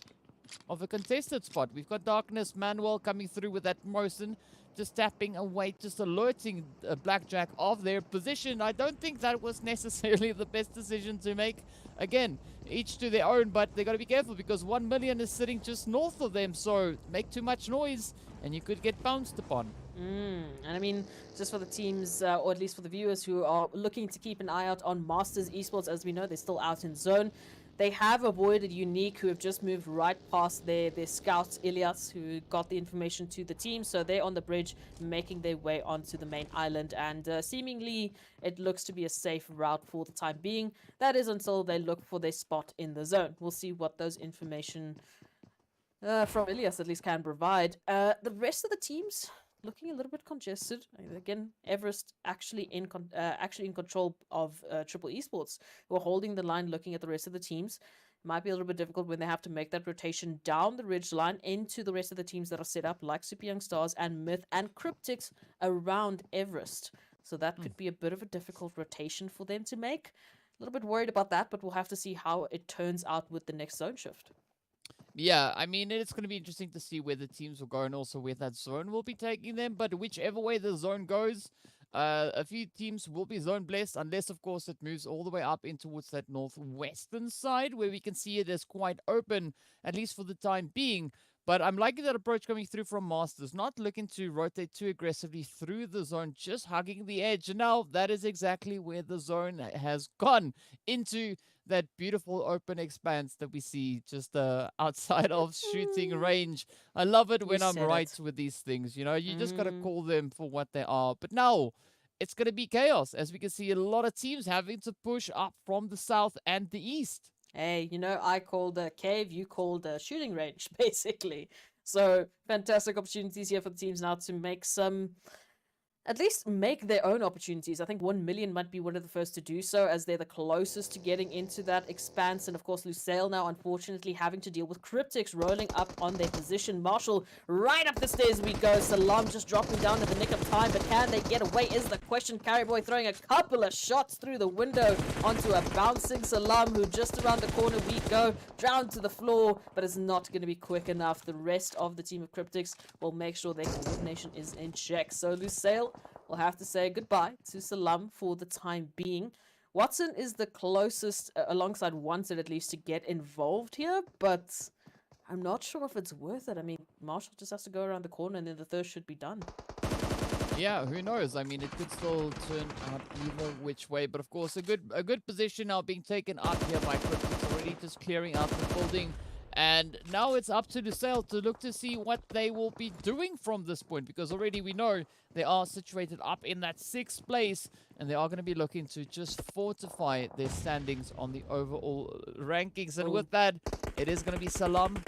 of a contested spot. We've got Darkness, Manuel coming through with that Mosin, just tapping away, just alerting Blackjack of their position. I don't think that was necessarily the best decision to make. Again, each to their own, but they got to be careful because 1 million is sitting just north of them, so make too much noise and you could get bounced upon. And I mean, just for the teams, or at least for the viewers who are looking to keep an eye out on Masters Esports, as we know, they're still out in zone. They have avoided Unique, who have just moved right past their scouts, Ilias, who got the information to the team. So they're on the bridge, making their way onto the main island. And seemingly, it looks to be a safe route for the time being. That is until they look for their spot in the zone. We'll see what those information from Ilias at least can provide. The rest of the teams looking a little bit congested. Again, Everest actually in control of Triple Esports, who are holding the line, looking at the rest of the teams. It might be a little bit difficult when they have to make that rotation down the ridge line into the rest of the teams that are set up, like Super Young Stars and Myth and Cryptics around Everest. So that could be a bit of a difficult rotation for them to make. A little bit worried about that, but we'll have to see how it turns out with the next zone shift. Yeah, I mean, it's going to be interesting to see where the teams will go and also where that zone will be taking them. But whichever way the zone goes, a few teams will be zone blessed, unless, of course, it moves all the way up in towards that northwestern side, where we can see it as quite open, at least for the time being. But I'm liking that approach coming through from Masters, not looking to rotate too aggressively through the zone, just hugging the edge. And now that is exactly where the zone has gone, into that beautiful open expanse that we see just outside of shooting range. I love it when I'm right with these things. You just got to call them for what they are. But now it's going to be chaos, as we can see a lot of teams having to push up from the south and the east. Hey, I called a cave, you called a shooting range, basically. So, fantastic opportunities here for the teams now to make at least make their own opportunities. I think 1 million might be one of the first to do so, as they're the closest to getting into that expanse. And of course, Lusail now, unfortunately, having to deal with Cryptics rolling up on their position. Marshall, right up the stairs we go. Salam just dropping down at the nick of time, but can they get away is the question. Carryboy throwing a couple of shots through the window onto a bouncing Salam, who just around the corner we go, down to the floor, but is not going to be quick enough. The rest of the team of Cryptics will make sure their coordination is in check. So Lusail will have to say goodbye to Salam for the time being. Watson is the closest, alongside Wanted at least, to get involved here, but I'm not sure if it's worth it. I mean, Marshall just has to go around the corner and then the third should be done. Yeah, who knows? I mean, it could still turn out either which way, but of course, a good position now being taken up here by Cryptics, already just clearing out the building. And now it's up to Lusail to look to see what they will be doing from this point, because already we know they are situated up in that 6th place, and they are going to be looking to just fortify their standings on the overall rankings. And with that, it is going to be Salam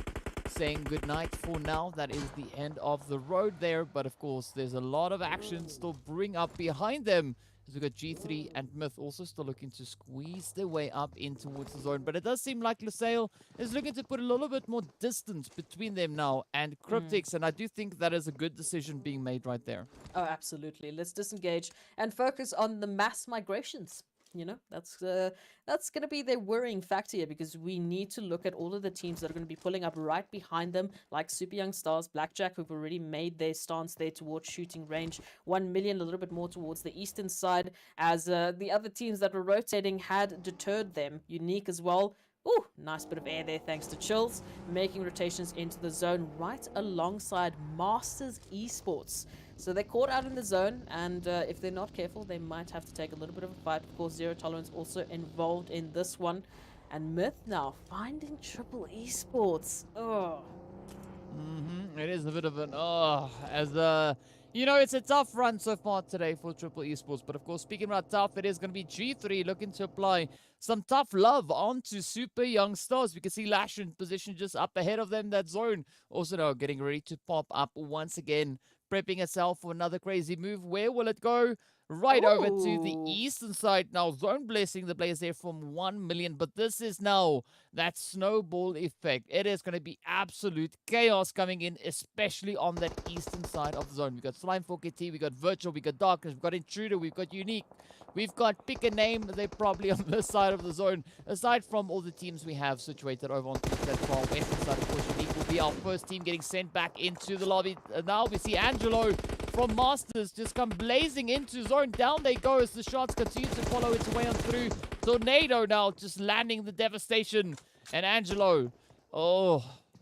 saying goodnight for now. That is the end of the road there, but of course, there's a lot of action still brewing up behind them. As we've got G3 and Myth also still looking to squeeze their way up in towards the zone. But it does seem like Lusail is looking to put a little bit more distance between them now and Cryptics. And I do think that is a good decision being made right there. Oh, absolutely. Let's disengage and focus on the mass migrations. you know, that's going to be their worrying factor here, because we need to look at all of the teams that are going to be pulling up right behind them, like Super Young Stars, Blackjack, who've already made their stance there towards shooting range. 1 million, a little bit more towards the eastern side, as the other teams that were rotating had deterred them. Unique as well. Ooh, nice bit of air there thanks to Chills, making rotations into the zone right alongside Masters Esports. So they're caught out in the zone, and if they're not careful, they might have to take a little bit of a fight. Of course, Zero Tolerance also involved in this one. And Myth now finding Triple Esports. Oh. It is a bit of an you know, it's a tough run so far today for Triple Esports. But of course, speaking about tough, it is going to be G3 looking to apply some tough love onto Super Young Stars. We can see Lash in position just up ahead of them, that zone. Also now getting ready to pop up once again, prepping itself for another crazy move. Where will it go? Right over to the eastern side now. Zone blessing the players there from 1 million. But this is now that snowball effect. It is going to be absolute chaos coming in, especially on that eastern side of the zone. We've got Slime 4KT, we've got Virtual, we've got Darkness, we've got Intruder, we've got Unique. We've got pick a name. They're probably on this side of the zone. Aside from all the teams we have situated over on that far western side, of course, Unique will be our first team getting sent back into the lobby. Now we see Angelo from Masters just come blazing into zone. Down they go as the shots continue to follow its way on through. Tornado now just landing the devastation. And Angelo,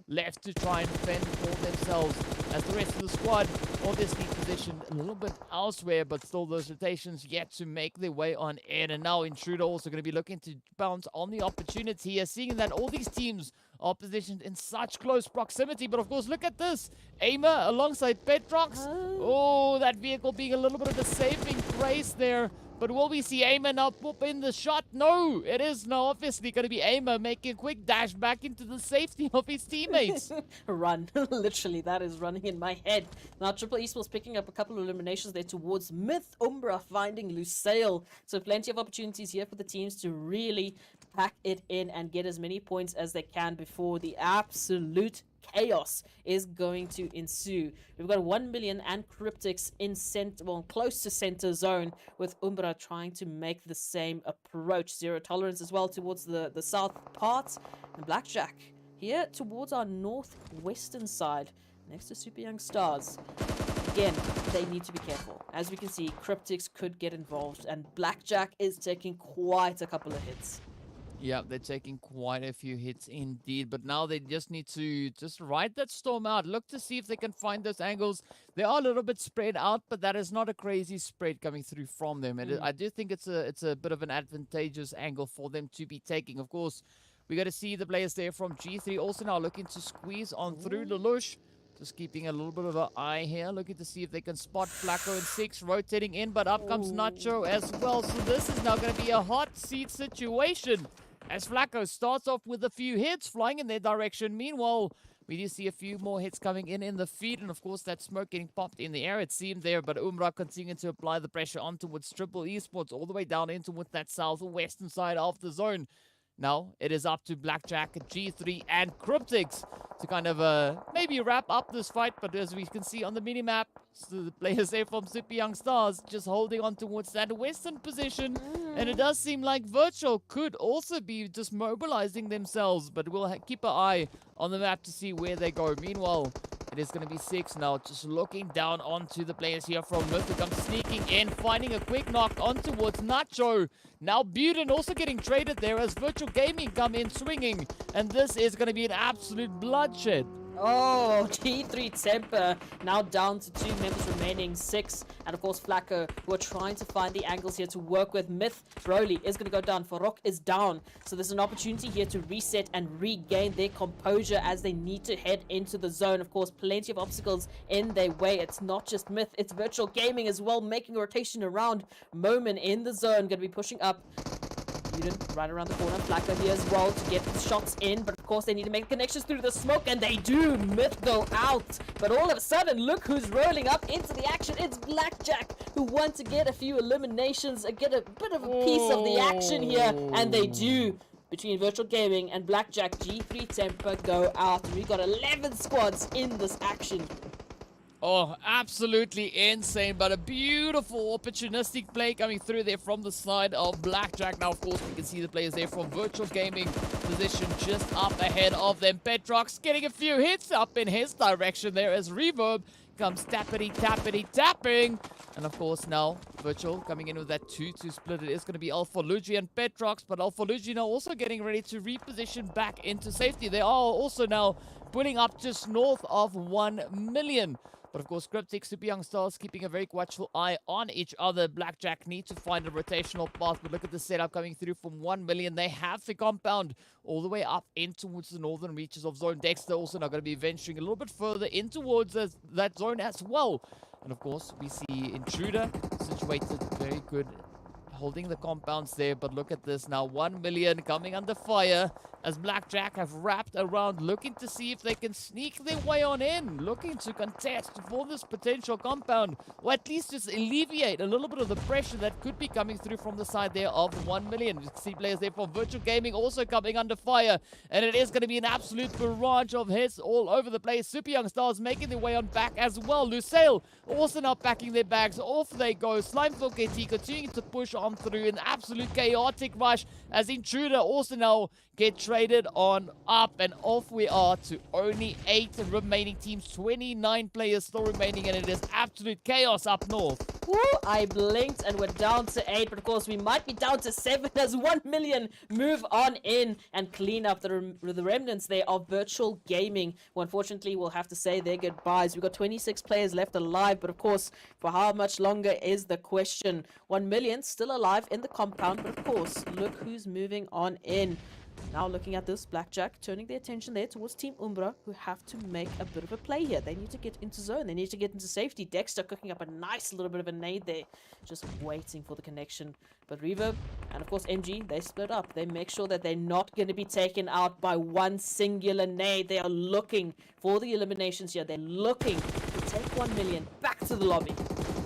left to try and fend for themselves, as the rest of the squad obviously positioned a little bit elsewhere, but still those rotations yet to make their way on in. And now Intruder also going to be looking to bounce on the opportunity here, seeing that all these teams are positioned in such close proximity. But of course, look at this. Aimer alongside Petrox. Oh, that vehicle being a little bit of a saving grace there. But will we see Aimer now pop in the shot? No, it is now obviously going to be Aimer making a quick dash back into the safety of his teammates. Run. Literally, that is running in my head. Now, Triple Esports picking up a couple of eliminations there towards Myth. Umbra finding Lusail. So plenty of opportunities here for the teams to really pack it in and get as many points as they can before the absolute chaos is going to ensue. We've got 1 million and Cryptics in close to center zone, with Umbra trying to make the same approach. Zero Tolerance as well towards the south part, and Blackjack here towards our northwestern side next to Super Young Stars. Again, they need to be careful. As we can see, Cryptics could get involved, and Blackjack is taking quite a couple of hits. Yeah, they're taking quite a few hits indeed, but now they just need to just ride that storm out. Look to see if they can find those angles. They are a little bit spread out, but that is not a crazy spread coming through from them. And I do think it's a bit of an advantageous angle for them to be taking. Of course, we got to see the players there from G3 also now looking to squeeze on through Lelouch. Just keeping a little bit of an eye here, looking to see if they can spot Flacco and 6 rotating in, but up comes Nacho as well. So this is now going to be a hot seat situation, as Flacco starts off with a few hits flying in their direction. Meanwhile, we do see a few more hits coming in the feed, and of course that smoke getting popped in the air, it seemed there. But Umbra continuing to apply the pressure on towards Triple Esports, all the way down into with that southwestern side of the zone. Now it is up to Blackjack, G3, and Cryptics to kind of maybe wrap up this fight. But as we can see on the minimap, so the players there from Super Young Stars just holding on towards that western position. And it does seem like Virtual could also be just mobilizing themselves, but we'll keep an eye on the map to see where they go. Meanwhile, it is going to be 6 now, just looking down onto the players here from Myth, who come sneaking in, finding a quick knock on towards Nacho. Now Buden also getting traded there as Virtual Gaming come in swinging, and this is going to be an absolute bloodshed. Oh, G3 Temper now down to 2 members remaining, 6. And of course Flacco, who are trying to find the angles here to work with. Myth, Broly is going to go down. Farok is down. So there's an opportunity here to reset and regain their composure as they need to head into the zone. Of course, plenty of obstacles in their way. It's not just Myth, it's Virtual Gaming as well, making a rotation around. Moment in the zone, going to be pushing up. Right around the corner. Flacco here as well to get the shots in, but of course they need to make connections through the smoke, and they do. Myth go out, but all of a sudden, look who's rolling up into the action. It's Blackjack, who want to get a few eliminations and get a bit of a piece of the action here, and they do. Between Virtual Gaming and Blackjack, G3 Temper go out, and we got 11 squads in this action. Oh, absolutely insane, but a beautiful opportunistic play coming through there from the side of Blackjack. Now, of course, we can see the players there from Virtual Gaming position just up ahead of them. Petrox getting a few hits up in his direction there as Reverb comes tapping. And of course now, Virtual coming in with that 2-2 split. It is going to be Alpha Luigi and Petrox, but Alpha Luigi now also getting ready to reposition back into safety. They are also now putting up just north of 1 million. But of course, Cryptics, Super Young Stars keeping a very watchful eye on each other. Blackjack need to find a rotational path, but look at the setup coming through from 1 million. They have the compound all the way up in towards the northern reaches of zone. Dexter also now going to be venturing a little bit further in towards that zone as well. And of course, we see Intruder situated very good, holding the compounds there. But look at this now, 1 million coming under fire as Blackjack have wrapped around, looking to see if they can sneak their way on in, looking to contest for this potential compound, or at least just alleviate a little bit of the pressure that could be coming through from the side there of 1 million. You can see players there from Virtual Gaming also coming under fire, and it is going to be an absolute barrage of hits all over the place. Super Young Stars making their way on back as well. Lusail also now packing their bags. Off they go. Slimeful KT continuing to push on through an absolute chaotic rush as Intruder also now get traded on up, and off we are to only 8 remaining teams, 29 players still remaining, and it is absolute chaos up north. Woo, I blinked and we're down to 8, but of course we might be down to 7 as 1 million move on in and clean up the remnants there of Virtual Gaming, who unfortunately will have to say their goodbyes. We've got 26 players left alive, but of course, for how much longer is the question. 1 million still alive in the compound, but of course, look who's moving on in. Now looking at this, Blackjack turning their attention there towards Team Umbra, who have to make a bit of a play here. They need to get into zone. They need to get into safety. Dexter cooking up a nice little bit of a nade there, just waiting for the connection. But Reverb and of course MG, they split up. They make sure that they're not going to be taken out by one singular nade. They are looking for the eliminations here. They're looking to take 1 million back to the lobby.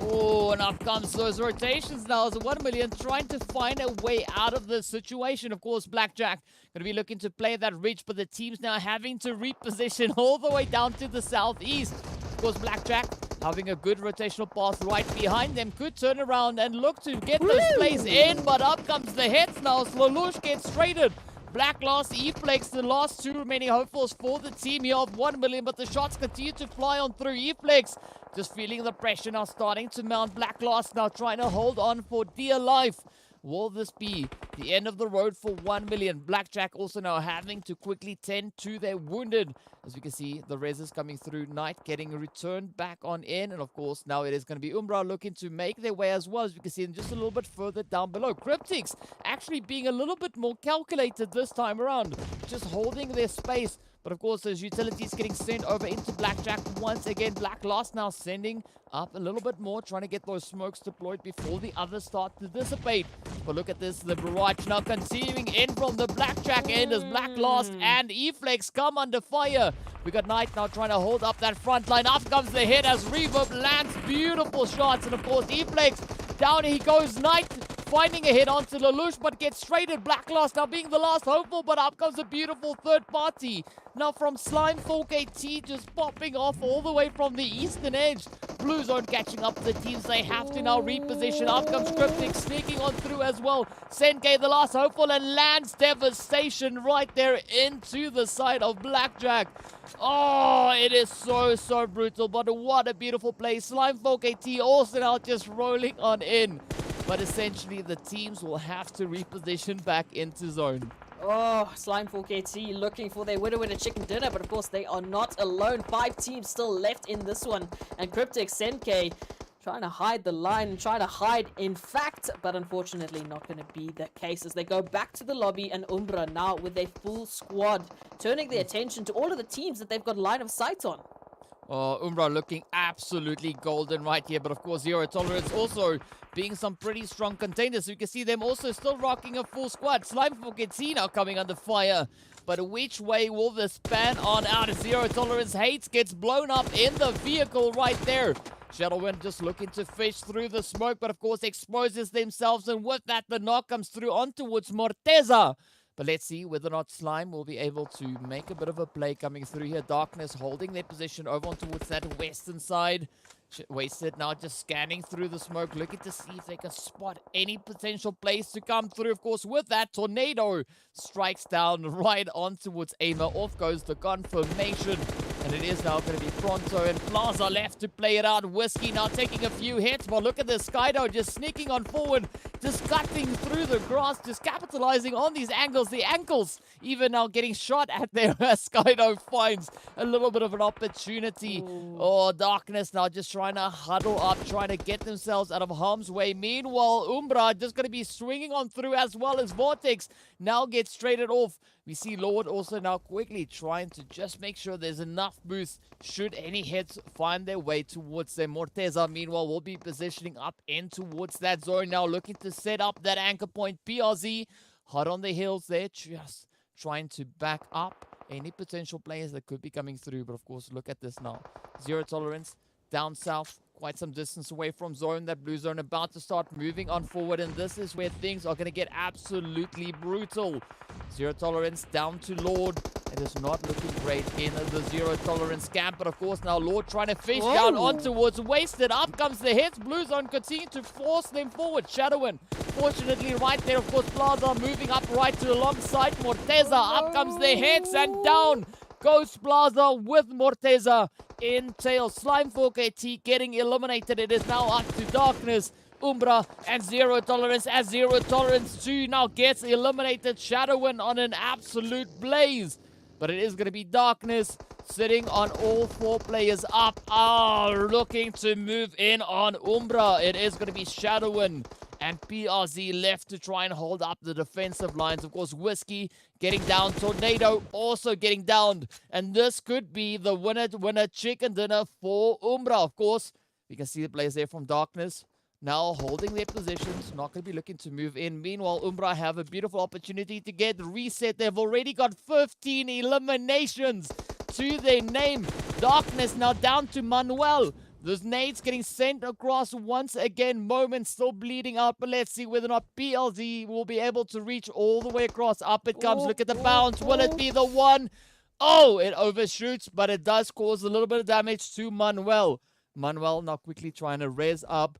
Oh, and up comes those rotations now as 1 million trying to find a way out of this situation. Of course, Blackjack going to be looking to play that reach, but the team's now having to reposition all the way down to the southeast. Of course, Blackjack having a good rotational path right behind them, could turn around and look to get those plays in, but up comes the hits now. Slolush gets traded. Black lost E-Flex, the last 2 remaining hopefuls for the team here of 1 million, but the shots continue to fly on through. E-Flex just feeling the pressure now starting to mount. Black lost now trying to hold on for dear life. Will this be the end of the road for 1 million? Blackjack also now having to quickly tend to their wounded. As we can see, the reses coming through. Knight getting returned back on in. And of course, now it is going to be Umbra looking to make their way as well. As we can see just a little bit further down below. Cryptics actually being a little bit more calculated this time around. Just holding their space. But of course, those utilities getting sent over into Blackjack once again. Black Lost now sending up a little bit more, trying to get those smokes deployed before the others start to dissipate. But look at this, the barrage now continuing in from the Blackjack end as Black Lost and E-Flex come under fire. We got Knight now trying to hold up that front line. Up comes the hit as Reverb lands beautiful shots. And of course, E-Flex, down he goes. Knight finding a hit onto Lelouch, but gets traded. Black Lost now being the last hopeful, but up comes a beautiful third party. Now from Slime 4KT just popping off all the way from the eastern edge. Blue Zone catching up to the teams. They have to now reposition. Up comes Cryptics sneaking on through as well. Senke the last hopeful and lands devastation right there into the side of Blackjack. Oh, it is so brutal, but what a beautiful play. Slime 4KT also now just rolling on in. But essentially, the teams will have to reposition back into zone. Oh, Slime 4KT looking for their winner chicken dinner, but of course they are not alone. 5 teams still left in this one. And Cryptic, Senke trying to hide the line, trying to hide in fact, but unfortunately not going to be the case as they go back to the lobby. And Umbra now with their full squad, turning their attention to all of the teams that they've got line of sight on. Oh, Umbra looking absolutely golden right here. But of course, Zero Tolerance also being some pretty strong containers. So you can see them also still rocking a full squad. Slime 4KT now coming under fire. But which way will this pan on out? Zero Tolerance hates gets blown up in the vehicle right there. Shadowwind just looking to fish through the smoke, but of course exposes themselves. And with that, the knock comes through on towards Morteza. But let's see whether or not Slime will be able to make a bit of a play coming through here. Darkness holding their position over on towards that western side. Wasted now just scanning through the smoke, looking to see if they can spot any potential plays to come through. Of course, with that, Tornado strikes down right on towards Aimer. Off goes the confirmation. And it is now going to be Pronto and Plaza left to play it out. Whiskey now taking a few hits. But look at this, Skydo just sneaking on forward, just cutting through the grass, just capitalizing on these angles. The ankles even now getting shot at there as Skydo finds a little bit of an opportunity. Oh, Darkness now just trying to huddle up, trying to get themselves out of harm's way. Meanwhile, Umbra just going to be swinging on through as well as Vortex now gets traded off. We see Lord also now quickly trying to just make sure there's enough boost should any hits find their way towards them. Morteza, meanwhile, will be positioning up in towards that zone now, looking to set up that anchor point. PRZ, hot on the heels there, just trying to back up any potential players that could be coming through. But of course, look at this now. Zero tolerance down south, quite some distance away from zone. That blue zone about to start moving on forward, and this is where things are going to get absolutely brutal. Zero tolerance down to Lord. It is not looking great in the zero tolerance camp, but of course now Lord trying to fish down on towards Wasted. Up comes the hits. Blue zone continue to force them forward. Shadowin, fortunately right there. Of course, Plaza moving up right to alongside Morteza. Up comes the hits and down goes Plaza with Morteza in tail. Slime 4KT getting eliminated. It is now up to Darkness, Umbra, and Zero Tolerance, as Zero Tolerance 2 now gets eliminated. Shadowin on an absolute blaze. But it is going to be Darkness sitting on all four players up. Looking to move in on Umbra. It is going to be Shadowin and PRZ left to try and hold up the defensive lines. Of course, Whiskey getting down. Tornado also getting down. And this could be the winner chicken dinner for Umbra. Of course, we can see the players there from Darkness now holding their positions, not going to be looking to move in. Meanwhile, Umbra have a beautiful opportunity to get reset. They've already got 15 eliminations to their name. Darkness now down to Manuel. Those nades getting sent across once again. Moment still bleeding out, but let's see whether or not PLZ will be able to reach all the way across. Up it comes. Look at the bounce. Will it be the one? Oh, it overshoots, but it does cause a little bit of damage to Manuel. Manuel now quickly trying to res up,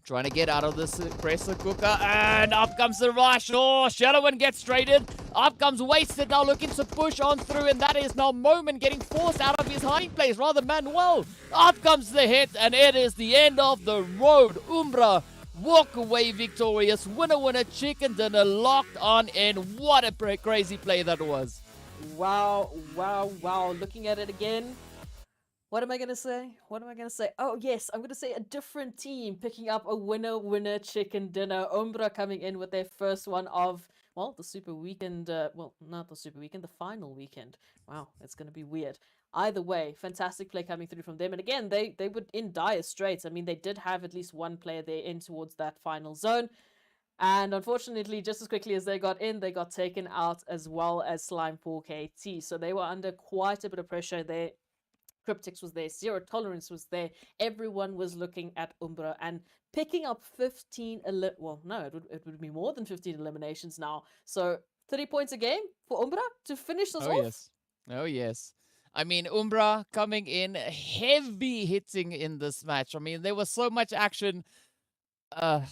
trying to get out of this pressure cooker, and up comes the rush. Oh, Shadowin gets traded. Up comes Wasted now looking to push on through, and that is now Moment getting forced out of his hiding place, rather Manuel. Up comes the hit, and it is the end of the road. Umbra walk away victorious. Winner, chicken dinner locked on in. What a crazy play that was. Wow. Looking at it again. What am I going to say? Oh, yes, I'm going to say a different team picking up a winner chicken dinner. Umbra coming in with their first one of, well, the Super Weekend. Well, not the Super Weekend, the final weekend. Wow, it's going to be weird. Either way, fantastic play coming through from them. And again, they were in dire straits. I mean, they did have at least one player there in towards that final zone. And unfortunately, just as quickly as they got in, they got taken out as well as Slime 4KT. So they were under quite a bit of pressure there. Cryptics was there, Zero Tolerance was there. Everyone was looking at Umbra and picking up 15, well, no, it would be more than 15 eliminations now. So 30 points a game for Umbra to finish this off. Oh, yes. I mean, Umbra coming in heavy hitting in this match. I mean, there was so much action. I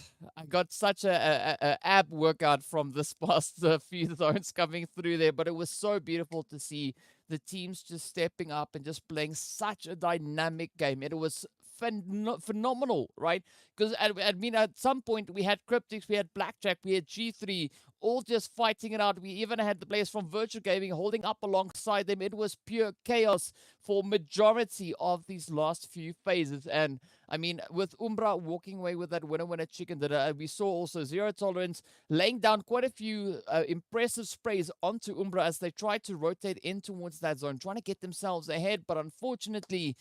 got such a ab workout from this past few zones coming through there, but it was so beautiful to see the teams just stepping up and just playing such a dynamic game. It was phenomenal, right? Because I mean, at some point we had Cryptics, we had Blackjack, we had G3, all just fighting it out. We even had the players from Virtual Gaming holding up alongside them. It was pure chaos for majority of these last few phases. And I mean, with Umbra walking away with that winner chicken dinner, we saw also Zero Tolerance laying down quite a few impressive sprays onto Umbra as they tried to rotate in towards that zone, trying to get themselves ahead. But unfortunately,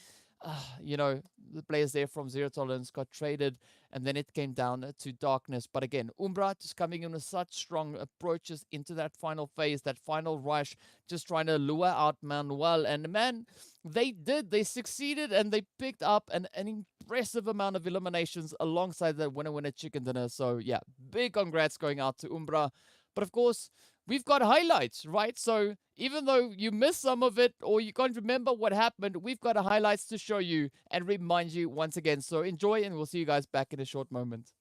you know, the players there from Zero Tolerance got traded, and then it came down to Darkness. But again, Umbra just coming in with such strong approaches into that final phase, that final rush, just trying to lure out Manuel. And man, they succeeded, and they picked up an impressive amount of eliminations alongside the winner chicken dinner. So yeah, big congrats going out to Umbra. But of course, we've got highlights, right? So even though you missed some of it or you can't remember what happened, we've got highlights to show you and remind you once again. So enjoy, and we'll see you guys back in a short moment.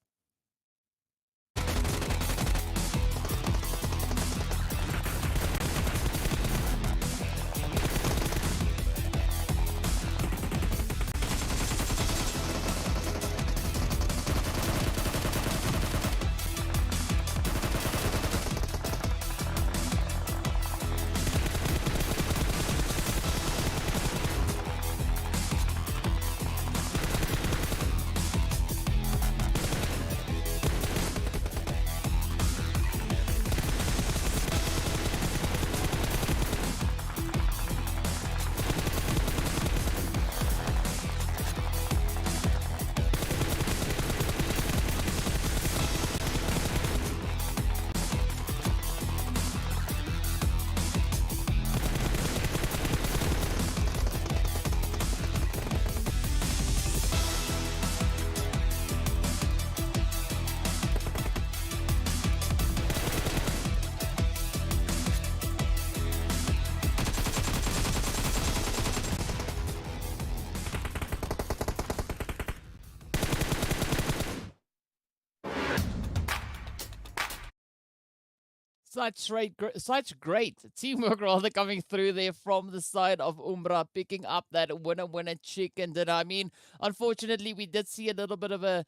Such great teamwork rather coming through there from the side of Umbra, picking up that winner chicken dinner. I mean, unfortunately, we did see a little bit of a,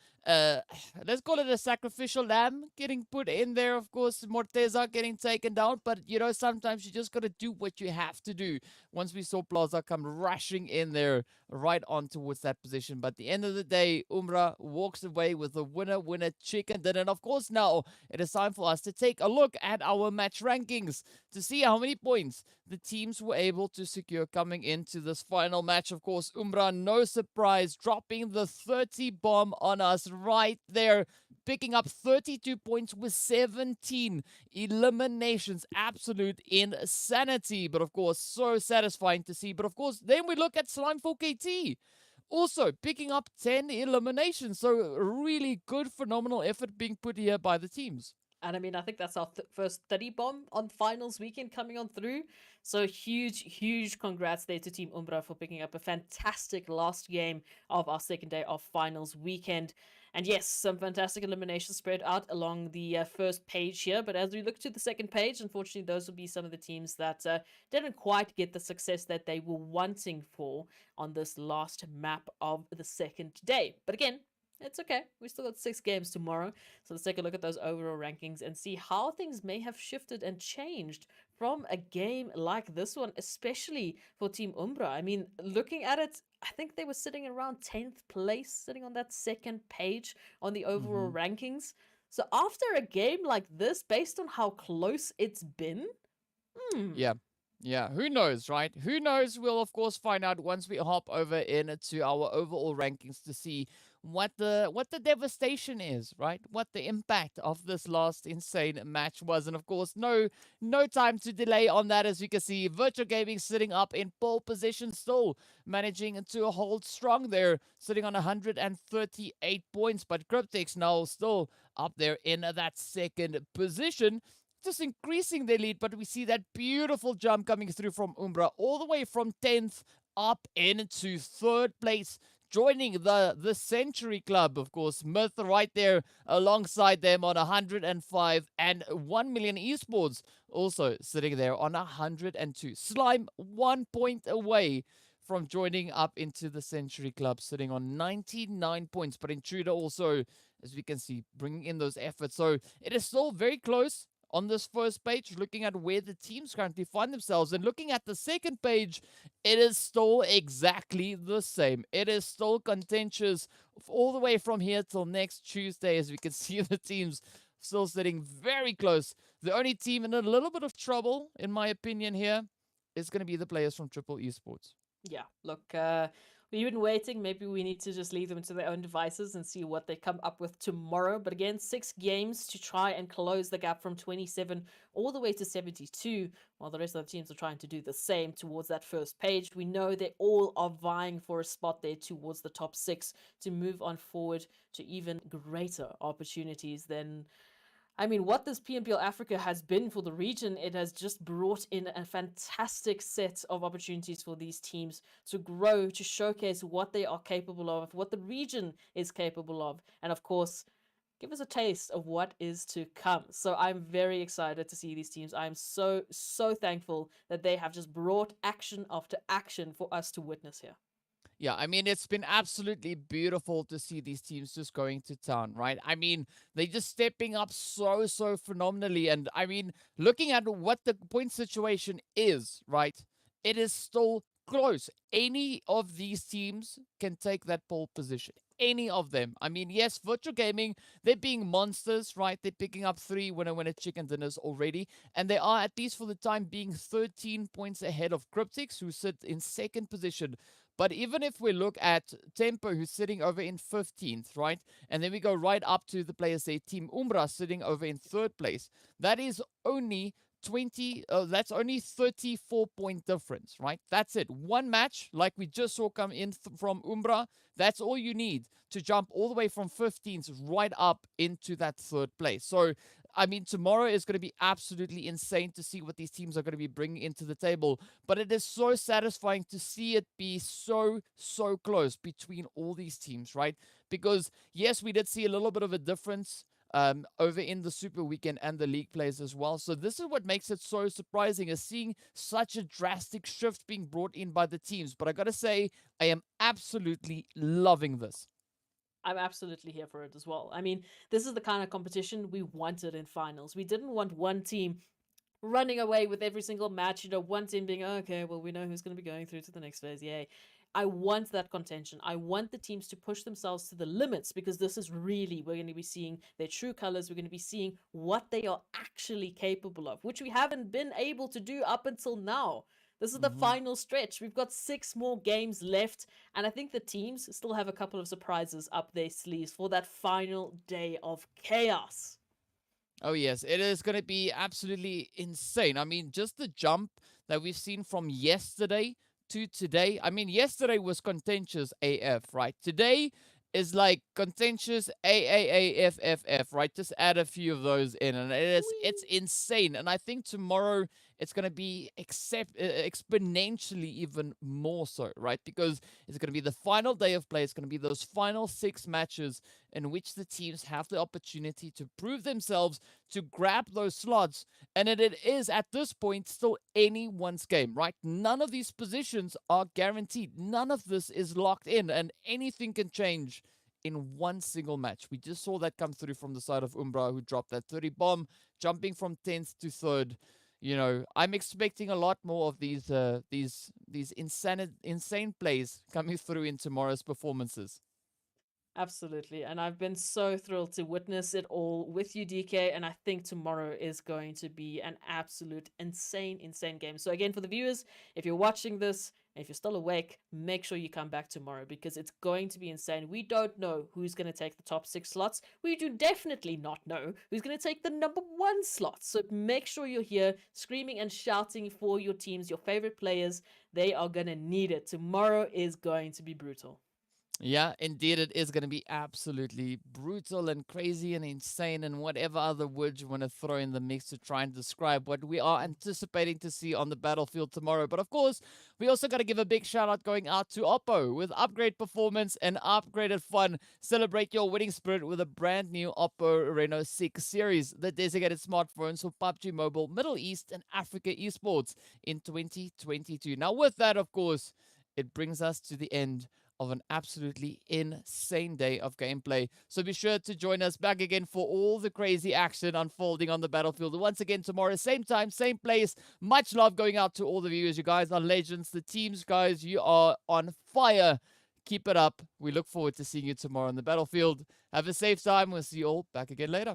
let's call it a sacrificial lamb getting put in there. Of course, Morteza getting taken down, but you know, sometimes you just got to do what you have to do. Once we saw Plaza come rushing in there right on towards that position. But at the end of the day, Umbra walks away with a winner chicken dinner. And of course, now it is time for us to take a look at our match rankings to see how many points the teams were able to secure coming into this final match. Of course, Umbra, no surprise, dropping the 30 bomb on us right there, picking up 32 points with 17 eliminations. Absolute insanity, but of course, so satisfying to see. But of course, then we look at Slime 4KT. Also picking up 10 eliminations. So really good, phenomenal effort being put here by the teams. And I mean, I think that's our first 30 bomb on finals weekend coming on through. So huge congrats there to Team Umbra for picking up a fantastic last game of our second day of finals weekend. And yes, some fantastic eliminations spread out along the first page here. But as we look to the second page, unfortunately, those will be some of the teams that didn't quite get the success that they were wanting for on this last map of the second day. But again, it's okay. We still got 6 games tomorrow. So let's take a look at those overall rankings and see how things may have shifted and changed from a game like this one, especially for Team Umbra. I mean, looking at it, I think they were sitting around 10th place, sitting on that second page on the overall rankings. So after a game like this, based on how close it's been, Yeah, who knows, right? Who knows? We'll, of course, find out once we hop over into our overall rankings to see what the devastation is, right? What the impact of this last insane match was. And of course, no time to delay on that. As you can see, Virtual Gaming sitting up in pole position, still managing to hold strong there, sitting on 138 points. But Cryptics now still up there in that second position, just increasing their lead. But we see that beautiful jump coming through from Umbra, all the way from 10th up into 3rd place, joining the Century Club. Of course, Myth right there alongside them on 105, and 1 Million Esports also sitting there on 102. Slime 1 point away from joining up into the Century Club, sitting on 99 points. But Intruder also, as we can see, bringing in those efforts. So it is still very close on this first page, looking at where the teams currently find themselves. And looking at the second page, it is still exactly the same. It is still contentious all the way from here till next Tuesday. As we can see, the teams still sitting very close. The only team in a little bit of trouble, in my opinion, here is going to be the players from Triple Esports. Yeah, look, we've been waiting. Maybe we need to just leave them to their own devices and see what they come up with tomorrow. But again, 6 games to try and close the gap from 27 all the way to 72, while the rest of the teams are trying to do the same towards that first page. We know they all are vying for a spot there towards the top 6 to move on forward to even greater opportunities than I mean, what this PMPL Africa has been for the region, it has just brought in a fantastic set of opportunities for these teams to grow, to showcase what they are capable of, what the region is capable of, and of course, give us a taste of what is to come. So I'm very excited to see these teams. I'm so thankful that they have just brought action after action for us to witness here. Yeah, I mean, it's been absolutely beautiful to see these teams just going to town, right? I mean, they're just stepping up so phenomenally. And I mean, looking at what the point situation is, right? It is still close. Any of these teams can take that pole position. Any of them. I mean, yes, Virtual Gaming, they're being monsters, right? They're picking up 3 winner chicken dinners already. And they are, at least for the time being, 13 points ahead of Cryptics, who sit in second position. But even if we look at Tempo, who's sitting over in 15th, right? And then we go right up to the players there, Team Umbra sitting over in 3rd place. That is only that's only 34-point difference, right? That's it. One match, like we just saw come in from Umbra, that's all you need to jump all the way from 15th right up into that 3rd place. So I mean, tomorrow is going to be absolutely insane to see what these teams are going to be bringing into the table. But it is so satisfying to see it be so close between all these teams, right? Because, yes, we did see a little bit of a difference over in the Super Weekend and the league plays as well. So this is what makes it so surprising, is seeing such a drastic shift being brought in by the teams. But I got to say, I am absolutely loving this. I'm absolutely here for it as well. I mean, this is the kind of competition we wanted in finals. We didn't want one team running away with every single match, one team being, oh, okay, well, we know who's going to be going through to the next phase, yay. I want that contention. I want the teams to push themselves to the limits, because this is really, we're going to be seeing their true colors. We're going to be seeing what they are actually capable of, which we haven't been able to do up until now. This is the final stretch. We've got 6 more games left, and I think the teams still have a couple of surprises up their sleeves for that final day of chaos. Oh, yes, it is going to be absolutely insane. I mean, just the jump that we've seen from yesterday to today. I mean, yesterday was contentious AF, right? Today is like contentious AAAFFF, right? Just add a few of those in, and it's insane. And I think tomorrow it's going to be exponentially even more so, right? Because it's going to be the final day of play. It's going to be those final 6 matches in which the teams have the opportunity to prove themselves, to grab those slots. And it is, at this point, still anyone's game, right? None of these positions are guaranteed. None of this is locked in, and anything can change in one single match. We just saw that come through from the side of Umbra, who dropped that 30 bomb, jumping from 10th to 3rd. You know, I'm expecting a lot more of these insane plays coming through in tomorrow's performances. Absolutely. And I've been so thrilled to witness it all with you, DK. And I think tomorrow is going to be an absolute insane game. So again, for the viewers, if you're watching this, if you're still awake, make sure you come back tomorrow, because it's going to be insane. We don't know who's going to take the top 6 slots. We do definitely not know who's going to take the number 1 slot. So make sure you're here screaming and shouting for your teams, your favorite players. They are going to need it. Tomorrow is going to be brutal. Yeah, indeed, it is going to be absolutely brutal and crazy and insane and whatever other words you want to throw in the mix to try and describe what we are anticipating to see on the battlefield tomorrow. But of course, we also got to give a big shout out going out to Oppo with upgrade performance and upgraded fun. Celebrate your winning spirit with a brand new Oppo Reno 6 series, the designated smartphones for PUBG Mobile, Middle East and Africa esports in 2022. Now with that, of course, it brings us to the end of an absolutely insane day of gameplay. So be sure to join us back again for all the crazy action unfolding on the battlefield. Once again tomorrow, same time, same place. Much love going out to all the viewers. You guys are legends. The teams, guys, you are on fire. Keep it up. We look forward to seeing you tomorrow on the battlefield. Have a safe time. We'll see you all back again later.